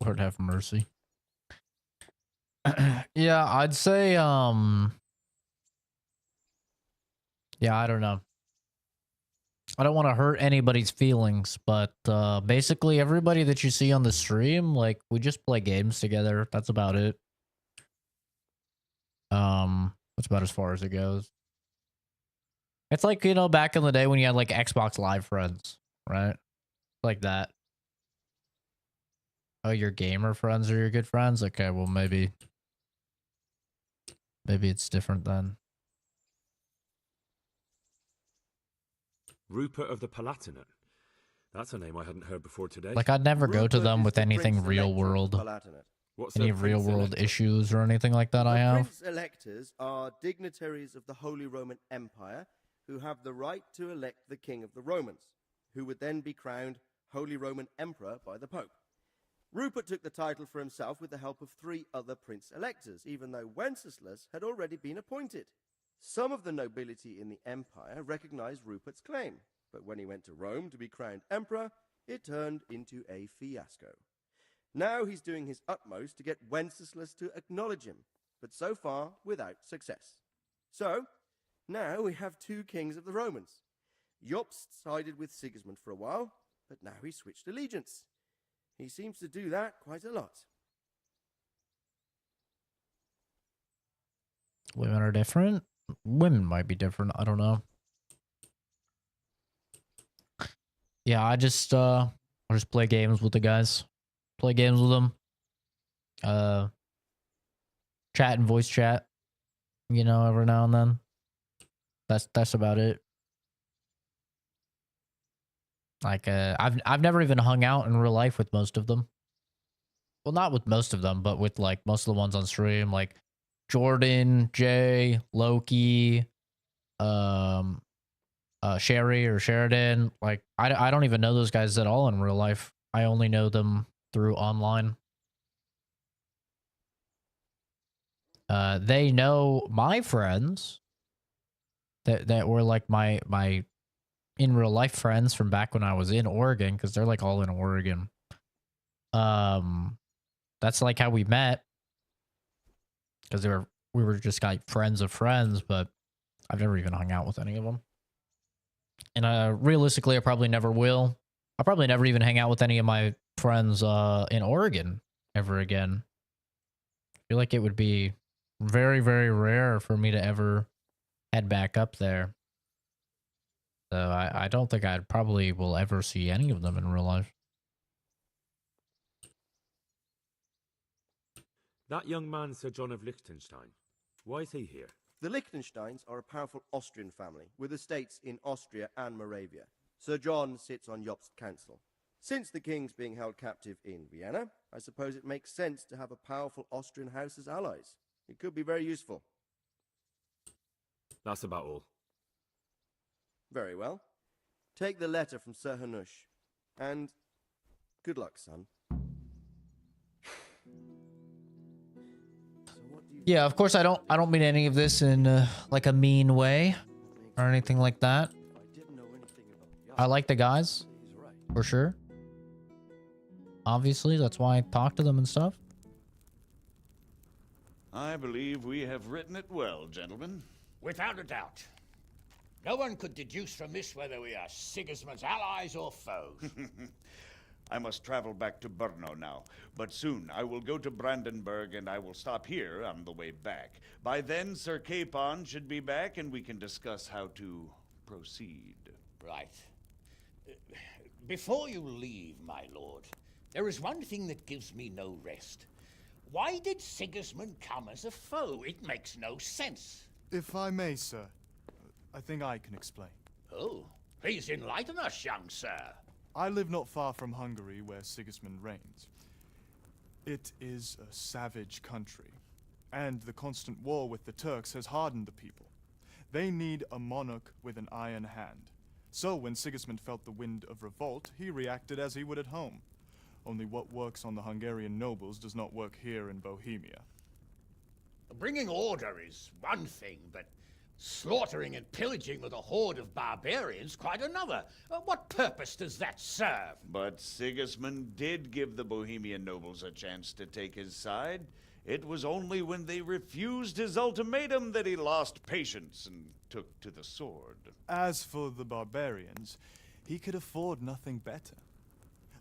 Lord have mercy. Yeah, I'd say, yeah, I don't know. I don't want to hurt anybody's feelings, but basically everybody that you see on the stream, like, we just play games together. That's about it. That's about as far as it goes. It's like, you know, back in the day when you had, like, Xbox Live friends, right? Like that. Oh, your gamer friends are your good friends? Okay, well, maybe it's different then. Rupert of the Palatinate. That's a name I hadn't heard before today. Like, I'd never go to Rupert them is with the anything Prince real Elector of the world. Palatinate. What's Any a real Prince world Elector? issues or anything like that I have. Prince electors are dignitaries of the Holy Roman Empire who have the right to elect the King of the Romans, who would then be crowned Holy Roman Emperor by the Pope. Rupert took the title for himself with the help of 3 other prince electors, even though Wenceslas had already been appointed. Some of the nobility in the empire recognized Rupert's claim, but when he went to Rome to be crowned emperor, it turned into a fiasco. Now he's doing his utmost to get Wenceslas to acknowledge him, but so far without success. So, now we have two kings of the Romans. Jobst sided with Sigismund for a while, but now he switched allegiance. He seems to do that quite a lot. Women are different. Women might be different. I don't know. Yeah, I just play games with the guys. Play games with them. Chat and voice chat. You know, every now and then. That's about it. Like I've never even hung out in real life with most of them. Well, not with most of them, but with like most of the ones on stream, like Jordan, Jay, Loki, Sherry or Sheridan. Like I don't even know those guys at all in real life. I only know them through online. They know my friends that were like my in real life friends from back when I was in Oregon, because they're like all in Oregon. That's like how we met, because we were just like friends of friends, but I've never even hung out with any of them. And realistically, I probably never will. I'll probably never even hang out with any of my friends in Oregon ever again. I feel like it would be very, very rare for me to ever head back up there. So I don't think I probably will ever see any of them in real life. That young man, Sir John of Liechtenstein, why is he here? The Liechtensteins are a powerful Austrian family with estates in Austria and Moravia. Sir John sits on Jobst's council. Since the king's being held captive in Vienna, I suppose it makes sense to have a powerful Austrian house as allies. It could be very useful. That's about all. Very well. Take the letter from Sir Hanush. And good luck, son. Yeah, of course I don't mean any of this in like a mean way or anything like that. I like the guys, for sure. Obviously, that's why I talk to them and stuff. I believe we have written it well, gentlemen. Without a doubt. No one could deduce from this whether we are Sigismund's allies or foes. I must travel back to Brno now, but soon I will go to Brandenburg and I will stop here on the way back. By then, Sir Capon should be back and we can discuss how to proceed. Right. Before you leave, my lord, there is one thing that gives me no rest. Why did Sigismund come as a foe? It makes no sense. If I may, sir, I think I can explain. Oh, please enlighten us, young sir. I live not far from Hungary, where Sigismund reigns. It is a savage country, and the constant war with the Turks has hardened the people. They need a monarch with an iron hand. So when Sigismund felt the wind of revolt, he reacted as he would at home. Only what works on the Hungarian nobles does not work here in Bohemia. Bringing order is one thing, but slaughtering and pillaging with a horde of barbarians quite another. What purpose does that serve? But Sigismund did give the Bohemian nobles a chance to take his side. It was only when they refused his ultimatum that he lost patience and took to the sword. As for the barbarians, he could afford nothing better.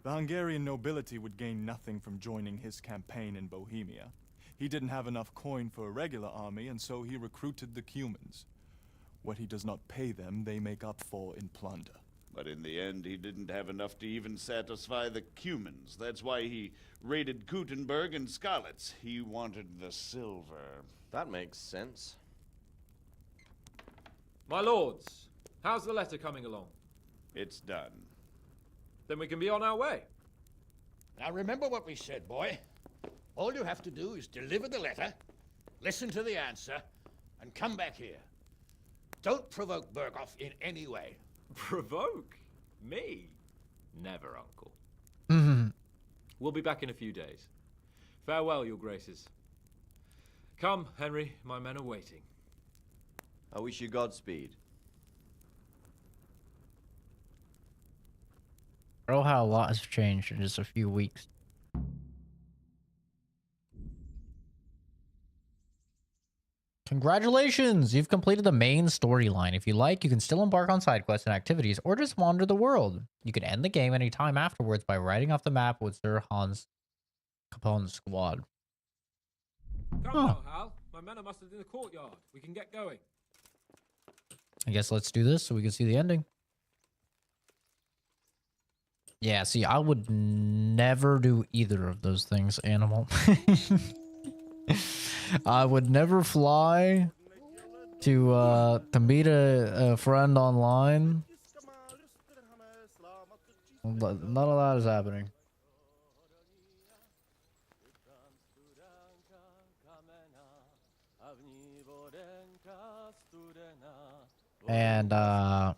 The Hungarian nobility would gain nothing from joining his campaign in Bohemia. He didn't have enough coin for a regular army, and so he recruited the Cumans. What he does not pay them, they make up for in plunder. But in the end, he didn't have enough to even satisfy the Cumans. That's why he raided Kuttenberg and Skalitz. He wanted the silver. That makes sense. My lords, how's the letter coming along? It's done. Then we can be on our way. Now remember what we said, boy. All you have to do is deliver the letter, listen to the answer, and come back here. Don't provoke Berghoff in any way. Provoke? Me? Never, Uncle. Mm-hmm. We'll be back in a few days. Farewell, your graces. Come, Henry, my men are waiting. I wish you Godspeed. Oh, how a lot has changed in just a few weeks. Congratulations! You've completed the main storyline. If you like, you can still embark on side quests and activities, or just wander the world. You can end the game anytime afterwards by writing off the map with Sir Hans Capone's squad. Come now, Hal. My men are mustered in the courtyard. We can get going. I guess let's do this so we can see the ending. Yeah, see, I would never do either of those things, Animal. I would never fly to meet a friend online. But none of that is happening. And I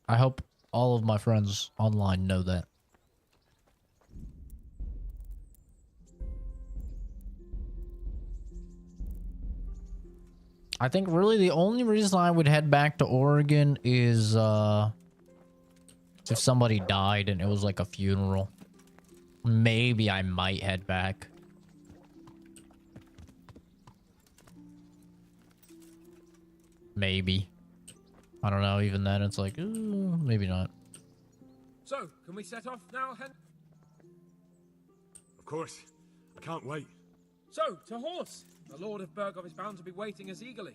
hope all of my friends online know that. I think really the only reason I would head back to Oregon is if somebody died and it was like a funeral. Maybe I might head back. Maybe. I don't know, even then it's like, maybe not. So, can we set off now, Hen? Of course. I can't wait. So, to horse! The Lord of Burgov is bound to be waiting us eagerly.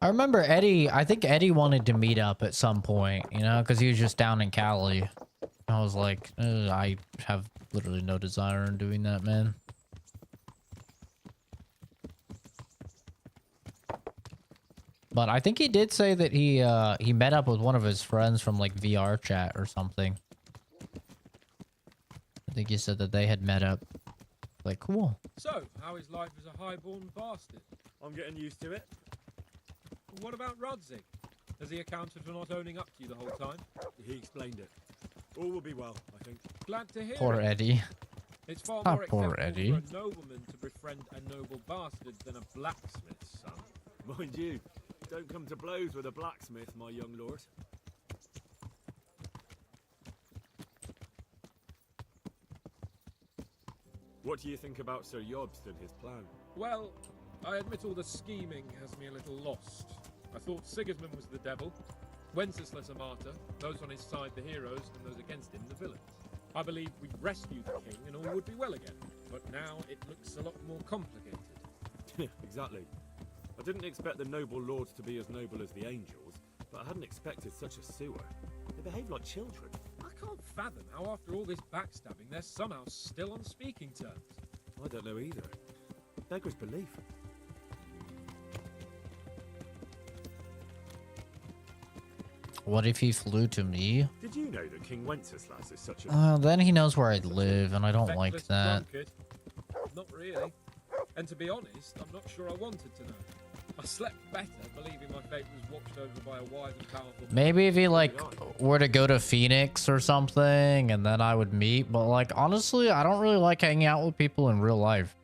I remember Eddie, I think Eddie wanted to meet up at some point, you know, because he was just down in Cali. I was like, I have literally no desire in doing that, man. But I think he did say that he met up with one of his friends from like VR chat or something. I think he said that they had met up. Like, cool. So, how is life as a highborn bastard? I'm getting used to it. What about Rodzig? Has he accounted for not owning up to you the whole time? He explained it. All will be well, I think. Glad to hear Poor it. Eddie. It's far Ah, more poor acceptable Eddie. for a nobleman to befriend a noble bastard than a blacksmith's son. Mind you, don't come to blows with a blacksmith, my young lord. What do you think about Sir Jobst and his plan? Well, I admit all the scheming has me a little lost. I thought Sigismund was the devil, Wenceslas a martyr, those on his side the heroes, and those against him the villains. I believed we'd rescue the king and all would be well again, but now it looks a lot more complicated. Exactly. I didn't expect the noble lords to be as noble as the angels, but I hadn't expected such a sewer. They behave like children. I can't fathom how after all this backstabbing they're somehow still on speaking terms. I don't know either. Beggars belief. What if he flew to me? Did you know that King Wenceslas is such a... Then he knows where I live, and I don't like Feckless that. drunkard. Not really. And to be honest, I'm not sure I wanted to know. I slept better believing my fate was watched over by a wise and powerful... Maybe if he like were to go to Phoenix or something, and then I would meet. But like honestly, I don't really like hanging out with people in real life.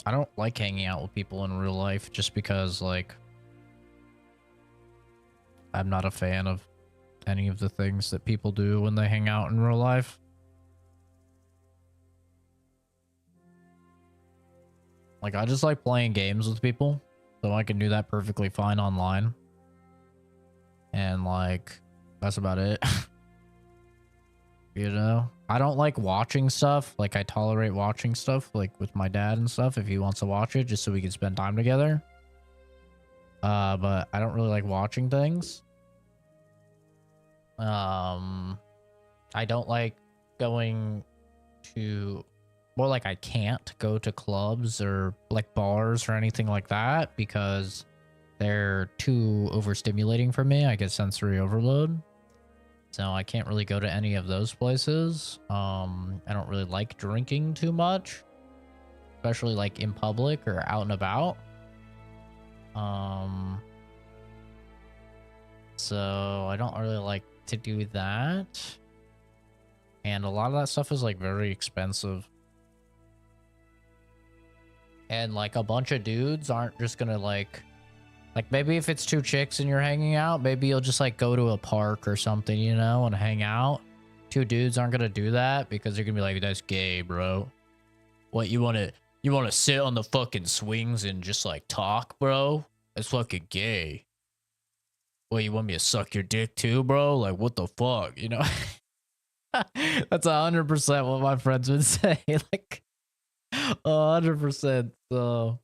I don't like hanging out with people in real life just because like I'm not a fan of any of the things that people do when they hang out in real life. Like, I just like playing games with people, so I can do that perfectly fine online. And, like, that's about it. You know? I don't like watching stuff. Like, I tolerate watching stuff, like, with my dad and stuff, if he wants to watch it, just so we can spend time together. But I don't really like watching things. I don't like going to... More like I can't go to clubs or like bars or anything like that because they're too overstimulating for me. I get sensory overload. So I can't really go to any of those places. I don't really like drinking too much, especially like in public or out and about. So I don't really like to do that. And a lot of that stuff is like very expensive. and like a bunch of dudes aren't just gonna like maybe if it's two chicks and you're hanging out, maybe you'll just like go to a park or something, you know, and hang out. Two dudes aren't gonna do that because they're gonna be like, that's gay, bro. What, you wanna sit on the fucking swings and just like talk, bro? That's fucking gay. What, you want me to suck your dick too, bro? Like, what the fuck, you know? That's 100% what my friends would say. Like, 100%. So,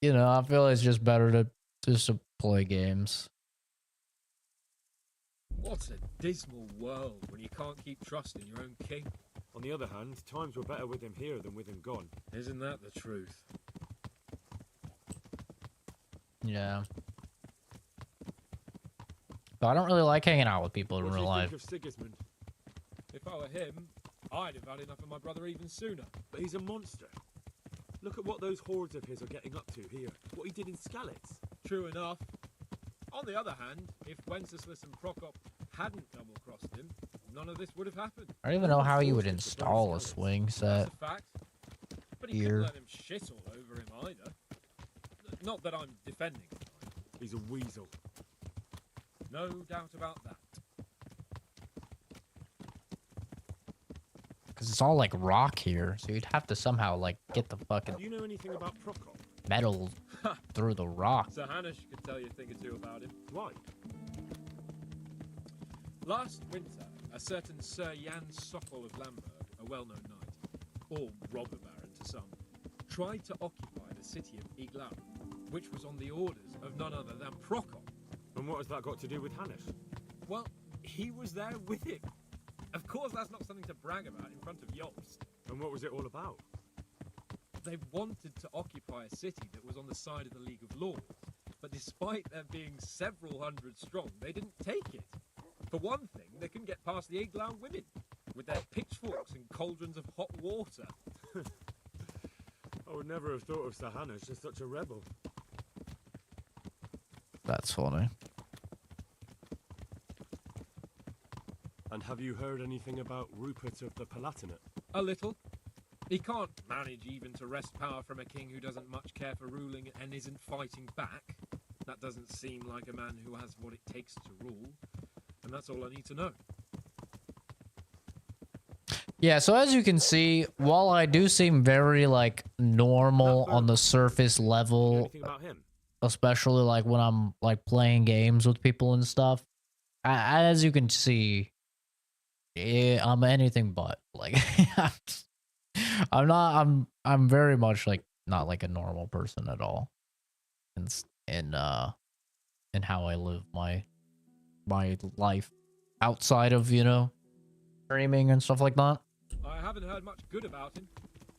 you know, I feel it's just better to just to play games. What a dismal world when you can't keep trusting your own king. On the other hand, times were better with him here than with him gone. Isn't that the truth? Yeah. But I don't really like hanging out with people in What do real you life. think of Sigismund? If I were him, I'd have had enough of my brother even sooner. But he's a monster. Look at what those hordes of his are getting up to here. What he did in Skalitz. True enough. On the other hand, if Wenceslas and Prokop hadn't double-crossed him, none of this would have happened. I don't even know how you would install a swing set That's a fact. But he couldn't here. let him shit all over him either. Not that I'm defending him. He's a weasel. No doubt about that. Because it's all like rock here, so you'd have to somehow like get the fucking Do you know anything about Prokop? metal through the rock. Sir Hanush could tell you a thing or two about him. Why? Last winter, a certain Sir Jan Sokol of Lamberg, a well-known knight, or robber baron to some, tried to occupy the city of Iglau, which was on the orders of none other than Prokop. And what has that got to do with Hanush? Well, he was there with him. Of course, that's not something to brag about in front of Jobst. And what was it all about? They wanted to occupy a city that was on the side of the League of Lords, but despite there being several hundred strong, they didn't take it. For one thing, they couldn't get past the Iglau women, with their pitchforks and cauldrons of hot water. I would never have thought of Sir Hanush as such a rebel. That's funny. And have you heard anything about Rupert of the Palatinate? A little. He can't manage even to wrest power from a king who doesn't much care for ruling and isn't fighting back. That doesn't seem like a man who has what it takes to rule. And that's all I need to know. Yeah, so as you can see, while I do seem very like normal on the surface level, Anything about him? especially like when I'm like playing games with people and stuff, as you can see, yeah, I'm anything but like I'm not. I'm very much like not like a normal person at all, in how I live my life outside of, you know, streaming and stuff like that. I haven't heard much good about him,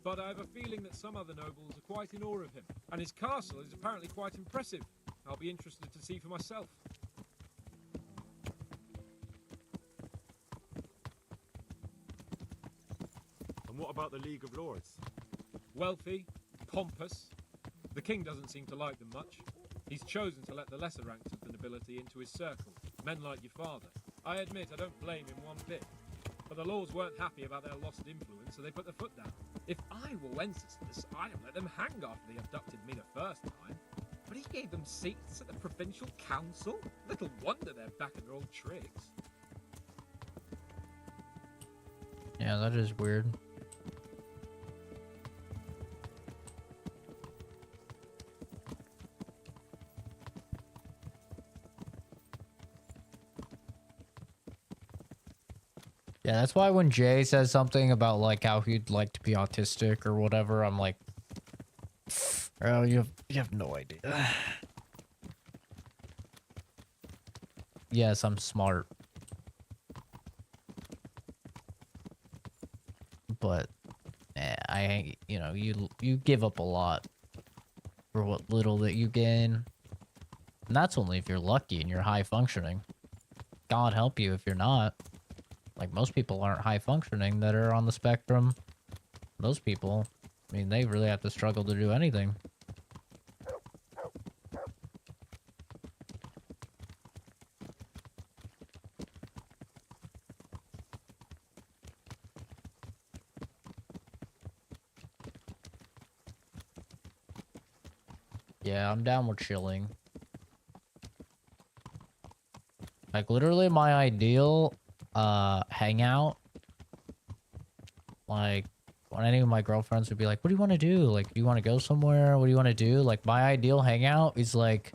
but I have a feeling that some other nobles are quite in awe of him, and his castle is apparently quite impressive. I'll be interested to see for myself. And what about the League of Lords? Wealthy, pompous. The king doesn't seem to like them much. He's chosen to let the lesser ranks of the nobility into his circle, men like your father. I admit I don't blame him one bit. But the lords weren't happy about their lost influence, so they put their foot down. If I were Wenceslas, I'd have let them hang after they abducted me the first time. But he gave them seats at the provincial council? Little wonder they're back in their old tricks. Yeah, that is weird. Yeah, that's why when Jay says something about like how he'd like to be autistic or whatever, I'm like, oh, you have no idea. Yes, I'm smart. But you give up a lot for what little that you gain. And that's only if you're lucky and you're high functioning. God help you if you're not. Like, most people aren't high functioning that are on the spectrum. Those people, I mean, they really have to struggle to do anything. Yeah, I'm down with chilling. Like, literally my ideal, hangout, like, when any of my girlfriends would be like, what do you want to do? Like, do you want to go somewhere? What do you want to do? Like, my ideal hangout is like,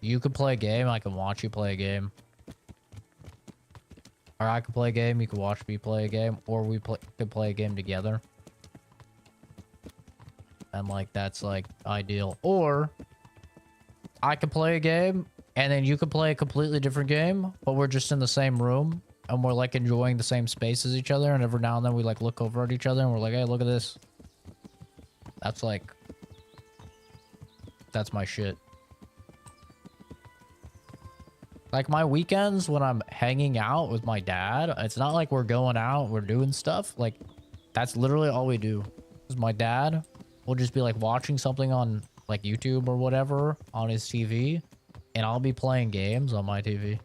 you could play a game, I can watch you play a game. Or I could play a game, you could watch me play a game, or we could play a game together. And, like, that's, like, ideal. Or, I could play a game, and then you could play a completely different game, but we're just in the same room, and we're, like, enjoying the same space as each other, and every now and then we, like, look over at each other, and we're like, hey, look at this. That's, like... That's my shit. Like, my weekends when I'm hanging out with my dad, it's not like we're going out, we're doing stuff. Like, that's literally all we do. Because my dad will just be, like, watching something on, like, YouTube or whatever on his TV. And I'll be playing games on my TV.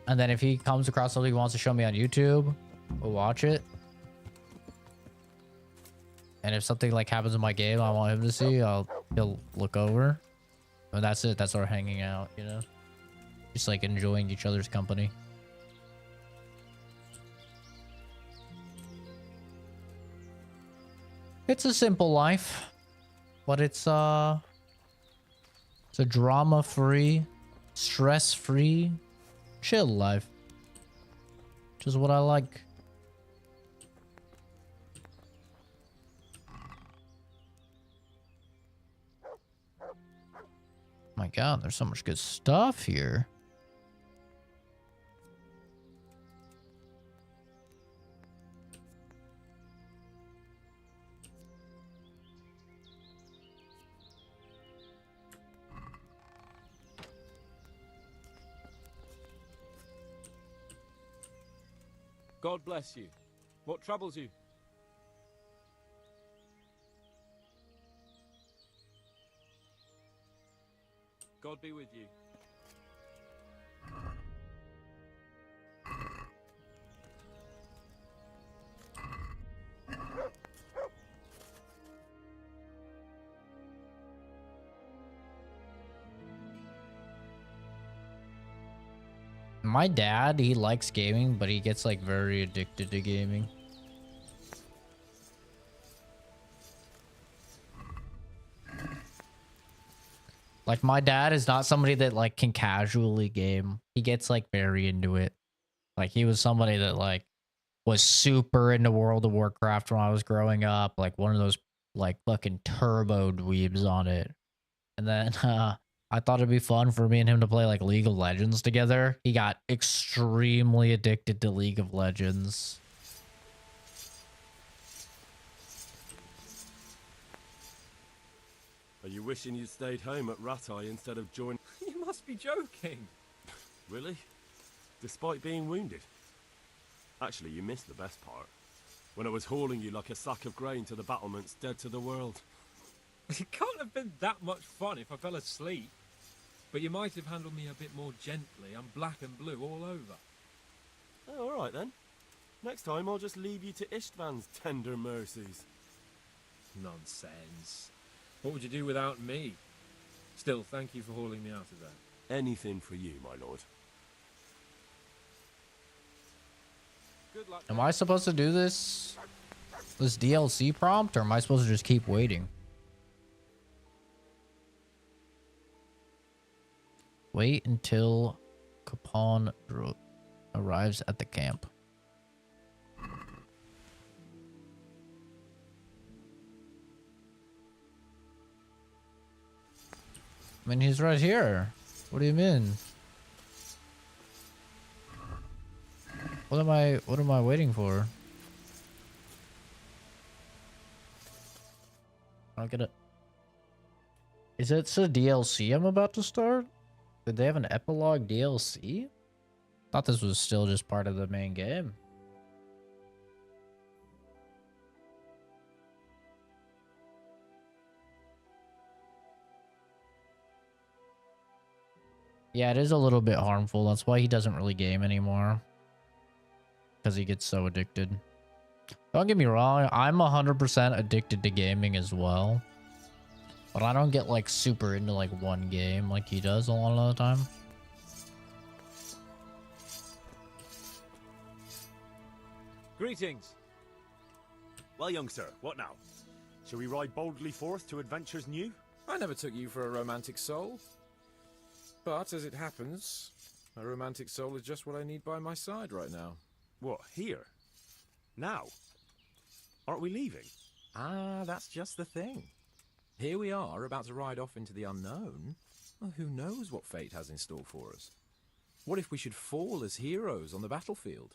And then if he comes across something he wants to show me on YouTube, we'll watch it. And if something like happens in my game I want him to see, he'll look over. And that's it. That's our hanging out, you know? Just like enjoying each other's company. It's a simple life. But it's a drama-free, stress-free, chill life. Which is what I like. My god, there's so much good stuff here. God bless you. What troubles you? God be with you. My dad, he likes gaming, but he gets like very addicted to gaming. Like my dad is not somebody that like can casually game. He gets like very into it. Like he was somebody that like was super into World of Warcraft when I was growing up, like one of those like fucking turbo dweebs on it. And then I thought it'd be fun for me and him to play like League of Legends together. He got extremely addicted to League of Legends. Are you wishing you'd stayed home at Rattay instead of joining? You must be joking. Really? Despite being wounded? Actually, you missed the best part. When I was hauling you like a sack of grain to the battlements, dead to the world. It can't have been that much fun if I fell asleep. But you might have handled me a bit more gently. I'm black and blue all over. Oh, all right then. Next time I'll just leave you to Istvan's tender mercies. Nonsense. What would you do without me? Still, thank you for hauling me out of there. Anything for you, my lord. Good luck. Am I supposed to do this DLC prompt, or am I supposed to just keep waiting? Wait until Capon arrives at the camp. I mean, he's right here. What do you mean? What am I waiting for? I don't get it. Is it a DLC I'm about to start? Did they have an epilogue DLC? Thought this was still just part of the main game. Yeah, it is a little bit harmful. That's why he doesn't really game anymore. Because he gets so addicted. Don't get me wrong, I'm 100% addicted to gaming as well. But I don't get like super into like one game like he does a lot of the time. Greetings. Well, young sir, what now? Shall we ride boldly forth to adventures new? I never took you for a romantic soul. But as it happens, a romantic soul is just what I need by my side right now. What, here? Now? Aren't we leaving? Ah, that's just the thing. Here we are, about to ride off into the unknown. Well, who knows what fate has in store for us? What if we should fall as heroes on the battlefield?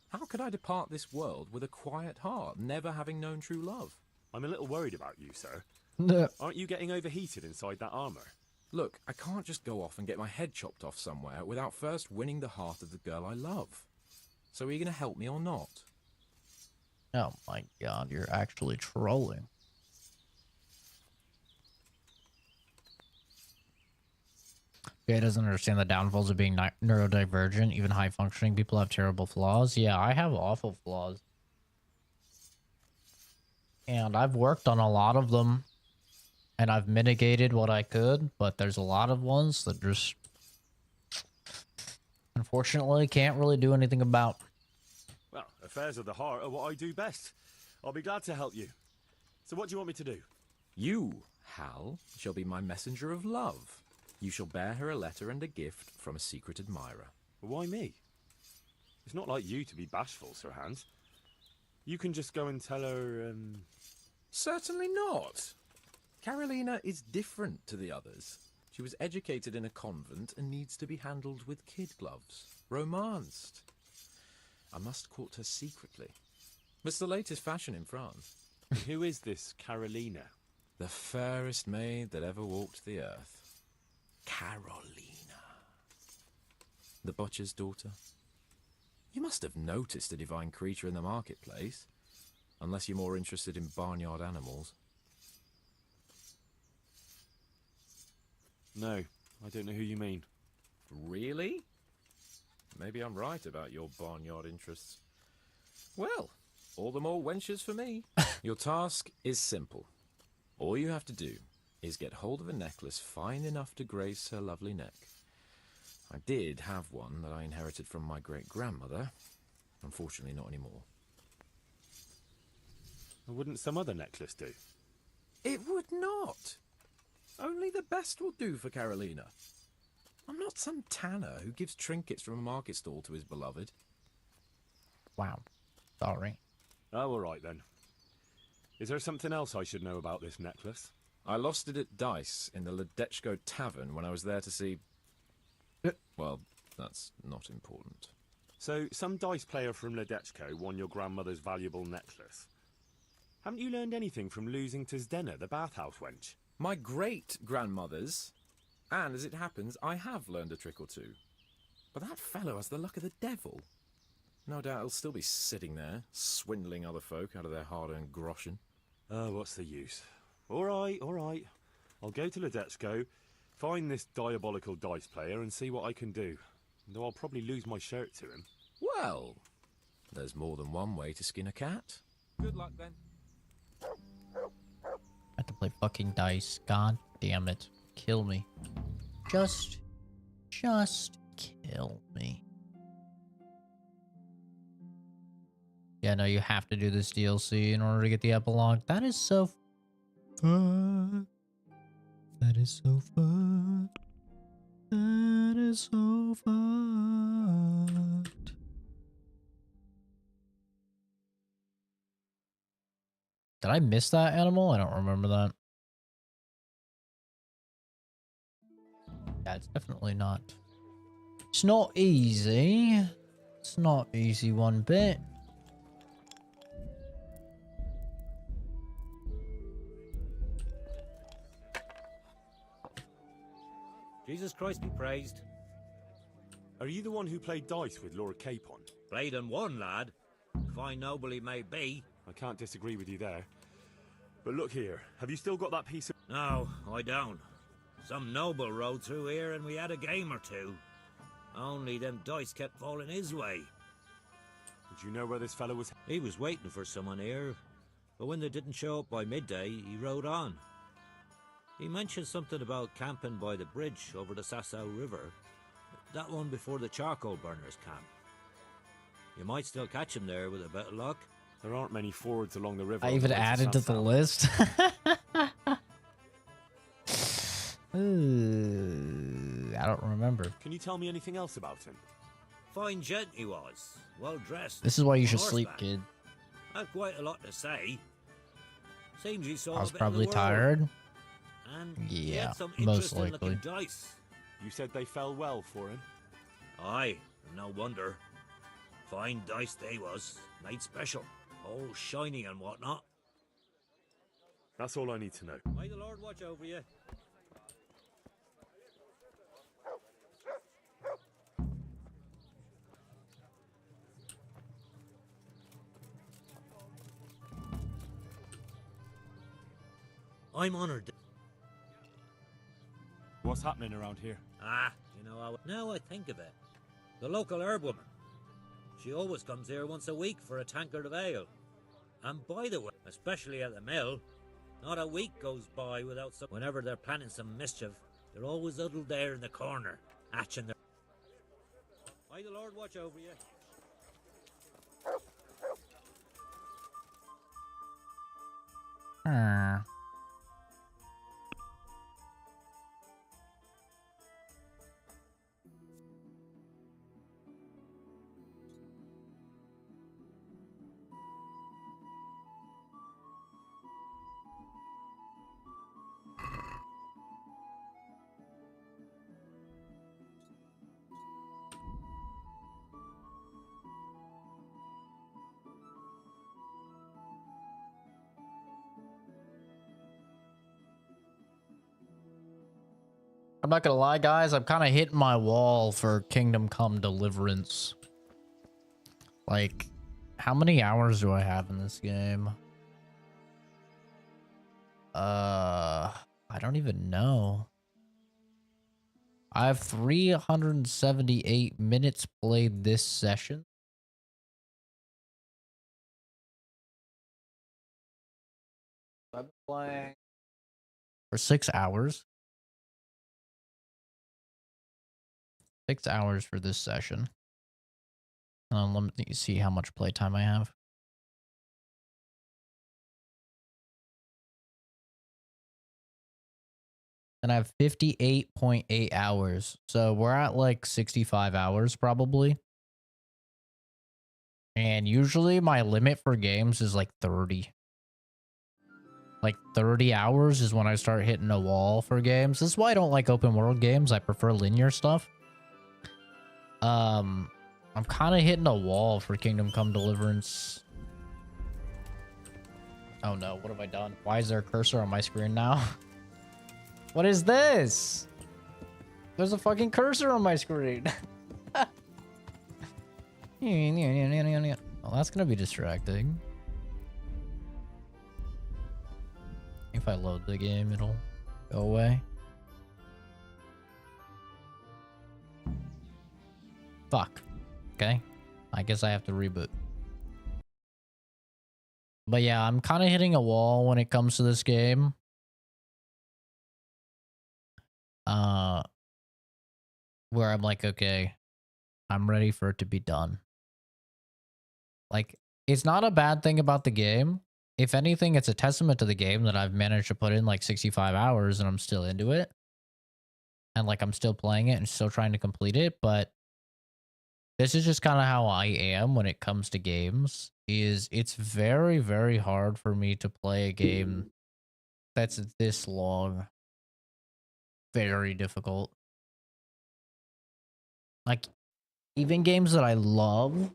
How could I depart this world with a quiet heart, never having known true love? I'm a little worried about you, sir. No. Aren't you getting overheated inside that armor? Look, I can't just go off and get my head chopped off somewhere without first winning the heart of the girl I love. So are you going to help me or not? Oh my god, you're actually trolling. Jay doesn't understand the downfalls of being neurodivergent. Even high-functioning people have terrible flaws. Yeah, I have awful flaws. And I've worked on a lot of them. And I've mitigated what I could. But there's a lot of ones that just... unfortunately, can't really do anything about. Well, affairs of the heart are what I do best. I'll be glad to help you. So what do you want me to do? You, Hal, shall be my messenger of love. You shall bear her a letter and a gift from a secret admirer. Why me? It's not like you to be bashful, Sir Hans. You can just go and tell her, Certainly not. Carolina is different to the others. She was educated in a convent and needs to be handled with kid gloves. Romanced. I must court her secretly. It's the latest fashion in France. Who is this Carolina? The fairest maid that ever walked the earth. Carolina. The butcher's daughter. You must have noticed a divine creature in the marketplace. Unless you're more interested in barnyard animals. No, I don't know who you mean. Really? Maybe I'm right about your barnyard interests. Well, all the more wenches for me. Your task is simple. All you have to do is get hold of a necklace fine enough to grace her lovely neck. I did have one that I inherited from my great-grandmother. Unfortunately, not anymore. Wouldn't some other necklace do? It would not. Only the best will do for Carolina. I'm not some tanner who gives trinkets from a market stall to his beloved. Wow. Sorry. Oh, all right then. Is there something else I should know about this necklace? I lost it at dice in the Ledechko Tavern when I was there to see... Well, that's not important. So, some dice player from Ledechko won your grandmother's valuable necklace. Haven't you learned anything from losing to Zdena, the bathhouse wench? My great-grandmother's. And as it happens, I have learned a trick or two. But that fellow has the luck of the devil. No doubt he'll still be sitting there, swindling other folk out of their hard-earned groschen. Oh, what's the use? All right. I'll go to Ledechko, find this diabolical dice player and see what I can do. Though I'll probably lose my shirt to him. Well, there's more than one way to skin a cat. Good luck, then. I have to play fucking dice. God damn it. Kill me. Just kill me. Yeah, no, you have to do this DLC in order to get the epilogue. That is so fun. That is so fun. That is so fun. Did I miss that animal? I don't remember that. Yeah, it's definitely not. It's not easy. It's not easy one bit. Jesus Christ be praised. Are you the one who played dice with Lord Capon? Played and won, lad. Fine noble he may be. I can't disagree with you there. But look here, have you still got that piece of... No, I don't. Some noble rode through here and we had a game or two. Only them dice kept falling his way. Did you know where this fellow was? He was waiting for someone here, but when they didn't show up by midday, he rode on. He mentioned something about camping by the bridge over the Sasau River, that one before the charcoal burners camp. You might still catch him there with a bit of luck. There aren't many fords along the river. I even added to the list. Ooh, I don't remember. Can you tell me anything else about him? Fine gent he was, well dressed. This is why you should on sleep, horseback. kid. Had quite a lot to say. Seems he saw I was a bit probably of the world. tired. And he Yeah, had some most interesting likely. looking dice. You said they fell well for him? Aye, no wonder. Fine dice they was, made special, all shiny and whatnot. That's all I need to know. May the Lord watch over you. I'm honored. What's happening around here? Ah, you know, now I think of it. The local herb woman. She always comes here once a week for a tankard of ale. And by the way, especially at the mill, not a week goes by without some... Whenever they're planning some mischief, they're always huddled there in the corner, hatching their... May the Lord watch over you. I'm not gonna lie, guys. I'm kind of hitting my wall for Kingdom Come Deliverance. Like, how many hours do I have in this game? I don't even know. I have 378 minutes played this session. I'm playing for 6 hours. 6 hours for this session. Let me see how much playtime I have. And I have 58.8 hours. So we're at like 65 hours probably. And usually my limit for games is like 30. Like 30 hours is when I start hitting a wall for games. This is why I don't like open world games. I prefer linear stuff. I'm kind of hitting a wall for Kingdom Come Deliverance. Oh no, what have I done? Why is there a cursor on my screen now? What is this? There's a fucking cursor on my screen. Well, that's gonna be distracting. If I load the game, it'll go away. Fuck. Okay. I guess I have to reboot. But yeah, I'm kind of hitting a wall when it comes to this game. Where I'm like, okay, I'm ready for it to be done. Like, it's not a bad thing about the game. If anything, it's a testament to the game that I've managed to put in like 65 hours and I'm still into it. And like, I'm still playing it and still trying to complete it. But this is just kind of how I am when it comes to games. It's very, very hard for me to play a game that's this long. Very difficult. Like, even games that I love,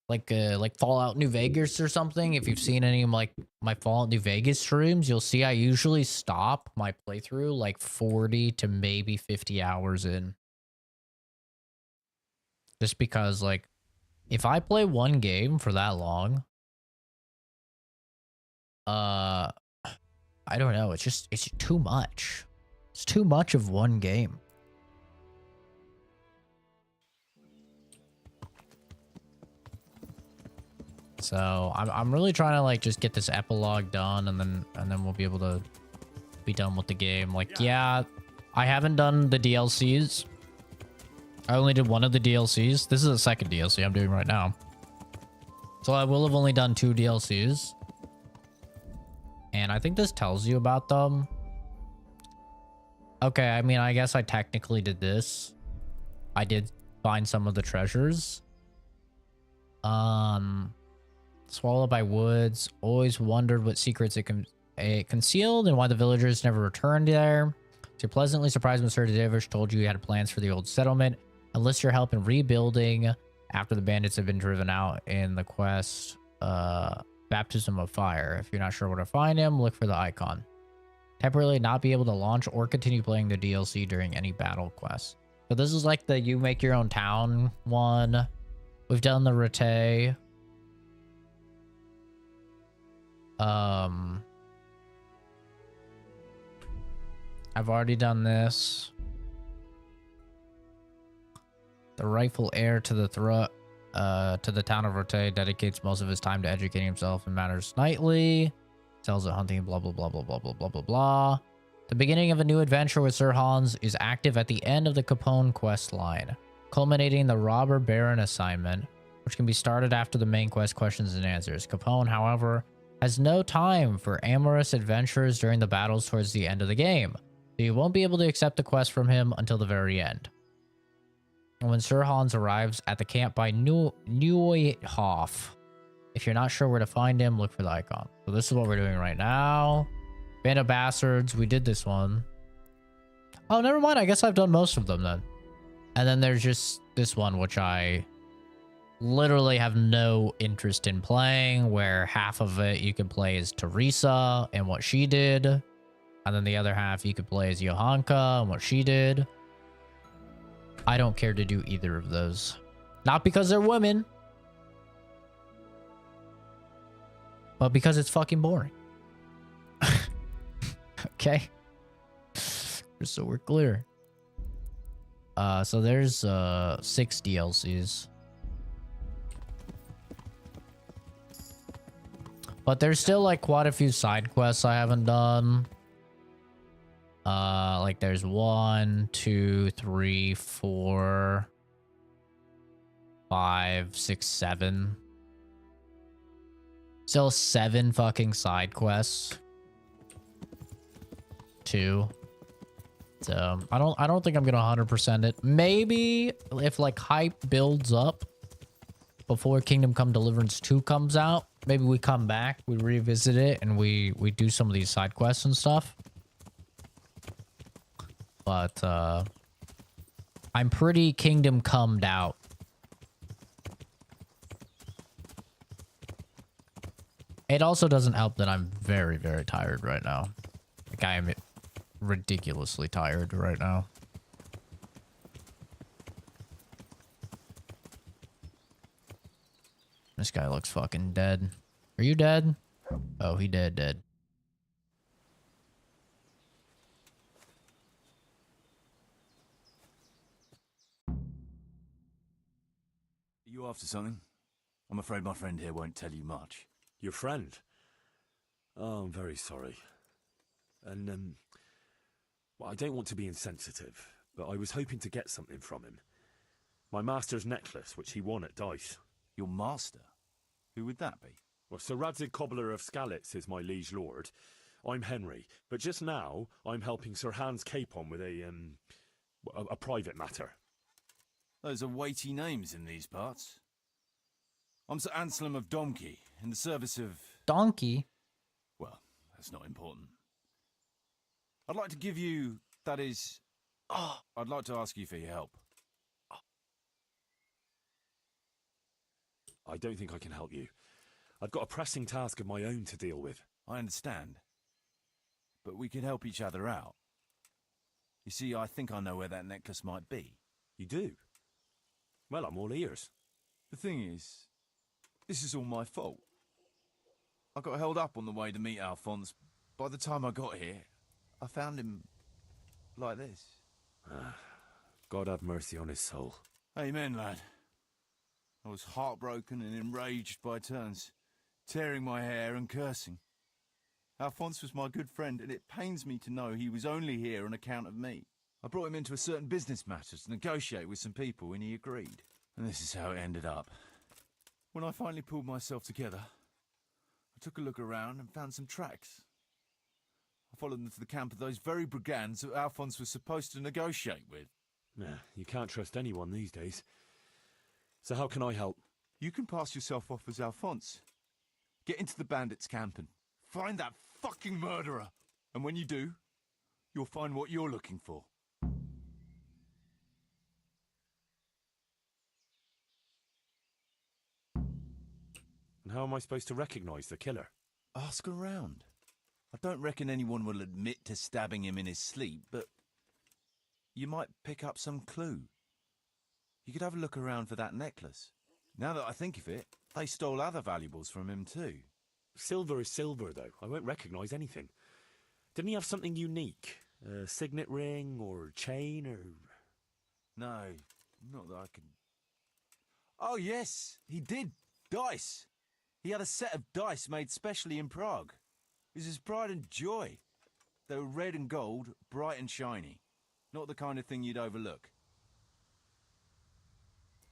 like Fallout New Vegas or something. If you've seen any of my Fallout New Vegas streams, you'll see I usually stop my playthrough like 40 to maybe 50 hours in. Just because, like, if I play one game for that long, I don't know. It's too much. It's too much of one game. So I'm really trying to like just get this epilogue done, and then we'll be able to be done with the game. Like, yeah, I haven't done the DLCs. I only did one of the DLCs. This is the second DLC I'm doing right now. So I will have only done 2 DLCs. And I think this tells you about them. Okay, I mean, I guess I technically did this. I did find some of the treasures. Swallowed by woods. Always wondered what secrets it concealed and why the villagers never returned there. So you're pleasantly surprised when Sir Davish told you he had plans for the old settlement. Enlist your help in rebuilding after the bandits have been driven out in the quest, Baptism of Fire. If you're not sure where to find him, look for the icon. Temporarily not be able to launch or continue playing the DLC during any battle quests. So this is like the you make your own town one. We've done the Rete. I've already done this. The rightful heir to the town of Rete dedicates most of his time to educating himself in matters knightly. Tells of hunting, blah, blah, blah, blah, blah, blah, blah, blah, blah. The beginning of a new adventure with Sir Hans is active at the end of the Capone quest line, culminating the Robber Baron assignment, which can be started after the main quest questions and answers. Capone, however, has no time for amorous adventures during the battles towards the end of the game, so you won't be able to accept the quest from him until the very end. And when Sir Hans arrives at the camp by Neuhof, if you're not sure where to find him, look for the icon. So this is what we're doing right now. Band of Bastards, we did this one. Oh, never mind. I guess I've done most of them then. And then there's just this one, which I literally have no interest in playing, where half of it you can play as Teresa and what she did. And then the other half you could play as Johanka and what she did. I don't care to do either of those. Not because they're women, but because it's fucking boring. Okay? Just so we're clear. So there's 6 DLCs. But there's still like quite a few side quests I haven't done. Like there's 1, 2, 3, 4, 5, 6, 7. Still 7 fucking side quests. 2. So I don't think I'm gonna 100% it. Maybe if like hype builds up before Kingdom Come Deliverance 2 comes out, maybe we come back, we revisit it, and we do some of these side quests and stuff. But I'm pretty Kingdom Come'd out. It also doesn't help that I'm very, very tired right now. Like I am ridiculously tired right now. This guy looks fucking dead. Are you dead? Oh, he dead. You after something? I'm afraid my friend here won't tell you much. Your friend? Oh, I'm very sorry. And, well, I don't want to be insensitive, but I was hoping to get something from him. My master's necklace, which he won at dice. Your master? Who would that be? Well, Sir Radzig Cobbler of Skalitz is my liege lord. I'm Henry, but just now I'm helping Sir Hans Capon with a private matter. Those are weighty names in these parts. I'm Sir Anselm of Donkey, in the service of... Donkey? Well, that's not important. I'd like to give you... that is... I'd like to ask you for your help. I don't think I can help you. I've got a pressing task of my own to deal with. I understand. But we could help each other out. You see, I think I know where that necklace might be. You do? Well, I'm all ears. The thing is, this is all my fault. I got held up on the way to meet Alphonse. By the time I got here, I found him like this. God have mercy on his soul. Amen, lad. I was heartbroken and enraged by turns, tearing my hair and cursing. Alphonse was my good friend, and it pains me to know he was only here on account of me. I brought him into a certain business matter to negotiate with some people, and he agreed. And this is how it ended up. When I finally pulled myself together, I took a look around and found some tracks. I followed them to the camp of those very brigands that Alphonse was supposed to negotiate with. Nah, you can't trust anyone these days. So how can I help? You can pass yourself off as Alphonse. Get into the bandits' camp and find that fucking murderer. And when you do, you'll find what you're looking for. And how am I supposed to recognize the killer? Ask around. I don't reckon anyone will admit to stabbing him in his sleep, but you might pick up some clue. You could have a look around for that necklace. Now that I think of it, they stole other valuables from him too. Silver is silver, though. I won't recognize anything. Didn't he have something unique? A signet ring or a chain or... No, not that I can... Oh yes, he did. Dice. He had a set of dice made specially in Prague. It was his pride and joy. They were red and gold, bright and shiny. Not the kind of thing you'd overlook.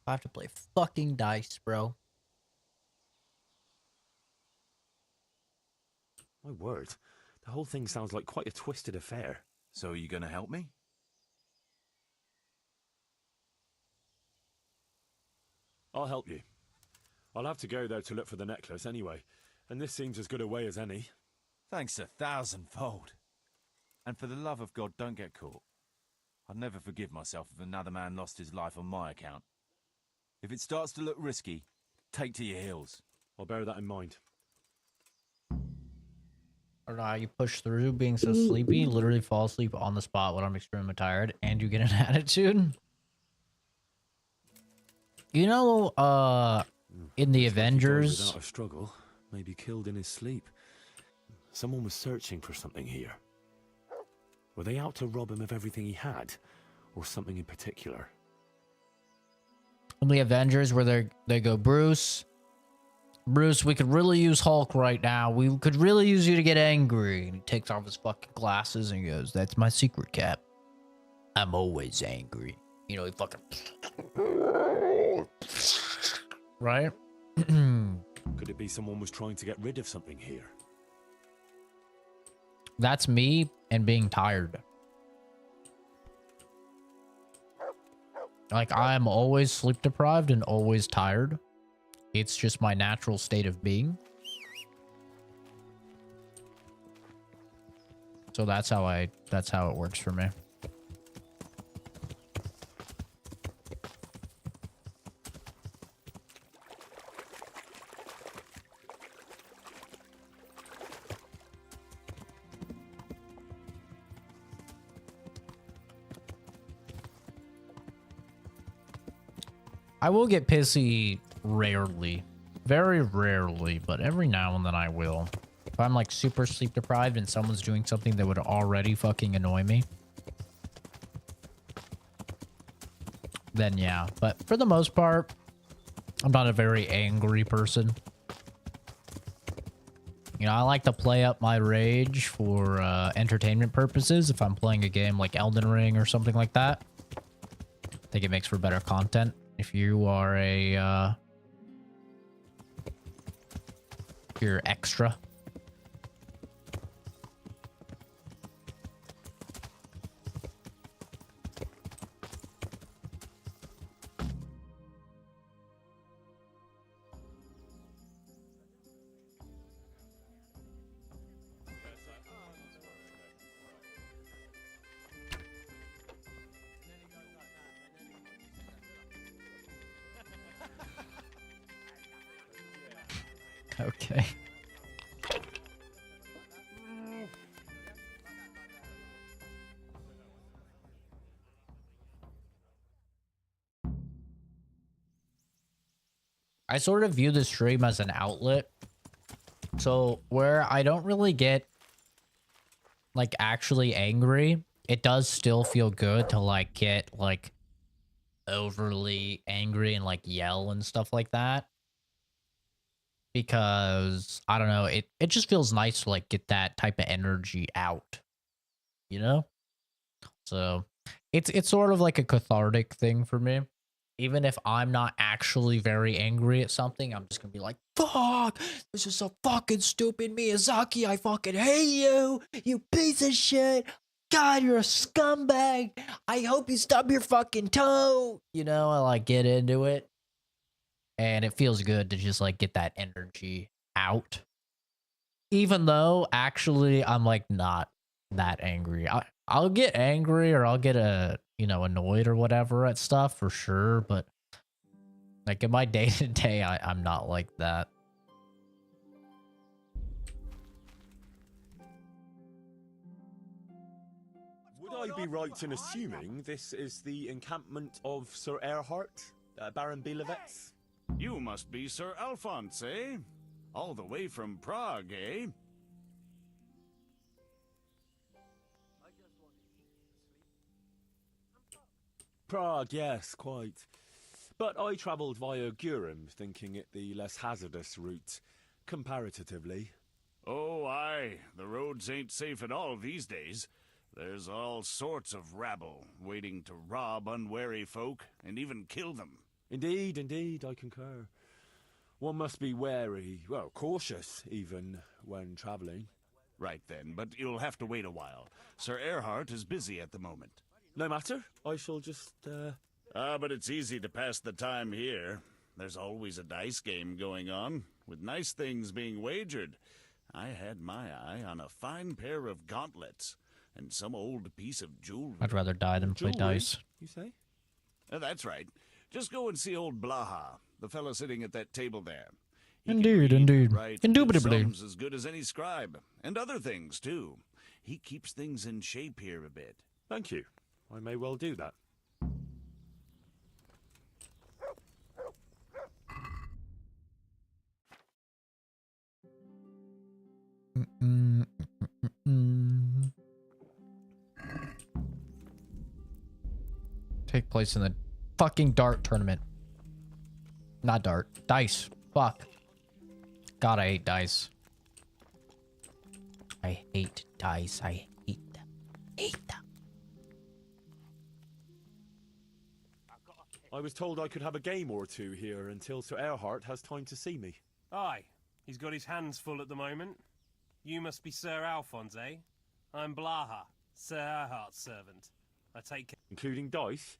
I have to play fucking dice, bro. My word. The whole thing sounds like quite a twisted affair. So are you going to help me? I'll help you. I'll have to go there to look for the necklace anyway, and this seems as good a way as any. Thanks 1,000-fold. And for the love of God, don't get caught. I'd never forgive myself if another man lost his life on my account. If it starts to look risky, take to your heels. I'll bear that in mind. I don't know how you push through being so sleepy. You literally fall asleep on the spot when I'm extremely tired, and you get an attitude. You know, in the Avengers... Without a struggle, maybe killed in his sleep. Someone was searching for something here. Were they out to rob him of everything he had, or something in particular? In the Avengers, where they go, Bruce, we could really use Hulk right now. We could really use you to get angry. And he takes off his fucking glasses and he goes, that's my secret, Cap. I'm always angry. You know, he fucking... Right? Could it be someone was trying to get rid of something here? That's me and being tired. Like, I'm always sleep deprived and always tired. It's just my natural state of being. So that's how it works for me. I will get pissy rarely. Very rarely, but every now and then I will. If I'm like super sleep deprived and someone's doing something that would already fucking annoy me, then yeah. But for the most part, I'm not a very angry person. You know, I like to play up my rage for entertainment purposes if I'm playing a game like Elden Ring or something like that. I think it makes for better content. If you are a, you're extra. Okay. I sort of view the stream as an outlet. So where I don't really get like actually angry, it does still feel good to like get like overly angry and like yell and stuff like that. Because I don't know, it just feels nice to like get that type of energy out, you know? So it's sort of like a cathartic thing for me. Even if I'm not actually very angry at something, I'm just gonna be like, fuck, this is so fucking stupid, Miyazaki, I fucking hate you, you piece of shit. God, you're a scumbag. I hope you stub your fucking toe. You know, I like get into it. And it feels good to just like get that energy out. Even though actually I'm like not that angry. I'll get angry or I'll get annoyed or whatever at stuff for sure, but like in my day to day, I'm not like that. Would I be right in assuming this is the encampment of Sir Erhard, Baron Bielewitz? You must be Sir Alphonse, eh? All the way from Prague, eh? Prague, yes, quite. But I travelled via Gurum, thinking it the less hazardous route, comparatively. Oh, aye. The roads ain't safe at all these days. There's all sorts of rabble waiting to rob unwary folk and even kill them. Indeed, indeed, I concur. One must be wary, well, cautious even, when travelling. Right then, but you'll have to wait a while. Sir Erhard is busy at the moment. No matter, I shall just, but it's easy to pass the time here. There's always a dice game going on, with nice things being wagered. I had my eye on a fine pair of gauntlets, and some old piece of jewelry. I'd rather die than play dice. You say? That's right. Just go and see old Blaha, the fellow sitting at that table there. Indeed. Indubitably. Sums as good as any scribe, and other things too. He keeps things in shape here a bit. Thank you. I may well do that. Take place in the fucking dart tournament. Not dart. Dice. Fuck. God, I hate dice. I hate dice. I hate them. Hate them. I was told I could have a game or two here until Sir Erhard has time to see me. Aye. He's got his hands full at the moment. You must be Sir Alphonse, eh? I'm Blaha, Sir Erhard's servant. I take... Including dice?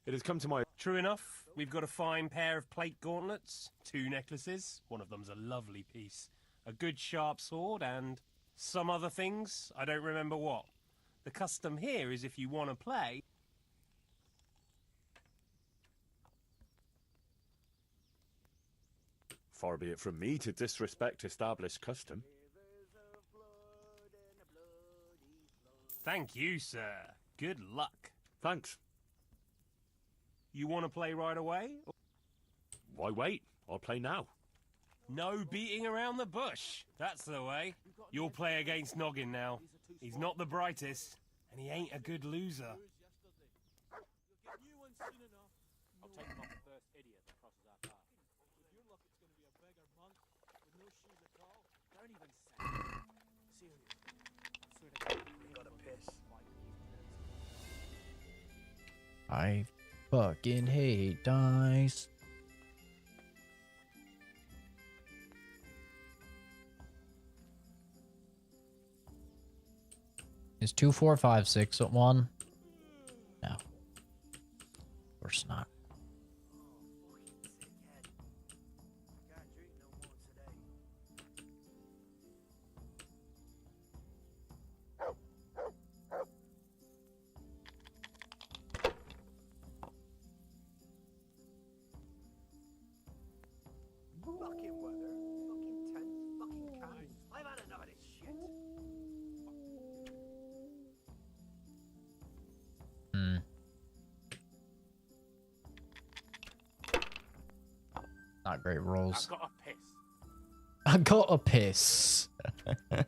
It has come to my... True enough. We've got a fine pair of plate gauntlets, 2 necklaces, one of them's a lovely piece, a good sharp sword, and some other things, I don't remember what. The custom here is if you want to play... Far be it from me to disrespect established custom. Thank you, sir. Good luck. Thanks. You want to play right away? Why wait? I'll play now. No beating around the bush. That's the way. You'll play against Noggin now. He's not the brightest, and he ain't a good loser. I'll take him off the first idiot that crosses our path. With your luck, it's going to be a beggar monk with no shoes at all. Don't even say. Seriously. I swear to God, you gotta piss. I fucking hate dice. Is 2, 4, 5, 6 at 1? No. Of course not. Fucking weather, fucking tent, fucking candles. I've had enough of this shit. Not great rolls. I've got a piss. I got a piss.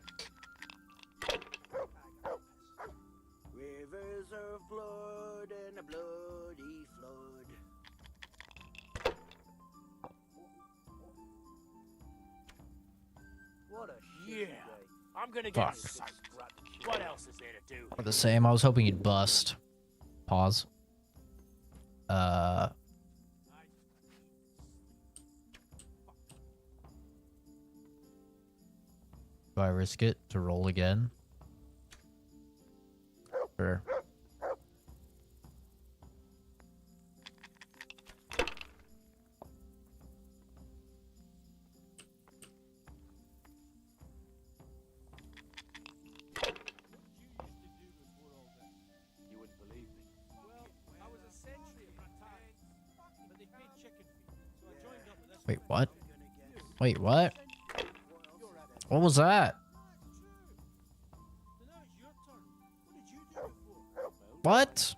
Rivers of blood and a bloody flood. I'm gonna Fuck. get soaked. What else is there to do? We're the same. I was hoping you'd bust. Pause. Do I risk it to roll again? Sure. You wouldn't believe me. Well, I was a sentry at the time, but they paid chicken feed, so I joined up with this. Wait, what? Wait, what? What was that? What?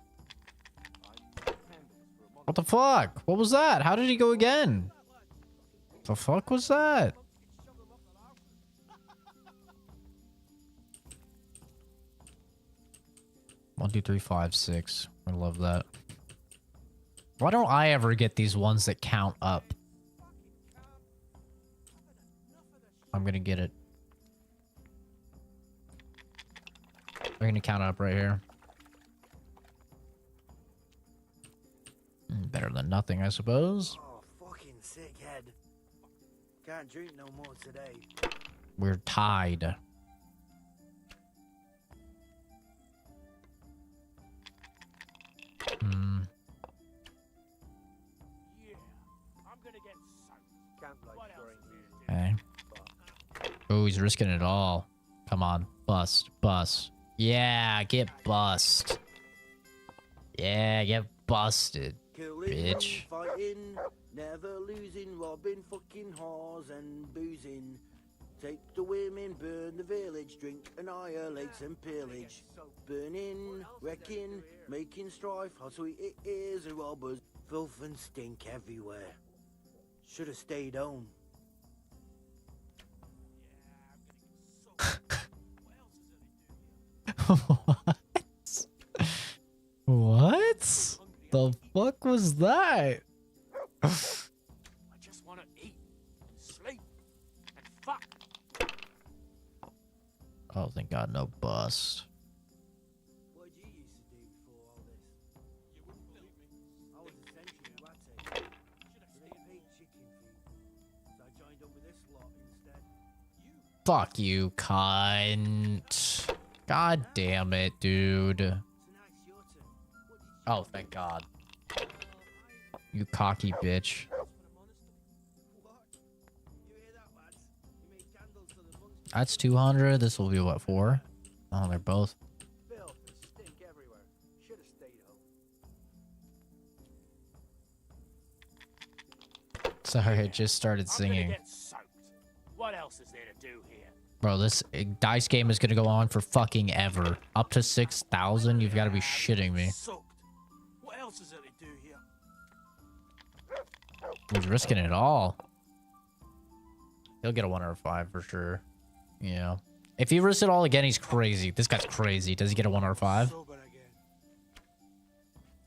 What the fuck? What was that? How did he go again? The fuck was that? One, two, three, five, six. I love that. Why don't I ever get these ones that count up? I'm gonna get it. We're gonna count up right here. Better than nothing, I suppose. Oh, fucking sick head. Can't drink no more today. We're tied. Hmm. I'm gonna get soaked. Can't like Okay. Oh, he's risking it all. Come on. Bust. Bust. Yeah, get bust. Yeah, get busted, bitch. Fighting, never losing, robbing fucking whores and boozing. Take the women, burn the village, drink, annihilate and pillage. Burning, wrecking, making strife, how sweet it is, and robbers. Filth and stink everywhere. Should have stayed home. What? What? The fuck was that? I just want to eat, sleep, and fuck. Oh, thank God, no bust. What did you used to do before all this? You wouldn't believe me. I was a sentry in Rattay. But they paid chicken feed. So I joined up with this lot instead. Fuck you, cunt. God damn it, dude. Oh, thank God. You cocky bitch. That's 200. This will be what, 4? Oh, they're both. Filth and stink everywhere. Should have stayed home. Sorry, I just started I'm gonna singing. get soaked. What else is there to do here? Bro, this dice game is gonna go on for fucking ever. Up to 6,000? You've got to be shitting me. Soaked. What else is there to do here? He's risking it all. He'll get a 1 or a 5 for sure. Yeah. If he risks it all again, he's crazy. This guy's crazy. Does he get a 1 or a 5?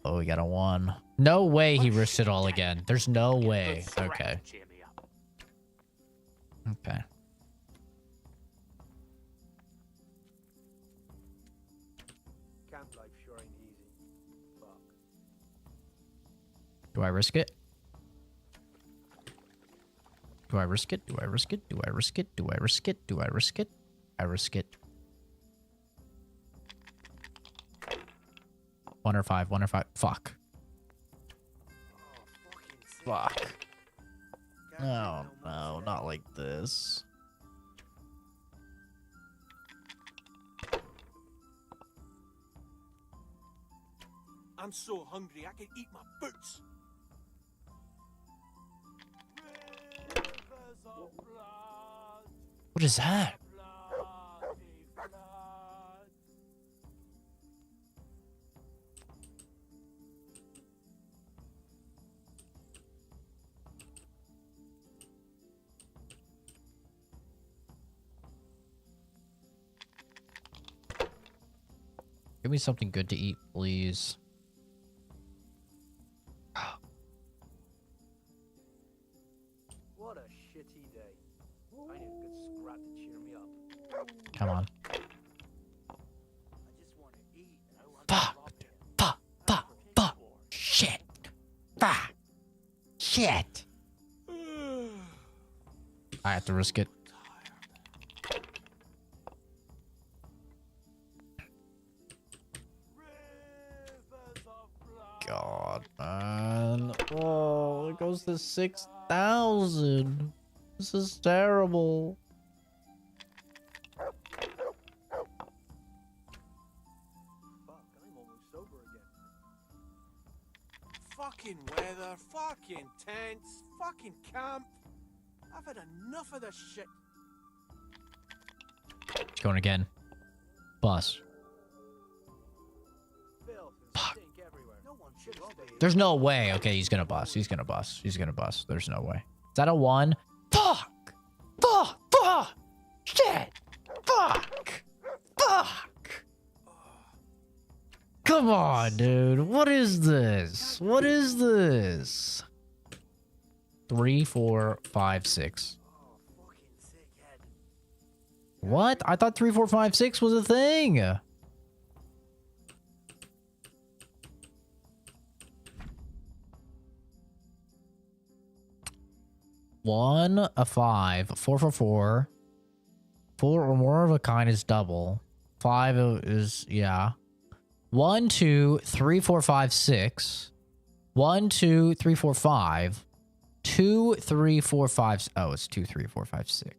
Oh, he got a 1. No way he risks it all again. There's no way. Okay. Okay. Camp life sure ain't easy. Fuck. Do I risk it? Do I risk it? Do I risk it? Do I risk it? Do I risk it? Do I risk it? I risk it. 1 or 5. 1 or 5. Fuck. Fuck. No, no, not like this. I'm so hungry I can eat my boots. What is that? Give me something good to eat, please. What a shitty day. I need a good scrap to cheer me up. Come on. Fuck. Fuck. Fuck. Fuck. Shit. Fuck. Shit. I have to risk it. God, man. Oh, it goes to 6,000. This is terrible. Fucking weather, fucking tents, fucking camp. I've had enough of this shit. It's going again. Bus. Fuck. There's no way. Okay, he's gonna bust. He's gonna bust. He's gonna bust. There's no way. Is that a 1? Fuck! Fuck! Fuck! Shit! Fuck! Fuck! Come on, dude. What is this? What is this? 3, 4, 5, 6. What? I thought 3, 4, 5, 6 was a thing. One, a 5, 4, 4, 4. 4 or more of a kind is double. 5 is, yeah. 1, 2, 3, 4, 5, 6. 1, 2, 3, 4, 5. 2, 3, 4, 5. Oh, it's 2, 3, 4, 5, 6.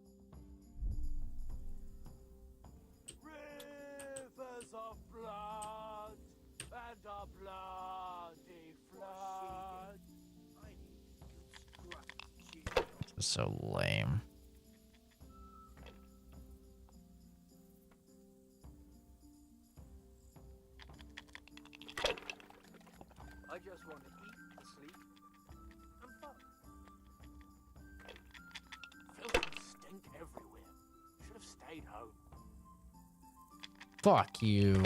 Rivers of blood and a bloody flood. This is so lame. I just want to eat, sleep, and fuck. Filth and stink everywhere. Should have stayed home. Fuck you.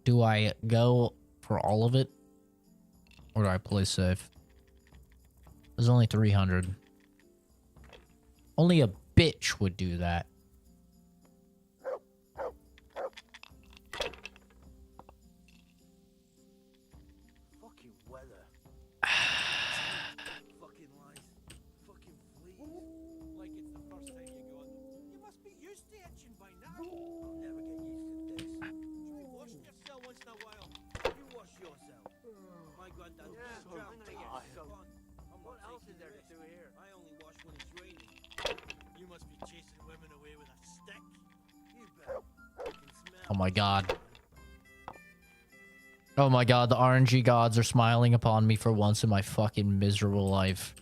Do I go for all of it? Or do I play safe? There's only 300. Only a bitch would do that. Fucking weather. Fucking lies. Fucking fleas. Like it's the first time you got them. You must be used to itching by now. I'll never get used to this. Try washing yourself once in a while. You wash yourself. My granddad was I'm gonna get so soaked. what else is there to do here? I only wash when it's raining. You must be chasing women away with a stick. You bet. I can smell. Oh my god. Oh my god, the RNG gods are smiling upon me for once in my fucking miserable life.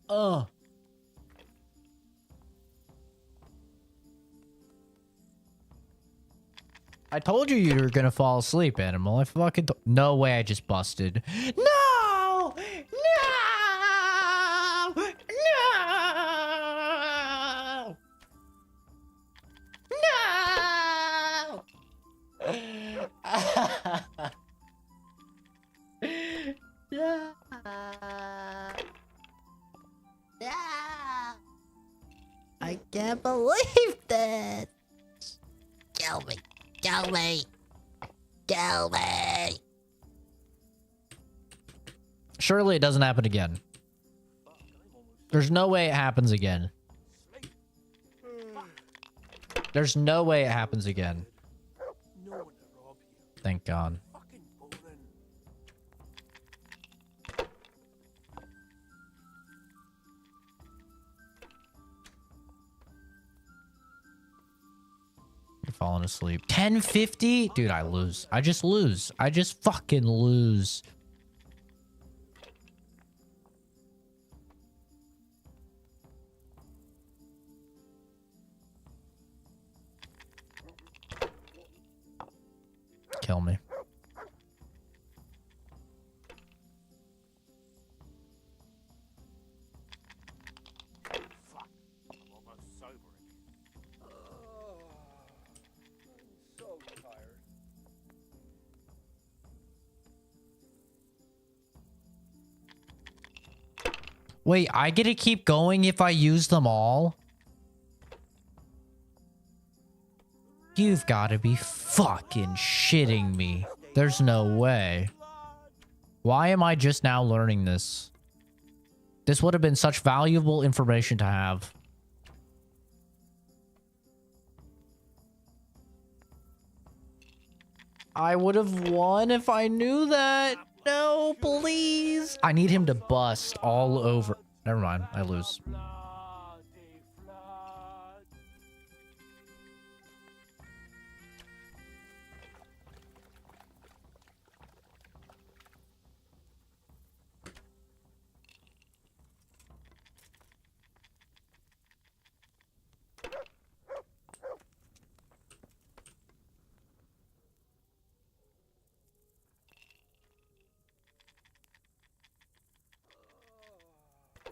Ugh. I told you you were gonna fall asleep, animal. I fucking no way I just busted. No! No! No! No! I can't believe that. Kill me. Kill me. Kill me. Surely it doesn't happen again. There's no way it happens again. There's no way it happens again. Thank God. You're falling asleep. 1050? Dude, I lose. I just lose. I just fucking lose. Kill me. Fuck. I'm almost sober again. Oh, I'm so tired. Wait, I get to keep going if I use them all? You've got to be fucking shitting me. There's no way. Why am I just now learning this? This would have been such valuable information to have. I would have won if I knew that. No, please. I need him to bust all over. Never mind. I lose.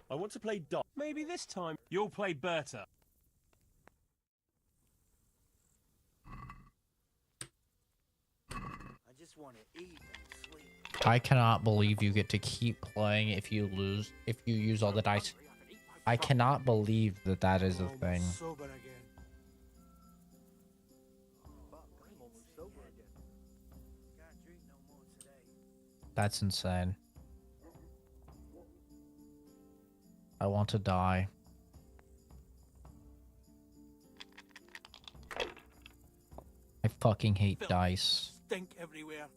I want to play Dot. Maybe this time you'll play Berta. I just want to eat and sleep. I cannot believe you get to keep playing if you lose, if you use all the dice. I cannot believe that that is a thing. Sober again. That's insane. I want to die. I fucking hate dice. Stink everywhere.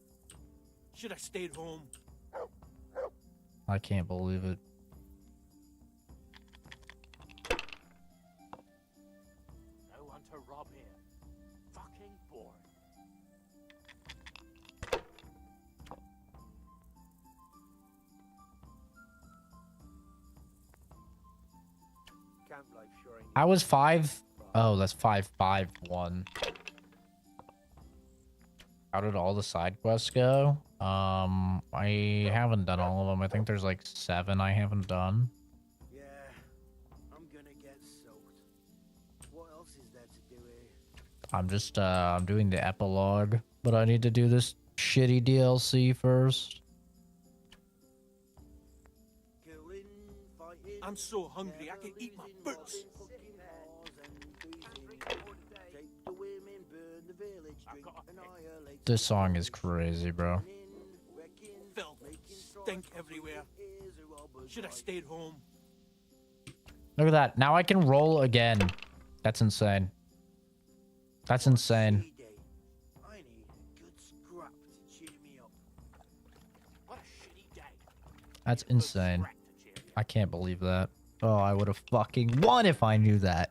Should have stayed home. I can't believe it. No one to rob here. Fucking bored. Camp life sure ain't. I was 5. Oh, that's 5-5-1. How did all the side quests go? I haven't done all of them. I think there's like 7 I haven't done. Yeah, I'm gonna get soaked. What else is there to do here? I'm just I'm doing the epilogue, but I need to do this shitty DLC first. I'm so hungry I can eat my boots. This song is crazy, bro. Filth, stink everywhere. Should have stayed home. Look at that. Now I can roll again. That's insane. That's insane. I need a good scrap to cheer me up. What a shitty day. That's insane. I can't believe that. Oh, I would have fucking won if I knew that.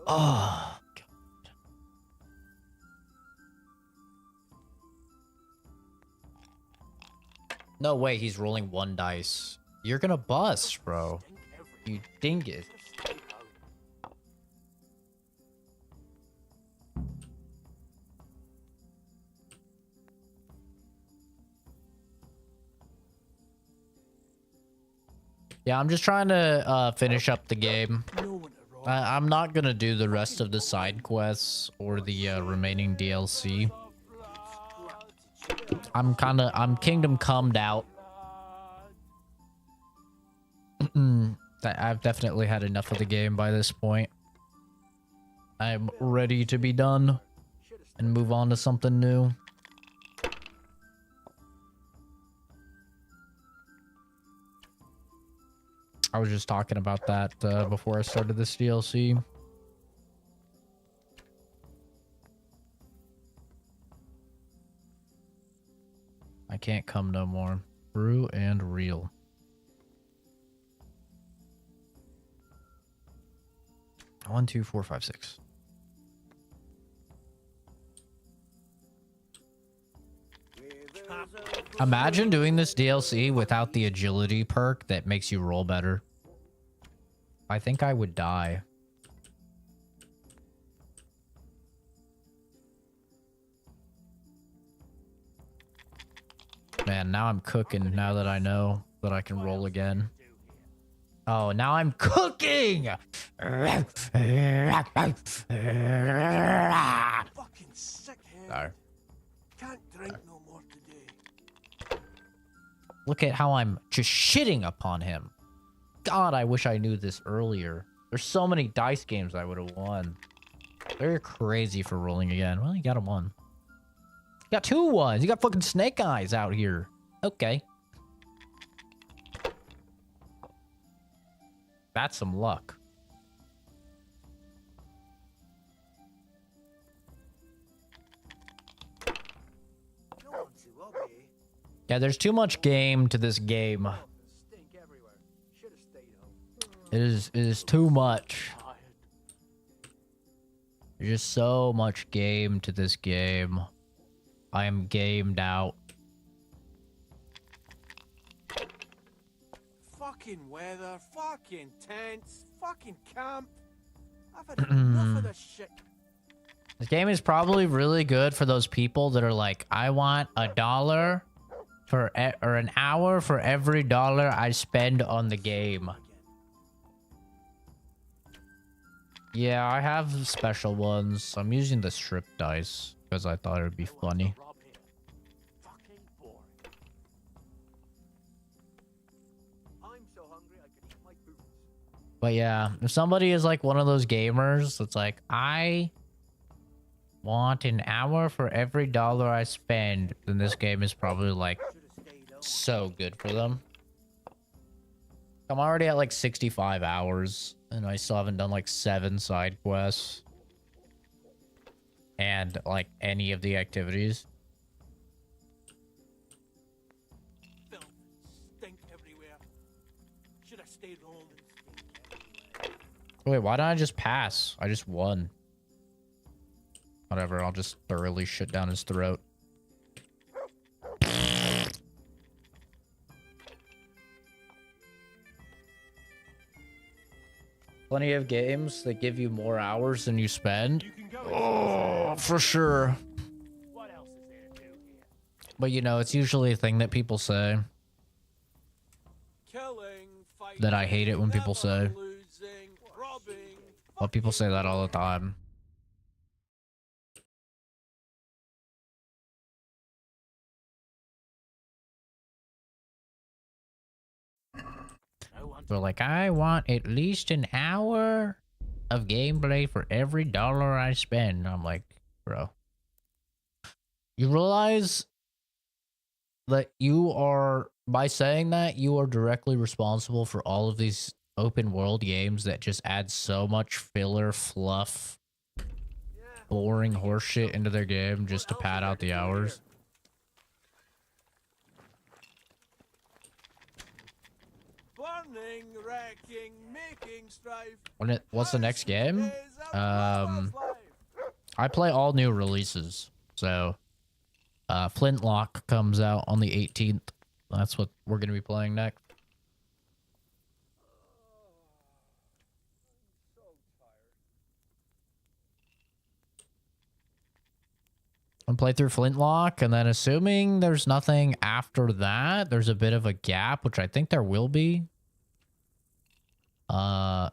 Oh, God. No way he's rolling 1 dice. You're gonna bust, bro. You dingus. Yeah, I'm just trying to finish up the game. I'm not gonna do the rest of the side quests or the remaining DLC. I'm Kingdom Come'd out. I've definitely had enough of the game by this point. I'm ready to be done and move on to something new. I was just talking about that before I started this DLC. I can't come no more. True and real. One, two, four, five, six. Imagine doing this DLC without the agility perk that makes you roll better. I think I would die. Man, now I'm cooking now that I know that I can roll again. Oh, now I'm cooking! Fucking sick head. Sorry. Can't drink no more today. Look at how I'm just shitting upon him. God, I wish I knew this earlier. There's so many dice games I would have won. They're crazy for rolling again. Well, you got a 1. You got 2 1s. You got fucking snake eyes out here. Okay. That's some luck. Yeah, there's too much game to this game. It is too much. There's just so much game to this game. I am gamed out. Fucking weather, fucking tents, fucking camp. I've had enough of this shit. This game is probably really good for those people that are like, I want $1 for or an hour for every dollar I spend on the game. Yeah, I have special ones. I'm using the strip dice because I thought it would be funny. But yeah, if somebody is like one of those gamers that's like, I want an hour for every dollar I spend, then this game is probably like so good for them. I'm already at like 65 hours and I still haven't done like 7 side quests and like any of the activities. Stink everywhere. Should have stayed home. Wait, why didn't I just pass? I just won. Whatever, I'll just thoroughly shit down his throat. Plenty of games that give you more hours than you spend. Oh, for sure. But you know, it's usually a thing that people say. That I hate it when people say. But people say that all the time. They're like, I want at least an hour of gameplay for every dollar I spend. I'm like, bro. You realize that you are, by saying that, you are directly responsible for all of these open world games that just add so much filler, fluff, boring horseshit into their game just to pad out the hours. Burning, wrecking, making strife. What's the next game? I play all new releases. So, Flintlock comes out on the 18th. That's what we're going to be playing next. And play through Flintlock, and then assuming there's nothing after that, there's a bit of a gap, which I think there will be.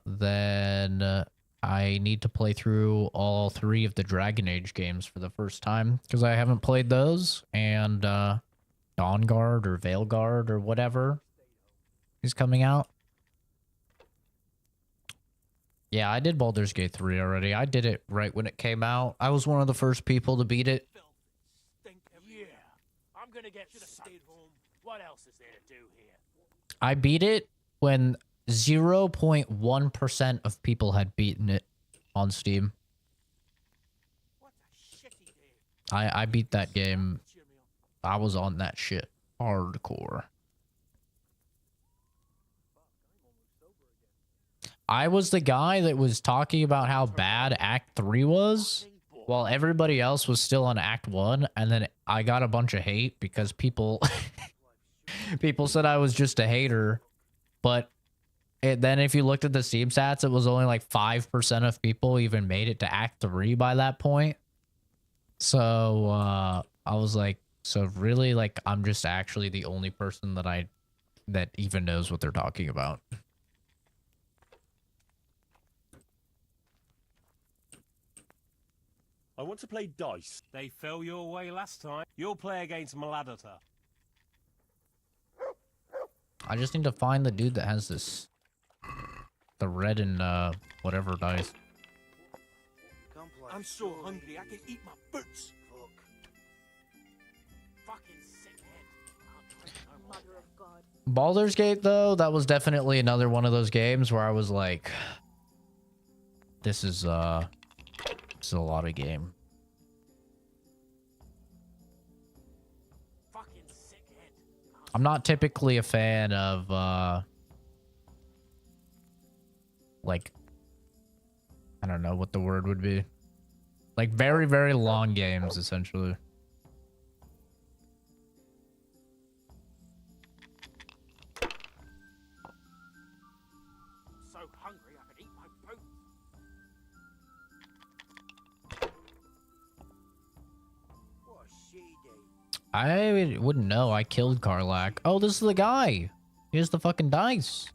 Then I need to play through all 3 of the Dragon Age games for the first time, because I haven't played those, and Dawnguard or Veilguard or whatever is coming out. Yeah, I did Baldur's Gate 3 already. I did it right when it came out. I was one of the first people to beat it. Yeah, I'm gonna get stayed home. What else is there to do here? I beat it when 0.1% of people had beaten it on Steam. I beat that game. I was on that shit hardcore. I was the guy that was talking about how bad Act 3 was, while everybody else was still on Act 1, and then I got a bunch of hate because people people said I was just a hater, but then if you looked at the Steam stats, it was only like 5% of people even made it to Act 3 by that point. So I was like, so really, like, I'm just actually the only person that even knows what they're talking about. I want to play dice. They fell your way last time. You'll play against Maladata. I just need to find the dude that has this the red and whatever dice. I'm so hungry I can eat my boots. Fucking sickhead. Mother of God. Baldur's Gate though, that was definitely another one of those games where I was like, this is a lot of game. I'm not typically a fan of like, I don't know what the word would be. Like very, very long games, essentially. So hungry I could eat my boots. What she do? I wouldn't know. I killed Karlak. Oh, this is the guy. Here's the fucking dice.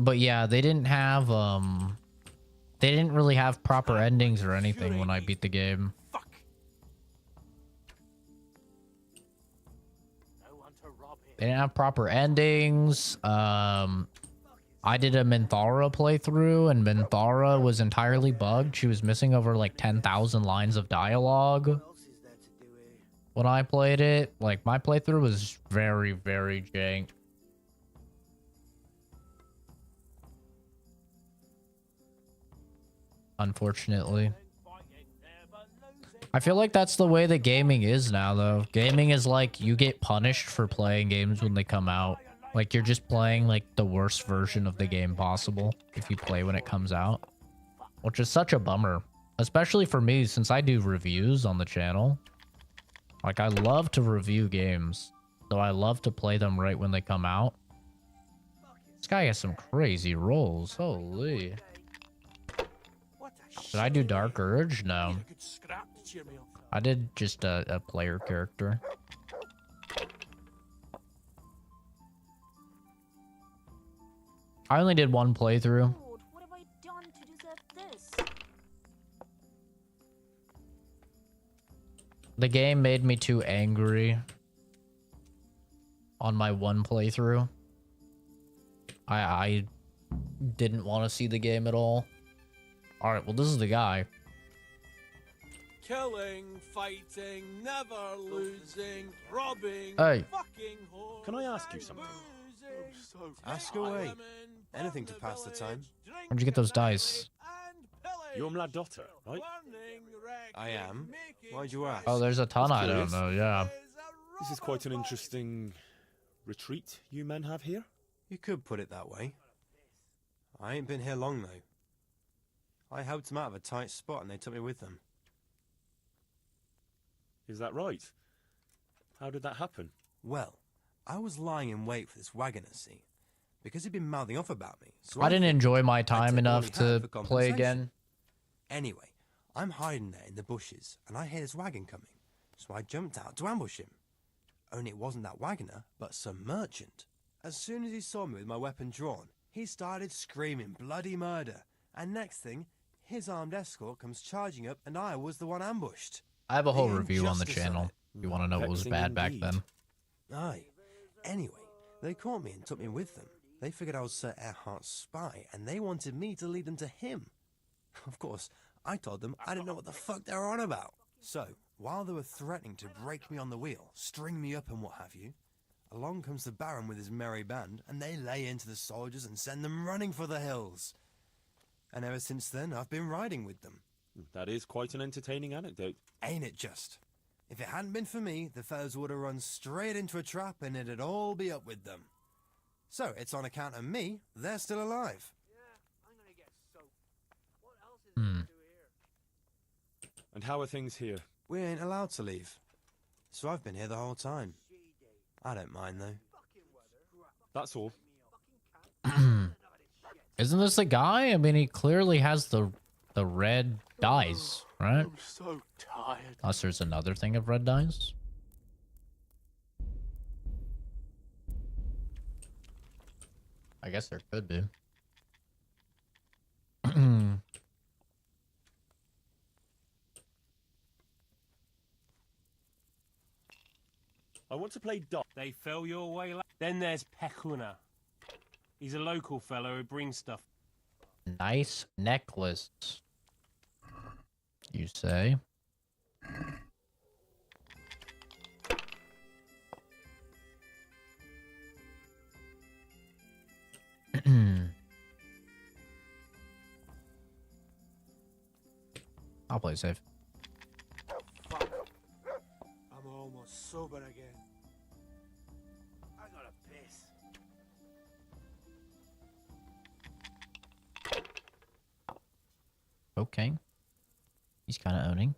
But yeah, they didn't have, they didn't really have proper endings or anything when I beat the game. They didn't have proper endings. I did a Minthara playthrough, and Minthara was entirely bugged. She was missing over like 10,000 lines of dialogue when I played it. Like, my playthrough was very, very jank. Unfortunately. I feel like that's the way that gaming is now, though. Gaming is like, you get punished for playing games when they come out. Like, you're just playing, like, the worst version of the game possible if you play when it comes out. Which is such a bummer. Especially for me, since I do reviews on the channel. Like, I love to review games. So I love to play them right when they come out. This guy has some crazy rolls. Holy. Did I do Dark Urge? No. I did just a player character. I only did one playthrough. Lord, what have I done to deserve this? The game made me too angry on my one playthrough. I didn't want to see the game at all. All right, well, this is the guy. Killing, fighting, never losing, robbing, Hey. fucking whore. Can I ask you something? Ask away. Anything to pass the time. Where'd you get those dice? You're Mladotter, right? I am. Why'd you ask? Oh, there's a ton I don't curious. know, yeah. This is quite an interesting retreat you men have here. You could put it that way. I ain't been here long, though. I helped them out of a tight spot and they took me with them. Is that right? How did that happen? Well, I was lying in wait for this wagoner, see? Because he'd been mouthing off about me. So I didn't thought enjoy my I'd time take all enough he to had for play compensation. again. Anyway, I'm hiding there in the bushes and I hear this wagon coming. So I jumped out to ambush him. Only it wasn't that wagoner, but some merchant. As soon as he saw me with my weapon drawn, he started screaming bloody murder. And next thing, his armed escort comes charging up and I was the one ambushed. I have a whole The review on the injustice of channel. it. If you want to know what was Vexing bad back indeed. then. Aye. Anyway, they caught me and took me with them. They figured I was Sir Erhardt's spy, and they wanted me to lead them to him. Of course, I told them I didn't know what the fuck they were on about. So, while they were threatening to break me on the wheel, string me up and what have you, along comes the Baron with his merry band, and they lay into the soldiers and send them running for the hills. And ever since then, I've been riding with them. That is quite an entertaining anecdote. Ain't it just? If it hadn't been for me, the fellas would have run straight into a trap and it'd all be up with them. So, it's on account of me, they're still alive. And how are things here? We ain't allowed to leave. So I've been here the whole time. I don't mind, though. That's all. Isn't this the guy? I mean, he clearly has the red dice, right? I'm so tired. Unless there's another thing of red dice. I guess there could be. I want Want to play dot? They fell your way. Then there's Pekuna. He's a local fellow who brings stuff. Nice necklace, you say? I'll play safe. Fuck. I'm almost sober again. I gotta piss. Okay. He's kind of owning.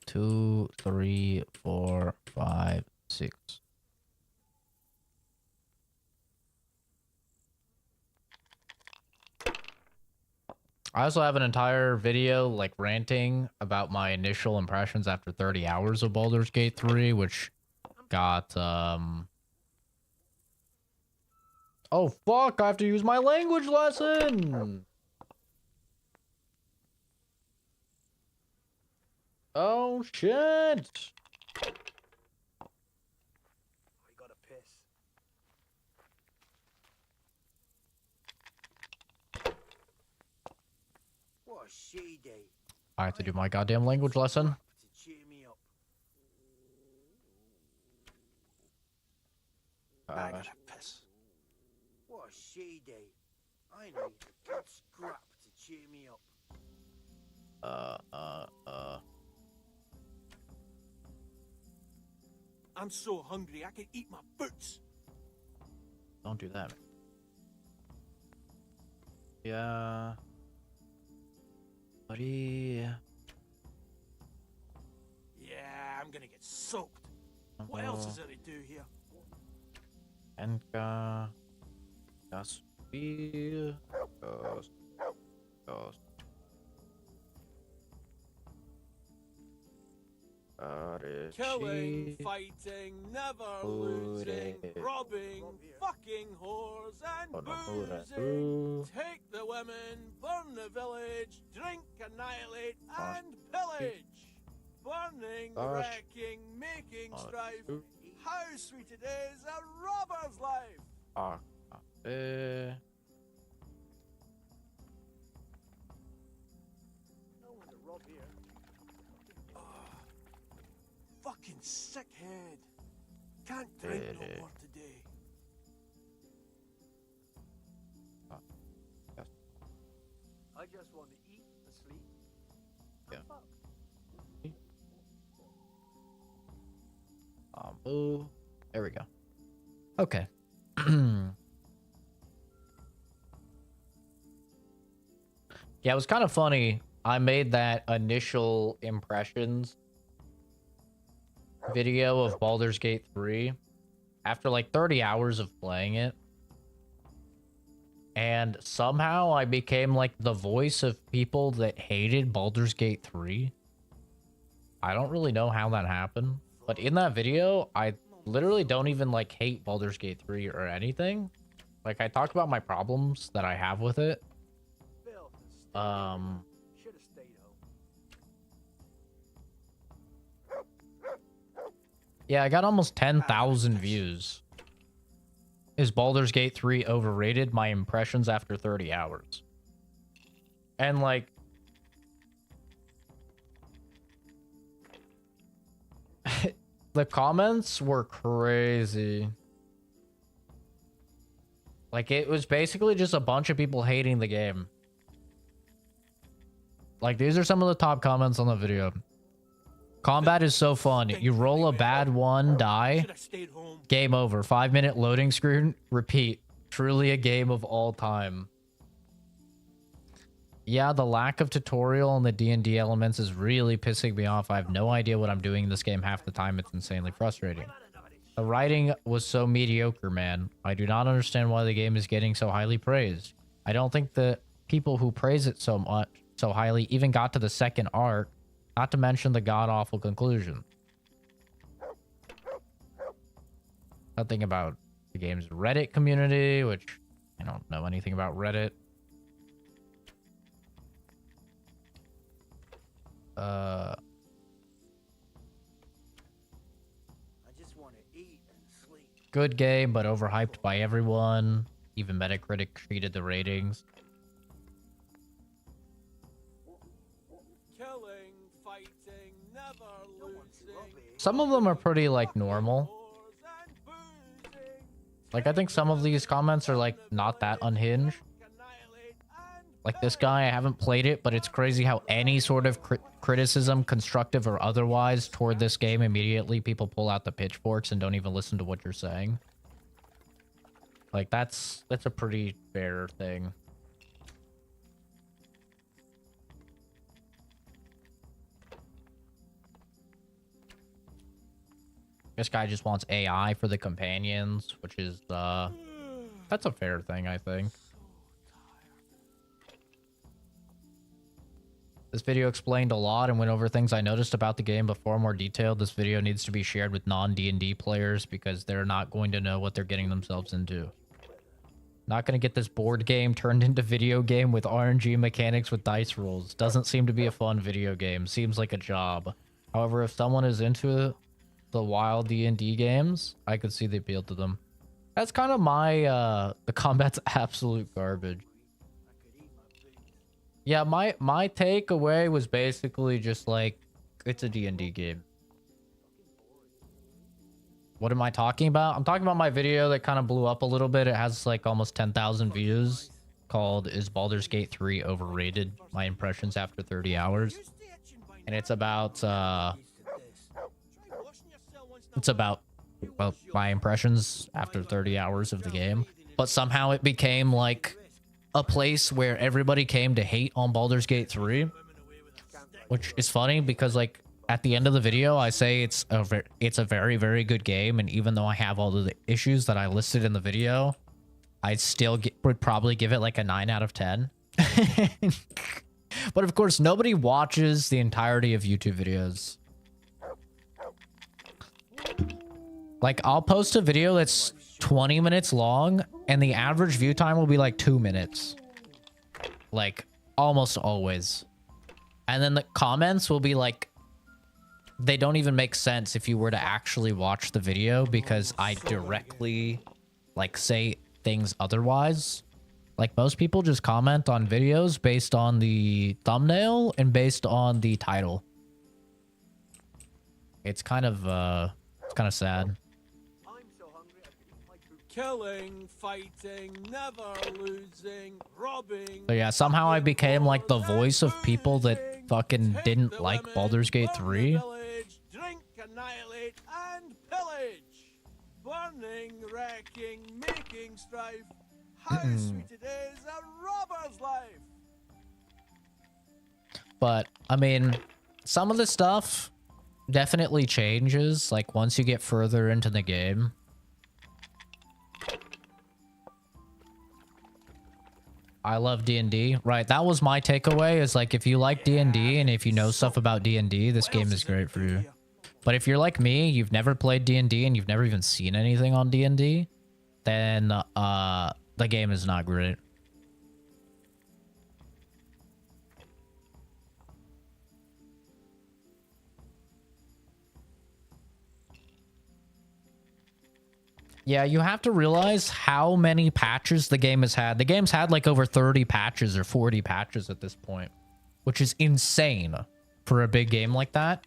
2, 3, 4, 5, 6. I also have an entire video like ranting about my initial impressions after 30 hours of Baldur's Gate 3, which got oh fuck, I have to use my language lesson. Oh shit. I gotta piss. What a shitty day. I have to do my goddamn language lesson. To cheer me up. I gotta piss. What a shitty day. I need a good scrap to cheer me up. I'm so hungry I can eat my boots. Don't do that. Yeah. Buddy. Yeah, I'm gonna get soaked. What else is there to do here? Enka. Gas. Killing, fighting, never losing, robbing, fucking whores and boozing. Take the women, burn the village, drink, annihilate, and pillage. Burning, wrecking, making strife. How sweet it is, a robber's life. No one to rob here. Fucking sick head. Can't drink no more today. I just want to eat, sleep, and fuck. Boo. There we go. Okay. Yeah, it was kind of funny. I made that initial impressions video of Baldur's Gate 3 after like 30 hours of playing it. And somehow I became like the voice of people that hated Baldur's Gate 3. I don't really know how that happened. But in that video, I literally don't even like hate Baldur's Gate 3 or anything. Like I talked about my problems that I have with it. Should've stayed home. Yeah, I got almost 10,000 views. Is Baldur's Gate 3 overrated? My impressions after 30 hours. And like... the comments were crazy. Like, it was basically just a bunch of people hating the game. Like, these are some of the top comments on the video. Combat is so fun. You roll a bad one, die. Game over. 5-minute loading screen. Repeat. Truly a game of all time. Yeah, the lack of tutorial and the D&D elements is really pissing me off. I have no idea what I'm doing in this game half the time. It's insanely frustrating. The writing was so mediocre, man. I do not understand why the game is getting so highly praised. I don't think the people who praise it so highly even got to the second arc, not to mention the god-awful conclusion. Nothing about the game's Reddit community, which I don't know anything about Reddit. good game, but overhyped by everyone. Even Metacritic treated the ratings. Killing, fighting, never losing. Some of them are pretty, like, normal. Like, I think some of these comments are, like, not that unhinged. Like this guy, I haven't played it, but it's crazy how any sort of criticism, constructive or otherwise, toward this game, immediately people pull out the pitchforks and don't even listen to what you're saying. Like, that's a pretty fair thing. This guy just wants AI for the companions, which is, that's a fair thing, I think. This video explained a lot and went over things I noticed about the game, but far more detailed. This video needs to be shared with non-D&D players because they're not going to know what they're getting themselves into. Not going to get this board game turned into video game with RNG mechanics with dice rolls. Doesn't seem to be a fun video game. Seems like a job. However, if someone is into the wild D&D games, I could see the appeal to them. That's kind of my, the combat's absolute garbage. Yeah, my takeaway was basically just like, it's a D&D game. What am I talking about? I'm talking about my video that kind of blew up a little bit. It has like almost 10,000 views, called Is Baldur's Gate 3 Overrated? My Impressions After 30 Hours. And it's about, well, my impressions after 30 hours of the game. But somehow it became like a place where everybody came to hate on Baldur's Gate 3, which is funny because like at the end of the video I say it's a very, very good game, and even though I have all of the issues that I listed in the video, I'd still would probably give it like a 9 out of 10. But of course nobody watches the entirety of YouTube videos. Like, I'll post a video that's 20 minutes long, and the average view time will be like 2 minutes. Like, almost always. And then the comments will be like, they don't even make sense if you were to actually watch the video, because I directly, like, say things otherwise. Like, most people just comment on videos based on the thumbnail and based on the title. It's kind of sad. Killing, fighting, never losing, robbing. So yeah, somehow I became like the voice of people that fucking didn't like Baldur's Gate 3. Drink, annihilate, and pillage. Burning, wrecking, making strife. How sweet it is, a robber's life. But, I mean, some of the stuff definitely changes, like, once you get further into the game. I love D&D. Right, that was my takeaway, is like, if you like D&D and if you know stuff about D&D, this game is great for you. But if you're like me, you've never played D&D and you've never even seen anything on D&D, then the game is not great. Yeah, you have to realize how many patches the game has had. The game's had like over 30 patches or 40 patches at this point, which is insane for a big game like that.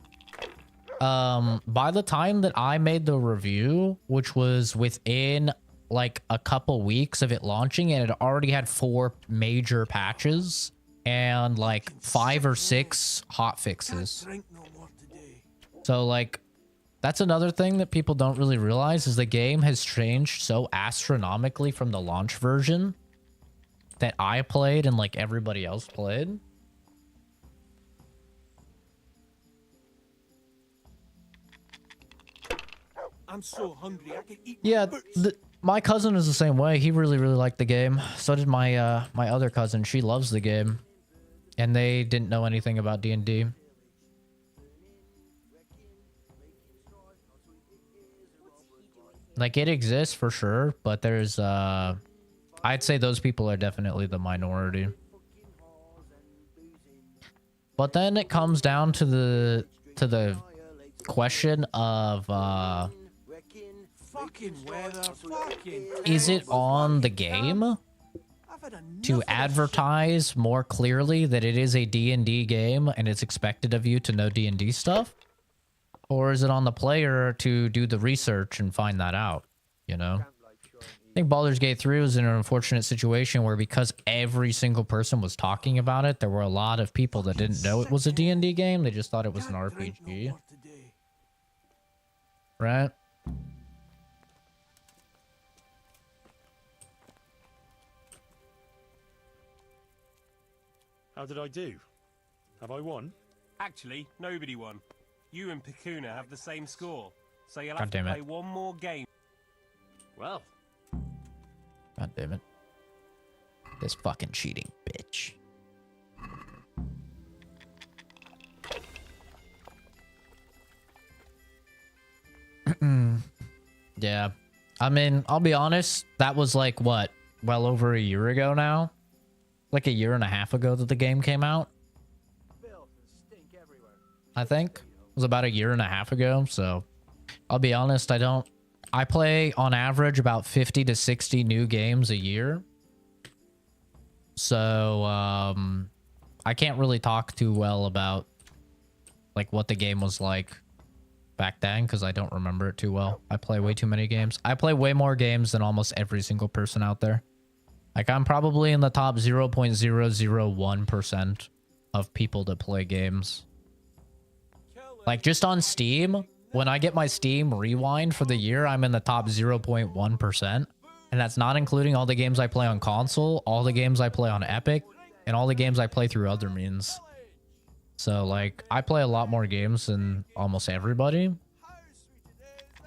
By the time that I made the review, which was within like a couple weeks of it launching, and it already had 4 major patches and like 5 or 6 hot fixes. So like, that's another thing that people don't really realize, is the game has changed so astronomically from the launch version that I played and like everybody else played. I'm so hungry, I can eat. Yeah, my cousin is the same way. He really, really liked the game. So did my my other cousin. She loves the game, and they didn't know anything about D&D. Like, it exists for sure, but there's, I'd say those people are definitely the minority. But then it comes down to the question of, Fucking weather, fucking. Is it on the game to advertise more clearly that it is a D&D game and it's expected of you to know D&D stuff? Or is it on the player to do the research and find that out, you know? I think Baldur's Gate 3 was in an unfortunate situation where because every single person was talking about it, there were a lot of people that didn't know it was a D&D game. They just thought it was an RPG. Right? How did I do? Have I won? Actually, nobody won. You and Picuna have the same score, so you'll God have to damn it. play one more game. Well, God damn it. This fucking cheating bitch. Yeah. I mean, I'll be honest, that was like, what, well over a year ago now? Like a year and a half ago that the game came out? I think. It was about a year and a half ago, so I'll be honest, I play on average about 50 to 60 new games a year. So, I can't really talk too well about like what the game was like back then because I don't remember it too well. I play way too many games. I play way more games than almost every single person out there. Like I'm probably in the top 0.001% of people that play games. Like just on Steam, when I get my Steam rewind for the year, I'm in the top 0.1%. And that's not including all the games I play on console, all the games I play on Epic, and all the games I play through other means. So like, I play a lot more games than almost everybody.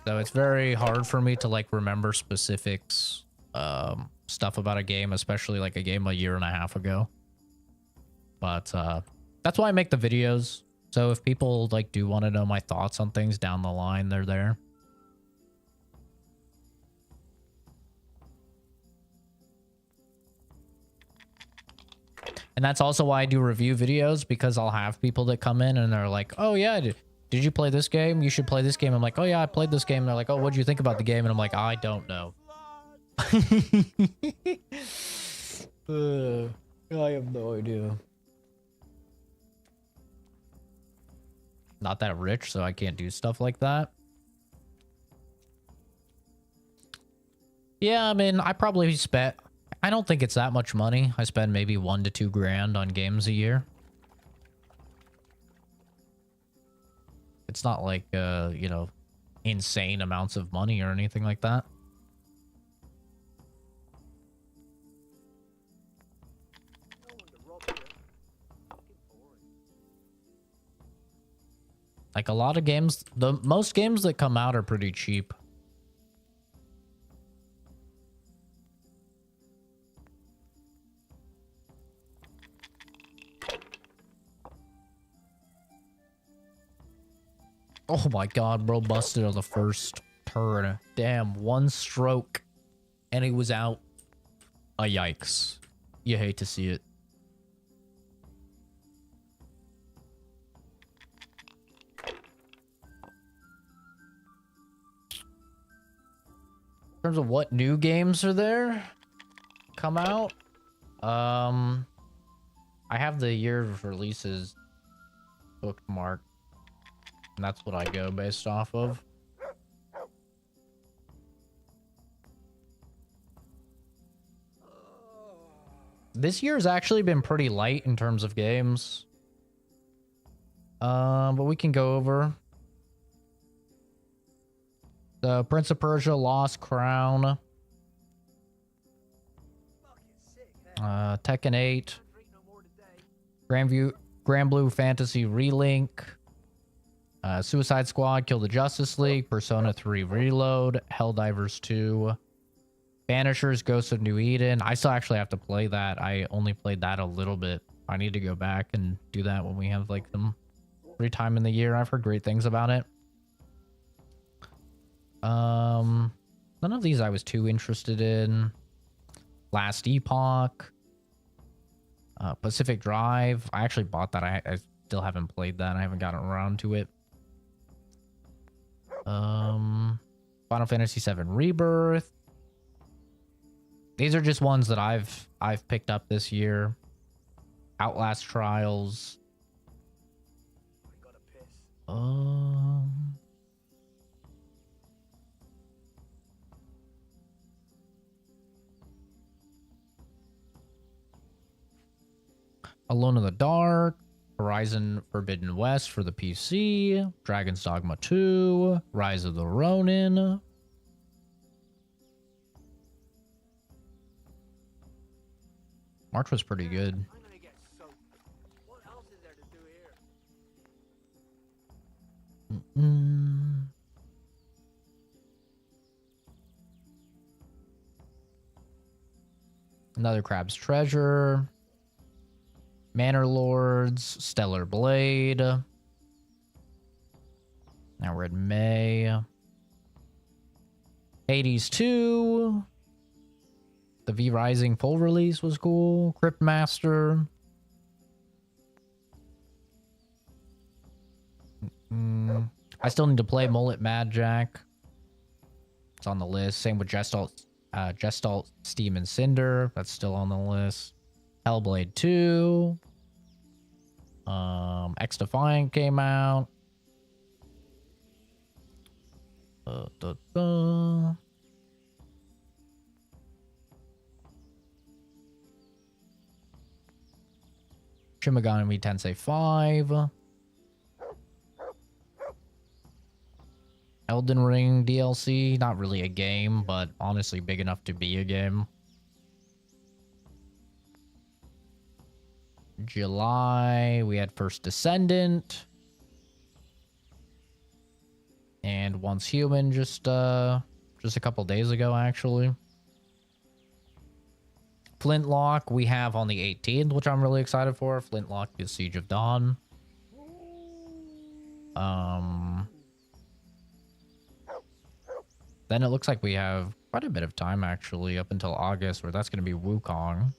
So it's very hard for me to like remember specifics, stuff about a game, especially like a game a year and a half ago. But that's why I make the videos. So if people like do want to know my thoughts on things down the line, they're there. And that's also why I do review videos, because I'll have people that come in and they're like, oh yeah, did you play this game? You should play this game. I'm like, oh yeah, I played this game. And they're like, oh, what'd you think about the game? And I'm like, I don't know. I have no idea. Not that rich, so I can't do stuff like that. Yeah, I mean, I probably spent... I don't think it's that much money. I spend maybe $1 to $2 grand on games a year. It's not like, you know, insane amounts of money or anything like that. Like a lot of games, most games that come out are pretty cheap. Oh my god, bro busted on the first turn. Damn, one stroke and he was out. Yikes. You hate to see it. In terms of what new games are there come out, I have the year of releases bookmarked, and that's what I go based off of. This year's actually been pretty light in terms of games, but we can go over. The Prince of Persia: Lost Crown, Tekken 8, Grand Blue Fantasy Relink, Suicide Squad: Kill the Justice League, Persona 3 Reload, Helldivers 2, Banishers: Ghosts of New Eden. I still actually have to play that. I only played that a little bit. I need to go back and do that when we have like some free time in the year. I've heard great things about it. None of these I was too interested in. Last Epoch, Pacific Drive. I actually bought that. I still haven't played that. I haven't gotten around to it. Final Fantasy VII Rebirth. These are just ones that I've picked up this year. Outlast Trials. Alone in the Dark, Horizon Forbidden West for the PC, Dragon's Dogma 2, Rise of the Ronin. March was pretty good. Another Crab's Treasure. Manor Lords, Stellar Blade. Now we're in May. Hades 2. The V Rising full release was cool. Cryptmaster. I still need to play Mullet Mad Jack. It's on the list. Same with Gestalt, Steam and Cinder. That's still on the list. Hellblade 2. X Defiant came out. Shin Megami Tensei 5. Elden Ring DLC, not really a game, but honestly big enough to be a game. July, we had First Descendant. And Once Human just a couple days ago, actually. Flintlock, we have on the 18th, which I'm really excited for. Flintlock is Siege of Dawn. Then it looks like we have quite a bit of time, actually, up until August, where that's going to be Wukong.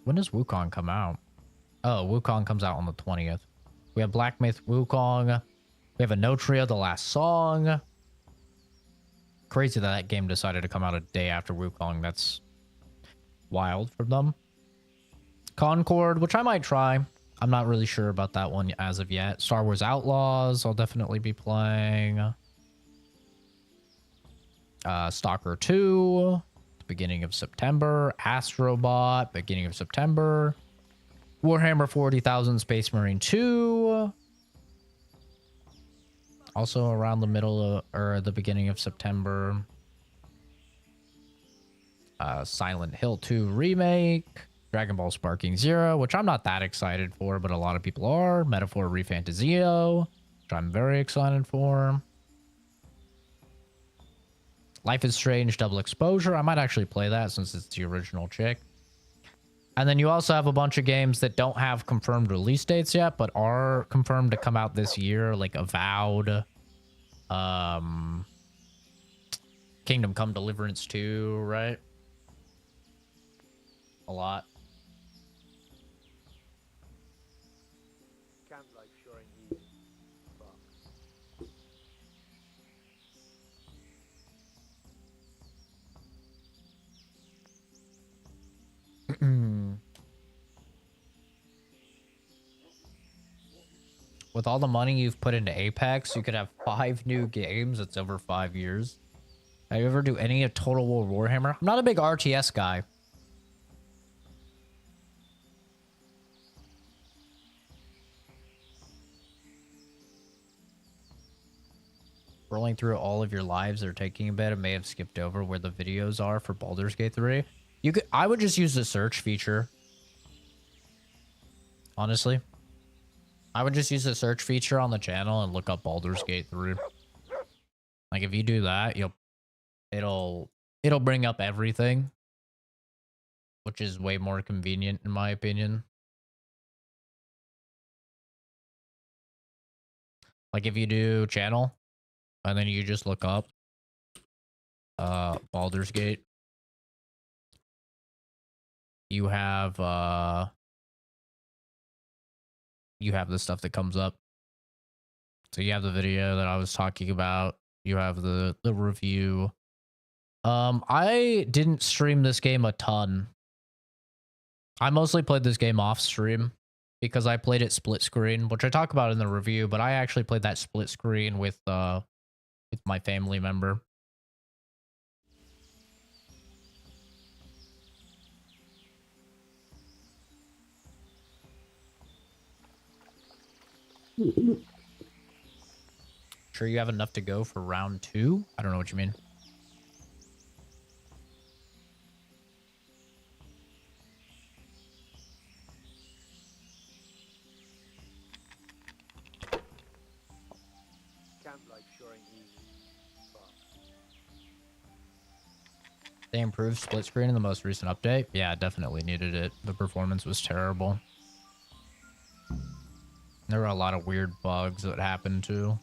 When does Wukong come out? Oh, Wukong comes out on the 20th. We have Black Myth Wukong. We have Anotria, The Last Song. Crazy that game decided to come out a day after Wukong. That's wild for them. Concord, which I might try. I'm not really sure about that one as of yet. Star Wars Outlaws, I'll definitely be playing. Stalker 2, beginning of September. Astrobot, beginning of September. Warhammer 40,000 Space Marine 2. Also around the middle of, or the beginning of September. Silent Hill 2 Remake. Dragon Ball Sparking Zero, which I'm not that excited for, but a lot of people are. Metaphor Refantazio, which I'm very excited for. Life is Strange Double Exposure. I might actually play that since it's the original chick. And then you also have a bunch of games that don't have confirmed release dates yet, but are confirmed to come out this year, like Avowed, Kingdom Come Deliverance 2, right? A lot. Camp life sure ain't easy. With all the money you've put into Apex, you could have 5 new games. It's over 5 years. Have you ever do any of Total War Warhammer? I'm not a big RTS guy. Rolling through all of your lives or taking a bit, I may have skipped over where the videos are for Baldur's Gate 3. I would just use the search feature. Honestly. I would just use the search feature on the channel and look up Baldur's Gate 3. Like if you do that, it'll bring up everything, which is way more convenient in my opinion. Like if you do channel and then you just look up Baldur's Gate, you have the stuff that comes up. So you have the video that I was talking about. You have the review. I didn't stream this game a ton. I mostly played this game off stream because I played it split screen, which I talk about in the review, but I actually played that split screen with my family member. Sure you have enough to go for round 2? I don't know what you mean. Camp life sure ain't easy. But They improved split screen in the most recent update. Yeah, definitely needed it. The performance was terrible. There were a lot of weird bugs that happened too.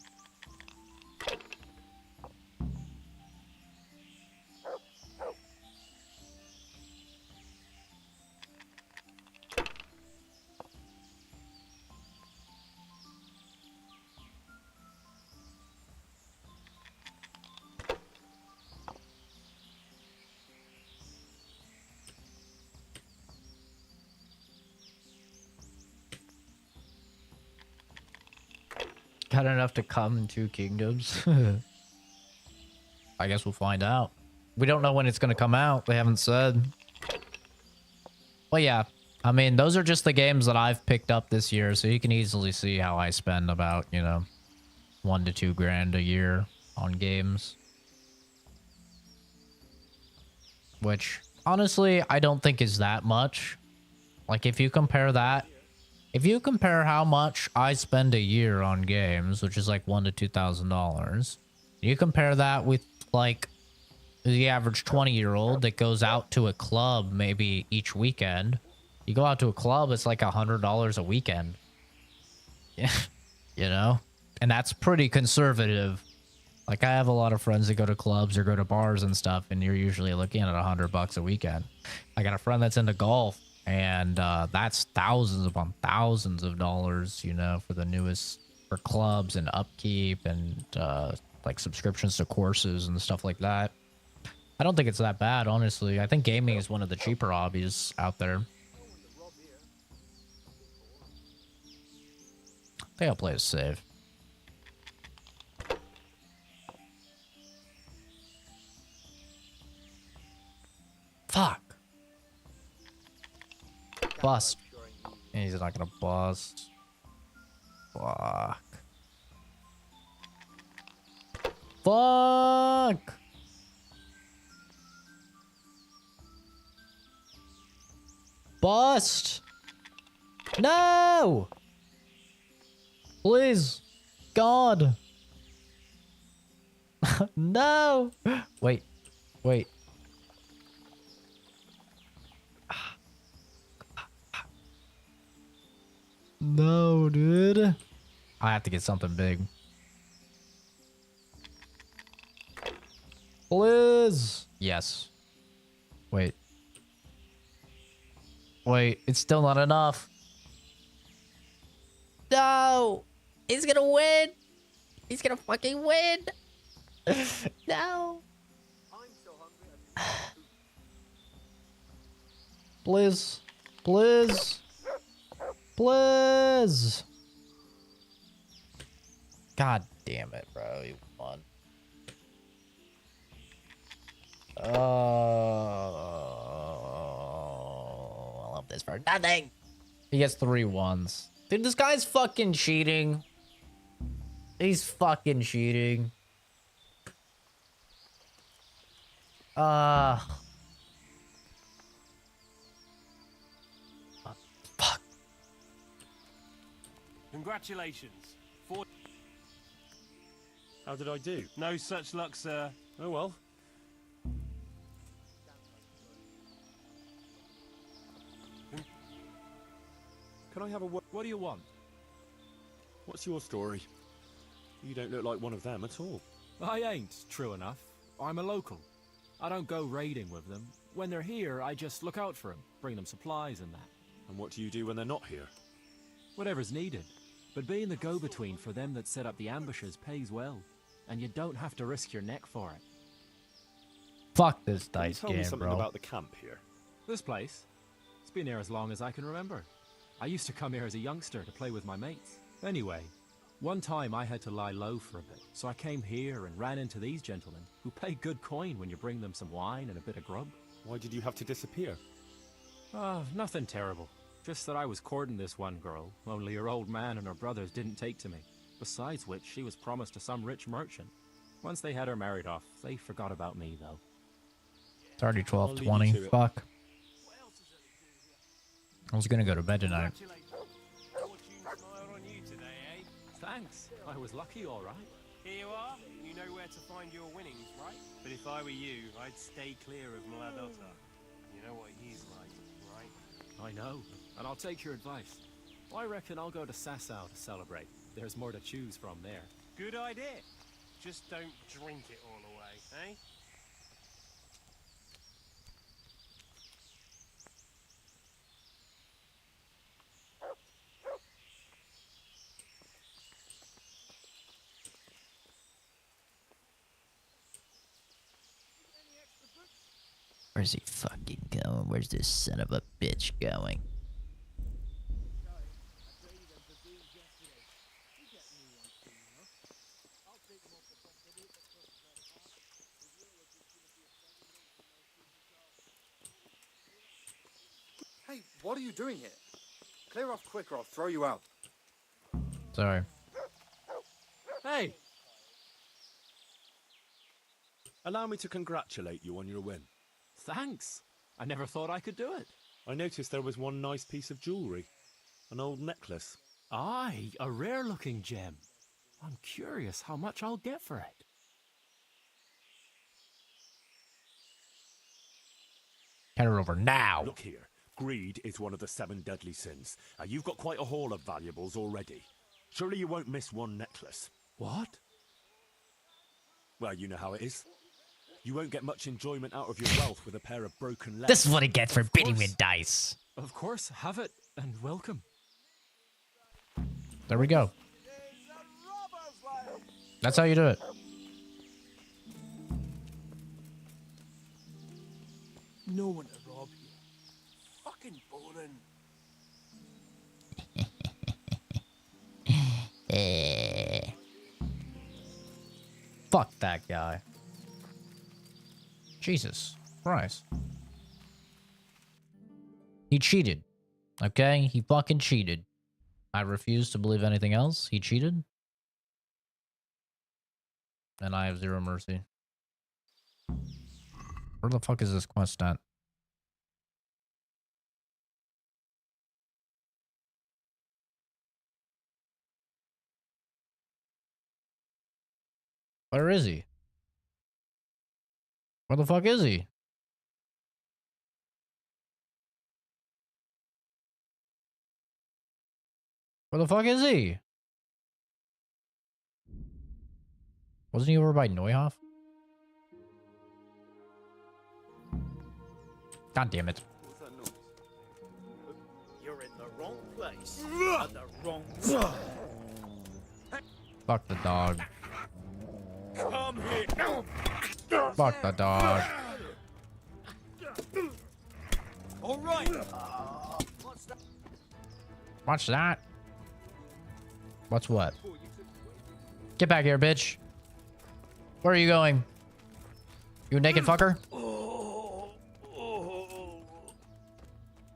Got enough to come in 2 kingdoms. I guess we'll find out. We don't know when it's going to come out. They haven't said. Well, yeah. I mean, those are just the games that I've picked up this year, so you can easily see how I spend about, you know, $1 to $2 grand a year on games. Which, honestly, I don't think is that much. Like, if you compare that, if you compare how much I spend a year on games, which is like $1,000 to $2,000, you compare that with like the average 20-year-old that goes out to a club maybe each weekend. You go out to a club, it's like $100 a weekend. Yeah, you know, and that's pretty conservative. Like, I have a lot of friends that go to clubs or go to bars and stuff, and you're usually looking at $100 a weekend. I got a friend that's into golf. And that's thousands upon thousands of dollars, you know, for the newest, for clubs and upkeep and like subscriptions to courses and stuff like that. I don't think it's that bad, honestly. I think gaming is one of the cheaper hobbies out there. I think I'll play a save. Fuck. Bust. And he's not gonna bust. Fuck. Fuck. Bust. No. Please. God. No. Wait. Wait. No, dude. I have to get something big. Please. Yes. Wait. Wait, it's still not enough. No. He's gonna win. He's gonna fucking win. No. Please. Please. Please. God damn it, bro. You won. Oh, I love this for nothing. He gets 3 1s. Dude, this guy's fucking cheating. He's fucking cheating. Fuck. Congratulations. How did I do? No such luck, sir. Oh well. Can I have a word? What do you want? What's your story? You don't look like one of them at all. I ain't, true enough. I'm a local. I don't go raiding with them. When they're here, I just look out for them, bring them supplies and that. And what do you do when they're not here? Whatever's needed. But being the go-between for them that set up the ambushes pays well. And you don't have to risk your neck for it. Fuck this Can you dice tell me game, something bro. about the camp here? This place? It's been here as long as I can remember. I used to come here as a youngster to play with my mates. Anyway, one time I had to lie low for a bit, so I came here and ran into these gentlemen, who pay good coin when you bring them some wine and a bit of grub. Why did you have to disappear? Nothing terrible. Just that I was courting this one girl, only her old man and her brothers didn't take to me. Besides which, she was promised to some rich merchant. Once they had her married off, they forgot about me, though. It's already 12:20. Fuck. I was gonna go to bed tonight. Thanks. I was lucky, all right. Here you are. You know where to find your winnings, right? But if I were you, I'd stay clear of Mladota. You know what he's like, right? I know, and I'll take your advice. I reckon I'll go to Sasau to celebrate. There's more to choose from there. Good idea. Just don't drink it all away, eh? Where's he fucking going? Where's this son of a bitch going? Hey, what are you doing here? Clear off quick or I'll throw you out. Sorry. Hey! Allow me to congratulate you on your win. Thanks. I never thought I could do it. I noticed there was one nice piece of jewellery. An old necklace. Aye, a rare-looking gem. I'm curious how much I'll get for it. Hand her over now. Look here. Greed is one of the 7 deadly sins. You've got quite a haul of valuables already. Surely you won't miss one necklace. What? Well, you know how it is. You won't get much enjoyment out of your wealth with a pair of broken legs. This is what he gets for bidding with dice. Of course, have it, and welcome. There we go. That's how you do it. No one to rob you. Fucking boring. Fuck that guy. Jesus Christ. He cheated. Okay? He fucking cheated. I refuse to believe anything else. He cheated. And I have zero mercy. Where the fuck is this quest at? Where is he? Where the fuck is he? Where the fuck is he? Wasn't he over by Neuhoff? God damn it. You're in the wrong place at the wrong time. Fuck the dog. Come here. Fuck the dog. All right. What's that? Watch that. What's what? Get back here, bitch. Where are you going? You naked fucker?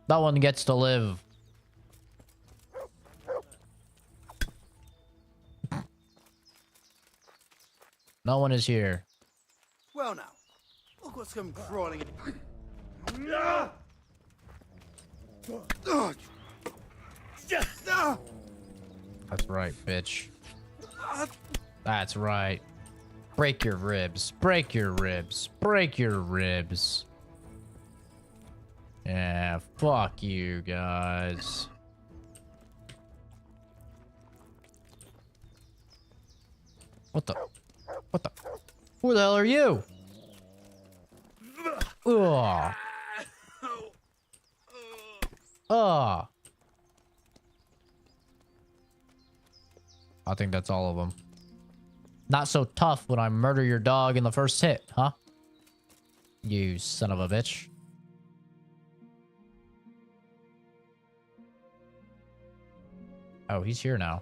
That one gets to live. No one is here. Well now, look what's come crawling in. That's right, bitch. That's right. Break your ribs. Break your ribs. Break your ribs. Yeah, fuck you guys. What the? What the? Who the hell are you? Ugh. Oh. I think that's all of them. Not so tough when I murder your dog in the first hit, huh? You son of a bitch. Oh, he's here now.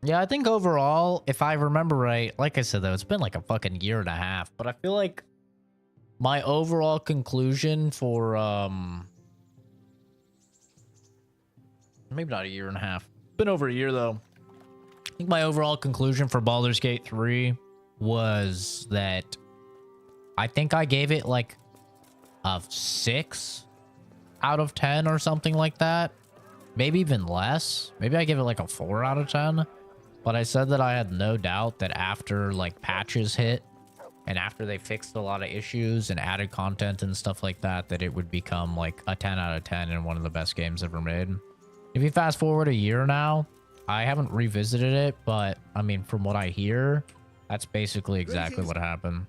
Yeah, I think overall, if I remember right, like I said though, it's been like a fucking year and a half, but I feel like my overall conclusion for maybe not a year and a half. Been over a year though. I think my overall conclusion for Baldur's Gate 3 was that I think I gave it like a 6 out of 10 or something like that. Maybe even less. Maybe I give it like a 4 out of 10. But I said that I had no doubt that after like patches hit and after they fixed a lot of issues and added content and stuff like that, that it would become like a 10 out of 10 and one of the best games ever made. If you fast forward a year now, I haven't revisited it, but I mean, from what I hear, that's basically exactly what happened.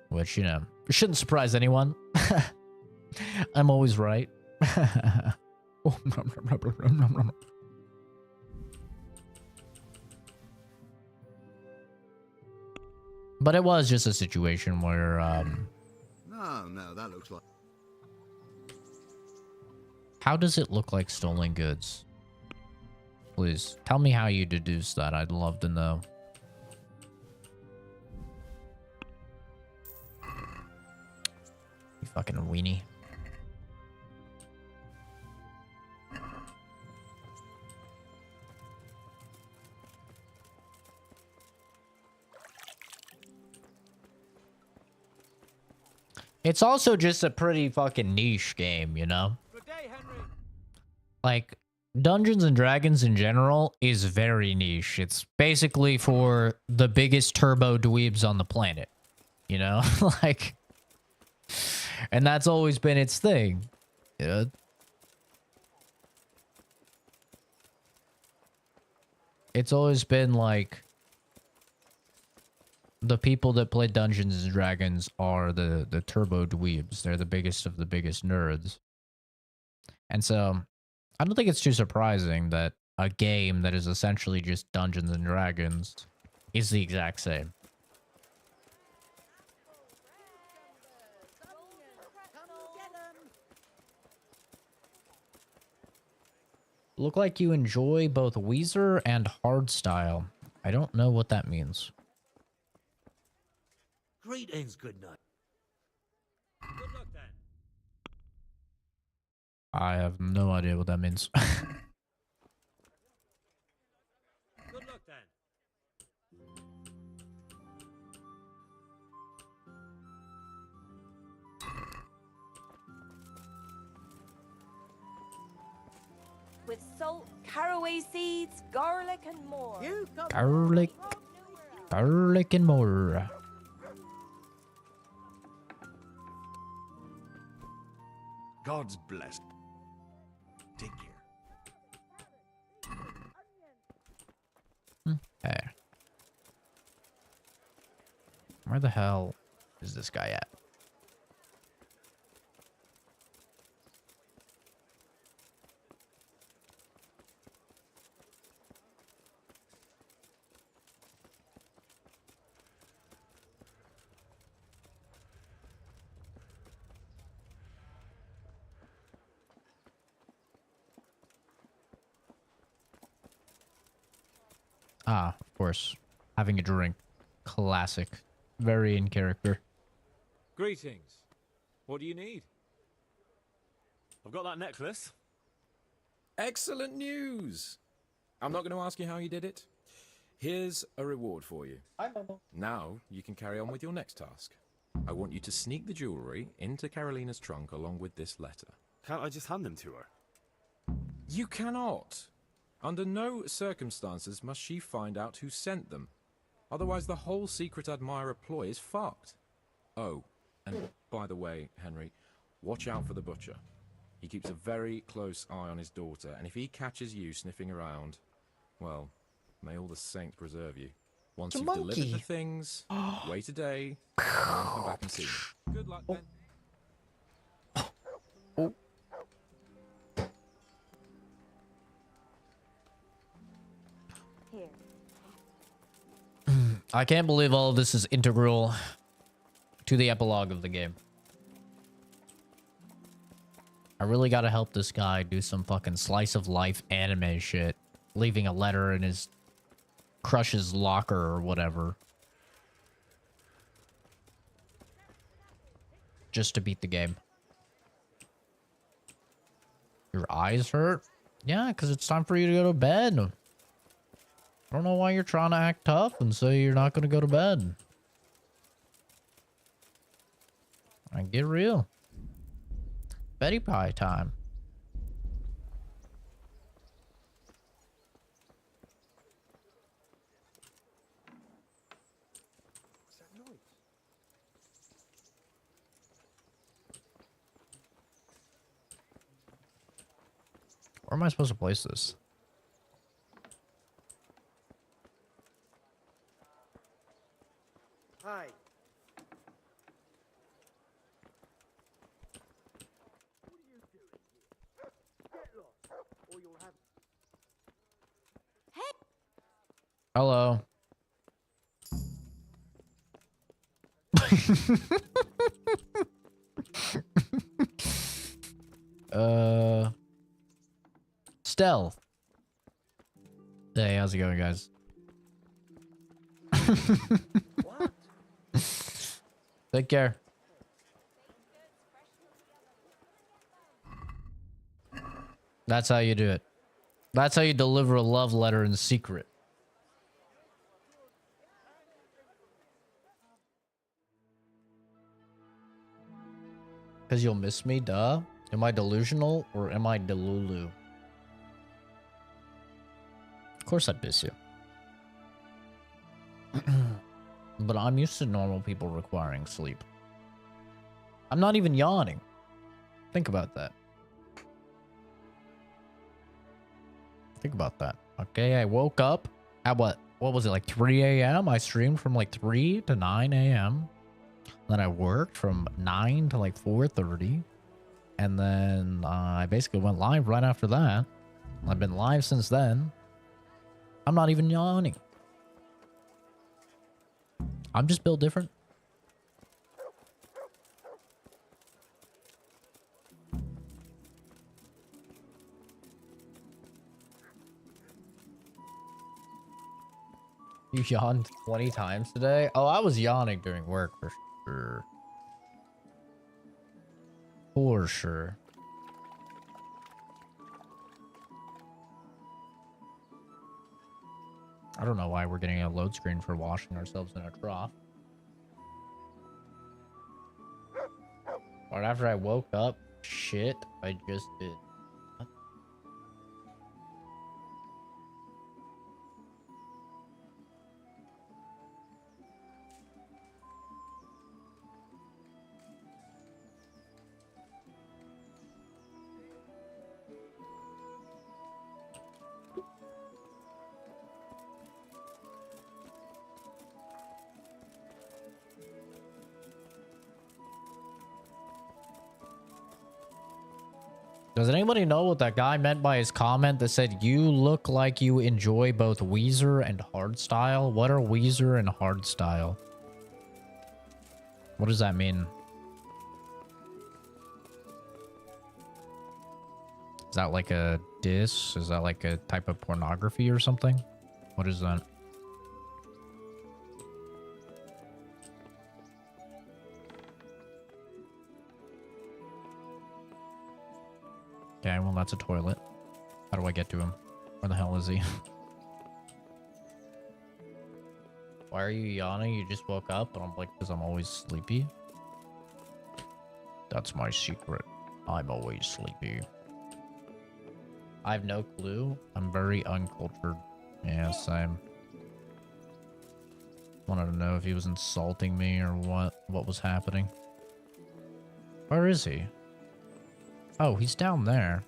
Which, you know, shouldn't surprise anyone. I'm always right. But it was just a situation where, No, that looks like... How does it look like stolen goods? Please, tell me how you deduce that. I'd love to know. You fucking weenie. It's also just a pretty fucking niche game, you know? Like, Dungeons and Dragons in general is very niche. It's basically for the biggest turbo dweebs on the planet, you know? Like, and that's always been its thing. Yeah. It's always been like, the people that play Dungeons and Dragons are the turbo dweebs. They're the biggest of the biggest nerds. And so, I don't think it's too surprising that a game that is essentially just Dungeons and Dragons is the exact same. Look like you enjoy both Weezer and hardstyle. I don't know what that means. Greetings, good night. Good luck then. I have no idea what that means. Good luck then. With salt, caraway seeds, garlic, and more. Garlic and more. God's blessed. Take care. Hey. Where the hell is this guy at? Ah, of course. Having a drink. Classic. Very in character. Greetings. What do you need? I've got that necklace. Excellent news! I'm not going to ask you how you did it. Here's a reward for you. Now you can carry on with your next task. I want you to sneak the jewellery into Carolina's trunk along with this letter. Can't I just hand them to her? You cannot. Under no circumstances must she find out who sent them. Otherwise the whole secret admirer ploy is fucked. Oh, and by the way, Henry, watch out for the butcher. He keeps a very close eye on his daughter, and if he catches you sniffing around, well, may all the saints preserve you. Once It's a you've delivered monkey. the things, wait a day, and then come back and see me. Good luck then. Here. I can't believe all of this is integral to the epilogue of the game. I really gotta help this guy do some fucking slice of life anime shit. Leaving a letter in his crush's locker or whatever. Just to beat the game. Your eyes hurt? Yeah, because it's time for you to go to bed. I don't know why you're trying to act tough and say you're not going to go to bed. I get real. Betty pie time. What's that noise? Where am I supposed to place this? Hi. What are you doing here? Get lost, or you'll have... Hello. Stealth. Hey, how's it going, guys? What? Take care. That's how you do it. That's how you deliver a love letter in secret. Because you'll miss me, duh. Am I delusional or am I delulu? Of course I'd miss you. But I'm used to normal people requiring sleep. I'm not even yawning. Think about that. Think about that. Okay, I woke up at what was it, like 3 a.m.? I streamed from like 3 to 9 a.m. Then I worked from 9 to like 4:30. And then I basically went live right after that. I've been live since then. I'm not even yawning. I'm just built different. You yawned 20 times today? Oh, I was yawning during work for sure. For sure. I don't know why we're getting a load screen for washing ourselves in a trough. Right after I woke up, shit, I just did. Does anybody know what that guy meant by his comment that said, you look like you enjoy both Weezer and hardstyle? What are Weezer and hardstyle? What does that mean? Is that like a diss? Is that like a type of pornography or something? What is that? Okay, well, that's a toilet. How do I get to him? Where the hell is he? Why are you yawning? You just woke up? And I'm like, because I'm always sleepy. That's my secret. I'm always sleepy. I have no clue. I'm very uncultured. Yeah, same. Wanted to know if he was insulting me or what was happening. Where is he? Oh, he's down there.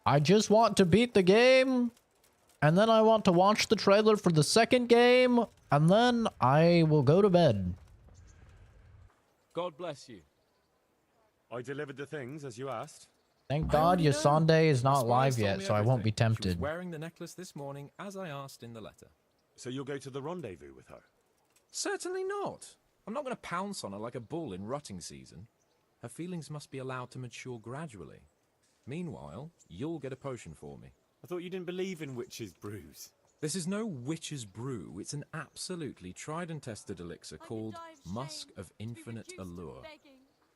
I just want to beat the game, and then I want to watch the trailer for the second game, and then I will go to bed. God bless you. I delivered the things as you asked. Thank I God already know. Yasande is My not spies live told yet, me so I won't be everything. She was tempted. wearing the necklace this morning as I asked in the letter. So you'll go to the rendezvous with her? Certainly not. I'm not going to pounce on her like a bull in rutting season. Her feelings must be allowed to mature gradually. Meanwhile, you'll get a potion for me. I thought you didn't believe in witches' brews. This is no witch's brew. It's an absolutely tried and tested elixir called Musk of Infinite Allure.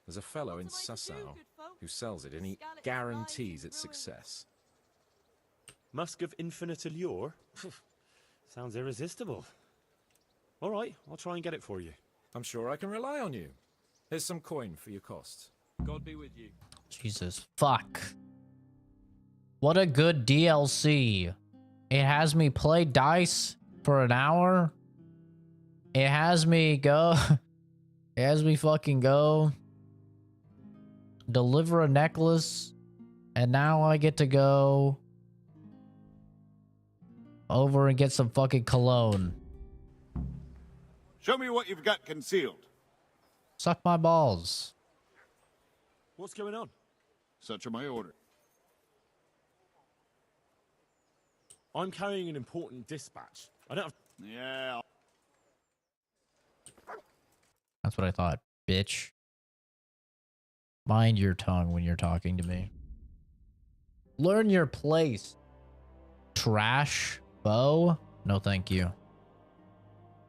There's a fellow in Sasau who sells it, and he guarantees its success. Musk of Infinite Allure? Sounds irresistible. All right, I'll try and get it for you. I'm sure I can rely on you. Here's some coin for your costs. God be with you. Jesus, fuck. What a good DLC. It has me play dice for an hour. It has me go. It has me fucking go. Deliver a necklace. And now I get to go over and get some fucking cologne. Show me what you've got concealed. Suck my balls. What's going on? Such are my orders. I'm carrying an important dispatch. I don't have... Yeah. That's what I thought, bitch. Mind your tongue when you're talking to me. Learn your place. Trash bow? No, thank you.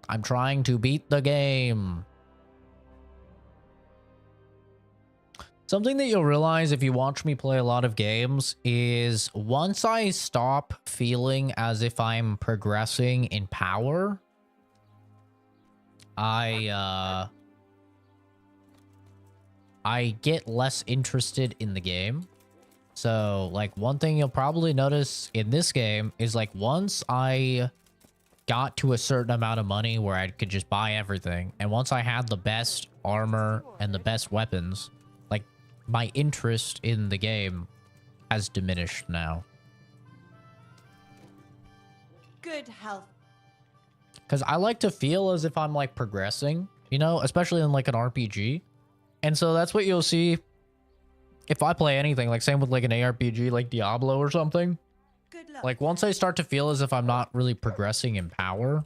I'm trying to beat the game. Something that you'll realize if you watch me play a lot of games is once I stop feeling as if I'm progressing in power, I get less interested in the game. So, like, one thing you'll probably notice in this game is, like, once I got to a certain amount of money where I could just buy everything, and once I had the best armor and the best weapons, like, my interest in the game has diminished now. Good health. Because I like to feel as if I'm, like, progressing, you know, especially in, like, an RPG. And so that's what you'll see if I play anything, like, same with, like, an ARPG, like Diablo or something. Good luck. Like, once I start to feel as if I'm not really progressing in power,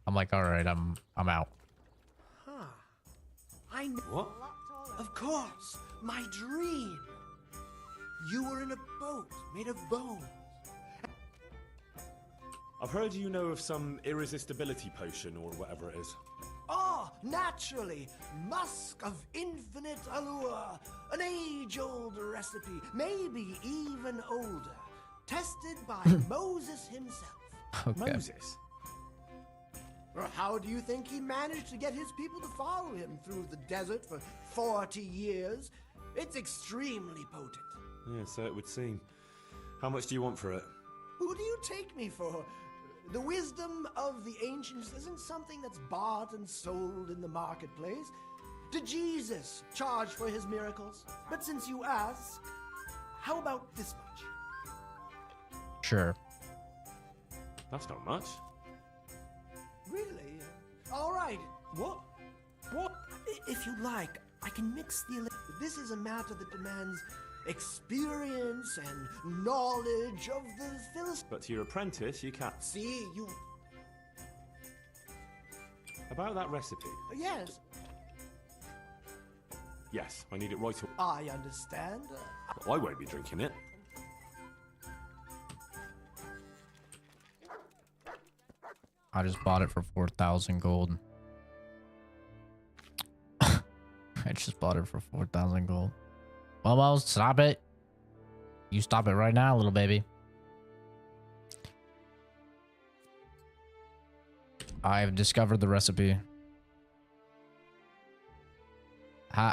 I'm like, all right, I'm out. Huh. I know. What? Of course. My dream. You were in a boat made of bones. I've heard you know of some irresistibility potion or whatever it is. Oh, naturally. Musk of infinite allure. An age-old recipe, maybe even older. Tested by Moses himself. Okay. Moses? Well, how do you think he managed to get his people to follow him through the desert for 40 years? It's extremely potent. Yeah, so it would seem. How much do you want for it? Who do you take me for? The wisdom of the ancients isn't something that's bought and sold in the marketplace. Did Jesus charge for his miracles? But since you ask, how about this much? Sure. That's not much. Really? All right. What? What? If you like, I can mix the elixir. This is a matter that demands experience and knowledge of the Philistines. But to your apprentice, you can't. See, you... About that recipe. Yes, Yes, I need it right away. I understand. I won't be drinking it. I just bought it for 4,000 gold. I just bought it for 4,000 gold. Well, stop it. You stop it right now, little baby. I've discovered the recipe.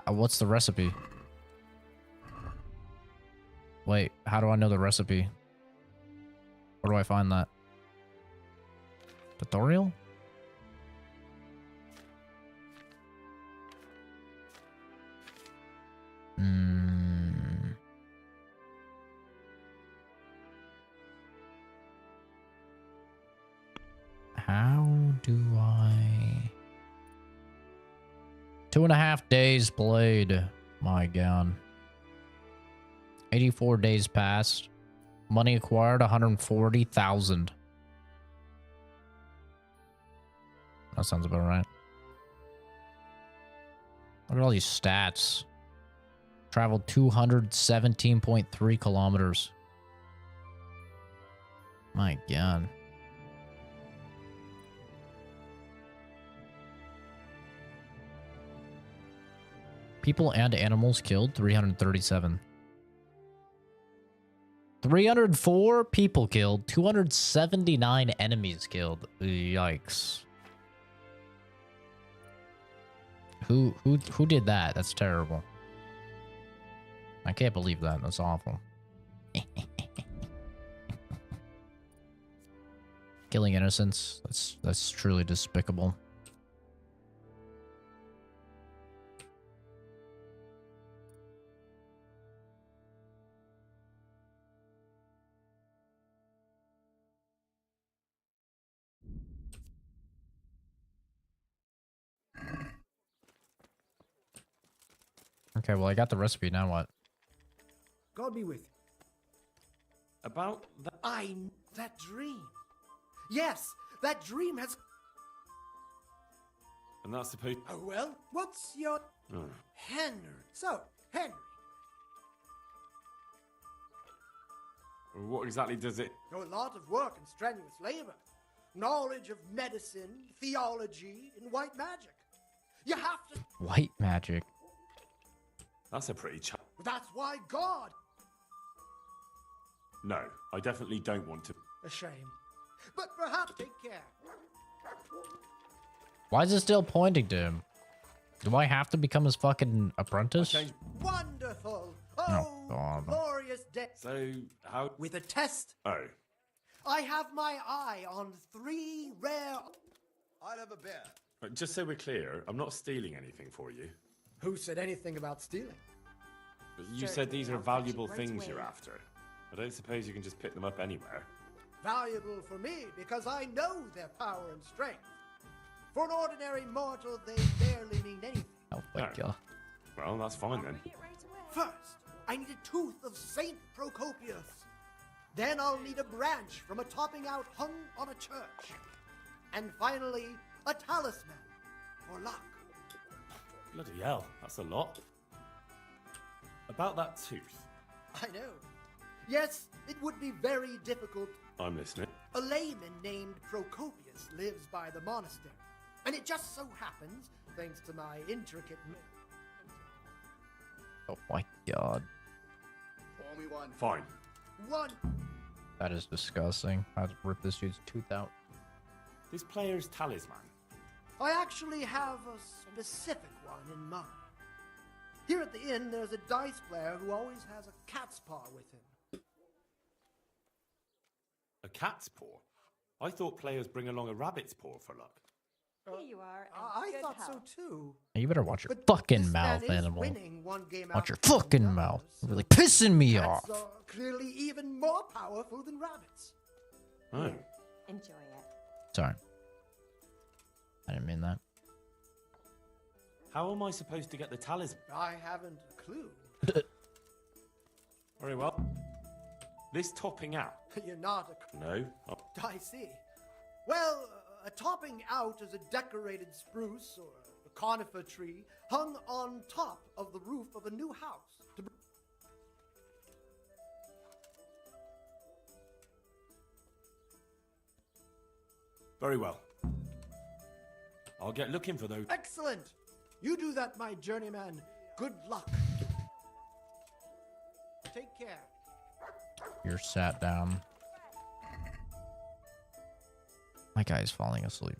What's the recipe? Wait, how do I know the recipe? Where do I find that? Tutorial? How do I... 2.5 days played. My God. 84 days passed. Money acquired 140,000. That sounds about right. Look at all these stats. Traveled 217.3 kilometers. My God. People and animals killed 337. 304 people killed, 279 enemies killed. Yikes. Who did that? That's terrible. I can't believe that. That's awful. Killing innocents. That's truly despicable. Okay, well, I got the recipe. Now what? God be with you. About that? That dream. Yes, that dream has... And that's supposed... Oh, well, what's your... Oh. Henry. So, Henry. What exactly does it... A lot of work and strenuous labor. Knowledge of medicine, theology, and white magic. You have to... White magic. That's a pretty That's why God... No, I definitely don't want to... A shame. But perhaps take care. Why is it still pointing to him? Do I have to become his fucking apprentice? Wonderful. Oh, God. Glorious day. So, how... With a test. Oh. I have my eye on 3 rare... I'll have a beer. Just so we're clear, I'm not stealing anything for you. Who said anything about stealing? But you said these are valuable things you're after. I don't suppose you can just pick them up anywhere. Valuable for me because I know their power and strength. For an ordinary mortal, they barely mean anything. Oh my God. Well, that's fine then. First, I need a tooth of Saint Procopius. Then I'll need a branch from a topping out hung on a church. And finally, a talisman for luck. Bloody hell, that's a lot. About that tooth. I know. Yes, it would be very difficult. I'm listening. A layman named Procopius lives by the monastery. And it just so happens, thanks to my intricate... Oh my God. Pour me one. Fine. One. That is disgusting. I'd rip this dude's tooth out. This player's talisman. I actually have a specific one in mind. Here at the inn, there's a dice player who always has a cat's paw with him. A cat's paw? I thought players bring along a rabbit's paw for luck. Here you are. I thought so too. You better watch your But fucking this mouth, man is animal. winning one game Watch out your of 10 fucking dollars. mouth. You're really pissing me off. Cats are clearly even more powerful than rabbits. Oh. Enjoy it. Sorry. I didn't mean that. How am I supposed to get the talisman? I haven't a clue. Very well. This topping out. You're not a... No. Oh. I see. Well, a topping out is a decorated spruce or a conifer tree hung on top of the roof of a new house. Very well. I'll get looking for those. Excellent! You do that, my journeyman. Good luck. Take care. You're sat down. My guy's falling asleep.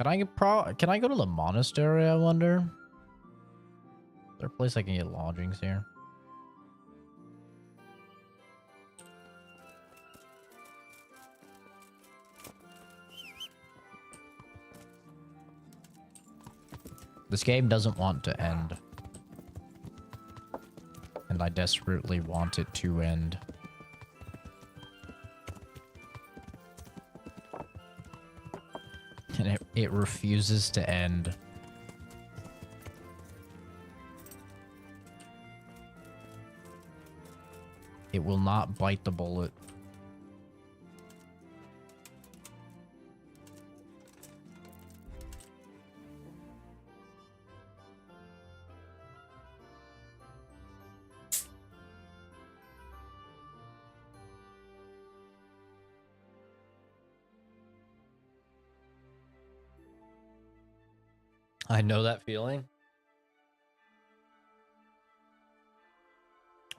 Can I go to the monastery, I wonder? Is there a place I can get lodgings here? This game doesn't want to end. And I desperately want it to end. And it refuses to end. It will not bite the bullet. I know that feeling.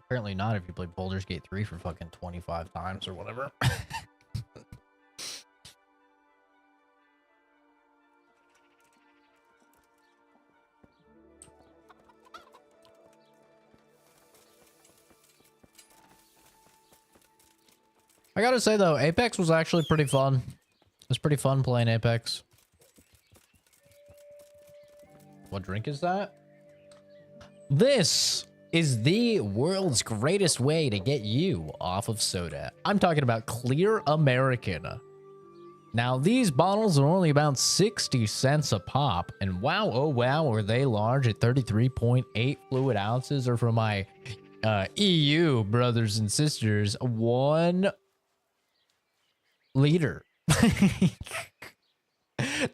Apparently not if you play Baldur's Gate 3 for fucking 25 times or whatever. I gotta say though, Apex was actually pretty fun. It was pretty fun playing Apex. What drink is that? This is the world's greatest way to get you off of soda. I'm talking about Clear American. Now, these bottles are only about 60 cents a pop, and wow, oh wow, are they large at 33.8 fluid ounces, or for my EU brothers and sisters, 1 liter.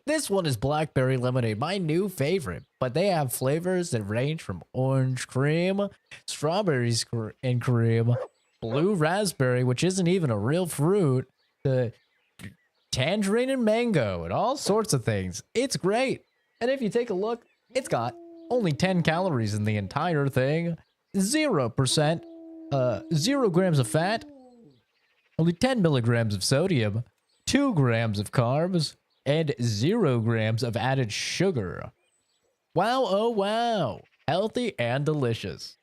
This one is blackberry lemonade, my new favorite, but they have flavors that range from orange cream, strawberries and cream, blue raspberry, which isn't even a real fruit, to tangerine and mango, and all sorts of things. It's great. And if you take a look, it's got only 10 calories in the entire thing, 0%, 0 grams of fat, only 10 milligrams of sodium, 2 grams of carbs, and 0 grams of added sugar. Wow, oh wow. Healthy and delicious.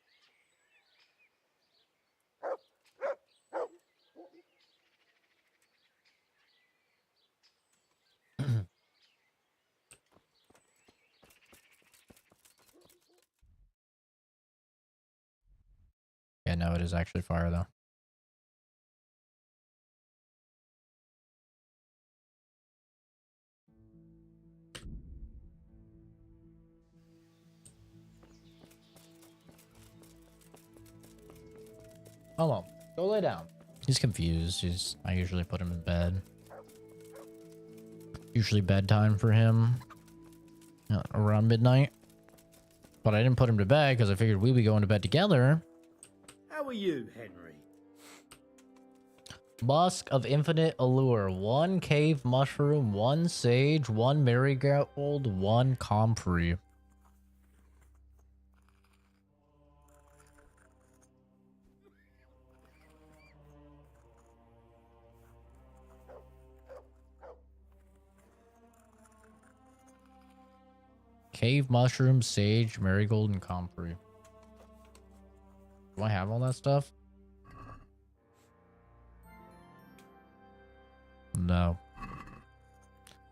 Yeah, no, it is actually fire though. Hold on. Go lay down. He's confused. I usually put him in bed. Usually bedtime for him. Around midnight. But I didn't put him to bed because I figured we'd be going to bed together. How are you, Henry? Musk of infinite allure. 1 cave mushroom, 1 sage, 1 marigold, 1 comfrey. Cave mushroom, sage, marigold, and comfrey. Do I have all that stuff? No.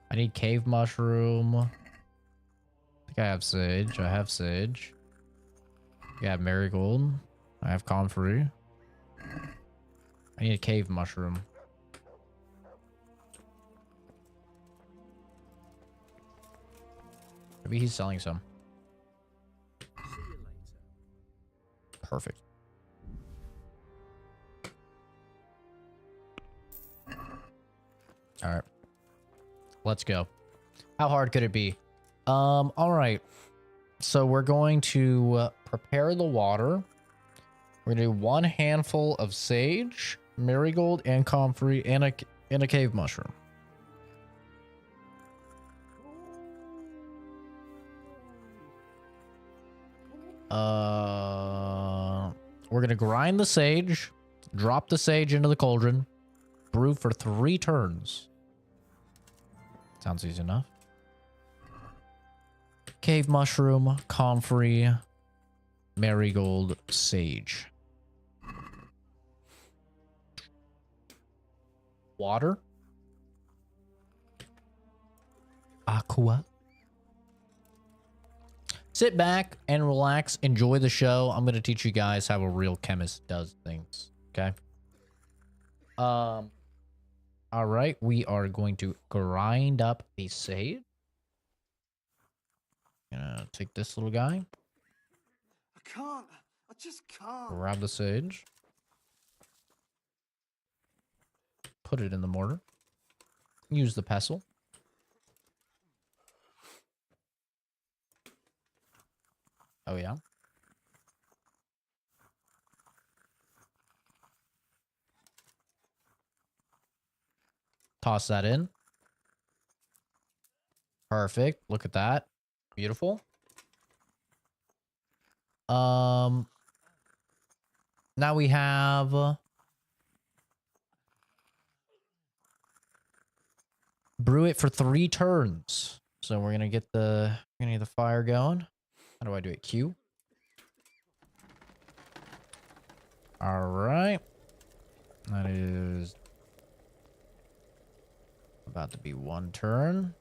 I need cave mushroom. I think I have sage. I have sage. I have marigold. I have comfrey. I need a cave mushroom. Maybe he's selling some. Perfect. All right. Let's go. How hard could it be? All right. So we're going to prepare the water. We're going to do 1 handful of sage, marigold, and comfrey, and a cave mushroom. We're gonna grind the sage, drop the sage into the cauldron, brew for 3 turns. Sounds easy enough. Cave mushroom, comfrey, marigold, sage. Water. Aqua. Sit back and relax. Enjoy the show. I'm going to teach you guys how a real chemist does things. Okay. All right. We are going to grind up the sage. Gonna take this little guy. I can't. I just can't. Grab the sage. Put it in the mortar. Use the pestle. Oh, yeah. Toss that in. Perfect. Look at that. Beautiful. Now we have brew it for 3 turns. So we're gonna get the fire going. How do I do it? Q. All right. That is about to be 1 turn.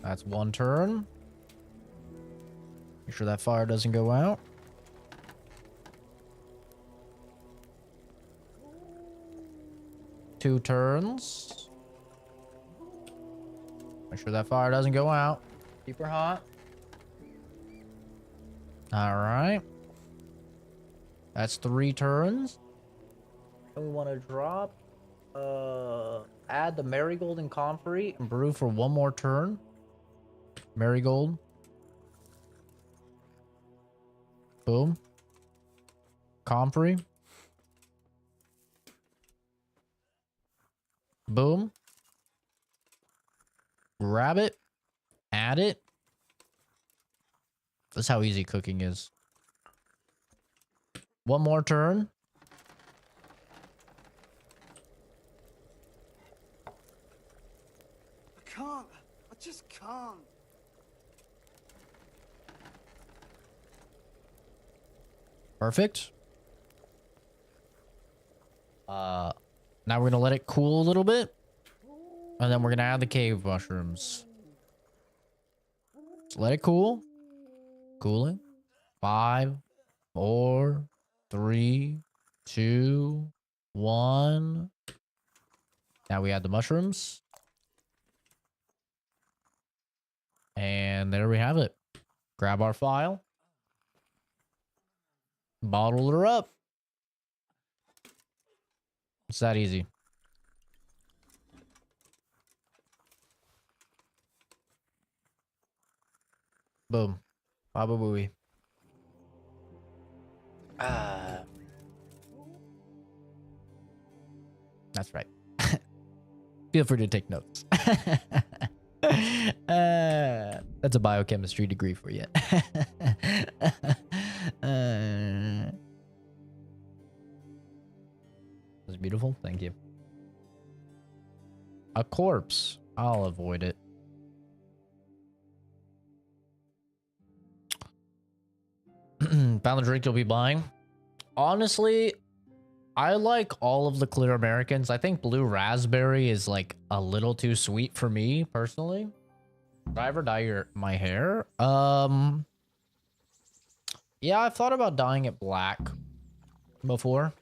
That's 1 turn. Make sure that fire doesn't go out. Two turns. Make sure that fire doesn't go out. Keep her hot. All right. That's 3 turns. And we want to drop, add the marigold and comfrey and brew for 1 more turn. Marigold. Boom. Comfrey. Boom. Grab it. Add it. That's how easy cooking is. 1 more turn. I can't. I just can't. Perfect. Now we're gonna let it cool a little bit. And then we're gonna add the cave mushrooms. Just let it cool. Cooling. 5, 4, 3, 2, 1. Now we add the mushrooms. And there we have it. Grab our file. Bottle her up. It's that easy. Boom. Baba Booey. That's right. Feel free to take notes. That's a biochemistry degree for you. That's beautiful. Thank you. A corpse. I'll avoid it. Found the drink you'll be buying. Honestly, I like all of the clear Americans. I think blue raspberry is like a little too sweet for me personally. Did I ever dye my hair? Yeah, I've thought about dyeing it black before.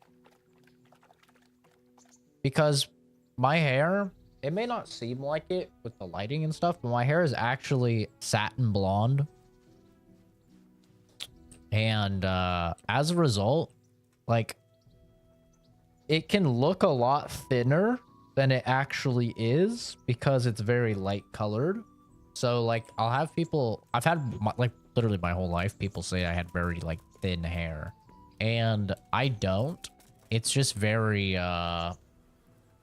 Because my hair, it may not seem like it with the lighting and stuff, but my hair is actually satin blonde. And as a result, like, it can look a lot thinner than it actually is because it's very light colored. So, like, I'll have people, I've had, like, literally my whole life, people say I had very, like, thin hair. And I don't. It's just very,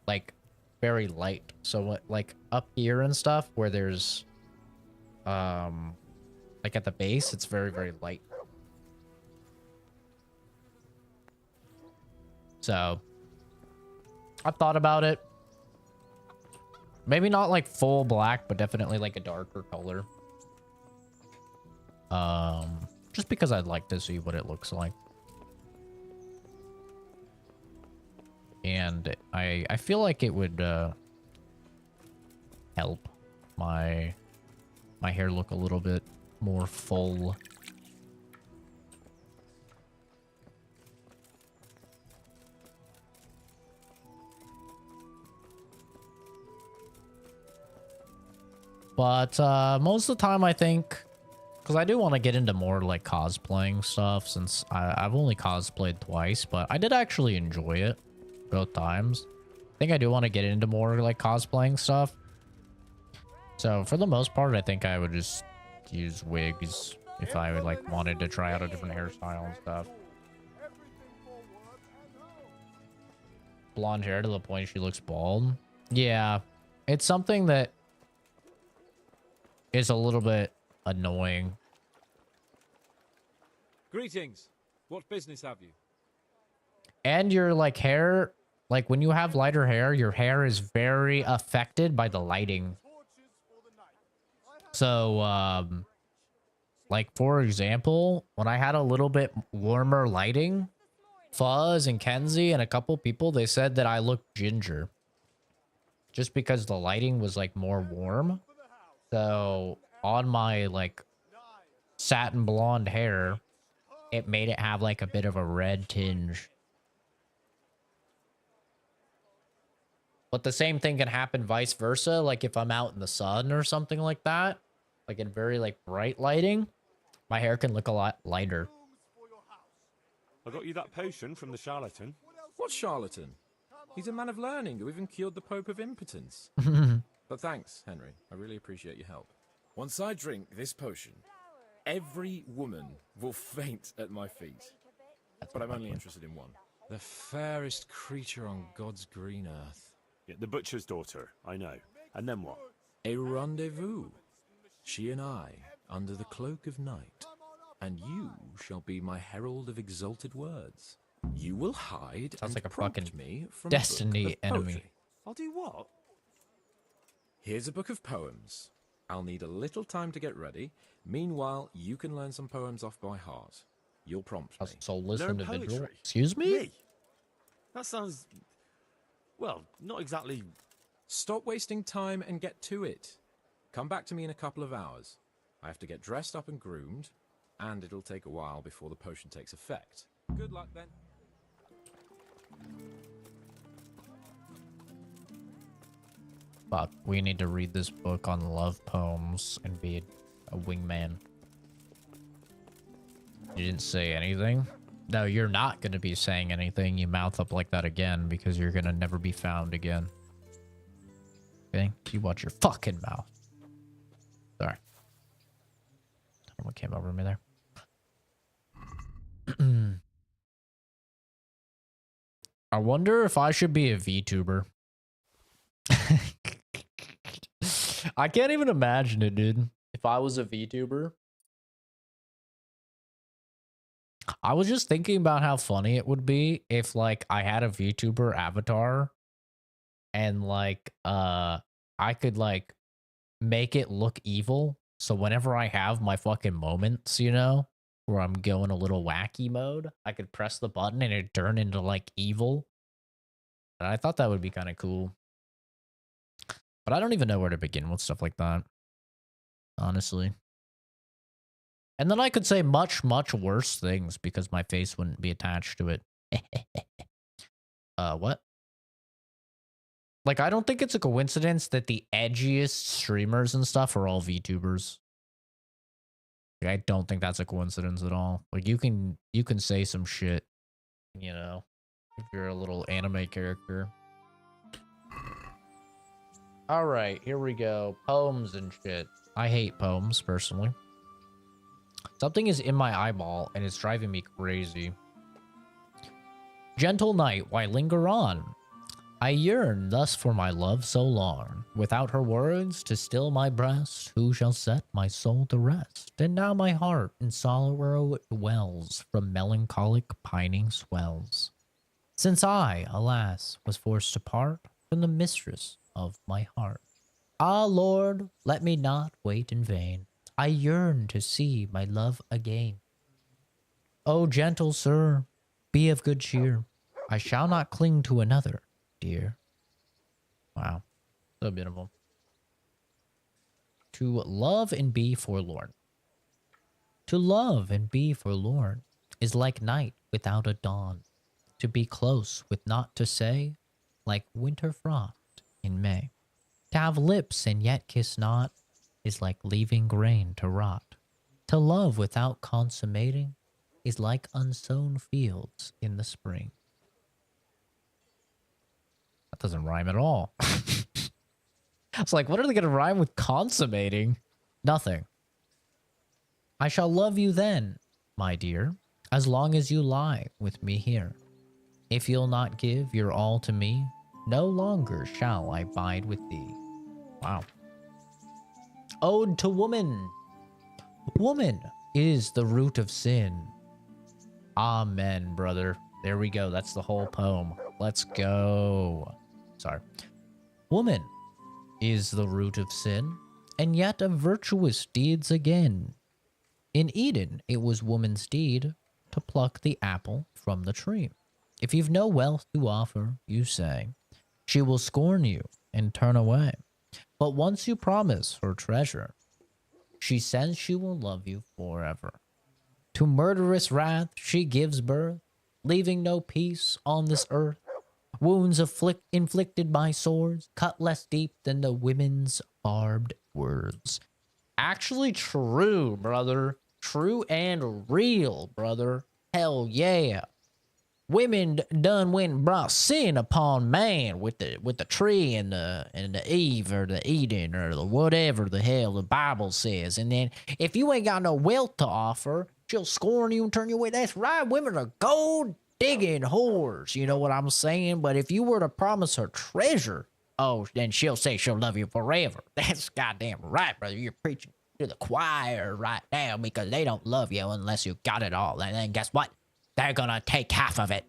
like, very light. So, like, up here and stuff where there's, like, at the base, it's very, very light. So, I've thought about it. Maybe not like full black, but definitely like a darker color. Just because I'd like to see what it looks like. And I feel like it would help my hair look a little bit more full. But most of the time I think, because I do want to get into more like cosplaying stuff, since I've only cosplayed twice, but I did actually enjoy it both times. I think I do want to get into more like cosplaying stuff. So for the most part, I think I would just use wigs if I would like wanted to try out a different hairstyle and stuff. Blonde hair to the point she looks bald. Yeah, it's something that is a little bit annoying. Greetings. What business have you? And your like hair, like when you have lighter hair, your hair is very affected by the lighting. So, like for example, when I had a little bit warmer lighting, Fuzz and Kenzie and a couple people, they said that I looked ginger. Just because the lighting was like more warm. So on my like satin blonde hair, it made it have like a bit of a red tinge. But the same thing can happen vice versa. Like if I'm out in the sun or something like that, like in very like bright lighting, my hair can look a lot lighter. I got you that potion from the charlatan. What charlatan? He's a man of learning who even cured the Pope of impotence. But thanks, Henry. I really appreciate your help. Once I drink this potion, every woman will faint at my feet. But I'm only interested in one. The fairest creature on God's green earth. Yeah, the butcher's daughter, I know. And then what? A rendezvous. She and I, under the cloak of night. And you shall be my herald of exalted words. You will hide Sounds and like a prompt fucking me from Destiny a book of enemy. poetry. I'll do what? Here's a book of poems. I'll need a little time to get ready. Meanwhile, you can learn some poems off by heart. You'll prompt me. A soulless Learn individual. poetry? Excuse me? Me? That sounds... well, not exactly... Stop wasting time and get to it. Come back to me in a couple of hours. I have to get dressed up and groomed, and it'll take a while before the potion takes effect. Good luck then. Fuck, we need to read this book on love poems and be a wingman. You didn't say anything? No, you're not going to be saying anything. You mouth up like that again because you're going to never be found again. Okay? You watch your fucking mouth. Sorry. I don't know what came over me there. I wonder if I should be a VTuber. I can't even imagine it, dude. If I was a VTuber. I was just thinking about how funny it would be if like I had a VTuber avatar and like I could like make it look evil. So whenever I have my fucking moments, you know, where I'm going a little wacky mode, I could press the button and it'd turn into like evil. And I thought that would be kind of cool. But I don't even know where to begin with stuff like that. Honestly. And then I could say much, much worse things because my face wouldn't be attached to it. What? Like, I don't think it's a coincidence that the edgiest streamers and stuff are all VTubers. Like, I don't think that's a coincidence at all. Like, you can say some shit, you know, if you're a little anime character. All right, here we go. Poems and shit. I hate poems, personally. Something is in my eyeball, and it's driving me crazy. Gentle night, why linger on? I yearn thus for my love so long. Without her words to still my breast, who shall set my soul to rest? And now my heart in sorrow dwells, from melancholic pining swells. Since I, alas, was forced to part from the mistress of my heart. Ah, Lord, let me not wait in vain. I yearn to see my love again. Oh, gentle sir, be of good cheer. I shall not cling to another, dear. Wow, so beautiful. To love and be forlorn. To love and be forlorn is like night without a dawn. To be close with naught to say, like winter frost in May. To have lips and yet kiss not is like leaving grain to rot. To love without consummating is like unsown fields in the spring. That doesn't rhyme at all. I was like, what are they going to rhyme with consummating? Nothing. I shall love you then, my dear, as long as you lie with me here. If you'll not give your all to me, no longer shall I bide with thee. Wow. Ode to woman. Woman is the root of sin. Amen, brother. There we go. That's the whole poem. Let's go. Sorry. Woman is the root of sin, and yet of virtuous deeds again. In Eden, it was woman's deed to pluck the apple from the tree. If you've no wealth to offer, you say, she will scorn you and turn away. But once you promise her treasure, she says she will love you forever. To murderous wrath she gives birth, leaving no peace on this earth. Wounds inflicted by swords, cut less deep than the women's barbed words. Actually true, brother. True and real, brother. Hell yeah. Women done went and brought sin upon man with the tree and the Eve or the Eden or the whatever the hell the Bible says. And then if you ain't got no wealth to offer, she'll scorn you and turn you away. That's right. Women are gold digging whores. You know what I'm saying? But if you were to promise her treasure, oh, then she'll say she'll love you forever. That's goddamn right, brother. You're preaching to the choir right now because they don't love you unless you got it all. And then guess what? They're gonna take half of it.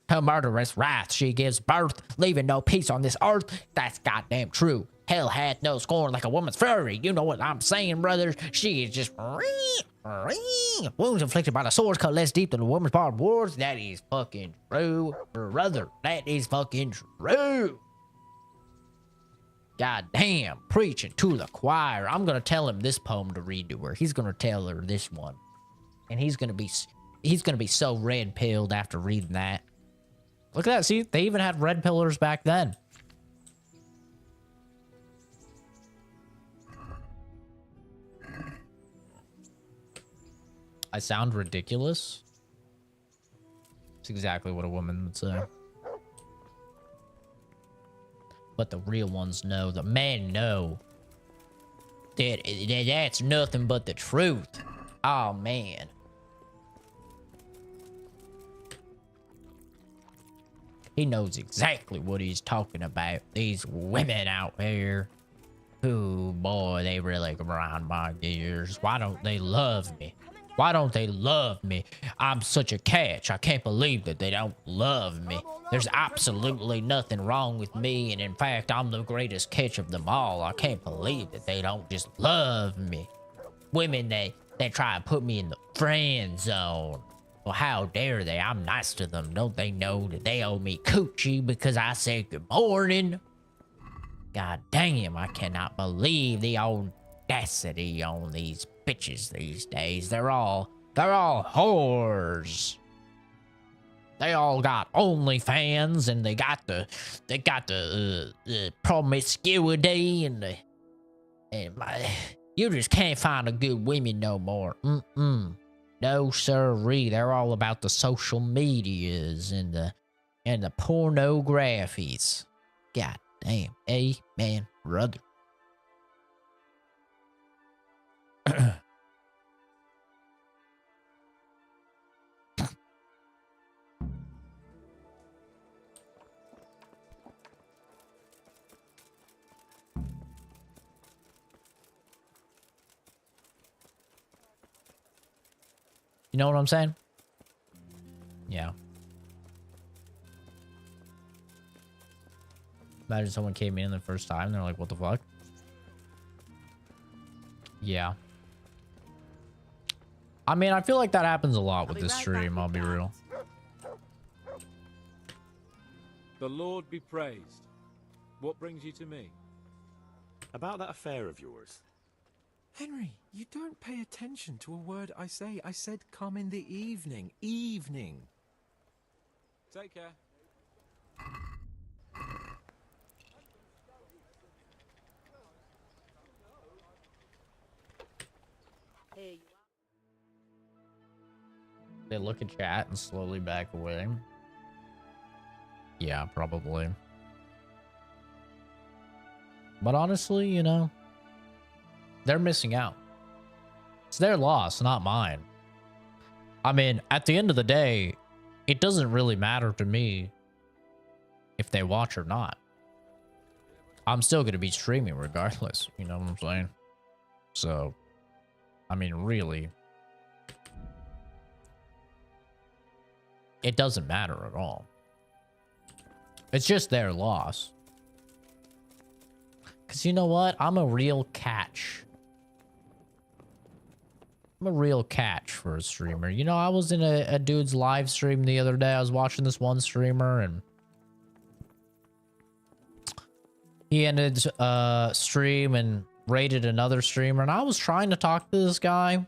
To murderous wrath she gives birth, leaving no peace on this earth. That's goddamn true. Hell hath no scorn like a woman's fury. You know what I'm saying, brothers? She is just wounds inflicted by the swords cut less deep than a woman's barbed words. That is fucking true, brother. That is fucking true. God damn, preaching to the choir. I'm gonna tell him this poem to read to her. He's gonna tell her this one, and he's gonna be so red pilled after reading that. Look at that. See, they even had red pillars back then. I sound ridiculous. It's exactly what a woman would say. But the real ones know. The men know. That's nothing but the truth. Oh, man. He knows exactly what he's talking about. These women out here. Oh, boy, they really grind my gears. Why don't they love me? Why don't they love me? I'm such a catch. I can't believe that they don't love me. There's absolutely nothing wrong with me, and in fact, I'm the greatest catch of them all. I can't believe that they don't just love me. Women, they try to put me in the friend zone. Well, how dare they? I'm nice to them. Don't they know that they owe me coochie because I said good morning? God damn, I cannot believe the audacity on these bitches these days. They're all whores. They all got OnlyFans and they got the promiscuity and you just can't find a good women no more. No sirree. They're all about the social medias and the pornographies. God damn. Amen, brother. You know what I'm saying? Yeah. Imagine someone came in the first time and they're like, what the fuck? Yeah. I mean, I feel like that happens a lot with this stream, I'll be real. The Lord be praised. What brings you to me? About that affair of yours. Henry, you don't pay attention to a word I say. I said come in the evening. Evening. Take care. They look at chat and slowly back away. Yeah, probably. But honestly, you know, they're missing out. It's their loss, not mine. I mean, at the end of the day, it doesn't really matter to me if they watch or not. I'm still going to be streaming regardless, you know what I'm saying? So, I mean, really, it doesn't matter at all. It's just their loss. Because you know what? I'm a real catch. I'm a real catch for a streamer. You know, I was in a dude's live stream the other day. I was watching this one streamer and he ended stream and rated another streamer. And I was trying to talk to this guy.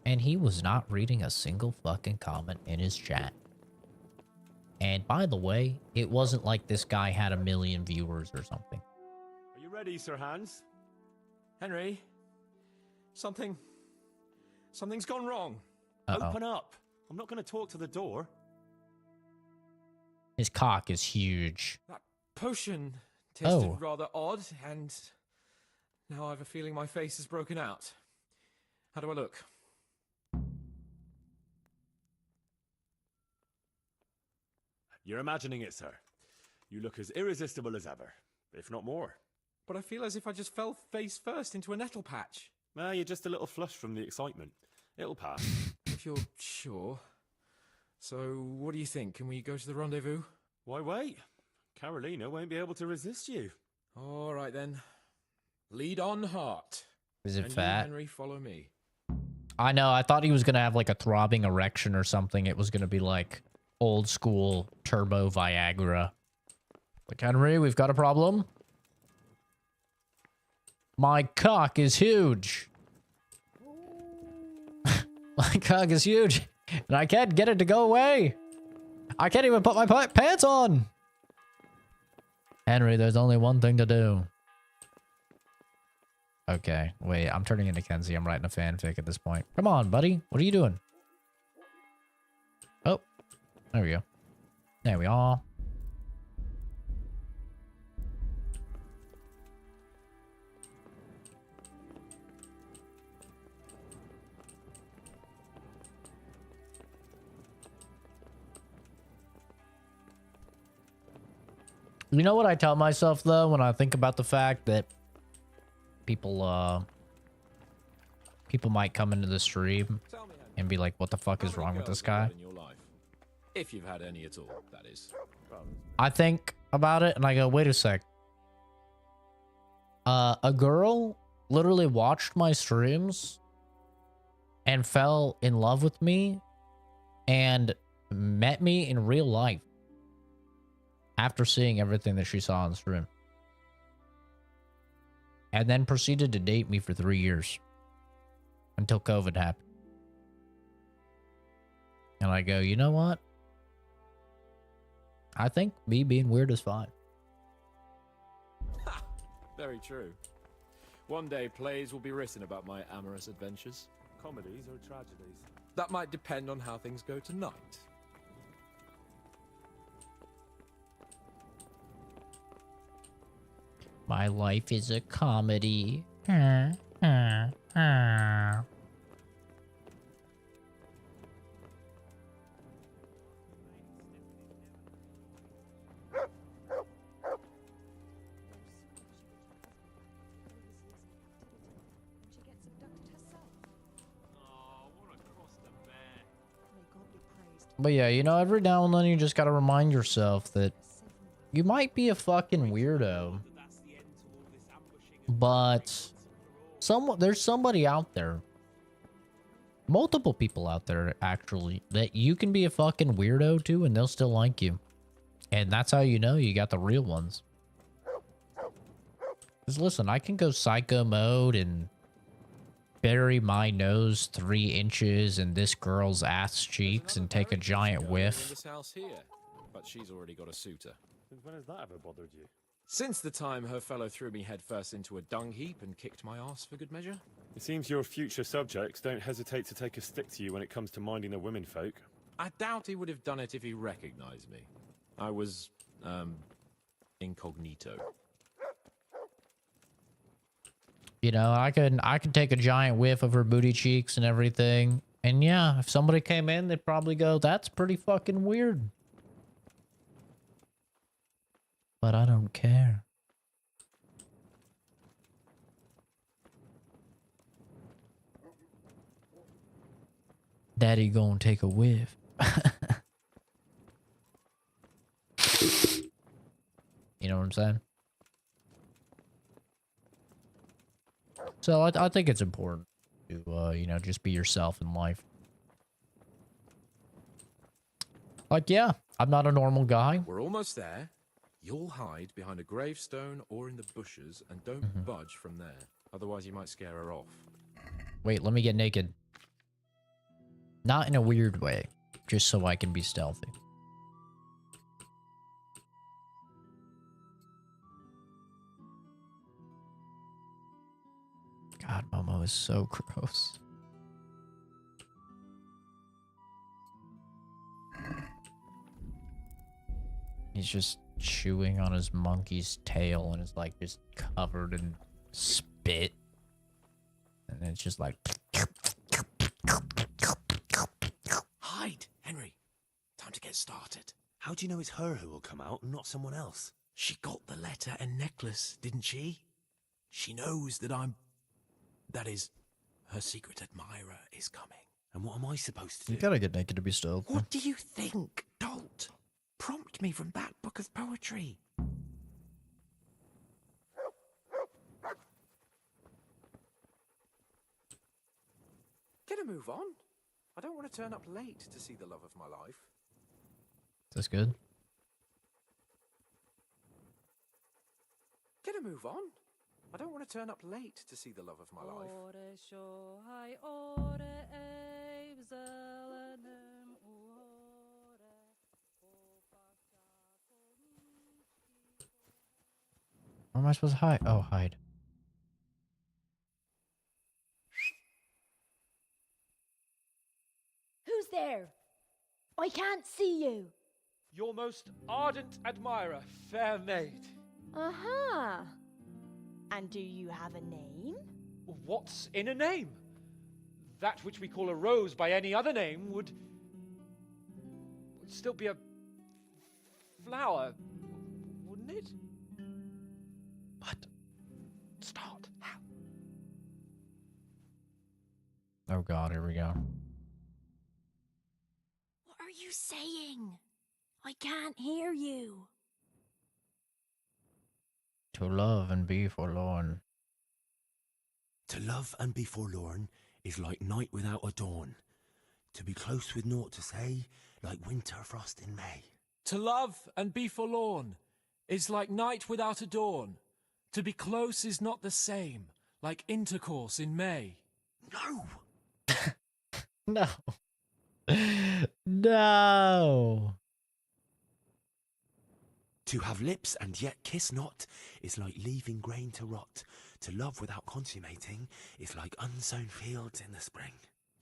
And he was not reading a single fucking comment in his chat. And by the way, it wasn't like this guy had 1 million viewers or something. Are you ready, Sir Hans? Henry, something's gone wrong. Open up. I'm not going to talk to the door. His cock is huge. That potion tasted rather odd, and now I have a feeling my face is broken out. How do I look? You're imagining it, sir. You look as irresistible as ever, if not more. But I feel as if I just fell face first into a nettle patch. You're just a little flushed from the excitement. It'll pass. If you're sure. So, what do you think? Can we go to the rendezvous? Why wait? Carolina won't be able to resist you. All right, then. Lead on, heart. Is it and fat? You, Henry, follow me. I know. I thought he was going to have like a throbbing erection or something. It was going to be like old school turbo Viagra. Like, Henry, we've got a problem. My cock is huge. My cock is huge. And I can't get it to go away. I can't even put my pants on. Henry, there's only one thing to do. Okay, wait, I'm turning into Kenzie. I'm writing a fanfic at this point. Come on, buddy. What are you doing? Oh, there we go. There we are. You know what I tell myself, though, when I think about the fact that people might come into the stream and be like, what the fuck is wrong with this guy? In your life? If you've had any at all, that is. I think about it and I go, wait a sec. A girl literally watched my streams and fell in love with me and met me in real life after seeing everything that she saw on the stream. And then proceeded to date me for 3 years. Until COVID happened. And I go, you know what? I think me being weird is fine. Very true. One day plays will be written about my amorous adventures. Comedies or tragedies? That might depend on how things go tonight. My life is a comedy. But yeah, you know, every now and then you just gotta remind yourself that you might be a fucking weirdo, but there's somebody out there, multiple people out there actually, that you can be a fucking weirdo to and they'll still like you. And that's how you know you got the real ones. Because listen, I can go psycho mode and bury my nose 3 inches in this girl's ass cheeks and take a giant In whiff. this house here, but she's already got a suitor. Since when has that ever bothered you? Since the time her fellow threw me headfirst into a dung heap and kicked my ass for good measure. It seems your future subjects don't hesitate to take a stick to you when it comes to minding the women folk. I doubt he would have done it if he recognized me. I was, incognito. You know, I can take a giant whiff of her booty cheeks and everything. And yeah, if somebody came in, they'd probably go, that's pretty fucking weird. But I don't care. Daddy gonna take a whiff. You know what I'm saying? So I think it's important to, you know, just be yourself in life. Like, yeah, I'm not a normal guy. We're almost there. You'll hide behind a gravestone or in the bushes and don't budge from there. Otherwise you might scare her off. Wait, let me get naked. Not in a weird way, just so I can be stealthy. God, Momo is so gross. He's just chewing on his monkey's tail and is like just covered in spit. And it's just like... Hide, Henry. Time to get started. How do you know it's her who will come out and not someone else? She got the letter and necklace, didn't she? She knows that that is, her secret admirer is coming. And what am I supposed to do? You gotta get naked to be stealthy. What do you think, dolt? Prompt me from that book of poetry. Get a move on. I don't want to turn up late to see the love of my life. Is this good? Get a move on. I don't want to turn up late to see the love of my life. Where am I supposed to hide? Oh, hide. Who's there? I can't see you. Your most ardent admirer, fair maid. Uh-huh. And do you have a name? What's in a name? That which we call a rose by any other name would still be a flower, wouldn't it? What? Start. How? Oh god, here we go. What are you saying? I can't hear you. To love and be forlorn. To love and be forlorn is like night without a dawn. To be close with naught to say, like winter frost in May. To love and be forlorn is like night without a dawn. To be close is not the same, like intercourse in May. No! No. No. To have lips and yet kiss not is like leaving grain to rot. To love without consummating is like unsown fields in the spring.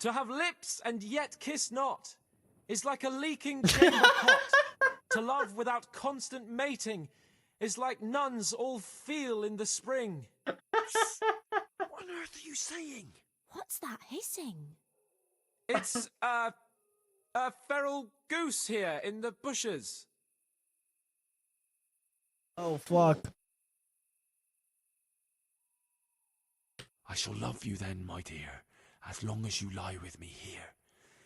To have lips and yet kiss not is like a leaking chamber pot. To love without constant mating is like nuns all feel in the spring. What on earth are you saying? What's that hissing? It's, a feral goose here in the bushes. Oh, fuck. I shall love you then, my dear, as long as you lie with me here.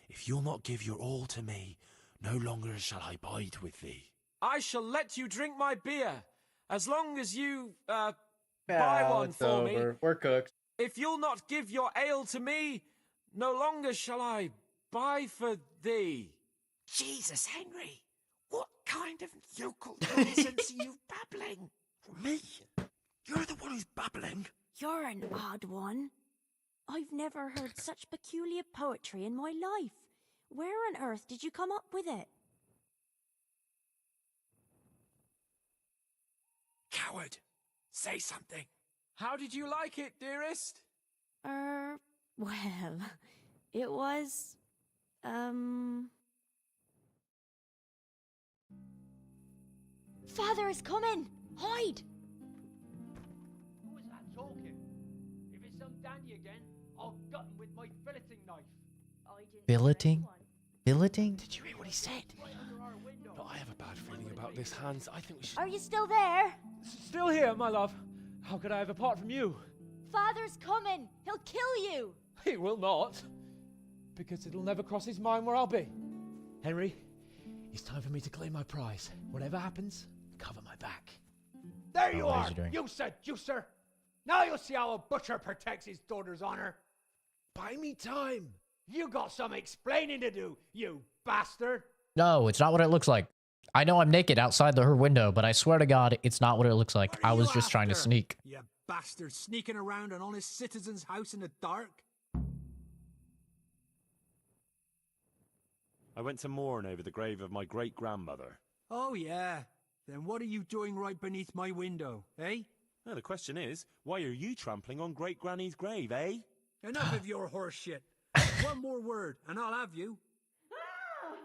If you'll not give your all to me, no longer shall I bide with thee. I shall let you drink my beer, as long as you, buy one for me. We're cooked. If you'll not give your ale to me, no longer shall I buy for thee. Jesus, Henry! What kind of yokel nonsense are you babbling? Me? You're the one who's babbling? You're an odd one. I've never heard such peculiar poetry in my life. Where on earth did you come up with it? Coward! Say something. How did you like it, dearest? Well, it was, Father is coming! Hide! Who is that talking? If it's some dandy again, I'll gut him with my filleting knife. Billeting? Billeting? Did you hear what he said? But I have a bad feeling about this, Hans. I think we should... Are you still there? Still here, my love. How could I have apart from you? Father's coming! He'll kill you! He will not. Because it'll never cross his mind where I'll be. Henry, it's time for me to claim my prize. Whatever happens, cover my back. There you Oh, are, easy doing. you seducer! Now you'll see how a butcher protects his daughter's honor. Buy me time. You got some explaining to do, you bastard. No, it's not what it looks like. I know I'm naked outside her window, but I swear to God, it's not what it looks like. I was just trying to sneak. You bastard, sneaking around an honest citizen's house in the dark? I went to mourn over the grave of my great-grandmother. Oh, yeah. Then what are you doing right beneath my window, eh? No, the question is, why are you trampling on great-granny's grave, eh? Enough of your horse shit. One more word, and I'll have you. Ah!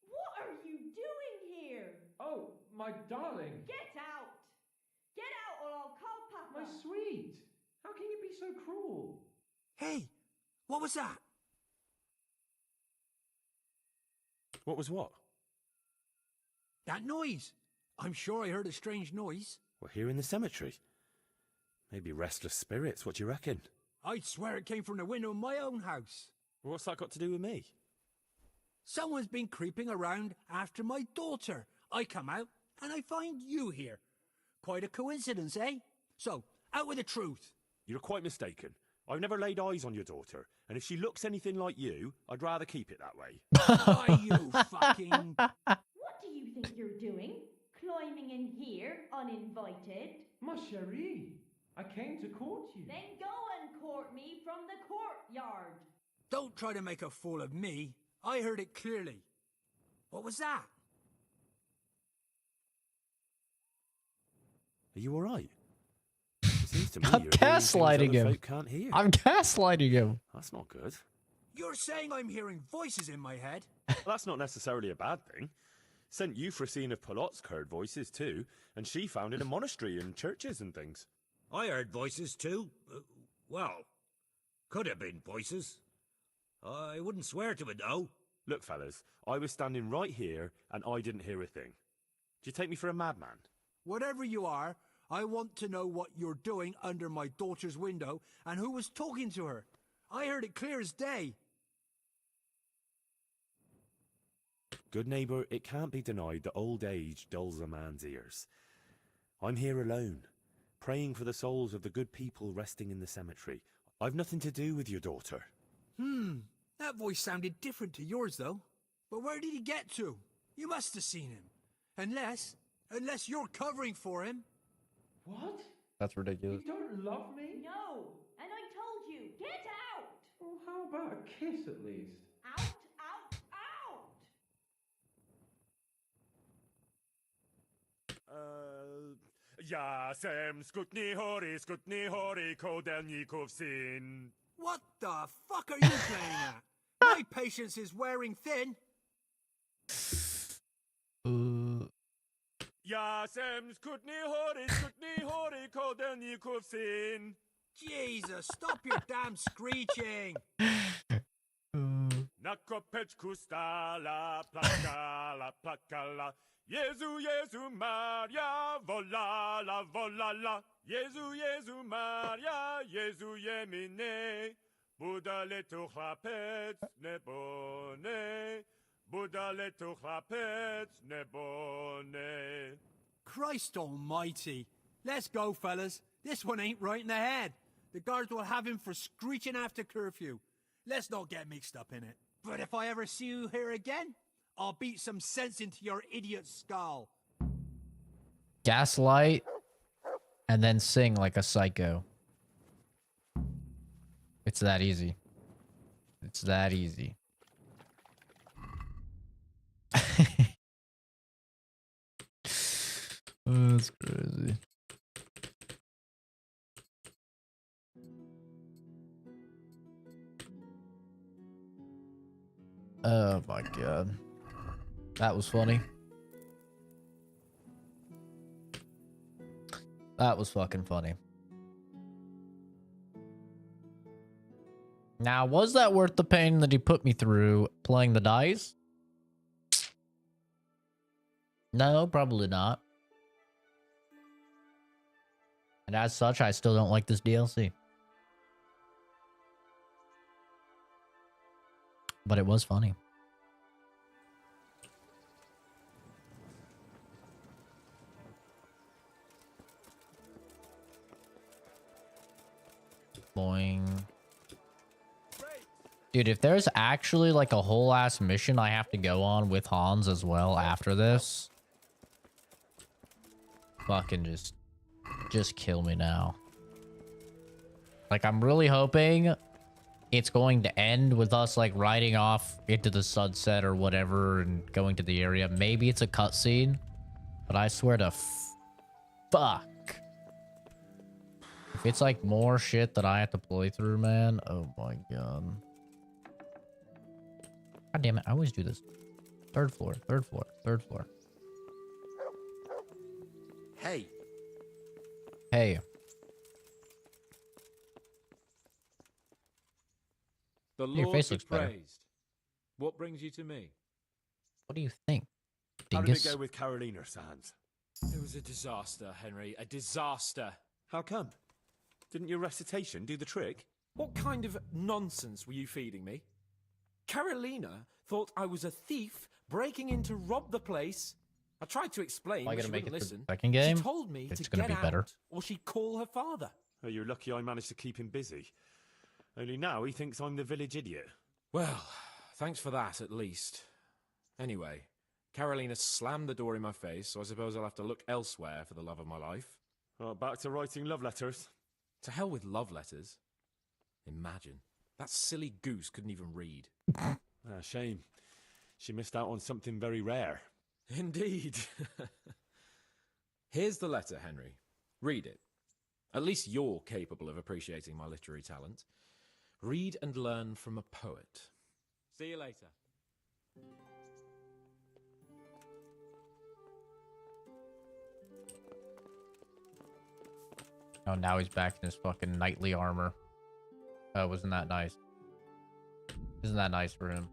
What are you doing here? Oh, my darling. Get out! Get out or I'll call Papa! My sweet. How can you be so cruel? Hey, what was that? What was what? That noise. I'm sure I heard a strange noise. We're here in the cemetery. Maybe restless spirits, what do you reckon? I'd swear it came from the window of my own house. What's that got to do with me? Someone's been creeping around after my daughter. I come out, and I find you here. Quite a coincidence, eh? So, out with the truth. You're quite mistaken. I've never laid eyes on your daughter, and if she looks anything like you, I'd rather keep it that way. Why, you fucking... What do you think you're doing? Climbing in here, uninvited? Ma chérie, I came to court you. Then go and court me from the courtyard. Don't try to make a fool of me. I heard it clearly. What was that? Are you all right? It seems to me I'm you're hearing things gaslighting other him. folk can't hear. I'm gaslighting him. That's not good. You're saying I'm hearing voices in my head? Well, that's not necessarily a bad thing. Sent Euphrosyne of Polotsk heard voices too, and she founded a monastery and churches and things. I heard voices too. Well, could have been voices. I wouldn't swear to it, though. Look, fellas, I was standing right here, and I didn't hear a thing. Do you take me for a madman? Whatever you are, I want to know what you're doing under my daughter's window and who was talking to her. I heard it clear as day. Good neighbour, it can't be denied that old age dulls a man's ears. I'm here alone, praying for the souls of the good people resting in the cemetery. I've nothing to do with your daughter. That voice sounded different to yours, though. But where did he get to? You must have seen him. Unless you're covering for him. What? That's ridiculous. You don't love me? No, and I told you, get out! Well, how about a kiss at least? Out, out, out! Yasem skutni hori kodelnikov sin. What the fuck are you playing at? My patience is wearing thin. Yasem skutni hori kodelnikov sin. Jesus, stop your damn screeching. Nakopeczku stala plakala. Jezu Maria, volala, volala. Jezu Maria, Jezu jemine. Budale tu chlapec nebone. Budale tu chlapec nebone. Christ almighty. Let's go, fellas. This one ain't right in the head. The guards will have him for screeching after curfew. Let's not get mixed up in it. But if I ever see you here again, I'll beat some sense into your idiot skull. Gaslight, and then sing like a psycho. It's that easy. It's that easy. Oh, that's crazy. Oh my god. That was funny. That was fucking funny. Now, was that worth the pain that he put me through playing the dice? No, probably not. And as such, I still don't like this DLC. But it was funny. Boing. Dude, if there's actually like a whole ass mission I have to go on with Hans as well after this, fucking just kill me now. Like, I'm really hoping it's going to end with us like riding off into the sunset or whatever and going to the area. Maybe it's a cutscene, but I swear to fuck. If it's like more shit that I have to play through, man. Oh my god. God damn it, I always do this. Third floor, third floor, third floor. Hey. Hey. The Your Lord face be looks better. praised. What brings you to me? What do you think, How did dingus? it go with Carolina, Sans? It was a disaster, Henry. A disaster. How come? Didn't your recitation do the trick? What kind of nonsense were you feeding me? Carolina thought I was a thief breaking in to rob the place. I tried to explain, Am I but gonna she make wouldn't it to the listen. second game? She told me It's to gonna get be better. out, or she'd call her father. Oh, you're lucky I managed to keep him busy. Only now he thinks I'm the village idiot. Well, thanks for that, at least. Anyway, Carolina slammed the door in my face, so I suppose I'll have to look elsewhere for the love of my life. Oh, back to writing love letters. To hell with love letters. Imagine. That silly goose couldn't even read. Shame. She missed out on something very rare. Indeed. Here's the letter, Henry. Read it. At least you're capable of appreciating my literary talent. Read and learn from a poet. See you later. Oh, now he's back in his fucking knightly armor. Oh, wasn't that nice? Isn't that nice for him?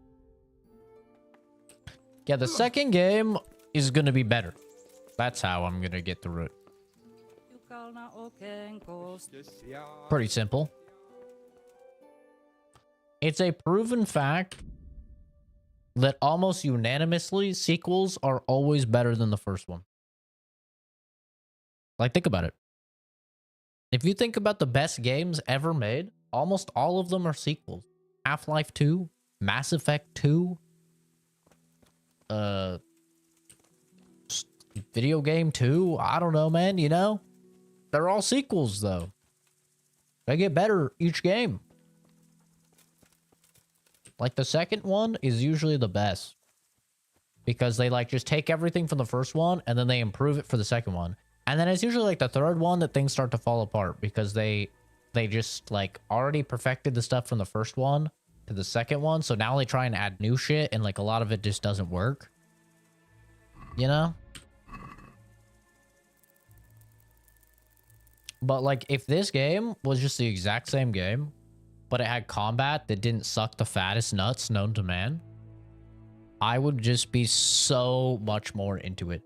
Yeah, the second game is gonna be better. That's how I'm gonna get through it. Pretty simple. It's a proven fact that almost unanimously sequels are always better than the first one. Like, think about it. If you think about the best games ever made, almost all of them are sequels. Half-Life 2, Mass Effect 2, Video Game 2, I don't know, man, you know? They're all sequels, though. They get better each game. Like, the second one is usually the best. Because they, like, just take everything from the first one, and then they improve it for the second one. And then it's usually, like, the third one that things start to fall apart. Because they just, like, already perfected the stuff from the first one to the second one. So now they try and add new shit, and, like, a lot of it just doesn't work. You know? But, like, if this game was just the exact same game, but it had combat that didn't suck the fattest nuts known to man, I would just be so much more into it.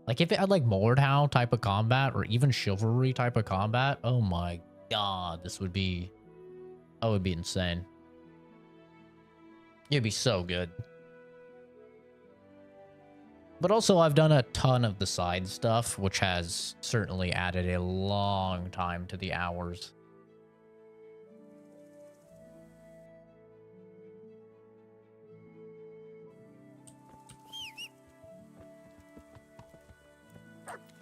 Like, if it had, like, Mordhau type of combat, or even Chivalry type of combat, oh my god, this would be... That would be insane. It'd be so good. But also, I've done a ton of the side stuff, which has certainly added a long time to the hours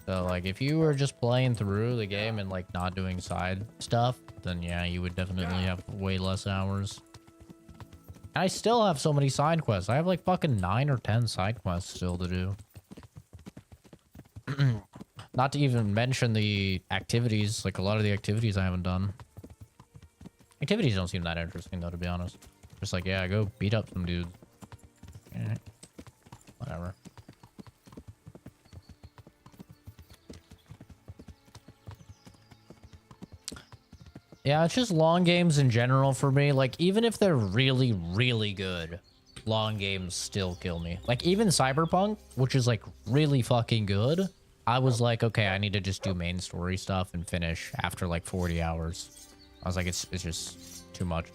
So like if you were just playing through the game and like not doing side stuff, then yeah, you would definitely have way less hours. I still have so many side quests. I have like fucking 9 or 10 side quests still to do. Not to even mention the activities. Like a lot of the activities I haven't done. Activities don't seem that interesting though, to be honest. Just like, yeah, go beat up some dudes. Whatever. Yeah, it's just long games in general for me. Like, even if they're really, really good, long games still kill me. Like, even Cyberpunk, which is, like, really fucking good, I was like, okay, I need to just do main story stuff and finish after, like, 40 hours. I was like, it's just too much.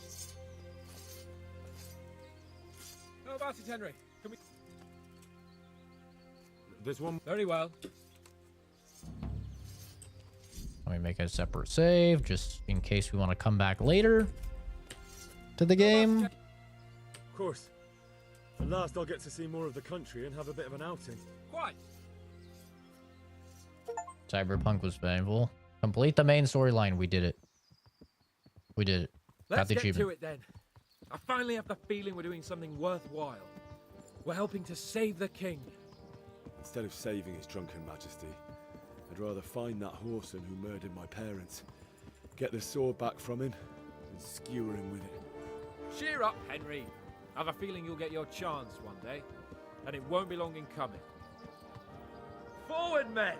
How about it, Henry? Can we... There's one... Very well. Let me make a separate save, just in case we want to come back later to the game. Of course. At last I'll get to see more of the country and have a bit of an outing. Quite. Cyberpunk was painful. Complete the main storyline. We did it. We did it. Got Let's the get achievement. to it then. I finally have the feeling we're doing something worthwhile. We're helping to save the king. Instead of saving his drunken majesty, I'd rather find that whoreson who murdered my parents, get the sword back from him, and skewer him with it. Cheer up, Henry. I have a feeling you'll get your chance one day, and it won't be long in coming. Forward, men!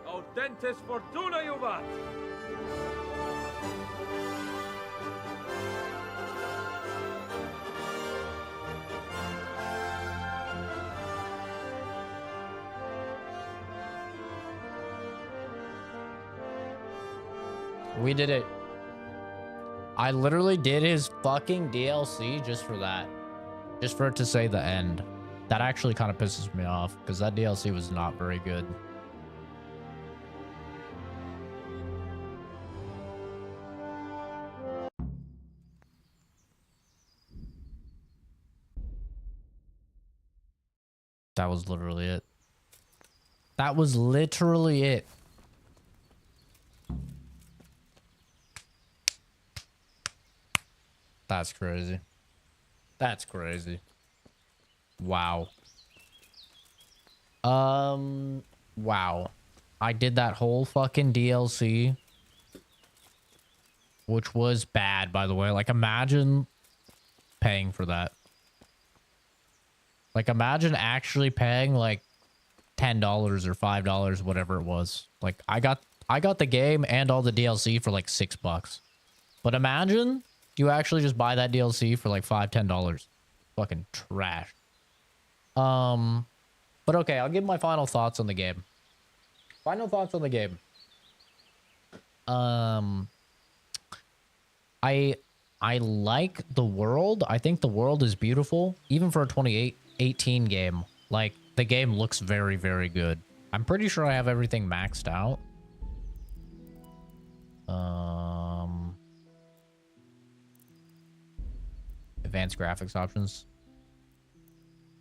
Audentes fortuna juvat! We did it. I literally did his fucking DLC just for that. Just for it to say the end. That actually kind of pisses me off because that DLC was not very good. That was literally it. That was literally it. That's crazy. That's crazy. Wow. Wow. I did that whole fucking DLC, which was bad, by the way. Like, imagine paying for that. Like, imagine actually paying like $10 or $5, whatever it was. Like, I got the game and all the DLC for like $6. But imagine you actually just buy that DLC for like $5-10. Fucking trash. But okay, I'll give my final thoughts on the game. Final thoughts on the game. I like the world. I think the world is beautiful, even for a 2018 game. Like, the game looks very, very good. I'm pretty sure I have everything maxed out. Advanced graphics options.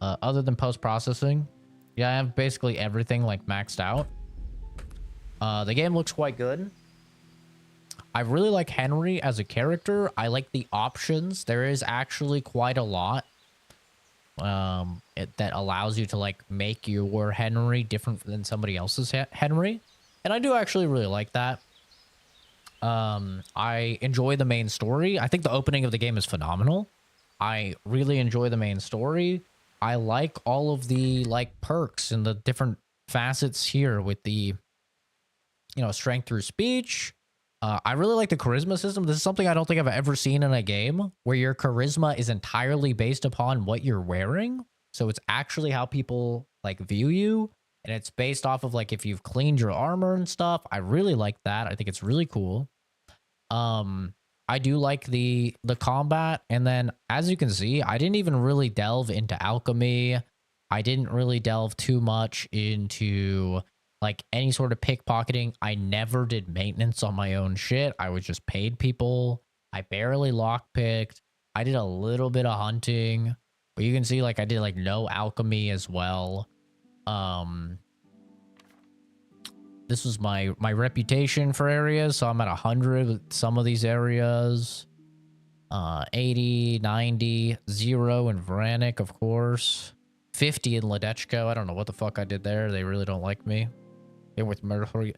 Other than post-processing, yeah, I have basically everything like maxed out. The game looks quite good. I really like Henry as a character. I like the options. There is actually quite a lot that allows you to like make your Henry different than somebody else's Henry. And I do actually really like that. I enjoy the main story. I think the opening of the game is phenomenal. I really enjoy the main story. I like all of the like perks and the different facets here with the, you know, strength through speech. I really like the charisma system. This is something I don't think I've ever seen in a game where your charisma is entirely based upon what you're wearing. So it's actually how people like view you. And it's based off of like if you've cleaned your armor and stuff. I really like that. I think it's really cool. I do like the combat. And then as you can see, I didn't even really delve into alchemy. I didn't really delve too much into like any sort of pickpocketing. I never did maintenance on my own shit. I was just paid people. I barely lockpicked. I did a little bit of hunting, but you can see like I did like no alchemy as well. this was my reputation for areas. So I'm at 100 with some of these areas. 80, 90, 0 in Vranik, of course. 50 in Ledechko. I don't know what the fuck I did there. They really don't like me. Here with Merhoyed.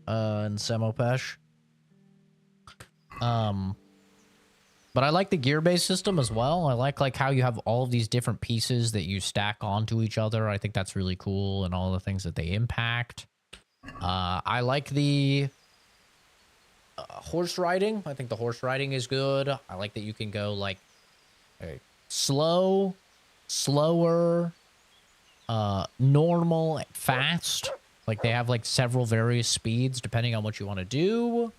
And Semopesh. But I like the gear-based system as well. I like how you have all of these different pieces that you stack onto each other. I think that's really cool, and all the things that they impact. I like the horse riding. I think the horse riding is good. I like that you can go like slow, slower, normal, fast. Like they have like several various speeds depending on what you want to do.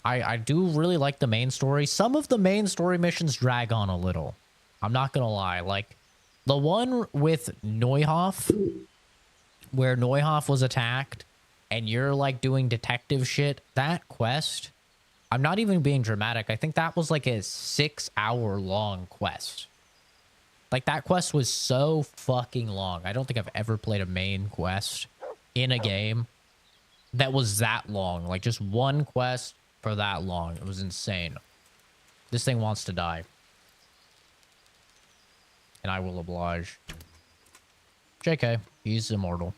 I do really like the main story. Some of the main story missions drag on a little. I'm not gonna lie. Like the one with Neuhoff, where Neuhoff was attacked and you're like doing detective shit, that quest, I'm not even being dramatic. I think that was like a 6-hour long quest. Like that quest was so fucking long. I don't think I've ever played a main quest in a game that was that long. Like just one quest for that long. It was insane. This thing wants to die. And I will oblige. JK, he's immortal.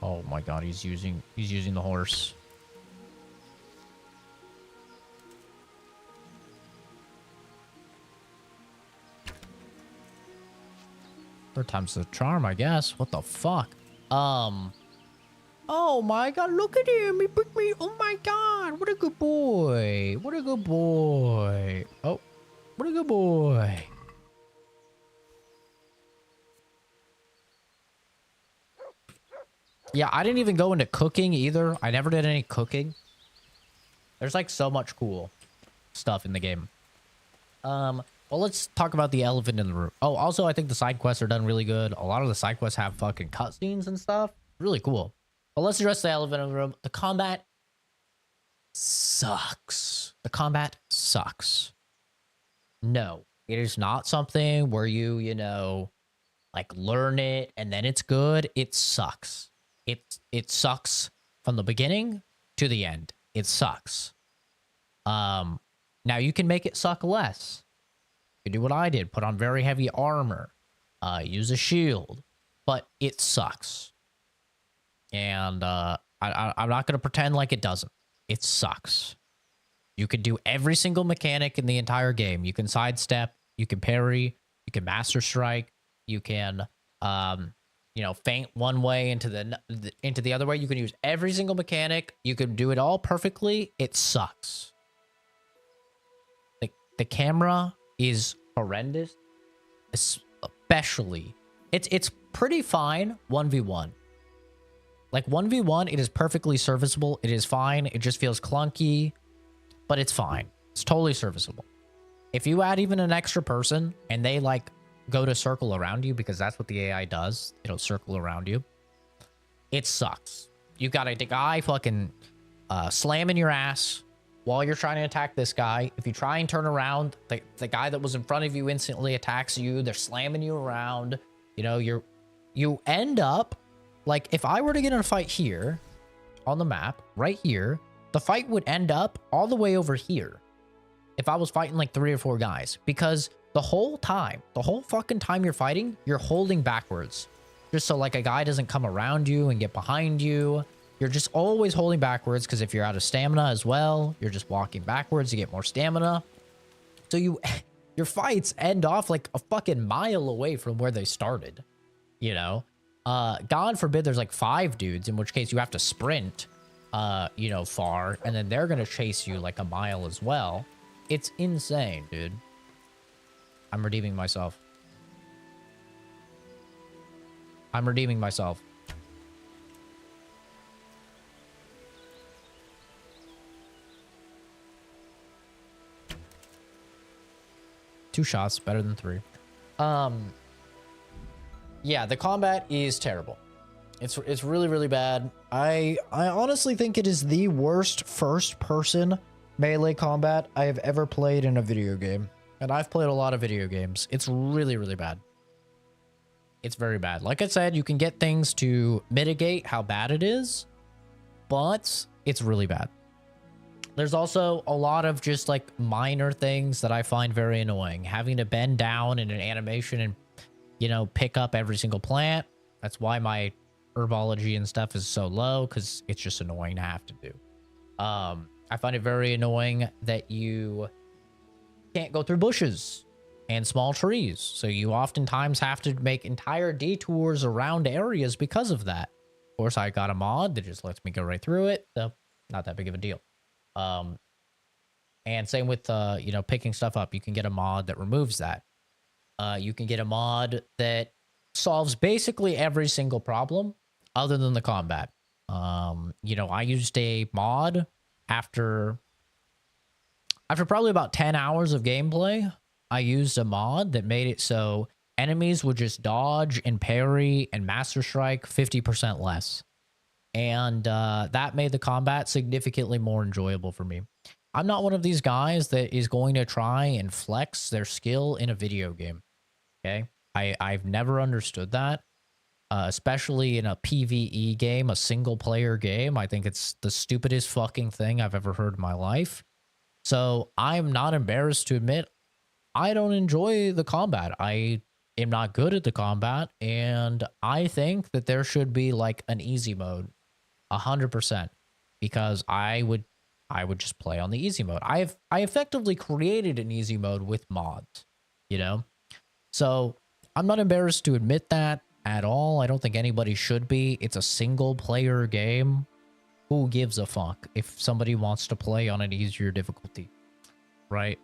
Oh my god, he's using the horse. Third time's the charm, I guess. What the fuck? Oh my god, look at him. He picked me. Oh my god. What a good boy. What a good boy. Oh, what a good boy. Yeah, I didn't even go into cooking either. I never did any cooking. There's like so much cool stuff in the game. Well, let's talk about the elephant in the room. Oh, also, I think the side quests are done really good. A lot of the side quests have fucking cutscenes and stuff. Really cool. But let's address the elephant in the room. The combat sucks. The combat sucks. No, it is not something where you know, like learn it and then it's good. It sucks. It sucks from the beginning to the end. It sucks. Now you can make it suck less. You can do what I did. Put on very heavy armor. Use a shield. But it sucks. And I'm not going to pretend like it doesn't. It sucks. You can do every single mechanic in the entire game. You can sidestep. You can parry. You can master strike. You can, feint one way into the other way. You can use every single mechanic. You can do it all perfectly. It sucks. The camera is horrendous. Especially, it's pretty fine 1v1. Like 1v1, it is perfectly serviceable. It is fine. It just feels clunky, but it's fine. It's totally serviceable. If you add even an extra person and they like go to circle around you, because that's what the AI does, it'll circle around you. It sucks. You got a guy fucking slamming your ass while you're trying to attack this guy. If you try and turn around, the guy that was in front of you instantly attacks you. They're slamming you around. You know, you end up like, if I were to get in a fight here on the map, right here, the fight would end up all the way over here if I was fighting like 3 or 4 guys, because the whole fucking time you're fighting, you're holding backwards. Just so like a guy doesn't come around you and get behind you. You're just always holding backwards, because if you're out of stamina as well, you're just walking backwards to get more stamina. So your fights end off like a fucking mile away from where they started, you know? God forbid there's like 5 dudes, in which case you have to sprint, far, and then they're gonna chase you like a mile as well. It's insane, dude. I'm redeeming myself. I'm redeeming myself. Two shots, better than 3. Yeah, the combat is terrible. It's really, really bad. I honestly think it is the worst first-person melee combat I have ever played in a video game. And I've played a lot of video games. It's really, really bad. It's very bad. Like I said, you can get things to mitigate how bad it is, but it's really bad. There's also a lot of just like minor things that I find very annoying. Having to bend down in an animation and, you know, pick up every single plant. That's why my herbology and stuff is so low, because it's just annoying to have to do. I find it very annoying that you can't go through bushes and small trees. So you oftentimes have to make entire detours around areas because of that. Of course, I got a mod that just lets me go right through it. So not that big of a deal. And same with, you know, picking stuff up. You can get a mod that removes that. You can get a mod that solves basically every single problem other than the combat. You know, I used a mod after probably about 10 hours of gameplay. I used a mod that made it so enemies would just dodge and parry and master strike 50% less. And that made the combat significantly more enjoyable for me. I'm not one of these guys that is going to try and flex their skill in a video game. Okay? I've never understood that. Especially in a PvE game, a single player game. I think it's the stupidest fucking thing I've ever heard in my life. So I'm not embarrassed to admit I don't enjoy the combat. I am not good at the combat, and I think that there should be like an easy mode, 100%, because I would just play on the easy mode. I effectively created an easy mode with mods, you know? So I'm not embarrassed to admit that at all. I don't think anybody should be. It's a single player game. Who gives a fuck if somebody wants to play on an easier difficulty, right?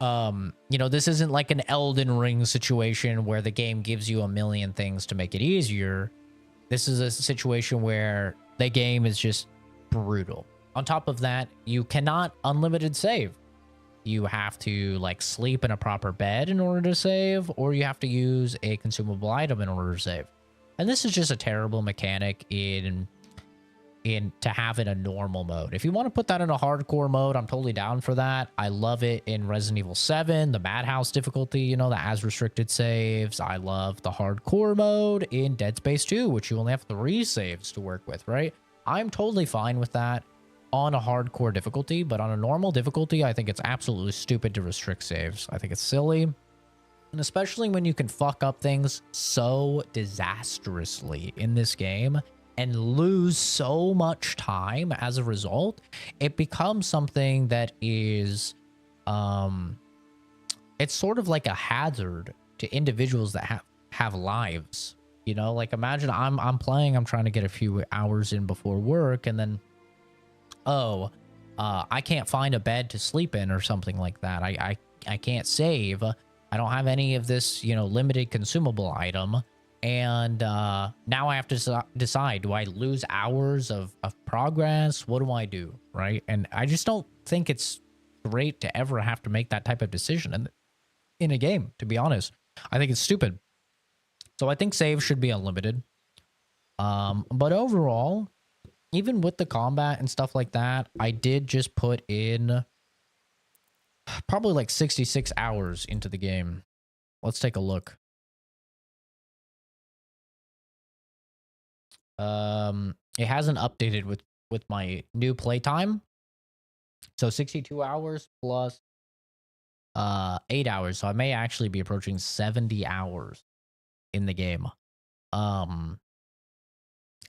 You know, this isn't like an Elden Ring situation where the game gives you a million things to make it easier. This is a situation where the game is just brutal. On top of that, you cannot unlimited save. You have to like sleep in a proper bed in order to save, or you have to use a consumable item in order to save. And this is just a terrible mechanic in to have in a normal mode. If you want to put that in a hardcore mode, I'm totally down for that. I love it in Resident Evil 7, the Madhouse difficulty, you know, that has restricted saves. I love the hardcore mode in Dead Space 2, which you only have 3 saves to work with, right? I'm totally fine with that on a hardcore difficulty, but on a normal difficulty, I think it's absolutely stupid to restrict saves. I think it's silly. And especially when you can fuck up things so disastrously in this game and lose so much time as a result, it becomes something that is, it's sort of like a hazard to individuals that have lives. You know, like imagine I'm playing, I'm trying to get a few hours in before work, and then, I can't find a bed to sleep in or something like that. I can't save. I don't have any of this, you know, limited consumable item. And now I have to decide, do I lose hours of progress? What do I do, right? And I just don't think it's great to ever have to make that type of decision in a game, to be honest. I think it's stupid. So I think saves should be unlimited. But overall, even with the combat and stuff like that, I did just put in probably like 66 hours into the game. Let's take a look. It hasn't updated with my new playtime. So 62 hours plus 8 hours. So I may actually be approaching 70 hours in the game.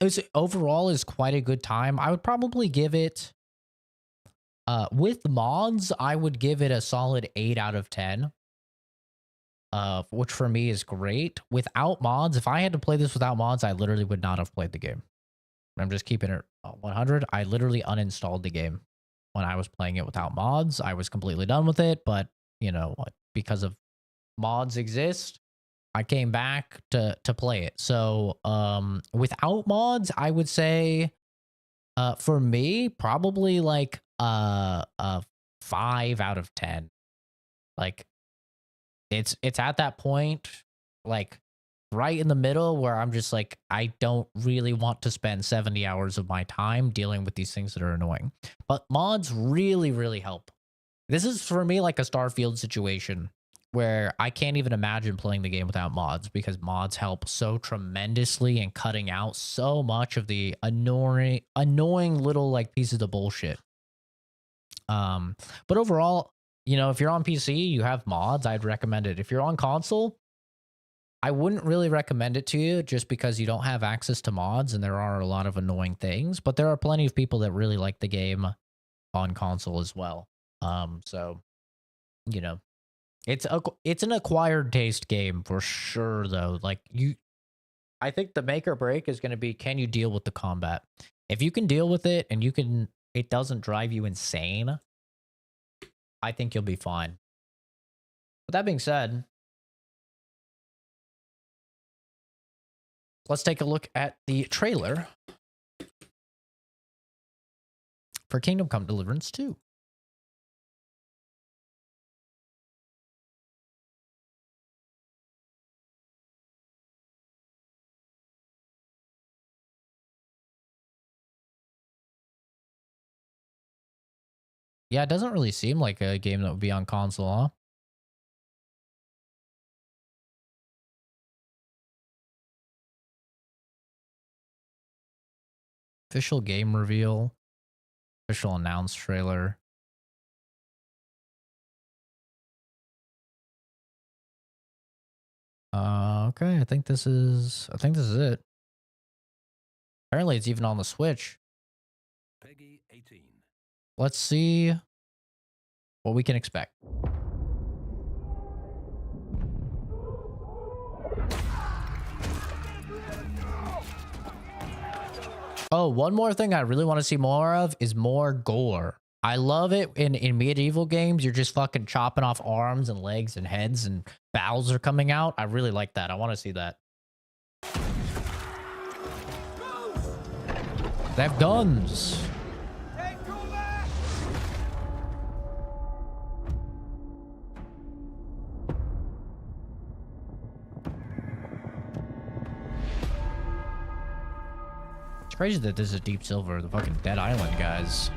It was overall is quite a good time. I would probably give it with mods, I would give it a solid 8 out of 10. Which for me is great. Without mods, if I had to play this without mods, I literally would not have played the game. I'm just keeping it 100. I literally uninstalled the game when I was playing it without mods. I was completely done with it, but you know, because of mods exist, I came back to play it. So without mods, I would say for me, probably like a 5 out of 10. Like it's at that point, like right in the middle where I'm just like, I don't really want to spend 70 hours of my time dealing with these things that are annoying. But mods really, really help. This is for me like a Starfield situation where I can't even imagine playing the game without mods, because mods help so tremendously in cutting out so much of the annoying little like pieces of bullshit. But overall, you know, if you're on PC, you have mods, I'd recommend it. If you're on console, I wouldn't really recommend it to you, just because you don't have access to mods and there are a lot of annoying things, but there are plenty of people that really like the game on console as well. So, you know, it's an acquired taste game for sure though. Like I think the make or break is going to be, can you deal with the combat? If you can deal with it and it doesn't drive you insane, I think you'll be fine. With that being said, let's take a look at the trailer for Kingdom Come Deliverance 2. Yeah, it doesn't really seem like a game that would be on console, huh? Official game reveal. Official announced trailer. Okay, I think this is it. Apparently it's even on the Switch. Peggy 18. Let's see what we can expect. Oh, one more thing I really want to see more of is more gore. I love it in medieval games. You're just fucking chopping off arms and legs and heads and bowels are coming out. I really like that. I want to see that. They have guns. It's crazy that this is Deep Silver, the fucking Dead Island guys.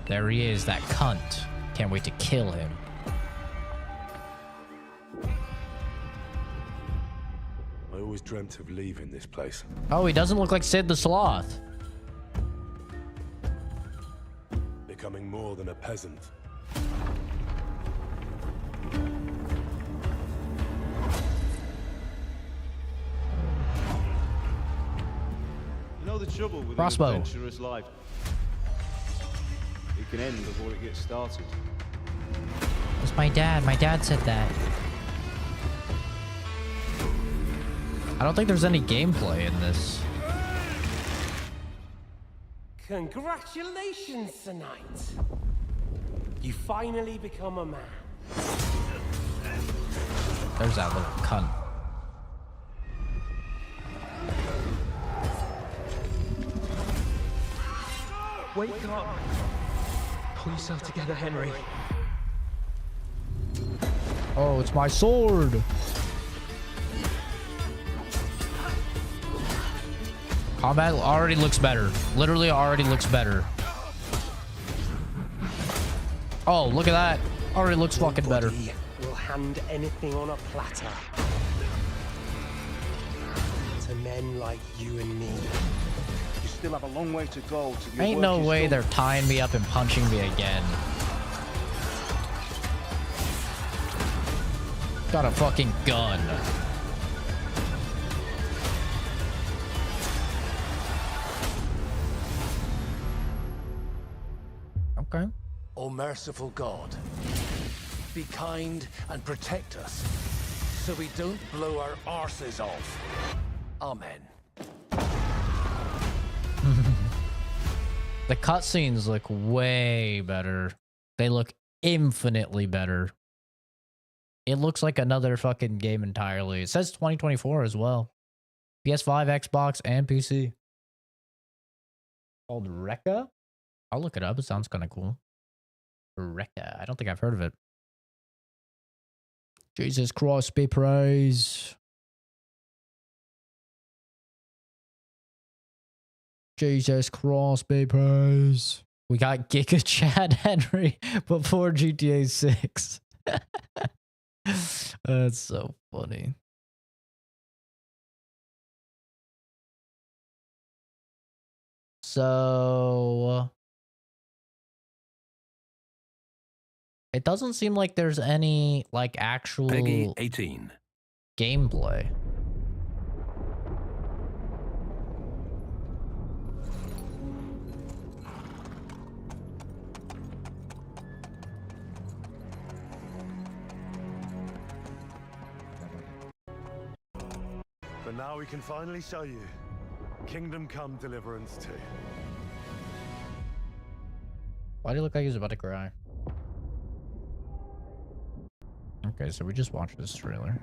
There he is, that cunt. Can't wait to kill him. I always dreamt of leaving this place. Oh, he doesn't look like Sid the Sloth. Becoming more than a peasant. You know the trouble with Crossbow. an adventurous life? It can end before it gets started. It's my dad. My dad said that. I don't think there's any gameplay in this. Congratulations, Sir Knight. You finally become a man. There's that little cunt. Wake up! Pull yourself together, Henry. Oh, it's my sword. Combat already looks better. Literally already looks better. Oh, look at that. Already looks fucking better. We'll hand anything on a platter. To men like you and me. You still have a long way to go to your Ain't work no is way done. they're tying me up and punching me again. Got a fucking gun. Okay. O merciful God, be kind and protect us so we don't blow our arses off. Amen. The cutscenes look way better. They look infinitely better. It looks like another fucking game entirely. It says 2024 as well. PS5, Xbox, and PC. Called Rekka? I'll look it up. It sounds kind of cool. Rekka. I don't think I've heard of it. Jesus Christ be praised. Jesus Christ be praised. We got Giga Chad Henry before GTA 6. That's so funny. So it doesn't seem like there's any like actual Peggy 18 gameplay. But now we can finally show you Kingdom Come Deliverance 2. Why do you look like he's about to cry? Okay, so we just watched this trailer.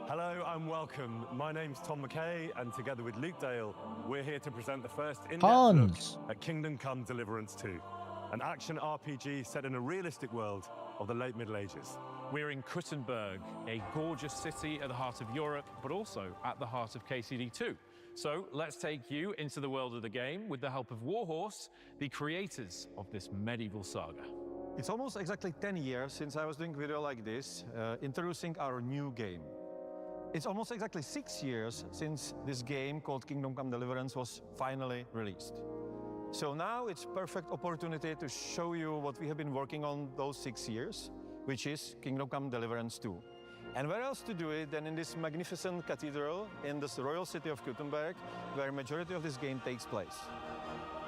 Hello and welcome. My name's Tom McKay, and together with Luke Dale, we're here to present the first in-depth look at Kingdom Come Deliverance 2, an action RPG set in a realistic world of the late Middle Ages. We're in Kuttenberg, a gorgeous city at the heart of Europe, but also at the heart of KCD2. So let's take you into the world of the game with the help of Warhorse, the creators of this medieval saga. It's almost exactly 10 years since I was doing a video like this, introducing our new game. It's almost exactly 6 years since this game called Kingdom Come Deliverance was finally released. So now it's perfect opportunity to show you what we have been working on those 6 years, which is Kingdom Come Deliverance 2. And where else to do it than in this magnificent cathedral in this royal city of Kuttenberg, where majority of this game takes place.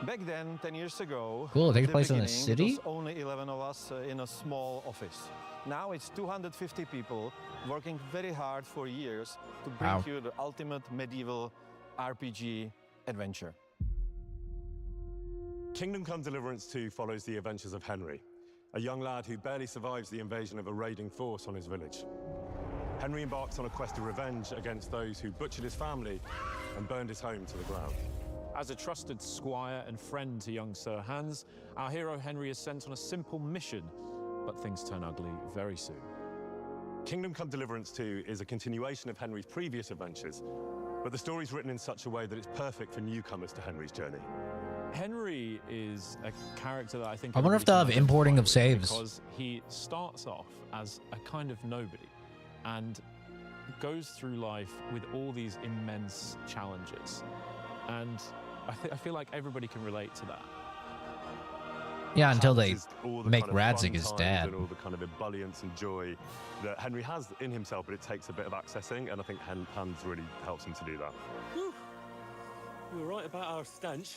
Back then, 10 years ago, Cool, it takes place in a beginning, city? It was only 11 of us in a small office. Now it's 250 people working very hard for years to bring Wow. you the ultimate medieval RPG adventure. Kingdom Come Deliverance 2 follows the adventures of Henry, a young lad who barely survives the invasion of a raiding force on his village. Henry embarks on a quest of revenge against those who butchered his family and burned his home to the ground. As a trusted squire and friend to young Sir Hans, our hero Henry is sent on a simple mission, but things turn ugly very soon. Kingdom Come Deliverance 2 is a continuation of Henry's previous adventures, but the story's written in such a way that it's perfect for newcomers to Henry's journey. Henry is a character that I think I wonder if everybody they'll can have importing of identify with, saves. because he starts off as a kind of nobody and goes through life with all these immense challenges, and I feel like everybody can relate to that. Yeah, until they Challenges all the make kind of Radzig fun his times dad. and all the kind of ebullience and joy that Henry has in himself, but it takes a bit of accessing, and I think Hans really helps him to do that. Whew. You were right about our stench.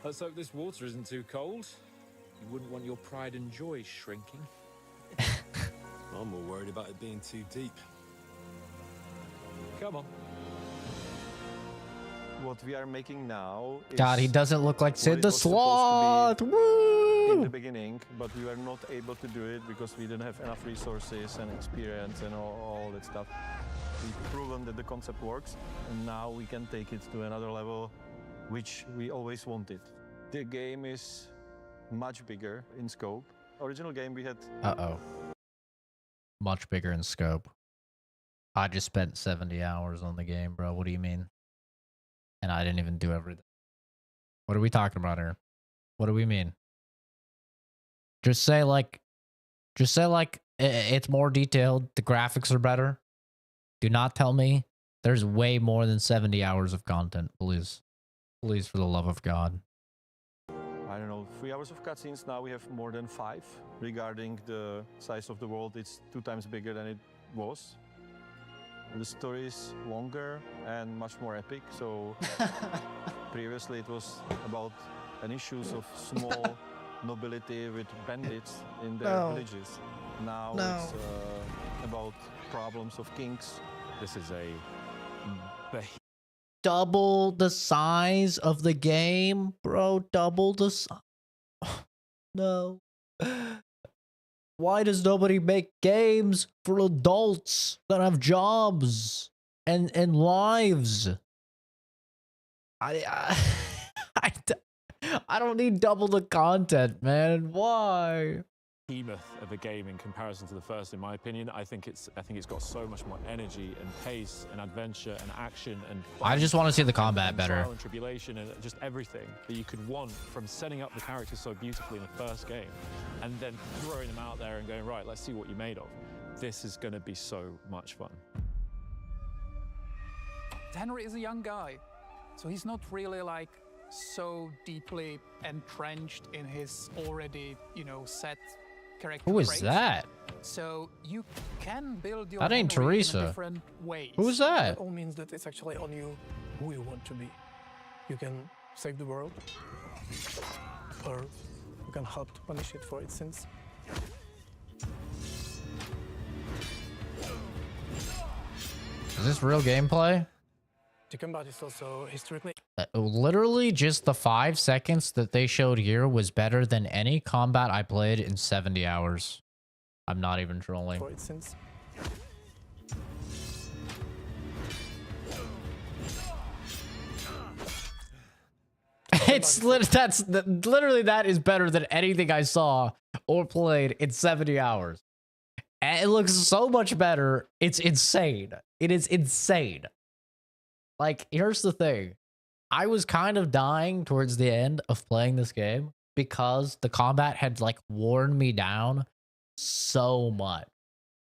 Let's hope this water isn't too cold. You wouldn't want your pride and joy shrinking. I'm more worried about it being too deep. Come on. What we are making now is God, he doesn't look like what Sid it the was supposed to be Sloth. Woo! in the beginning, but we were not able to do it because we didn't have enough resources and experience and all that stuff. We've proven that the concept works, and now we can take it to another level, which we always wanted. The game is much bigger in scope. Original game we had. Uh-oh. Much bigger in scope. I just spent 70 hours on the game, bro. What do you mean? And I didn't even do everything. What are we talking about here? What do we mean? Just say like it's more detailed. The graphics are better. Do not tell me there's way more than 70 hours of content, please. Please, for the love of God. I don't know, 3 hours of cutscenes. Now we have more than 5. Regarding the size of the world, it's 2 times bigger than it was. The story is longer and much more epic. So previously it was about an issues of small nobility with bandits in their villages. Now it's about problems of kings. This is a Double the size of the game, bro. Double the size. No. Why does nobody make games for adults that have jobs and lives? I don't need double the content, man. Why? behemoth of a game in comparison to the first, in my opinion. I think it's got so much more energy and pace and adventure and action and I just want to see the combat and better. trial and tribulation and just everything that you could want from setting up the characters so beautifully in the first game and then throwing them out there and going, right, let's see what you're made of. This is going to be so much fun. Henry is a young guy, so he's not really like so deeply entrenched in his already, you know, set character Who is traits. that? So you can build your That ain't Henry in Teresa. a different ways. Who's that? That all means that it's actually on you who you want to be. You can save the world, or you can help to punish it for its sins. Is this real gameplay? The combat is also historically Literally just the 5 seconds that they showed here was better than any combat I played in 70 hours. I'm not even trolling. for its sins. Literally that is better than anything I saw or played in 70 hours. And it looks so much better. It's insane. It is insane. Like, here's the thing. I was kind of dying towards the end of playing this game because the combat had like worn me down so much.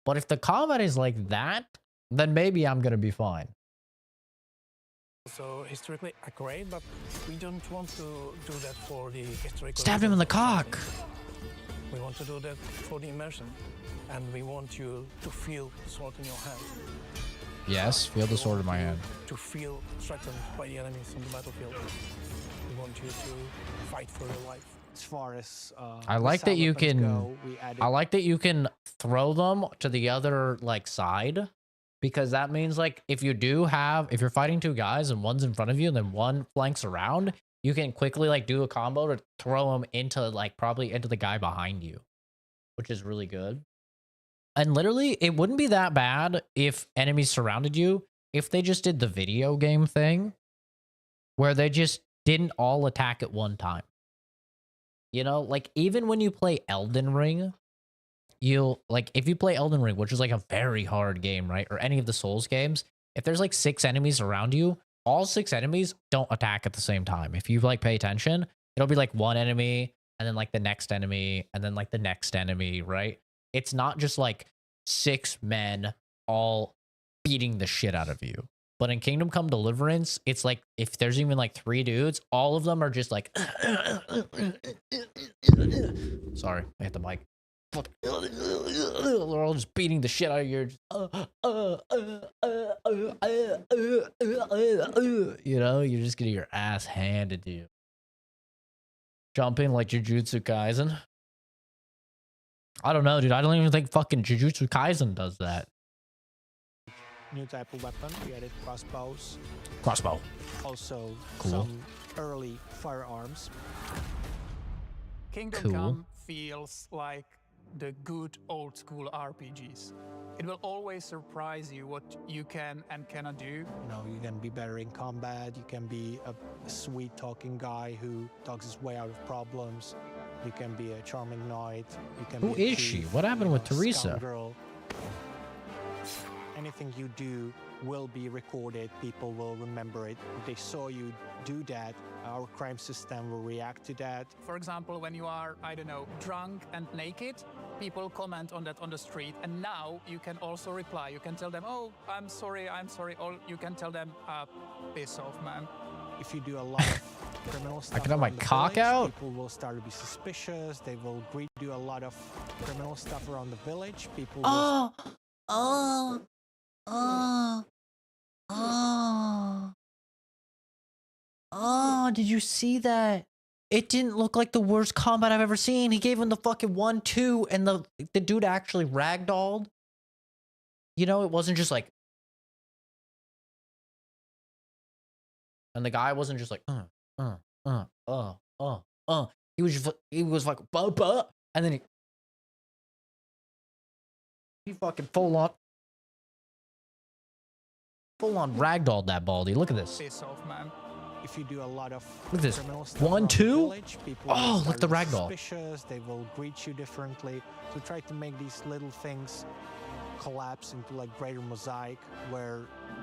But if the combat is like that, then maybe I'm gonna be fine. Also historically accurate, but we don't want to do that for the historical. Stabbed him in the cock. We want to do that for the immersion, and we want you to feel the sword in your hand. Yes, feel the sword in my hand. To feel threatened by the enemies on the battlefield. We want you to fight for your life. As far as I like that you can I like that you can throw them to the other like side, because that means like if you're fighting two guys and one's in front of you and then one flanks around, you can quickly like do a combo to throw them into like probably into the guy behind you, which is really good. And literally, it wouldn't be that bad if enemies surrounded you, if they just did the video game thing, where they just didn't all attack at one time. You know, like, even when you play Elden Ring, if you play Elden Ring, which is, like, a very hard game, right? Or any of the Souls games, if there's, like, 6 enemies around you, all 6 enemies don't attack at the same time. If you, like, pay attention, it'll be, like, one enemy, and then, like, the next enemy, and then, like, the next enemy, right? It's not just like 6 men all beating the shit out of you. But in Kingdom Come Deliverance, it's like if there's even like 3 dudes, all of them are just like sorry, I hit the mic. They're all just beating the shit out of you. You know, you're just getting your ass handed to you. Jumping like Jujutsu Kaisen. I don't know, dude. I don't even think fucking Jujutsu Kaisen does that. New type of weapon. We added crossbows. Crossbow. Also, Cool. some early firearms. Kingdom Cool. Come feels like the good old school RPGs. It will always surprise you what you can and cannot do. You know, you can be better in combat. You can be a sweet talking guy who talks his way out of problems. You can be a charming knight. You can Who be a is she? thief, What happened with a Teresa? scoundrel. Anything you do will be recorded. People will remember it. If they saw you do that, our crime system will react to that. For example, when you are, I don't know, drunk and naked, people comment on that on the street, and now you can also reply. You can tell them, oh, I'm sorry, or you can tell them, piss off, man. If you do a lot of criminal stuff, I can have my around the cock village, out? People will start to be suspicious. They will do a lot of criminal stuff around the village. People will Oh, did you see that? It didn't look like the worst combat I've ever seen. He gave him the fucking 1-2 and the dude actually ragdolled. You know, it wasn't just like, and the guy wasn't just like, he was like, buh, and then he fucking full on ragdolled that baldy. Look at this. Piss off, man. if you do a lot of Look at this. criminal stuff 1, around the 2. village, people will Oh, look start the to be ragdoll. suspicious, they will greet you differently. So try to make these little things collapse into like greater mosaic where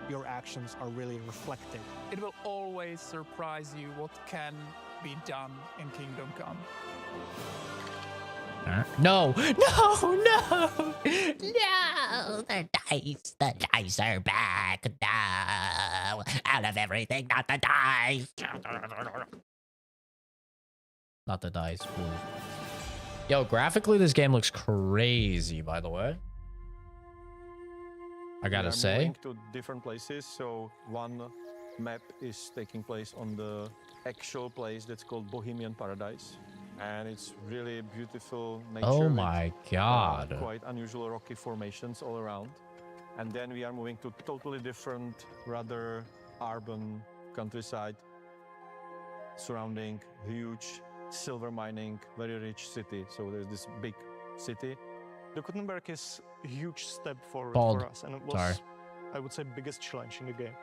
your actions are really reflected. It will always surprise you what can be done in Kingdom Come. No, no, no, no! The dice are back. No, out of everything, not the dice. Not the dice, please. Yo, graphically, this game looks crazy. By the way, I gotta say. Moving to different places. So one map is taking place on the actual place that's called Bohemian Paradise. And it's really beautiful nature. Oh with, my god. quite unusual rocky formations all around. And then we are moving to totally different, rather urban countryside surrounding huge silver mining, very rich city. So there's this big city. The Gutenberg is a huge step forward Bald. for us, and it was, Sorry. I would say, biggest challenge in the game.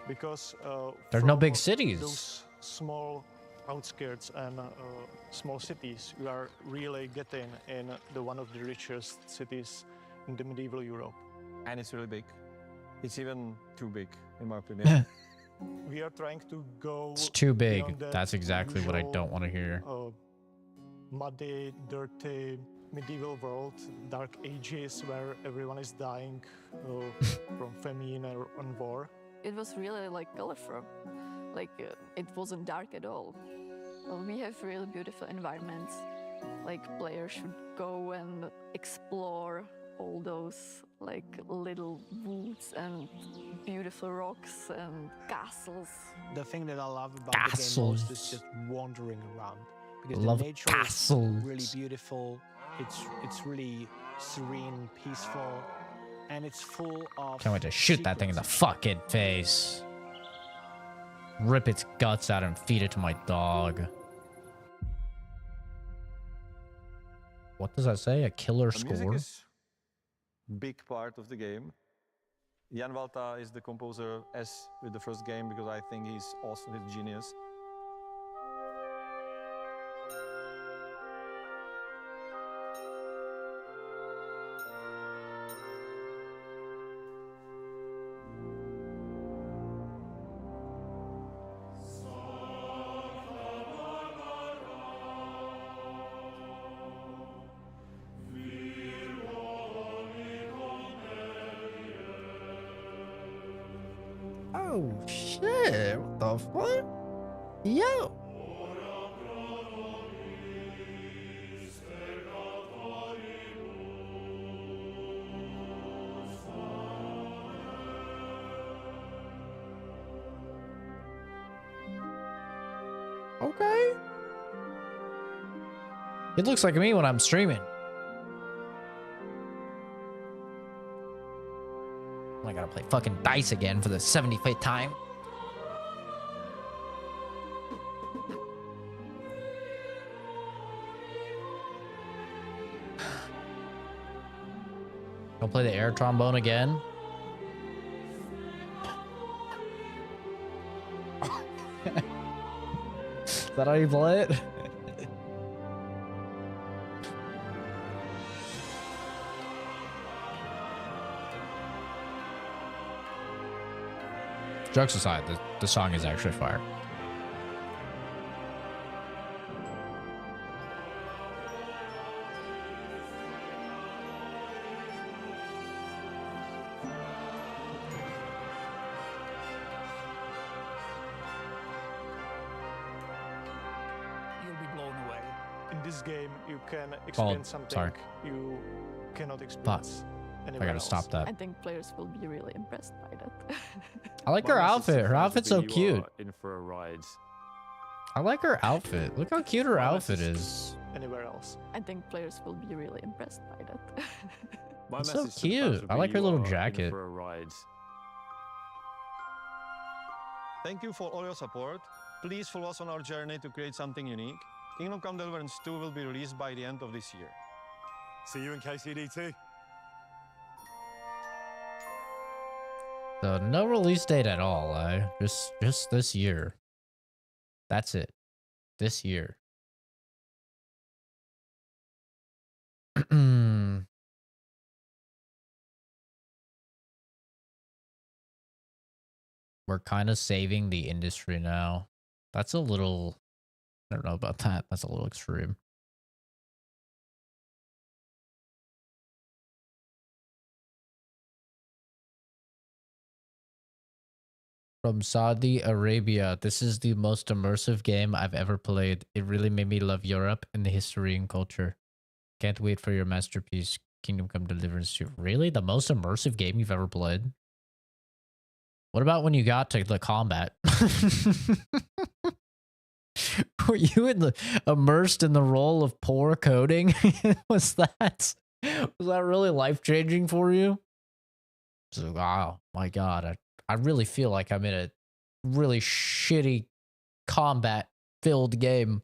Because There's no from big cities. Those small outskirts and small cities, we are really getting in the one of the richest cities in the medieval Europe. And it's really big. It's even too big, in my opinion. We are trying to go. It's too big. beyond that That's exactly what I usual, don't want to hear. Muddy, dirty medieval world, dark ages where everyone is dying from famine and war. It was really like colorful, like it wasn't dark at all. We have really beautiful environments, like players should go and explore all those like little woods and beautiful rocks and castles. The thing that I love about the game most is just wandering around. Because Love the nature castles. is really beautiful. It's really serene, peaceful, and it's full of. Can't wait to shoot that thing in the fucking face. Rip its guts out and feed it to my dog. What does that say? A killer The music score? is big part of the game. Jan Walta is the composer as with the first game because I think he's also his genius. Oh shit, what the fuck? Yo. Okay. It looks like me when I'm streaming. I gotta play fucking dice again for the 75th time. I'll play the air trombone again. Is that how you play it? Jokes aside, the song is actually fire. You'll be blown away. In this game, you can experience something sorry. you cannot experience anywhere I gotta else. stop that. I think players will be really impressed by that. I like her outfit. Her outfit's so cute. In for a ride. I like her outfit. Look how cute her outfit is. Anywhere else. I think players will be really impressed by that. My It's so message to the fans cute. would I be like her you little are in jacket. For a ride. Thank you for all your support. Please follow us on our journey to create something unique. Kingdom Come Deliverance 2 will be released by the end of this year. See you in KCD2. So no release date at all, just this year. That's it. This year. We're kind of saving the industry now. That's a little, I don't know about that. That's a little extreme. From Saudi Arabia, this is the most immersive game I've ever played. It really made me love Europe and the history and culture. Can't wait for your masterpiece, Kingdom Come Deliverance 2. Really? The most immersive game you've ever played? What about when you got to the combat? Were you immersed in the role of poor coding? was that really life-changing for you? So, wow, my God, I really feel like I'm in a really shitty combat-filled game.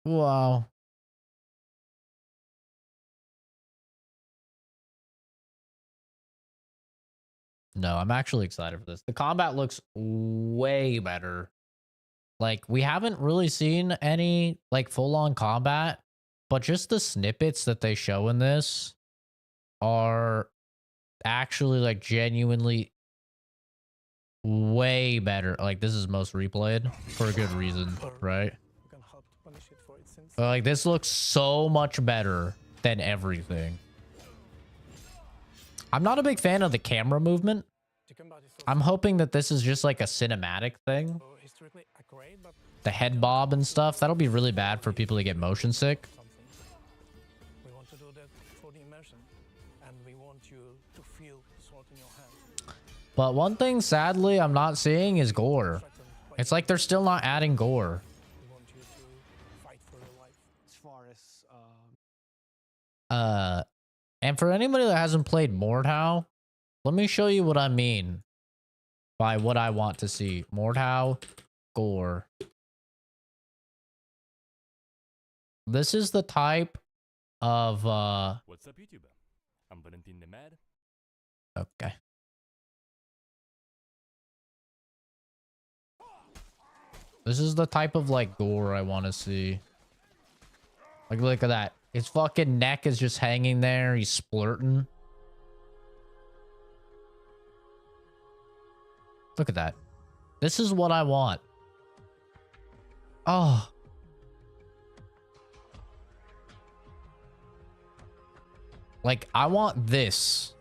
Wow. No, I'm actually excited for this. The combat looks way better. Like, we haven't really seen any, like, full-on combat, but just the snippets that they show in this are actually, like, genuinely way better. Like, this is most replayed for a good reason, right? Like, this looks so much better than everything. I'm not a big fan of the camera movement. I'm hoping that this is just like a cinematic thing. The head bob and stuff, that'll be really bad for people to get motion sick. We want to do that for the immersion, and we want you to feel salt in your hands. But one thing, sadly, I'm not seeing is gore. It's like they're still not adding gore. We want you to fight for your life. As far as And for anybody that hasn't played Mordhau, let me show you what I mean by what I want to see. Mordhau gore. This is the type of What's up, YouTuber? I'm Valentin the Mad. Okay. This is the type of like gore I want to see. Like, look at that. His fucking neck is just hanging there. He's splurting. Look at that. This is what I want. Oh. Like, I want this.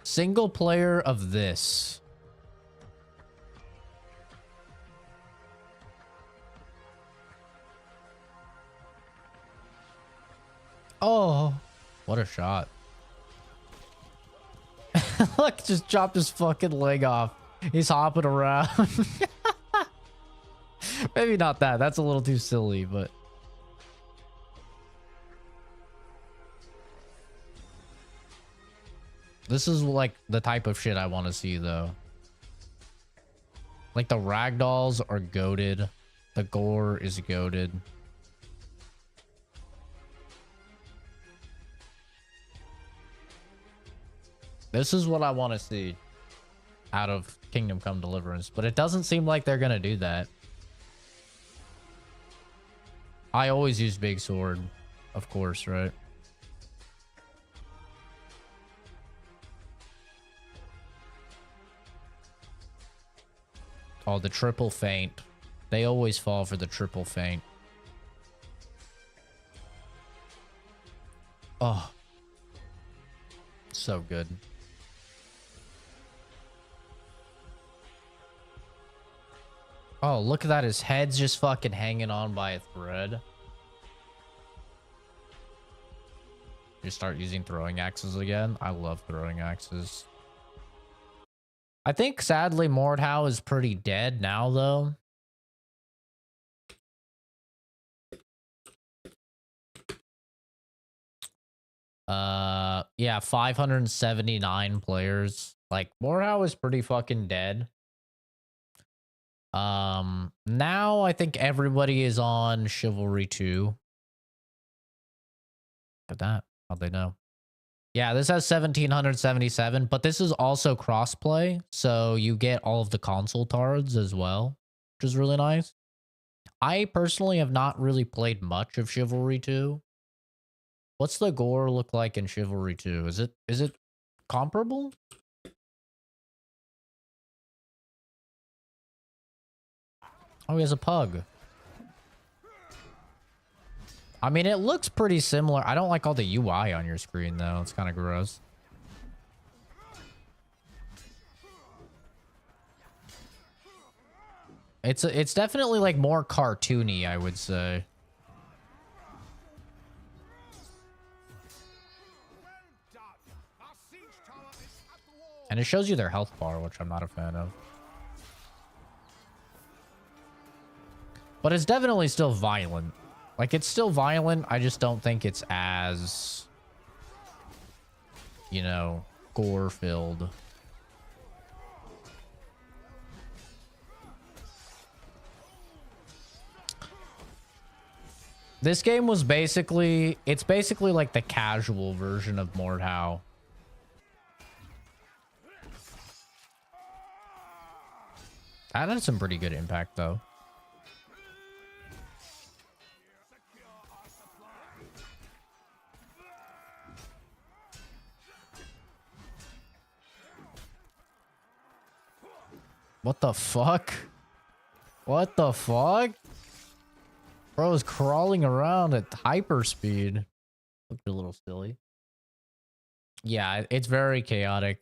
Single player of this. Oh, what a shot. Look, just chopped his fucking leg off. He's hopping around. Maybe not that. That's a little too silly, but... This is like the type of shit I want to see, though. Like, the ragdolls are goated. The gore is goated. This is what I want to see out of Kingdom Come Deliverance, but it doesn't seem like they're going to do that. I always use Big Sword, of course, right? Oh, the triple feint. They always fall for the triple feint. Oh. So good. Oh, look at that. His head's just fucking hanging on by a thread. You start using throwing axes again. I love throwing axes. I think, sadly, Mordhau is pretty dead now, though. Yeah, 579 players. Like, Mordhau is pretty fucking dead. Now I think everybody is on Chivalry 2. Look at that. How'd they know? Yeah, this has 1777, but this is also crossplay, so you get all of the console tards as well, which is really nice. I personally have not really played much of Chivalry 2. What's the gore look like in Chivalry 2? Is it comparable? Oh, he has a pug. I mean, it looks pretty similar. I don't like all the UI on your screen, though. It's kind of gross. It's definitely, like, more cartoony, I would say. And it shows you their health bar, which I'm not a fan of. But it's definitely still violent. Like, it's still violent. I just don't think it's as, you know, gore-filled. This game was basically... It's basically like the casual version of Mordhau. That had some pretty good impact, though. What the fuck? What the fuck? Bro is crawling around at hyperspeed. Looked a little silly. Yeah, it's very chaotic.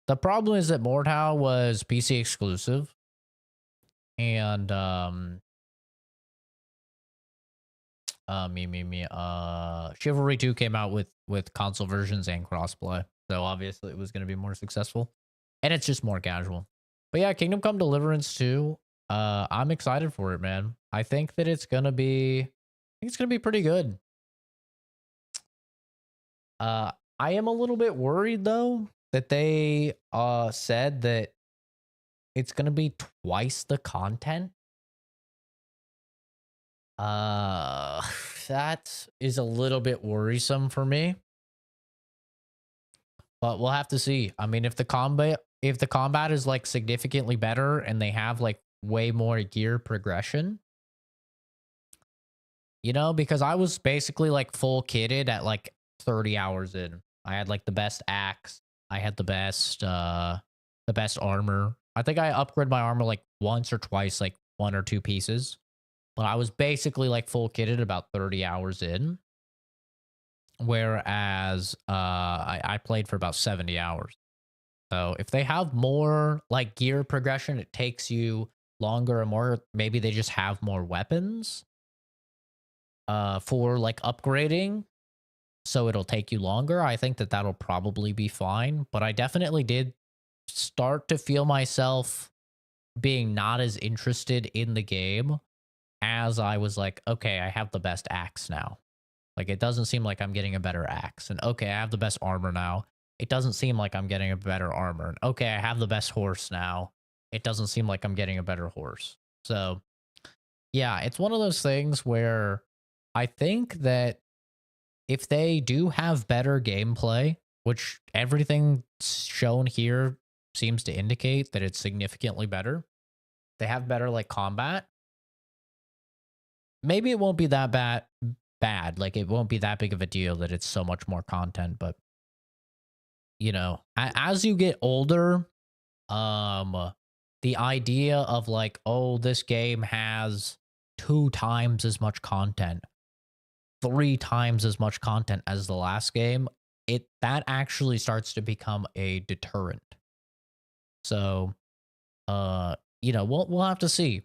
The problem is that Mordhau was PC exclusive. And, Chivalry 2 came out with console versions and crossplay. So obviously it was going to be more successful. And it's just more casual. But yeah, Kingdom Come Deliverance 2, I'm excited for it, man. I think that it's going to be pretty good. I am a little bit worried though that they said that it's going to be twice the content. That is a little bit worrisome for me. But we'll have to see. I mean, if the combat is like significantly better and they have like way more gear progression, you know, because I was basically like full kitted at like 30 hours in. I had like the best axe. I had the best armor. I think I upgraded my armor like once or twice, like 1 or 2 pieces. But I was basically like full kitted about 30 hours in. Whereas I played for about 70 hours. So if they have more like gear progression, it takes you longer and more. Maybe they just have more weapons for like upgrading. So it'll take you longer. I think that that'll probably be fine. But I definitely did start to feel myself being not as interested in the game as I was like, okay, I have the best axe now. Like, it doesn't seem like I'm getting a better axe. And okay, I have the best armor now. It doesn't seem like I'm getting a better armor. And okay, I have the best horse now. It doesn't seem like I'm getting a better horse. So, yeah, it's one of those things where I think that if they do have better gameplay, which everything shown here seems to indicate that it's significantly better, they have better, like, combat, maybe it won't be that bad. Like, it won't be that big of a deal that it's so much more content, but you know, as you get older, the idea of like, oh, this game has 2 times as much content, 3 times as much content as the last game, that actually starts to become a deterrent. So, you know, we'll have to see.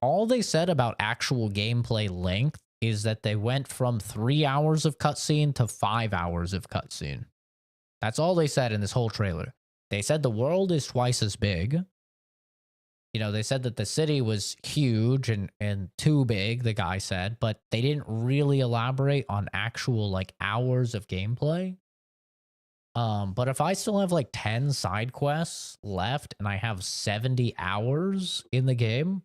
All they said about actual gameplay length is that they went from 3 hours of cutscene to 5 hours of cutscene. That's all they said in this whole trailer. They said the world is twice as big. You know, they said that the city was huge and too big, the guy said, but they didn't really elaborate on actual like hours of gameplay. But if I still have like 10 side quests left and I have 70 hours in the game,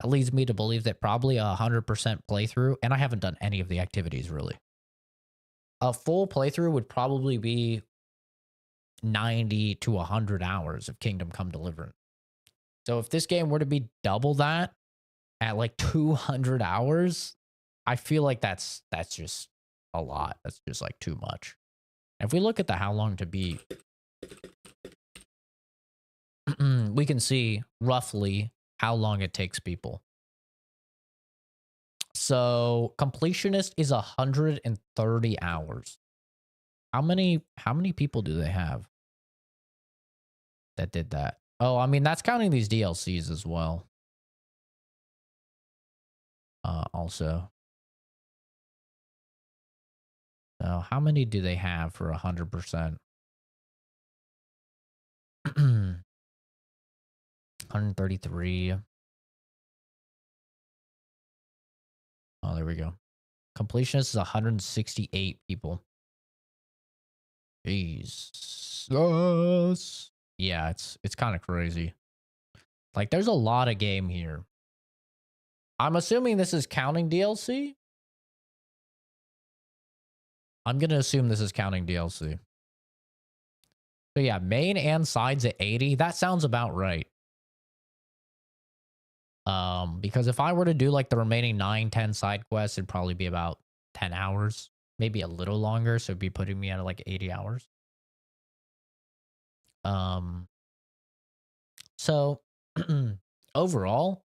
that leads me to believe that probably 100% playthrough, and I haven't done any of the activities really. a full playthrough would probably be 90 to 100 hours of Kingdom Come Deliverance. So if this game were to be double that at like 200 hours, I feel like that's just a lot. That's just like too much. If we look at the how long to beat, we can see roughly how long it takes people. So completionist is 130 hours. How many people do they have that did that? Oh, I mean, that's counting these DLCs as well. Also. So how many do they have for 100%? 133. Oh, there we go. Completionist is 168 people. Jesus. Yeah, it's kind of crazy. Like, there's a lot of game here. I'm assuming this is counting DLC. I'm going to assume this is counting DLC. So yeah, main and sides at 80. That sounds about right. Because if I were to do like the remaining 9-10 side quests, it'd probably be about 10 hours, maybe a little longer. So it'd be putting me at like 80 hours. So overall,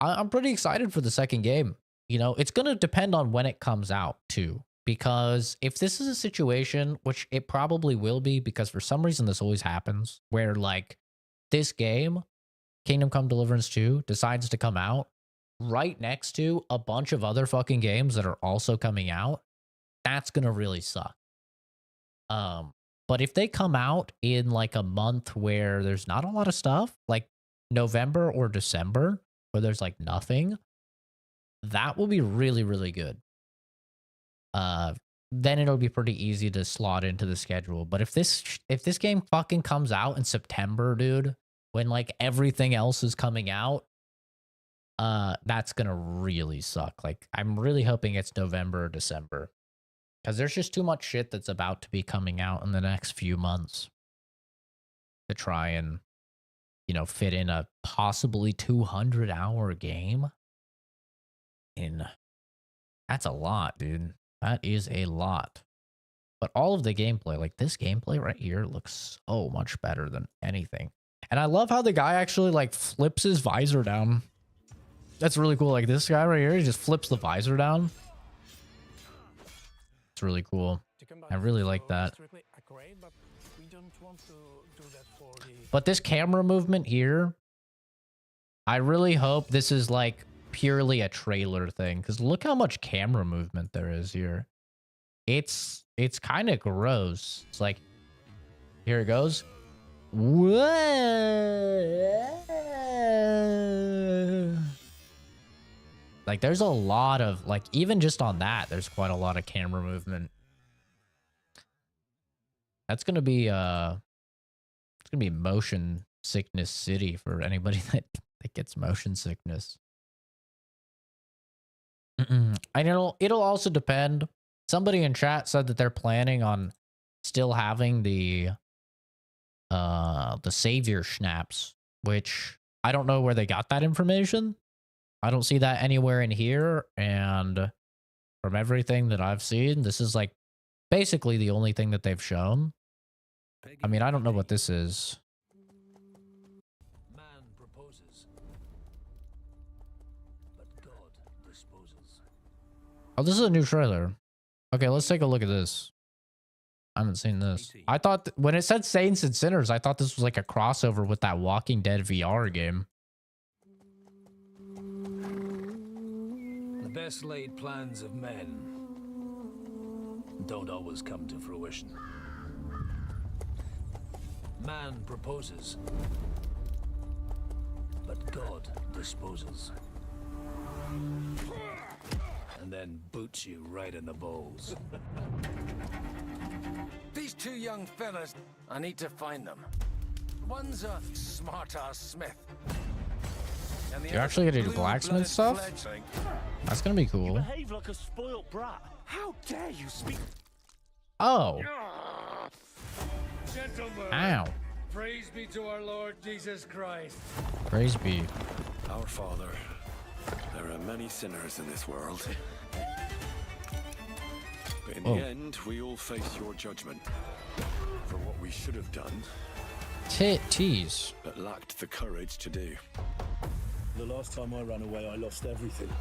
I'm pretty excited for the second game. You know, it's going to depend on when it comes out too. Because if this is a situation, which it probably will be, because for some reason this always happens, where like this game, Kingdom Come Deliverance 2, decides to come out right next to a bunch of other fucking games that are also coming out, that's gonna really suck. But if they come out in like a month where there's not a lot of stuff, like November or December, where there's like nothing, that will be really, really good. Then it'll be pretty easy to slot into the schedule. But if this game fucking comes out in September, dude, when like everything else is coming out, that's gonna really suck. Like, I'm really hoping it's November or December, because there's just too much shit that's about to be coming out in the next few months to try and, you know, fit in a possibly 200-hour game. That's a lot, dude. That is a lot. But all of the gameplay, like this gameplay right here, looks so much better than anything. And I love how the guy actually like flips his visor down. That's really cool. Like this guy right here, he just flips the visor down. It's really cool. I really like that. But this camera movement here, I really hope this is like purely a trailer thing, because look how much camera movement there is here. It's kind of gross. It's like, here it goes. Whoa. Like there's a lot of like, even just on that, there's quite a lot of camera movement. That's gonna be it's gonna be motion sickness city for anybody that gets motion sickness. And it'll also depend. Somebody in chat said that they're planning on still having the savior schnapps, which I don't know where they got that information. I don't see that anywhere in here, and from everything that I've seen, this is like basically the only thing that they've shown. I mean, I don't know what this is. Man proposes, but God disposes. Oh, this is a new trailer. Okay, let's take a look at this. I haven't seen this. I thought when it said Saints and Sinners, I thought this was like a crossover with that Walking Dead VR game. The best laid plans of men don't always come to fruition. Man proposes, but God disposes. And then boots you right in the balls. These two young fellas, I need to find them. One's a smart-ass smith. You're actually gonna do blacksmith stuff? That's gonna be cool. You behave like a spoilt brat. How dare you speak? Oh. Gentlemen, Ow. praise be to our Lord Jesus Christ. Praise be. Our Father, there are many sinners in this world. But in Oh. the end, we all face your judgment for what we should have done, Titties. but lacked the courage to do. The last time I ran away, I lost everything.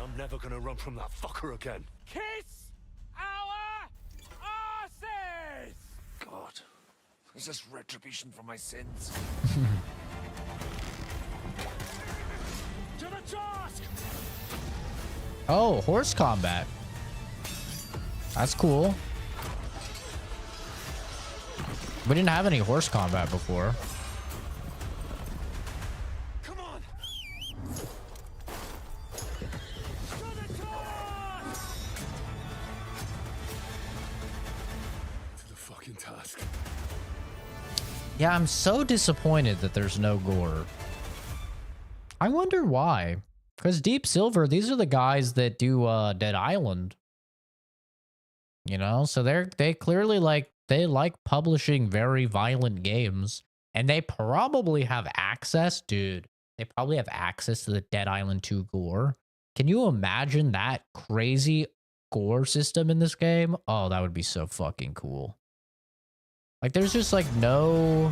I'm never gonna run from that fucker again. Kiss our asses! God, is this retribution for my sins? To the task! Oh, horse combat. That's cool. We didn't have any horse combat before. Come on! To the fucking task. Yeah, I'm so disappointed that there's no gore. I wonder why. Because Deep Silver, these are the guys that do Dead Island. You know, so they clearly like publishing very violent games, and they probably have access, dude. They probably have access to the Dead Island 2 gore. Can you imagine that crazy gore system in this game? Oh, that would be so fucking cool. Like, there's just like there's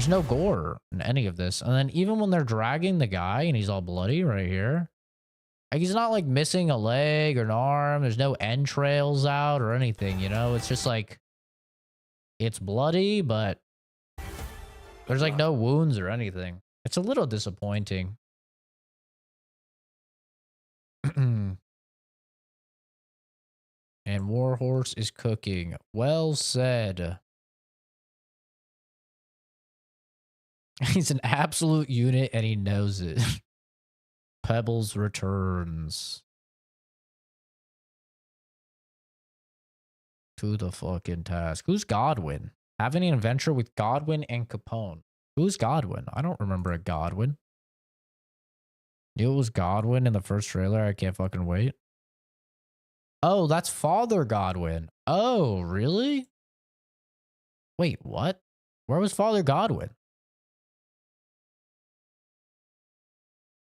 no gore in any of this. And then even when they're dragging the guy and he's all bloody right here, like, he's not like missing a leg or an arm. There's no entrails out or anything, you know? It's just like, it's bloody, but there's like no wounds or anything. It's a little disappointing. And Warhorse is cooking. Well said. He's an absolute unit and he knows it. Pebbles returns to the fucking task. Who's Godwin? Having an adventure with Godwin and Capone. Who's Godwin? I don't remember a Godwin. Knew it was Godwin in the first trailer. I can't fucking wait. Oh, that's Father Godwin. Oh, really? Wait, what? Where was Father Godwin?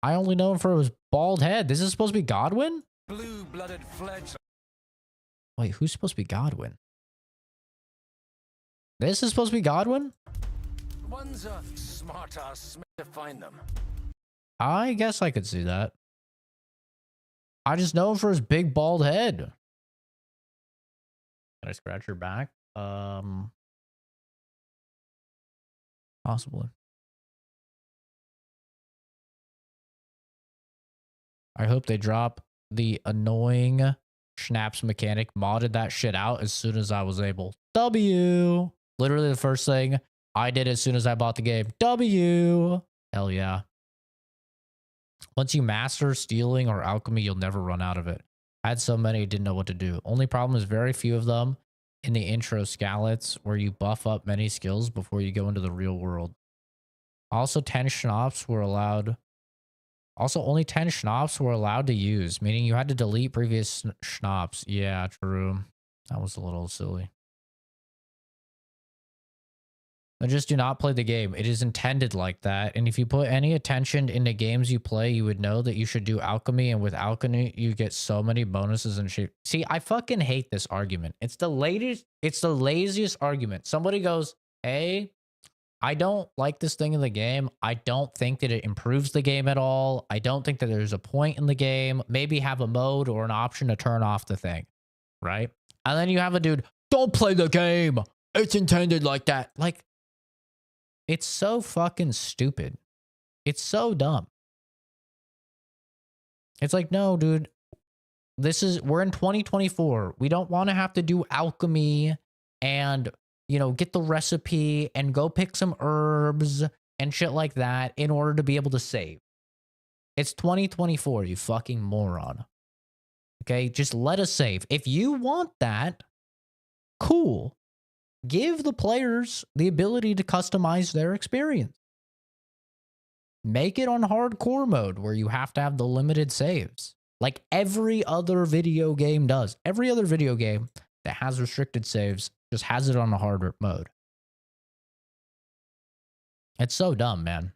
I only know him for his bald head. This is supposed to be Godwin? Blue-blooded fledgling. Wait, who's supposed to be Godwin? This is supposed to be Godwin? One's a smart ass to find them. I guess I could see that. I just know him for his big bald head. Can I scratch your back? Possibly. I hope they drop the annoying Schnaps mechanic. Modded that shit out as soon as I was able. W. Literally the first thing I did as soon as I bought the game. W. Hell yeah. Once you master stealing or alchemy, you'll never run out of it. I had so many, didn't know what to do. Only problem is very few of them in the intro scalets where you buff up many skills before you go into the real world. Also, 10 schnapps were allowed. Also, only 10 schnapps were allowed to use, meaning you had to delete previous schnapps. Yeah, true. That was a little silly. But just do not play the game. It is intended like that. And if you put any attention into games you play, you would know that you should do alchemy. And with alchemy, you get so many bonuses and shit. See, I fucking hate this argument. It's the laziest argument. Somebody goes, hey, I don't like this thing in the game. I don't think that it improves the game at all. I don't think that there's a point in the game. Maybe have a mode or an option to turn off the thing, right? And then you have a dude, don't play the game. It's intended like that. Like, it's so fucking stupid. It's so dumb. It's like, no, dude, we're in 2024. We don't want to have to do alchemy and, you know, get the recipe and go pick some herbs and shit like that in order to be able to save. It's 2024, you fucking moron. Okay, just let us save. If you want that, cool. Give the players the ability to customize their experience. Make it on hardcore mode where you have to have the limited saves. Like every other video game does. Every other video game that has restricted saves just has it on a hard mode. It's so dumb, man.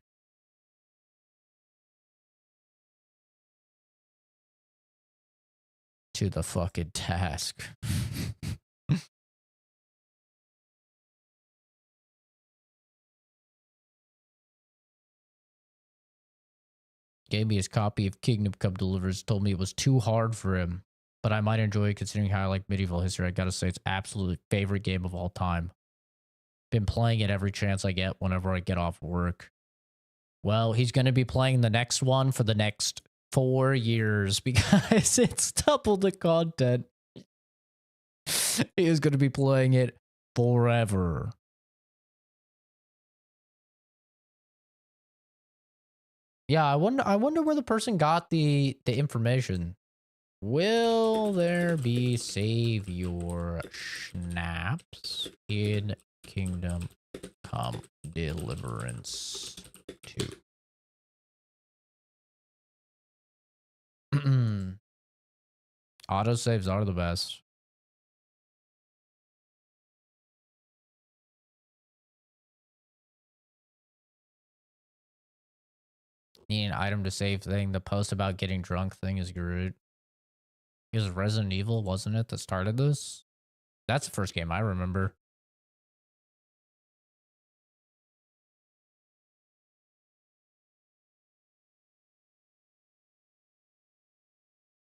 To the fucking task. Gave me his copy of Kingdom Come Deliverance, told me it was too hard for him, but I might enjoy it considering how I like medieval history. I gotta say, it's absolutely favorite game of all time. Been playing it every chance I get whenever I get off work. Well, he's gonna be playing the next one for the next 4 years because it's double the content. He is gonna be playing it forever. Yeah, I wonder where the person got the information. Will there be save your snaps in Kingdom Come Deliverance 2? Autosaves are the best. Need an item to save thing. The post about getting drunk thing is good. It was Resident Evil, wasn't it, that started this? That's the first game I remember.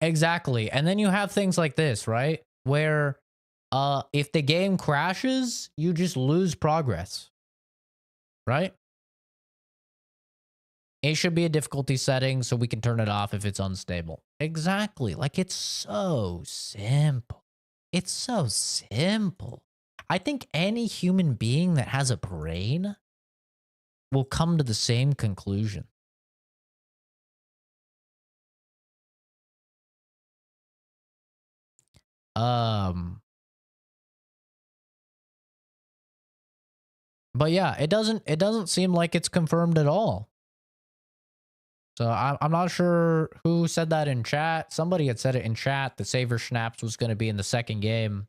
Exactly. And then you have things like this, right? Where if the game crashes, you just lose progress. Right? It should be a difficulty setting so we can turn it off if it's unstable. Exactly. Like, it's so simple. It's so simple. I think any human being that has a brain will come to the same conclusion. But yeah, it doesn't seem like it's confirmed at all. So I'm not sure who said that in chat. Somebody had said it in chat that Saver Snaps was going to be in the second game.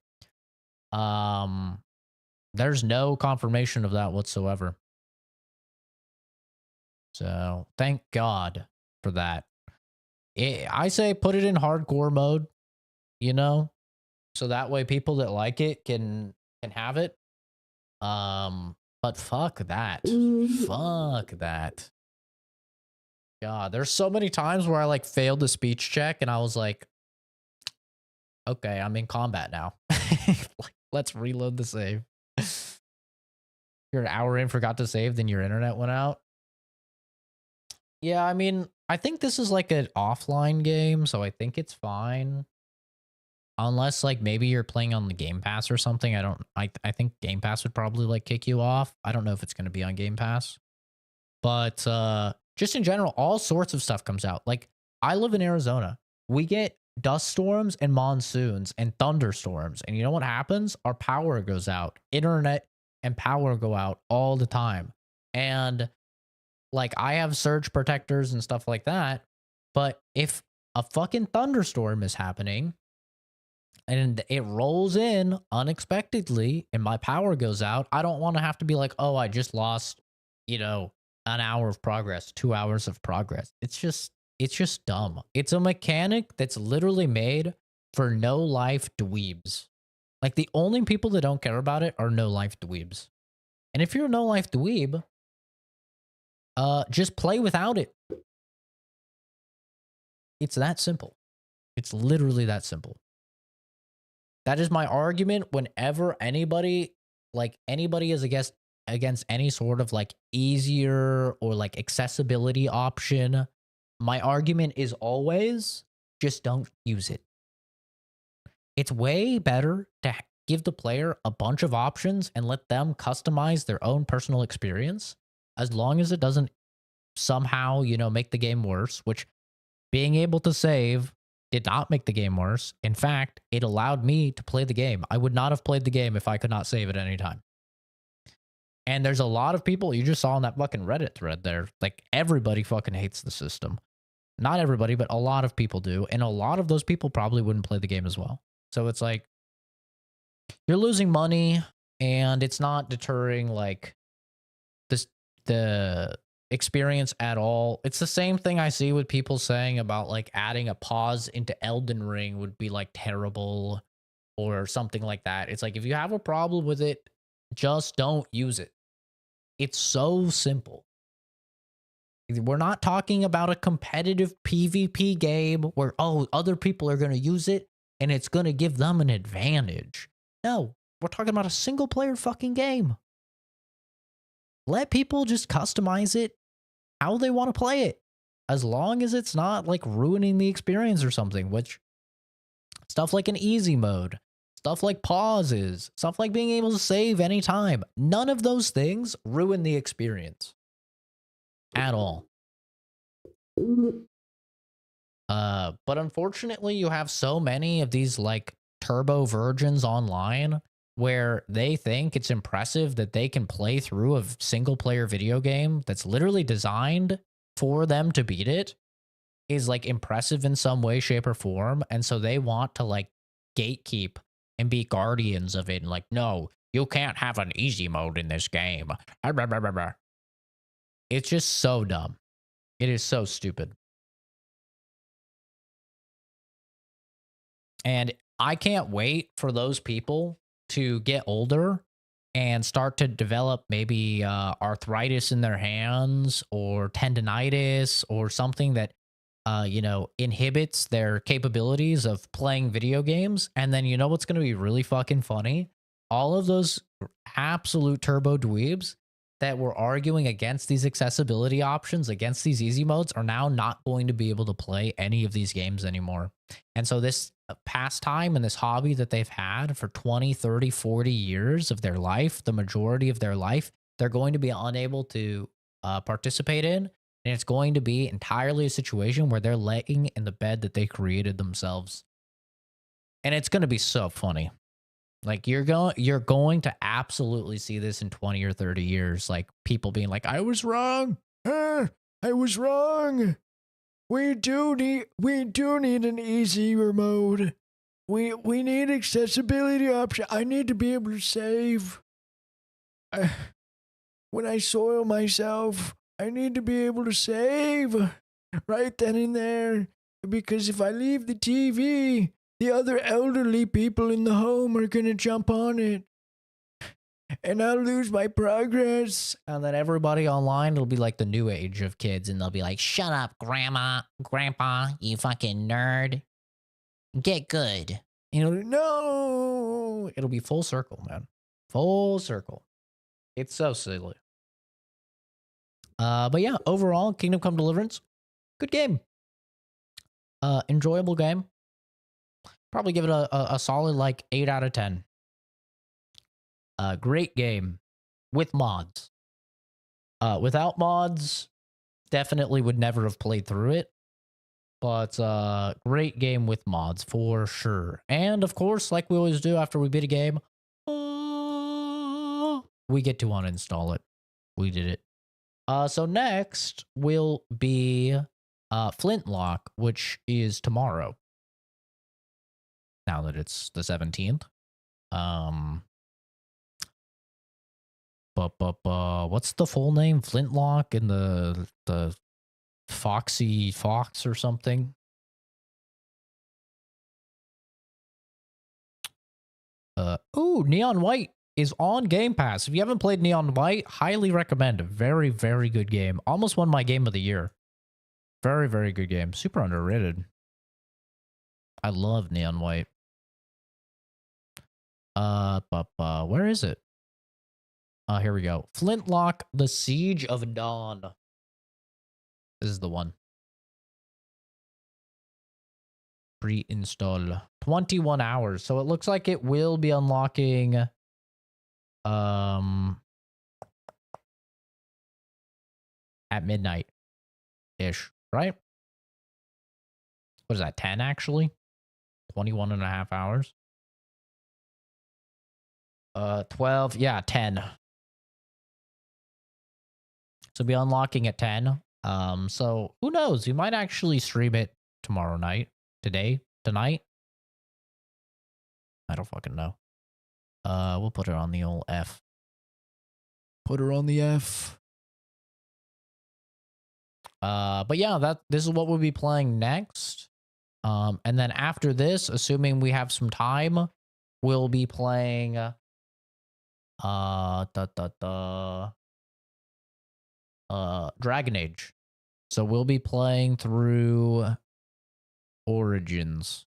There's no confirmation of that whatsoever. So thank God for that. I say put it in hardcore mode, you know, so that way people that like it can have it. But fuck that. Fuck that. God, there's so many times where I like failed the speech check and I was like, okay, I'm in combat now. Like, let's reload the save. You're an hour in, forgot to save, then your internet went out. Yeah, I mean, I think this is like an offline game, so I think it's fine. Unless like maybe you're playing on the Game Pass or something. I think Game Pass would probably like kick you off. I don't know if it's going to be on Game Pass. But just in general, all sorts of stuff comes out. Like, I live in Arizona. We get dust storms and monsoons and thunderstorms. And you know what happens? Our power goes out. Internet and power go out all the time. And like, I have surge protectors and stuff like that. But if a fucking thunderstorm is happening and it rolls in unexpectedly and my power goes out, I don't want to have to be like, oh, I just lost, you know, an hour of progress, 2 hours of progress. It's just dumb. It's a mechanic that's literally made for no life dweebs. Like, the only people that don't care about it are no life dweebs. And if you're a no life dweeb, just play without it. It's that simple. It's literally that simple. That is my argument whenever anybody is against any sort of like easier or like accessibility option. My argument is always just don't use it. It's way better to give the player a bunch of options and let them customize their own personal experience, as long as it doesn't somehow, you know, make the game worse, which being able to save did not make the game worse. In fact, it allowed me to play the game. I would not have played the game if I could not save at any time. And there's a lot of people, you just saw in that fucking Reddit thread there, like everybody fucking hates the system. Not everybody, but a lot of people do. And a lot of those people probably wouldn't play the game as well. So it's like, you're losing money and it's not deterring like the experience at all. It's the same thing I see with people saying about like adding a pause into Elden Ring would be like terrible or something like that. It's like, if you have a problem with it, just don't use it. It's so simple. We're not talking about a competitive PvP game where, oh, other people are going to use it and it's going to give them an advantage. No, we're talking about a single player fucking game. Let people just customize it how they want to play it, as long as it's not like ruining the experience or something, which stuff like an easy mode, stuff like pauses, stuff like being able to save anytime. None of those things ruin the experience at all. But unfortunately, you have so many of these like turbo virgins online where they think it's impressive that they can play through a single player video game that's literally designed for them to beat it, is like impressive in some way, shape, or form. And so they want to like gatekeep and be guardians of it. And like, no, you can't have an easy mode in this game. It's just so dumb. It is so stupid. And I can't wait for those people to get older and start to develop maybe arthritis in their hands or tendonitis or something that, inhibits their capabilities of playing video games. And then you know what's going to be really fucking funny? All of those absolute turbo dweebs that were arguing against these accessibility options, against these easy modes, are now not going to be able to play any of these games anymore. And so this pastime and this hobby that they've had for 20, 30, 40 years of their life, the majority of their life, they're going to be unable to participate in. And it's going to be entirely a situation where they're laying in the bed that they created themselves. And it's going to be so funny. Like you're going to absolutely see this in 20 or 30 years. Like people being like, I was wrong. I was wrong. We do need an easier mode. We need accessibility option. I need to be able to save. When I soil myself, I need to be able to save right then and there. Because if I leave the TV, the other elderly people in the home are going to jump on it. And I'll lose my progress. And then everybody online will be like the new age of kids. And they'll be like, shut up, grandpa, you fucking nerd. Get good. No. It'll be full circle, man. Full circle. It's so silly. But yeah, overall, Kingdom Come Deliverance, good game. Enjoyable game. Probably give it a solid like 8 out of 10. Great game with mods. Without mods, definitely would never have played through it. But great game with mods for sure. And of course, like we always do after we beat a game, we get to uninstall it. We did it. So next will be Flintlock, which is tomorrow. Now that it's the 17th. What's the full name? Flintlock and the Foxy Fox or something? Neon White is on Game Pass. If you haven't played Neon White, highly recommend. Very, very good game. Almost won my game of the year. Very, very good game. Super underrated. I love Neon White. Where is it? Here we go. Flintlock, The Siege of Dawn. This is the one. Pre-install. 21 hours. So it looks like it will be unlocking at midnight-ish, right? What is that, 10 actually? 21 and a half hours. 12, yeah, 10. So be unlocking at 10. So who knows? We might actually stream it tomorrow night, tonight. I don't fucking know. We'll put it on the old F. Put her on the F. But yeah, this is what we'll be playing next. And then after this, assuming we have some time, we'll be playing Dragon Age. So we'll be playing through Origins.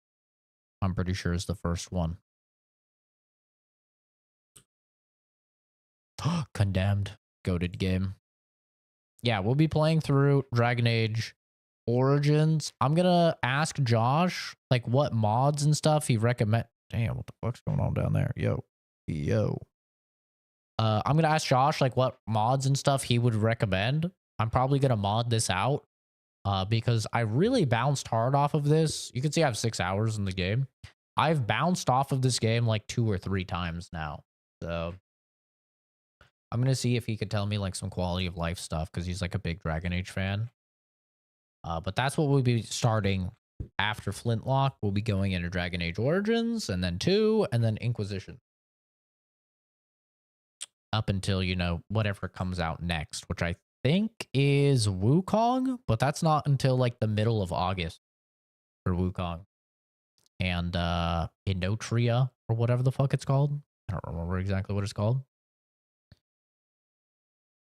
I'm pretty sure is the first one. Condemned. Goated game. Yeah, we'll be playing through Dragon Age Origins. I'm gonna ask Josh like what mods and stuff he recommend. Damn, what the fuck's going on down there? Yo. I'm gonna ask Josh like what mods and stuff he would recommend. I'm probably gonna mod this out because I really bounced hard off of this. You can see I have 6 hours in the game. I've bounced off of this game like 2 or 3 times now. So I'm gonna see if he could tell me like some quality of life stuff because he's like a big Dragon Age fan. But that's what we'll be starting after Flintlock. We'll be going into Dragon Age Origins and then 2 and then Inquisition. Up until, you know, whatever comes out next, which I think is Wukong, but that's not until like the middle of August for Wukong. And Inotria or whatever the fuck it's called. I don't remember exactly what it's called.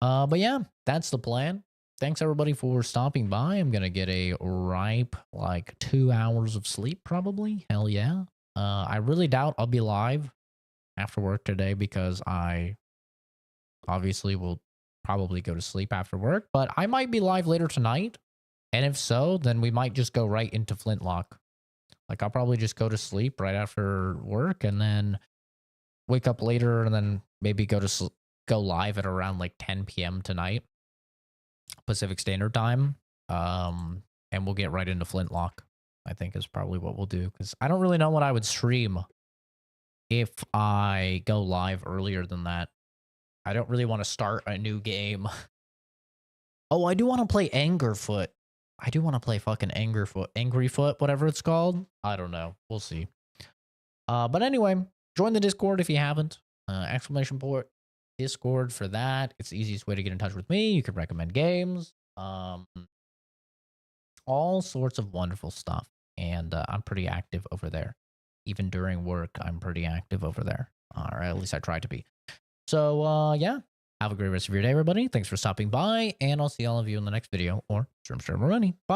But yeah, that's the plan. Thanks everybody for stopping by. I'm gonna get a ripe like 2 hours of sleep probably. Hell yeah. I really doubt I'll be live after work today because I obviously will probably go to sleep after work, but I might be live later tonight. And if so, then we might just go right into Flintlock. Like I'll probably just go to sleep right after work and then wake up later and then maybe go live at around like 10 p.m. tonight, Pacific Standard Time. And we'll get right into Flintlock, I think is probably what we'll do. Because I don't really know what I would stream if I go live earlier than that. I don't really want to start a new game. Oh, I do want to play Angerfoot. I do want to play fucking Angryfoot, whatever it's called. I don't know. We'll see. But anyway, join the Discord if you haven't. Exclamation point Discord for that. It's the easiest way to get in touch with me. You can recommend games. All sorts of wonderful stuff. And I'm pretty active over there. Even during work, I'm pretty active over there. All right, at least I try to be. So, yeah. Have a great rest of your day, everybody. Thanks for stopping by, and I'll see all of you in the next video or stream or money. Bye.